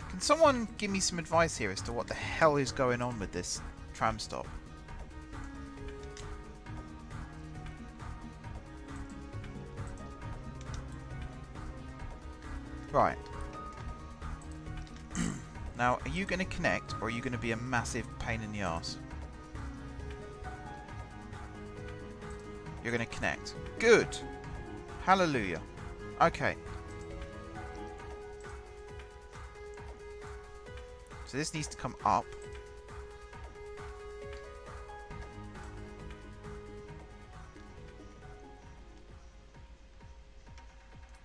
Can someone give me some advice here as to what the hell is going on with this tram stop? Right. Now, are you going to connect, or are you going to be a massive pain in the arse? You're going to connect. Good. Hallelujah. Okay. So this needs to come up.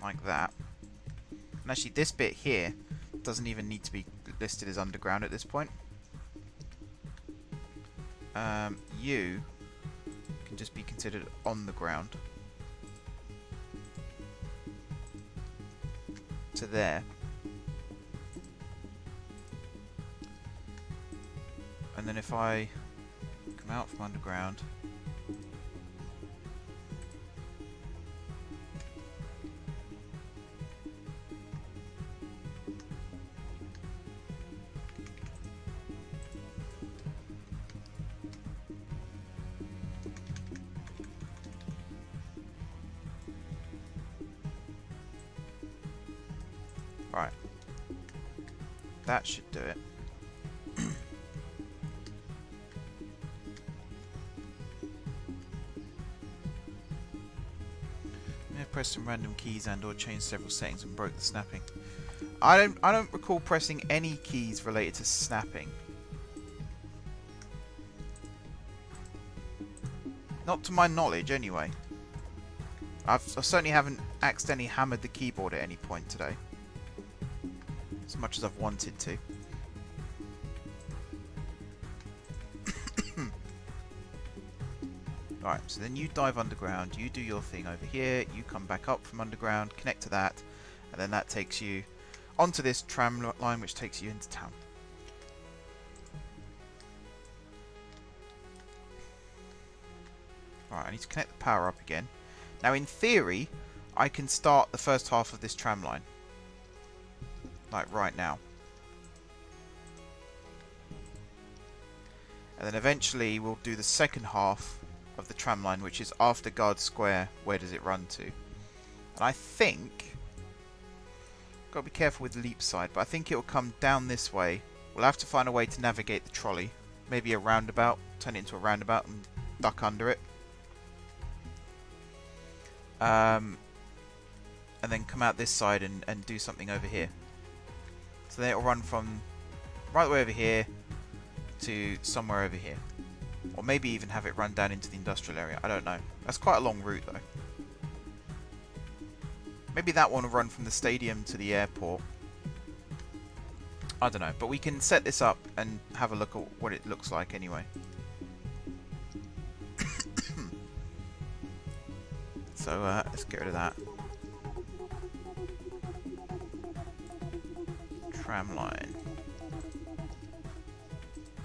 Like that. And actually this bit here doesn't even need to be listed as underground at this point. You can just be considered on the ground. To there. And then if I come out from underground, Right. That should do it. Press some random keys and or change several settings and broke the snapping. I don't recall pressing any keys related to snapping. Not to my knowledge anyway. I certainly haven't accidentally hammered the keyboard at any point today. As much as I've wanted to. Right, so then you dive underground, you do your thing over here, you come back up from underground, connect to that, and then that takes you onto this tram line which takes you into town. Right, I need to connect the power up again. Now in theory, I can start the first half of this tram line. Like right now. And then eventually we'll do the second half of the tram line, which is after Guard Square. Where does it run to? And I think, got to be careful with the leap side, but I think it will come down this way. We'll have to find a way to navigate the trolley. Maybe a roundabout, turn it into a roundabout and duck under it. And then come out this side and do something over here. So then it will run from right the way over here to somewhere over here. Or maybe even have it run down into the industrial area. I don't know. That's quite a long route though. Maybe that one will run from the stadium to the airport. I don't know. But we can set this up and have a look at what it looks like anyway. So let's get rid of that. Tram line.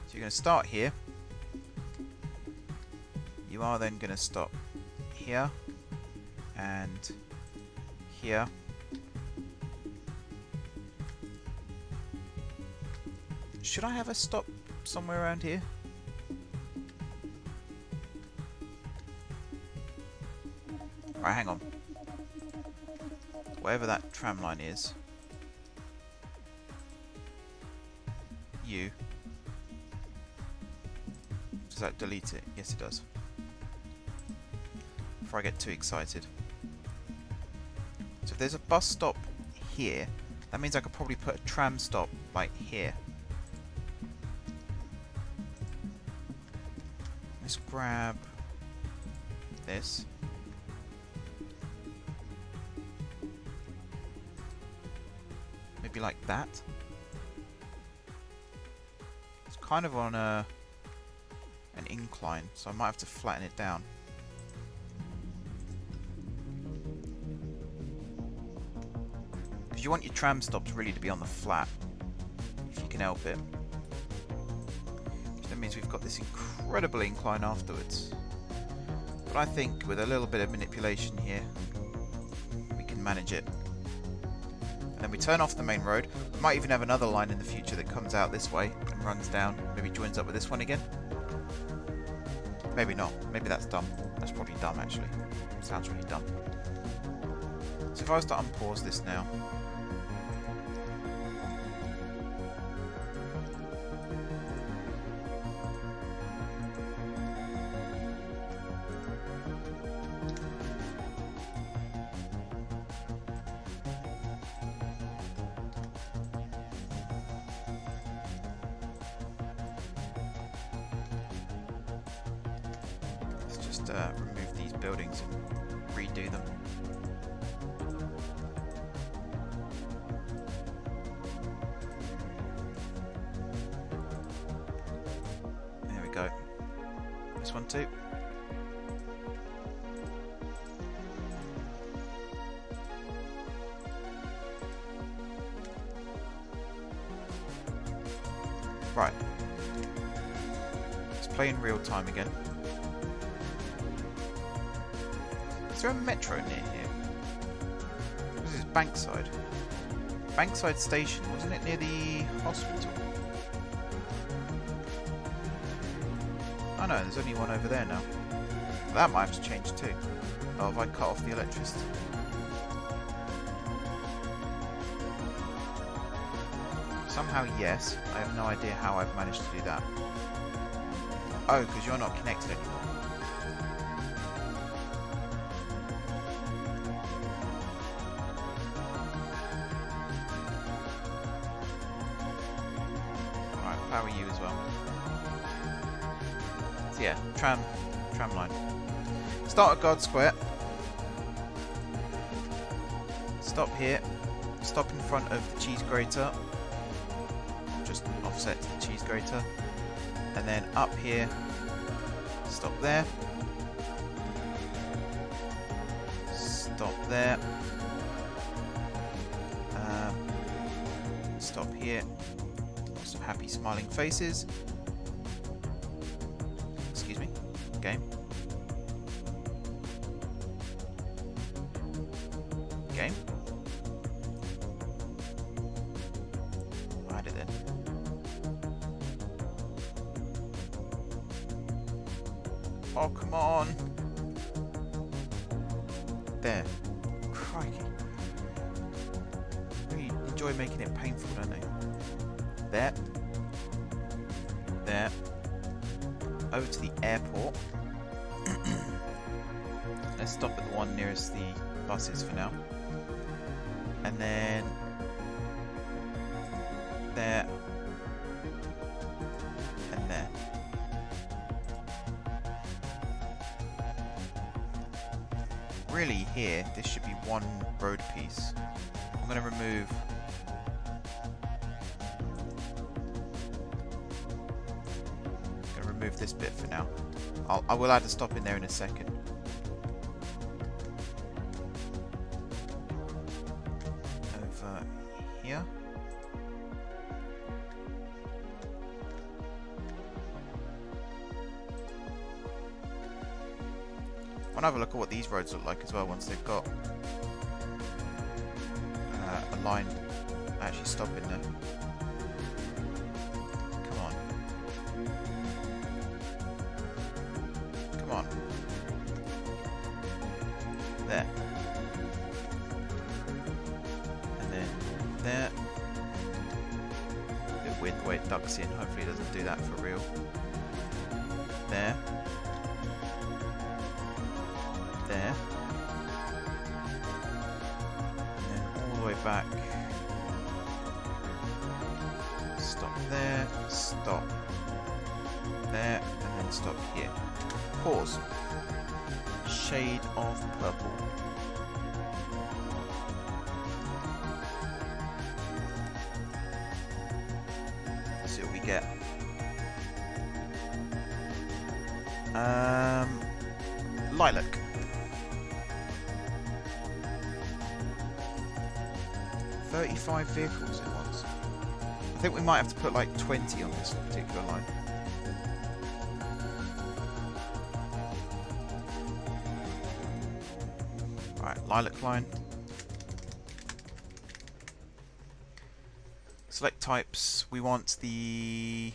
So you're going to start here. You are then going to stop here and here. Should I have a stop somewhere around here? Right, hang on. Wherever that tram line is. You. Does that delete it? Yes, it does. Before I get too excited. So if there's a bus stop here, that means I could probably put a tram stop like here. Let's grab this. Maybe like that. It's kind of on an incline, so I might have to flatten it down. Because you want your tram stops really to be on the flat, if you can help it. Which then means we've got this incredible incline afterwards. But I think with a little bit of manipulation here, we can manage it. Then we turn off the main road. We might even have another line in the future that comes out this way and runs down. Maybe joins up with this one again. Maybe not. Maybe that's dumb. That's probably dumb actually. Sounds really dumb. So if I was to unpause this now. Remove these buildings and redo them. There we go. This one too. Right. Let's play in real time again. Is there a metro near here? This is Bankside. Bankside Station, wasn't it near the hospital? Oh no, there's only one over there now. That might have to change too. Oh, have I cut off the electricity? Somehow, yes. I have no idea how I've managed to do that. Oh, because you're not connected anymore. Alright, power you as well. So yeah, tram line. Start at Guard Square. Stop here. Stop in front of the cheese grater. Just offset to the cheese grater. And then up here. Stop there. Stop there. Stop here. Some happy smiling faces. Excuse me. Game. Game. Hide it then. Oh, come on. There. Crikey. Really enjoy making it painful, don't they? There. There. Over to the airport. Let's stop at the one nearest the buses for now. And then there and there. Really here, this should be one road piece. I'm going to remove this bit for now. I will add a stop in there in a second. Over here. I want to have a look at what these roads look like as well once they've got a line actually stopping there. Come on. Come on. There. And then there. A bit weird the way it ducks in. Hopefully it doesn't do that for real. There. There. And then all the way back. Stop there. Stop there. And then stop here. Pause. Shade of purple. Let's see what we get. Lilac. $35 vehicles it wants. I think we might have to put like 20 on this particular line. Right, lilac line. Select types. We want the...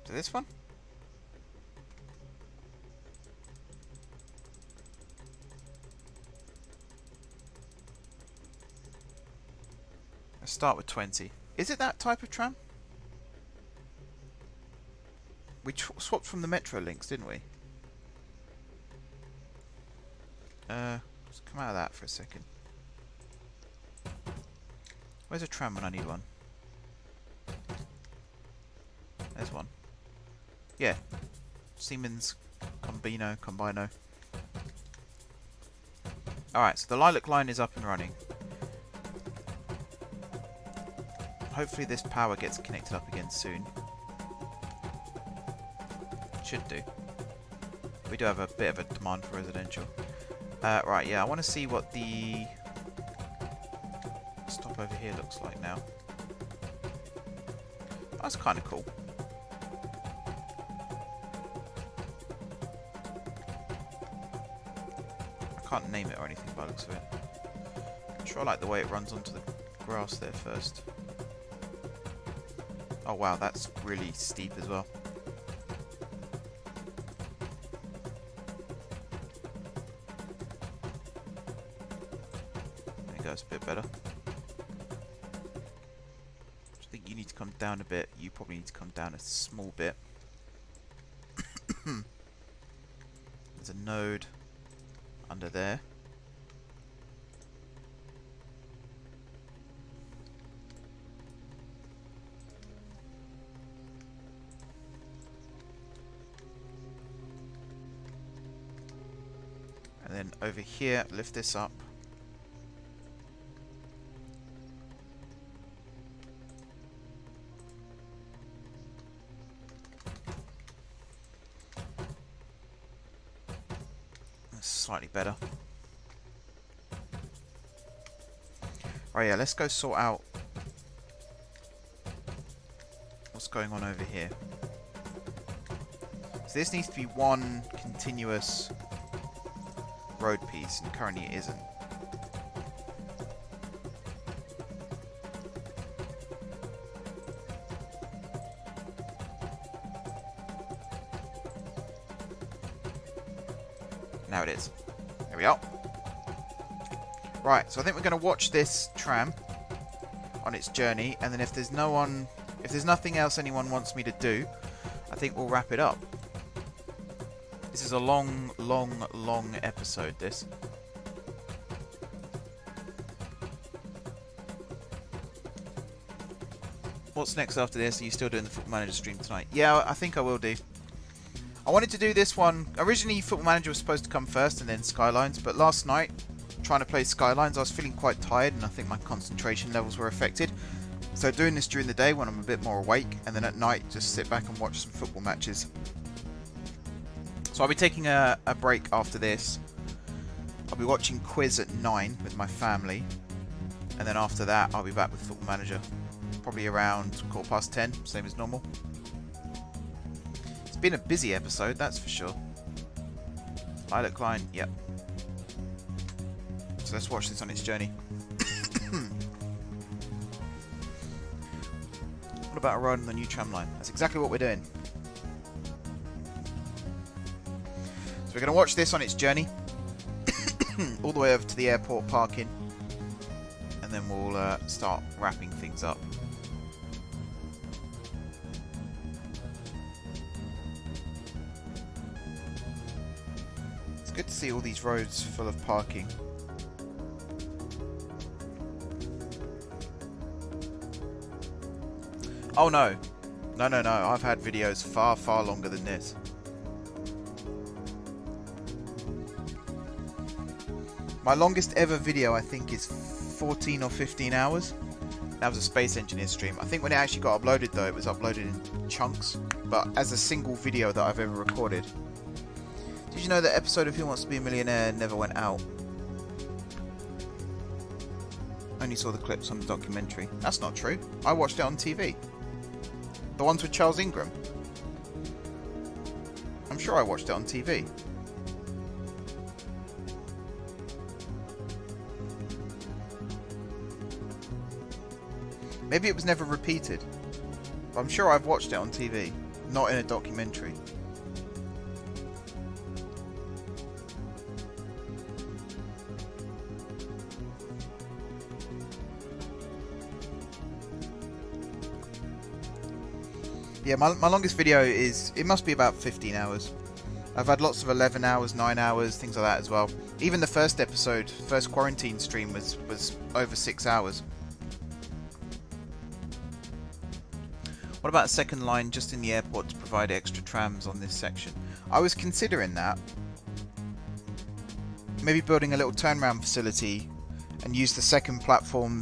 this one? Let's start with 20. Is it that type of tram? We swapped from the Metro links, didn't we? Let's come out of that for a second. Where's a tram when I need one? There's one. Yeah. Siemens Combino. Alright, so the lilac line is up and running. Hopefully this power gets connected up again soon. Should do. We do have a bit of a demand for residential. Right, yeah, I want to see what the stop over here looks like now. That's kind of cool. I can't name it or anything by the looks of it. I'm sure I like the way it runs onto the grass there first. Oh wow, that's really steep as well. There it goes, a bit bit better. I think you need to come down a bit. You probably need to come down a small bit. There's a node under there. And then over here, lift this up. That's slightly better. Right, yeah, let's go sort out what's going on over here. So this needs to be one continuous road piece, and currently it isn't. Now it is. There we are. Right, so I think we're going to watch this tram on its journey, and then if there's nothing else anyone wants me to do, I think we'll wrap it up. This is a long, long, long episode, this. What's next after this? Are you still doing the Football Manager stream tonight? Yeah, I think I will do. I wanted to do this one. Originally, Football Manager was supposed to come first and then Skylines, but last night, trying to play Skylines, I was feeling quite tired and I think my concentration levels were affected. So doing this during the day when I'm a bit more awake, and then at night, just sit back and watch some football matches. So I'll be taking a break after this. I'll be watching Quiz at 9 with my family. And then after that, I'll be back with Football Manager. Probably around 10:15, same as normal. It's been a busy episode, that's for sure. Lilac Line, yep. So let's watch this on its journey. What about a ride on the new tram line? That's exactly what we're doing. So we're going to watch this on its journey. All the way over to the airport parking. And then we'll start wrapping things up. It's good to see all these roads full of parking. Oh no. No, no, no. I've had videos far, far longer than this. My longest ever video, I think, is 14 or 15 hours. That was a Space Engineer stream. I think when it actually got uploaded, though, it was uploaded in chunks. But as a single video that I've ever recorded. Did you know that episode of Who Wants to Be a Millionaire never went out? Only saw the clips on the documentary. That's not true. I watched it on TV. The ones with Charles Ingram. I'm sure I watched it on TV. Maybe it was never repeated. But I'm sure I've watched it on TV. Not in a documentary. Yeah, my longest video is, it must be about 15 hours. I've had lots of 11 hours, 9 hours, things like that as well. Even the first episode, first quarantine stream was over 6 hours. What about a second line just in the airport to provide extra trams on this section? I was considering that. Maybe building a little turnaround facility and use the second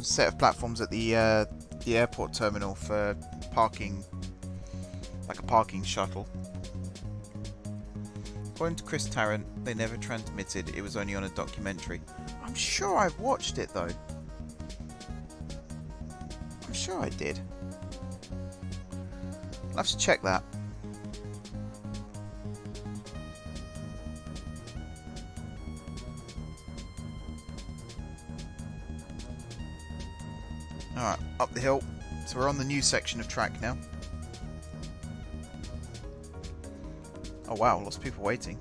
set of platforms at the airport terminal for parking, like a parking shuttle. According to Chris Tarrant, they never transmitted, it was only on a documentary. I'm sure I've watched it though. I'm sure I did. I'll have to check that. Alright, up the hill. So we're on the new section of track now. Oh wow, lots of people waiting.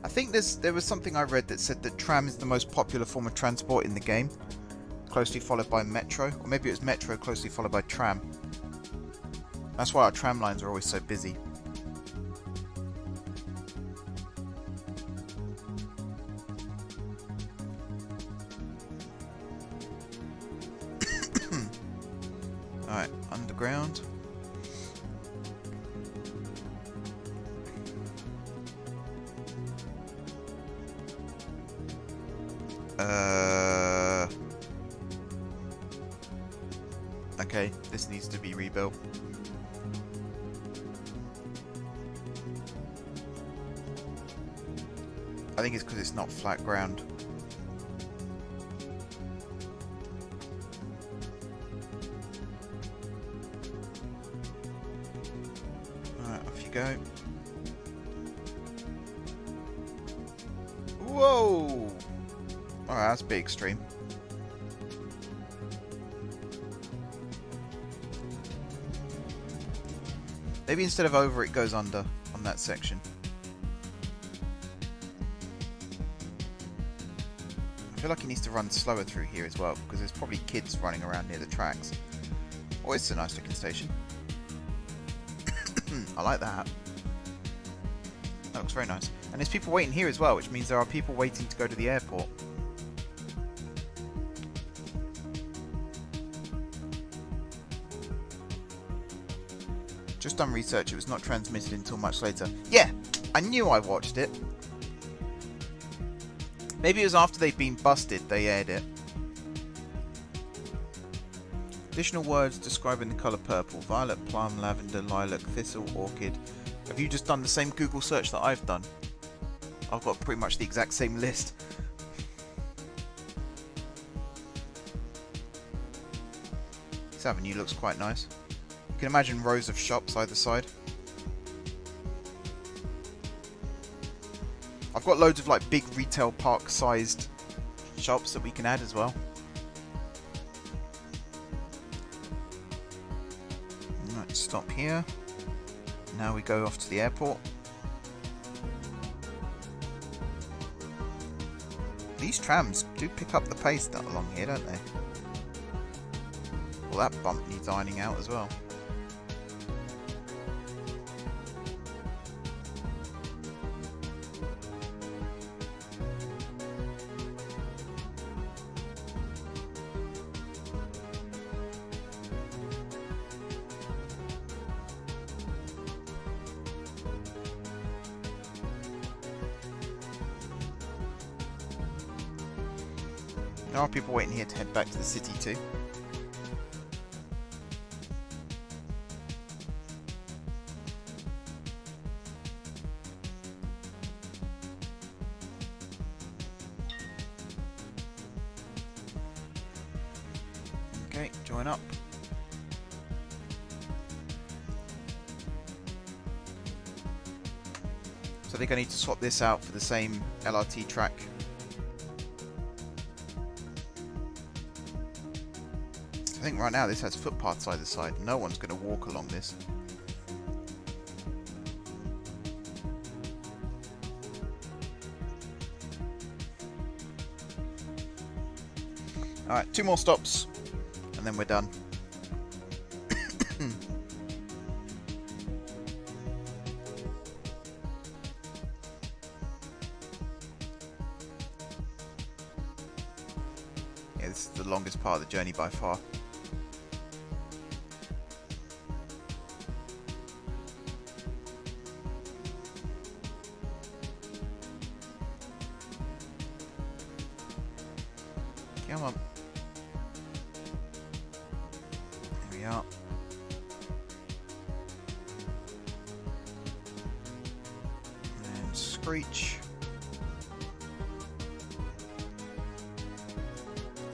I think there was something I read that said that tram is the most popular form of transport in the game, closely followed by metro, or maybe it was metro closely followed by tram. That's why our tram lines are always so busy. Alright, underground. Okay, this needs to be rebuilt. I think it's because it's not flat ground. Alright, off you go. Whoa! Alright, that's a bit extreme. Maybe instead of over, it goes under on that section. I feel like he needs to run slower through here as well, because there's probably kids running around near the tracks. Oh, it's a nice looking station. I like that. That looks very nice. And there's people waiting here as well, which means there are people waiting to go to the airport. Just done research, it was not transmitted until much later. Yeah, I knew I watched it. Maybe it was after they'd been busted, they aired it. Additional words describing the colour purple. Violet, plum, lavender, lilac, thistle, orchid. Have you just done the same Google search that I've done? I've got pretty much the exact same list. This avenue looks quite nice. You can imagine rows of shops either side. I've got loads of like big retail park sized shops that we can add as well. Right, stop here. Now we go off to the airport. These trams do pick up the pace that along here, don't they? Well, that bump needs ironing out as well. There are people waiting here to head back to the city too. Okay, join up. So I think I need to swap this out for the same LRT track. I think right now this has footpaths either side. No one's going to walk along this. Alright, 2 more stops and then we're done. Yeah, this is the longest part of the journey by far. Come on. Here we are. And screech.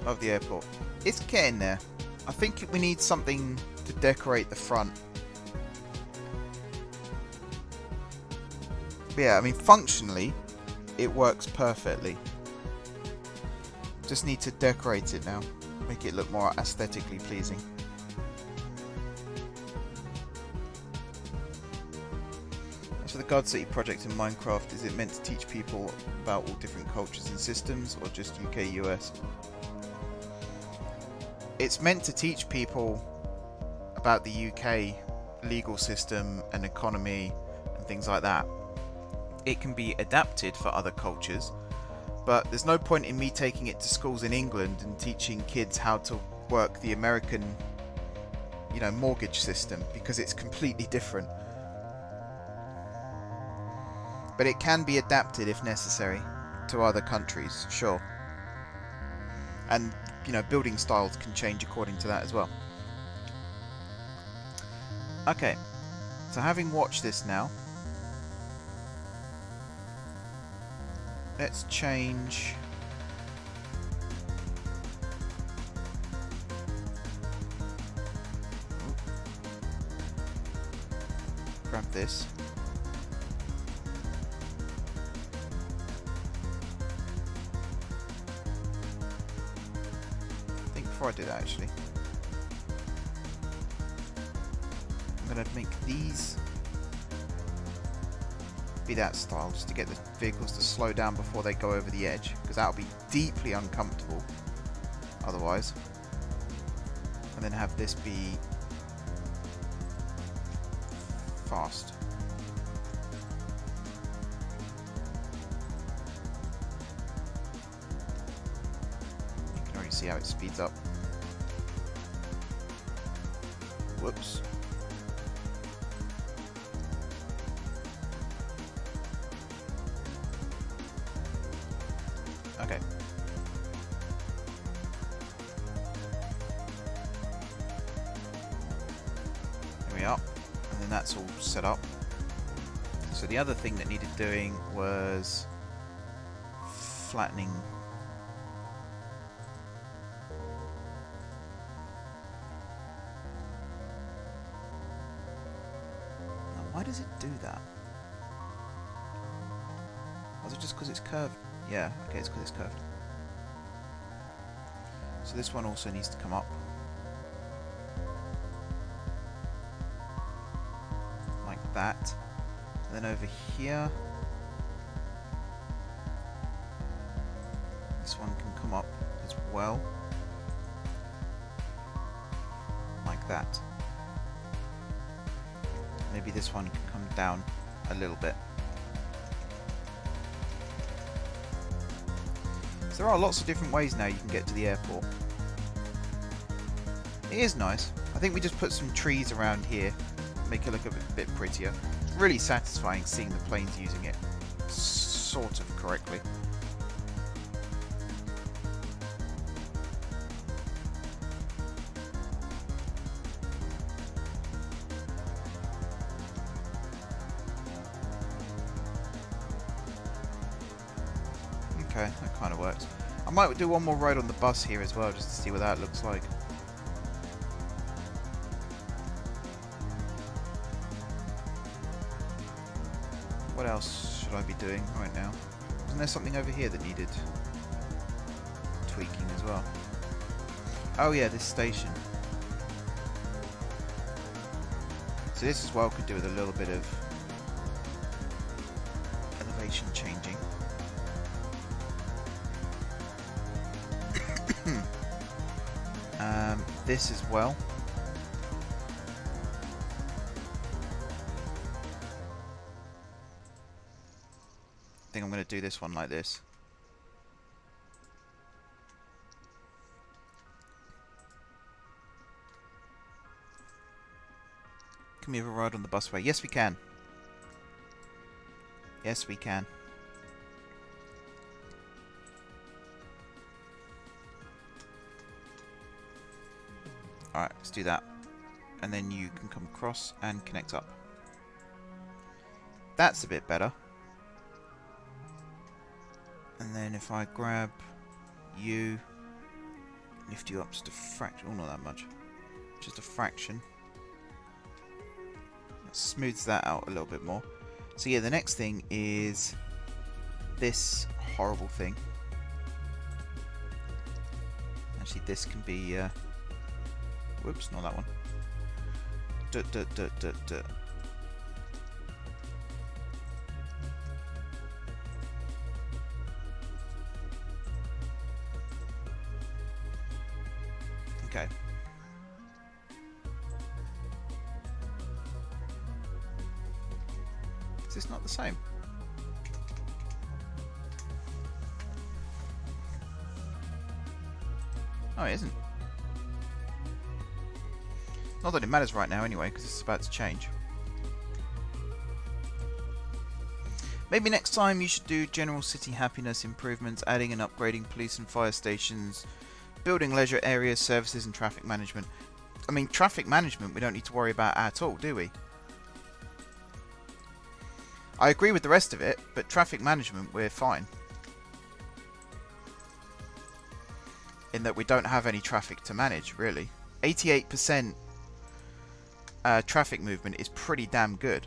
Love the airport. It's getting there. I think we need something to decorate the front. But yeah, I mean, functionally, it works perfectly. Just need to decorate it now, make it look more aesthetically pleasing. for the Gardcity project in Minecraft, is it meant to teach people about all different cultures and systems, or just UK, US? It's meant to teach people about the UK legal system and economy and things like that. It can be adapted for other cultures, but there's no point in me taking it to schools in England and teaching kids how to work the American, you know, mortgage system, because it's completely different. But it can be adapted if necessary to other countries, sure. And, you know, building styles can change according to that as well. Okay, so having watched this now, let's change grab this. I think before I do that, actually, I'm going to make these be that style, just to get the vehicles to slow down before they go over the edge, because that'll be deeply uncomfortable otherwise. And then have this be fast. You can already see how it speeds up. Whoops. Okay. There we are. And then that's all set up. So the other thing that needed doing was flattening. Now, why does it do that? Was it just because it's curved? Yeah, okay, it's because it's curved. So this one also needs to come up. Like that. And then over here, this one can come up as well. Like that. Maybe this one can come down a little bit. There are lots of different ways now you can get to the airport. It is nice. I think we just put some trees around here, make it look a bit prettier. It's really satisfying seeing the planes using it sort of correctly. Okay, that kind of works. I might do one more ride on the bus here as well, just to see what that looks like. What else should I be doing right now? Wasn't there something over here that needed tweaking as well? Oh yeah, this station. So this as well could do with a little bit of elevation changing. This as well. I think I'm going to do this one like this. Can we have a ride on the busway? Yes, we can. Yes, we can. Alright, let's do that. And then you can come across and connect up. That's a bit better. And then if I grab you, lift you up just a fraction, oh not that much, just a fraction. That smooths that out a little bit more. So yeah, the next thing is this horrible thing. Actually this can be, whoops, not that one. Okay. Is this not the same? Oh, it isn't. Not that it matters right now anyway, because it's about to change. Maybe next time you should do general city happiness improvements, adding and upgrading police and fire stations, building leisure areas, services and traffic management. I mean, traffic management we don't need to worry about at all, do we? I agree with the rest of it, but traffic management we're fine. In that we don't have any traffic to manage, really. 88% traffic movement is pretty damn good.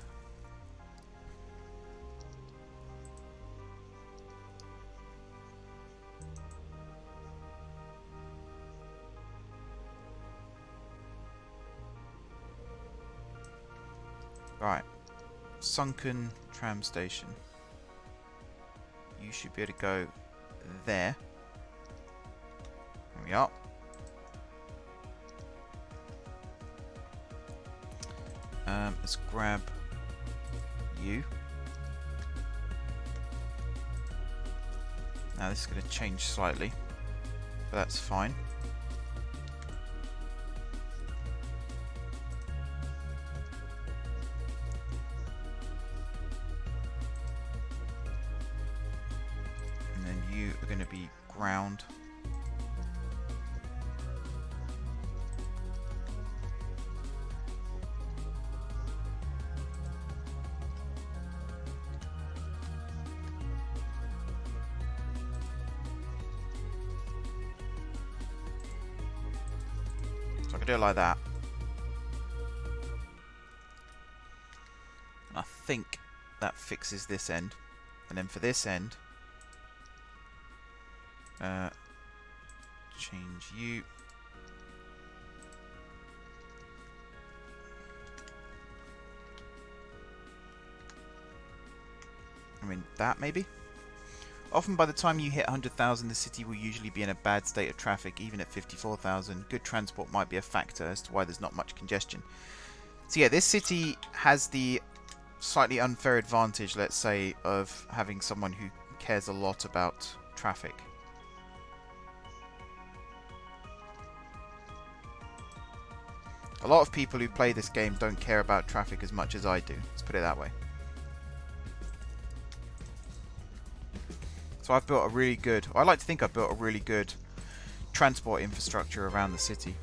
Right. Sunken tram station. You should be able to go there. There we are. Let's grab you. Now this is going to change slightly, but that's fine. And then you are going to be ground. So I can do it like that. And I think that fixes this end. And then for this end, change you. I mean, that maybe? Often by the time you hit 100,000, the city will usually be in a bad state of traffic, even at 54,000. Good transport might be a factor as to why there's not much congestion. So yeah, this city has the slightly unfair advantage, let's say, of having someone who cares a lot about traffic. A lot of people who play this game don't care about traffic as much as I do. Let's put it that way. So I've built a really good, I like to think I've built a really good transport infrastructure around the city.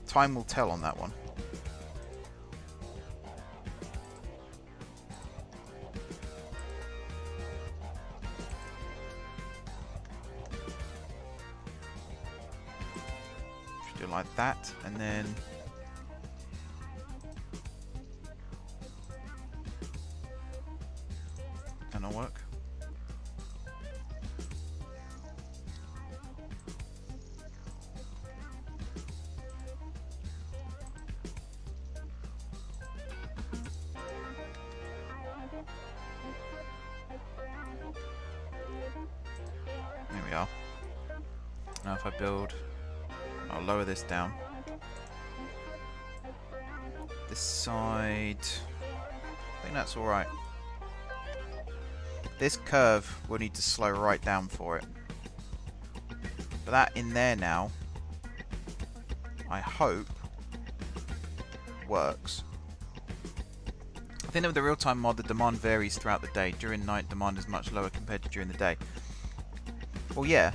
Time will tell on that one. Should do it like that, and then that'll work. There we are. Now if I build, I'll lower this down. This side, I think that's alright. This curve will need to slow right down for it. But that in there now, I hope, works. I think that with the real-time mod, the demand varies throughout the day. During night, demand is much lower compared to during the day. Well, yeah,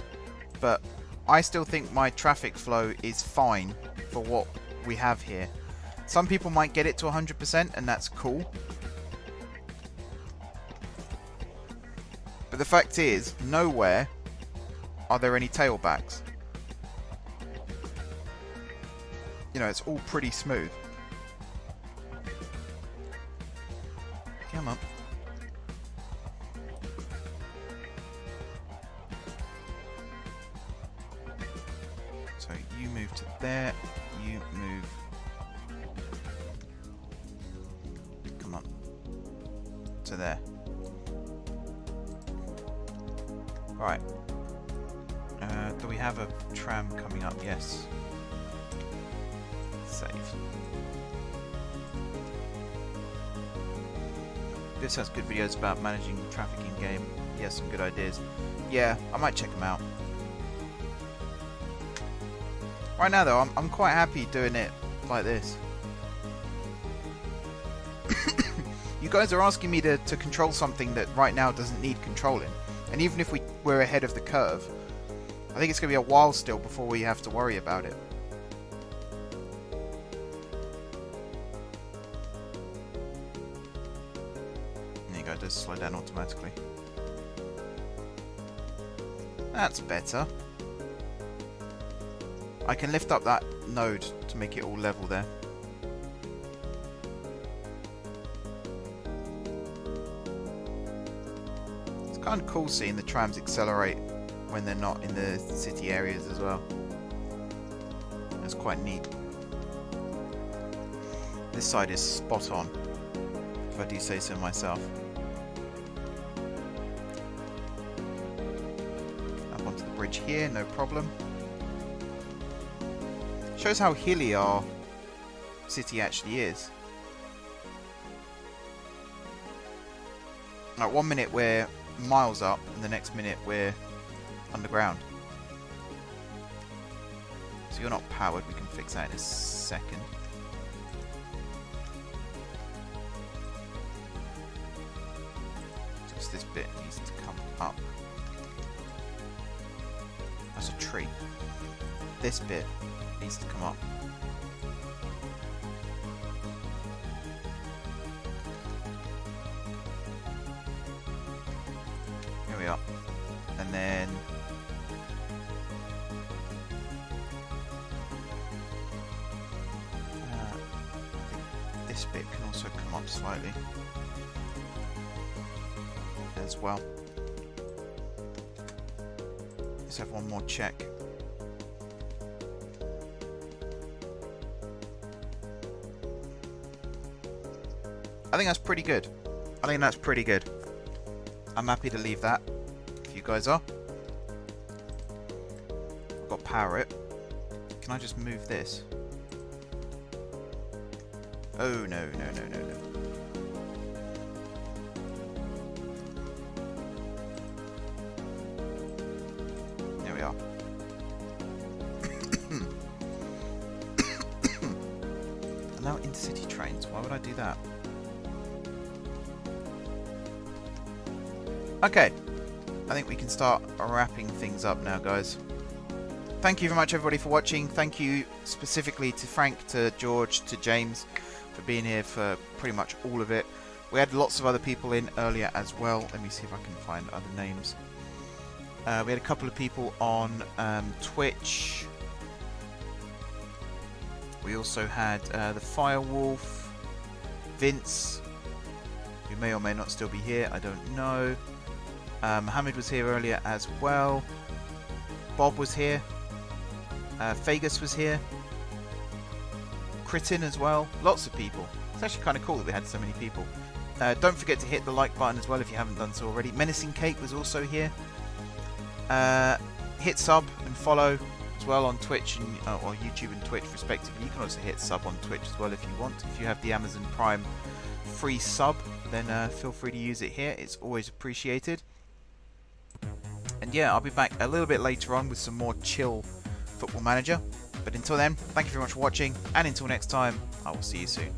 but I still think my traffic flow is fine for what we have here. Some people might get it to 100%, and that's cool. But the fact is, nowhere are there any tailbacks. You know, it's all pretty smooth. Come on. So you move to there, you move. Come on. To there. Do we have a tram coming up? Yes. Save. This has good videos about managing traffic in game. He has some good ideas. Yeah, I might check them out. Right now though, I'm quite happy doing it like this. You guys are asking me to control something that right now doesn't need controlling. And even if we're ahead of the curve, I think it's going to be a while still before we have to worry about it. There you go, it does slow down automatically. That's better. I can lift up that node to make it all level there. It's kind of cool seeing the trams accelerate when they're not in the city areas as well. That's quite neat. This side is spot on, if I do say so myself. Up onto the bridge here, no problem. Shows how hilly our city actually is. Like 1 minute we're miles up and the next minute we're underground. So you're not powered, we can fix that in a second. Just this bit needs to come up. That's a tree. This bit needs to come up. Here we are. And then I think this bit can also come up slightly as well. Let's have one more check. I think that's pretty good. I think that's pretty good. I'm happy to leave that, if you guys are. I've got to power it. Can I just move this? Oh, no, no, no, no, no. There we are. Allow intercity trains. Why would I do that? Okay, I think we can start wrapping things up now, guys. Thank you very much, everybody, for watching. Thank you specifically to Frank, to George, to James for being here for pretty much all of it. We had lots of other people in earlier as well. Let me see if I can find other names. We had a couple of people on Twitch. We also had the Firewolf, Vince, who may or may not still be here, I don't know. Mohammed was here earlier as well. Bob was here. Fagus was here. Kritin as well. Lots of people. It's actually kind of cool that we had so many people. Don't forget to hit the like button as well if you haven't done so already. Menacing Cake was also here. Hit sub and follow as well on Twitch and or YouTube and Twitch respectively. You can also hit sub on Twitch as well if you want. If you have the Amazon Prime free sub, then feel free to use it here. It's always appreciated. And yeah, I'll be back a little bit later on with some more chill Football Manager. But until then, thank you very much for watching, and until next time, I will see you soon.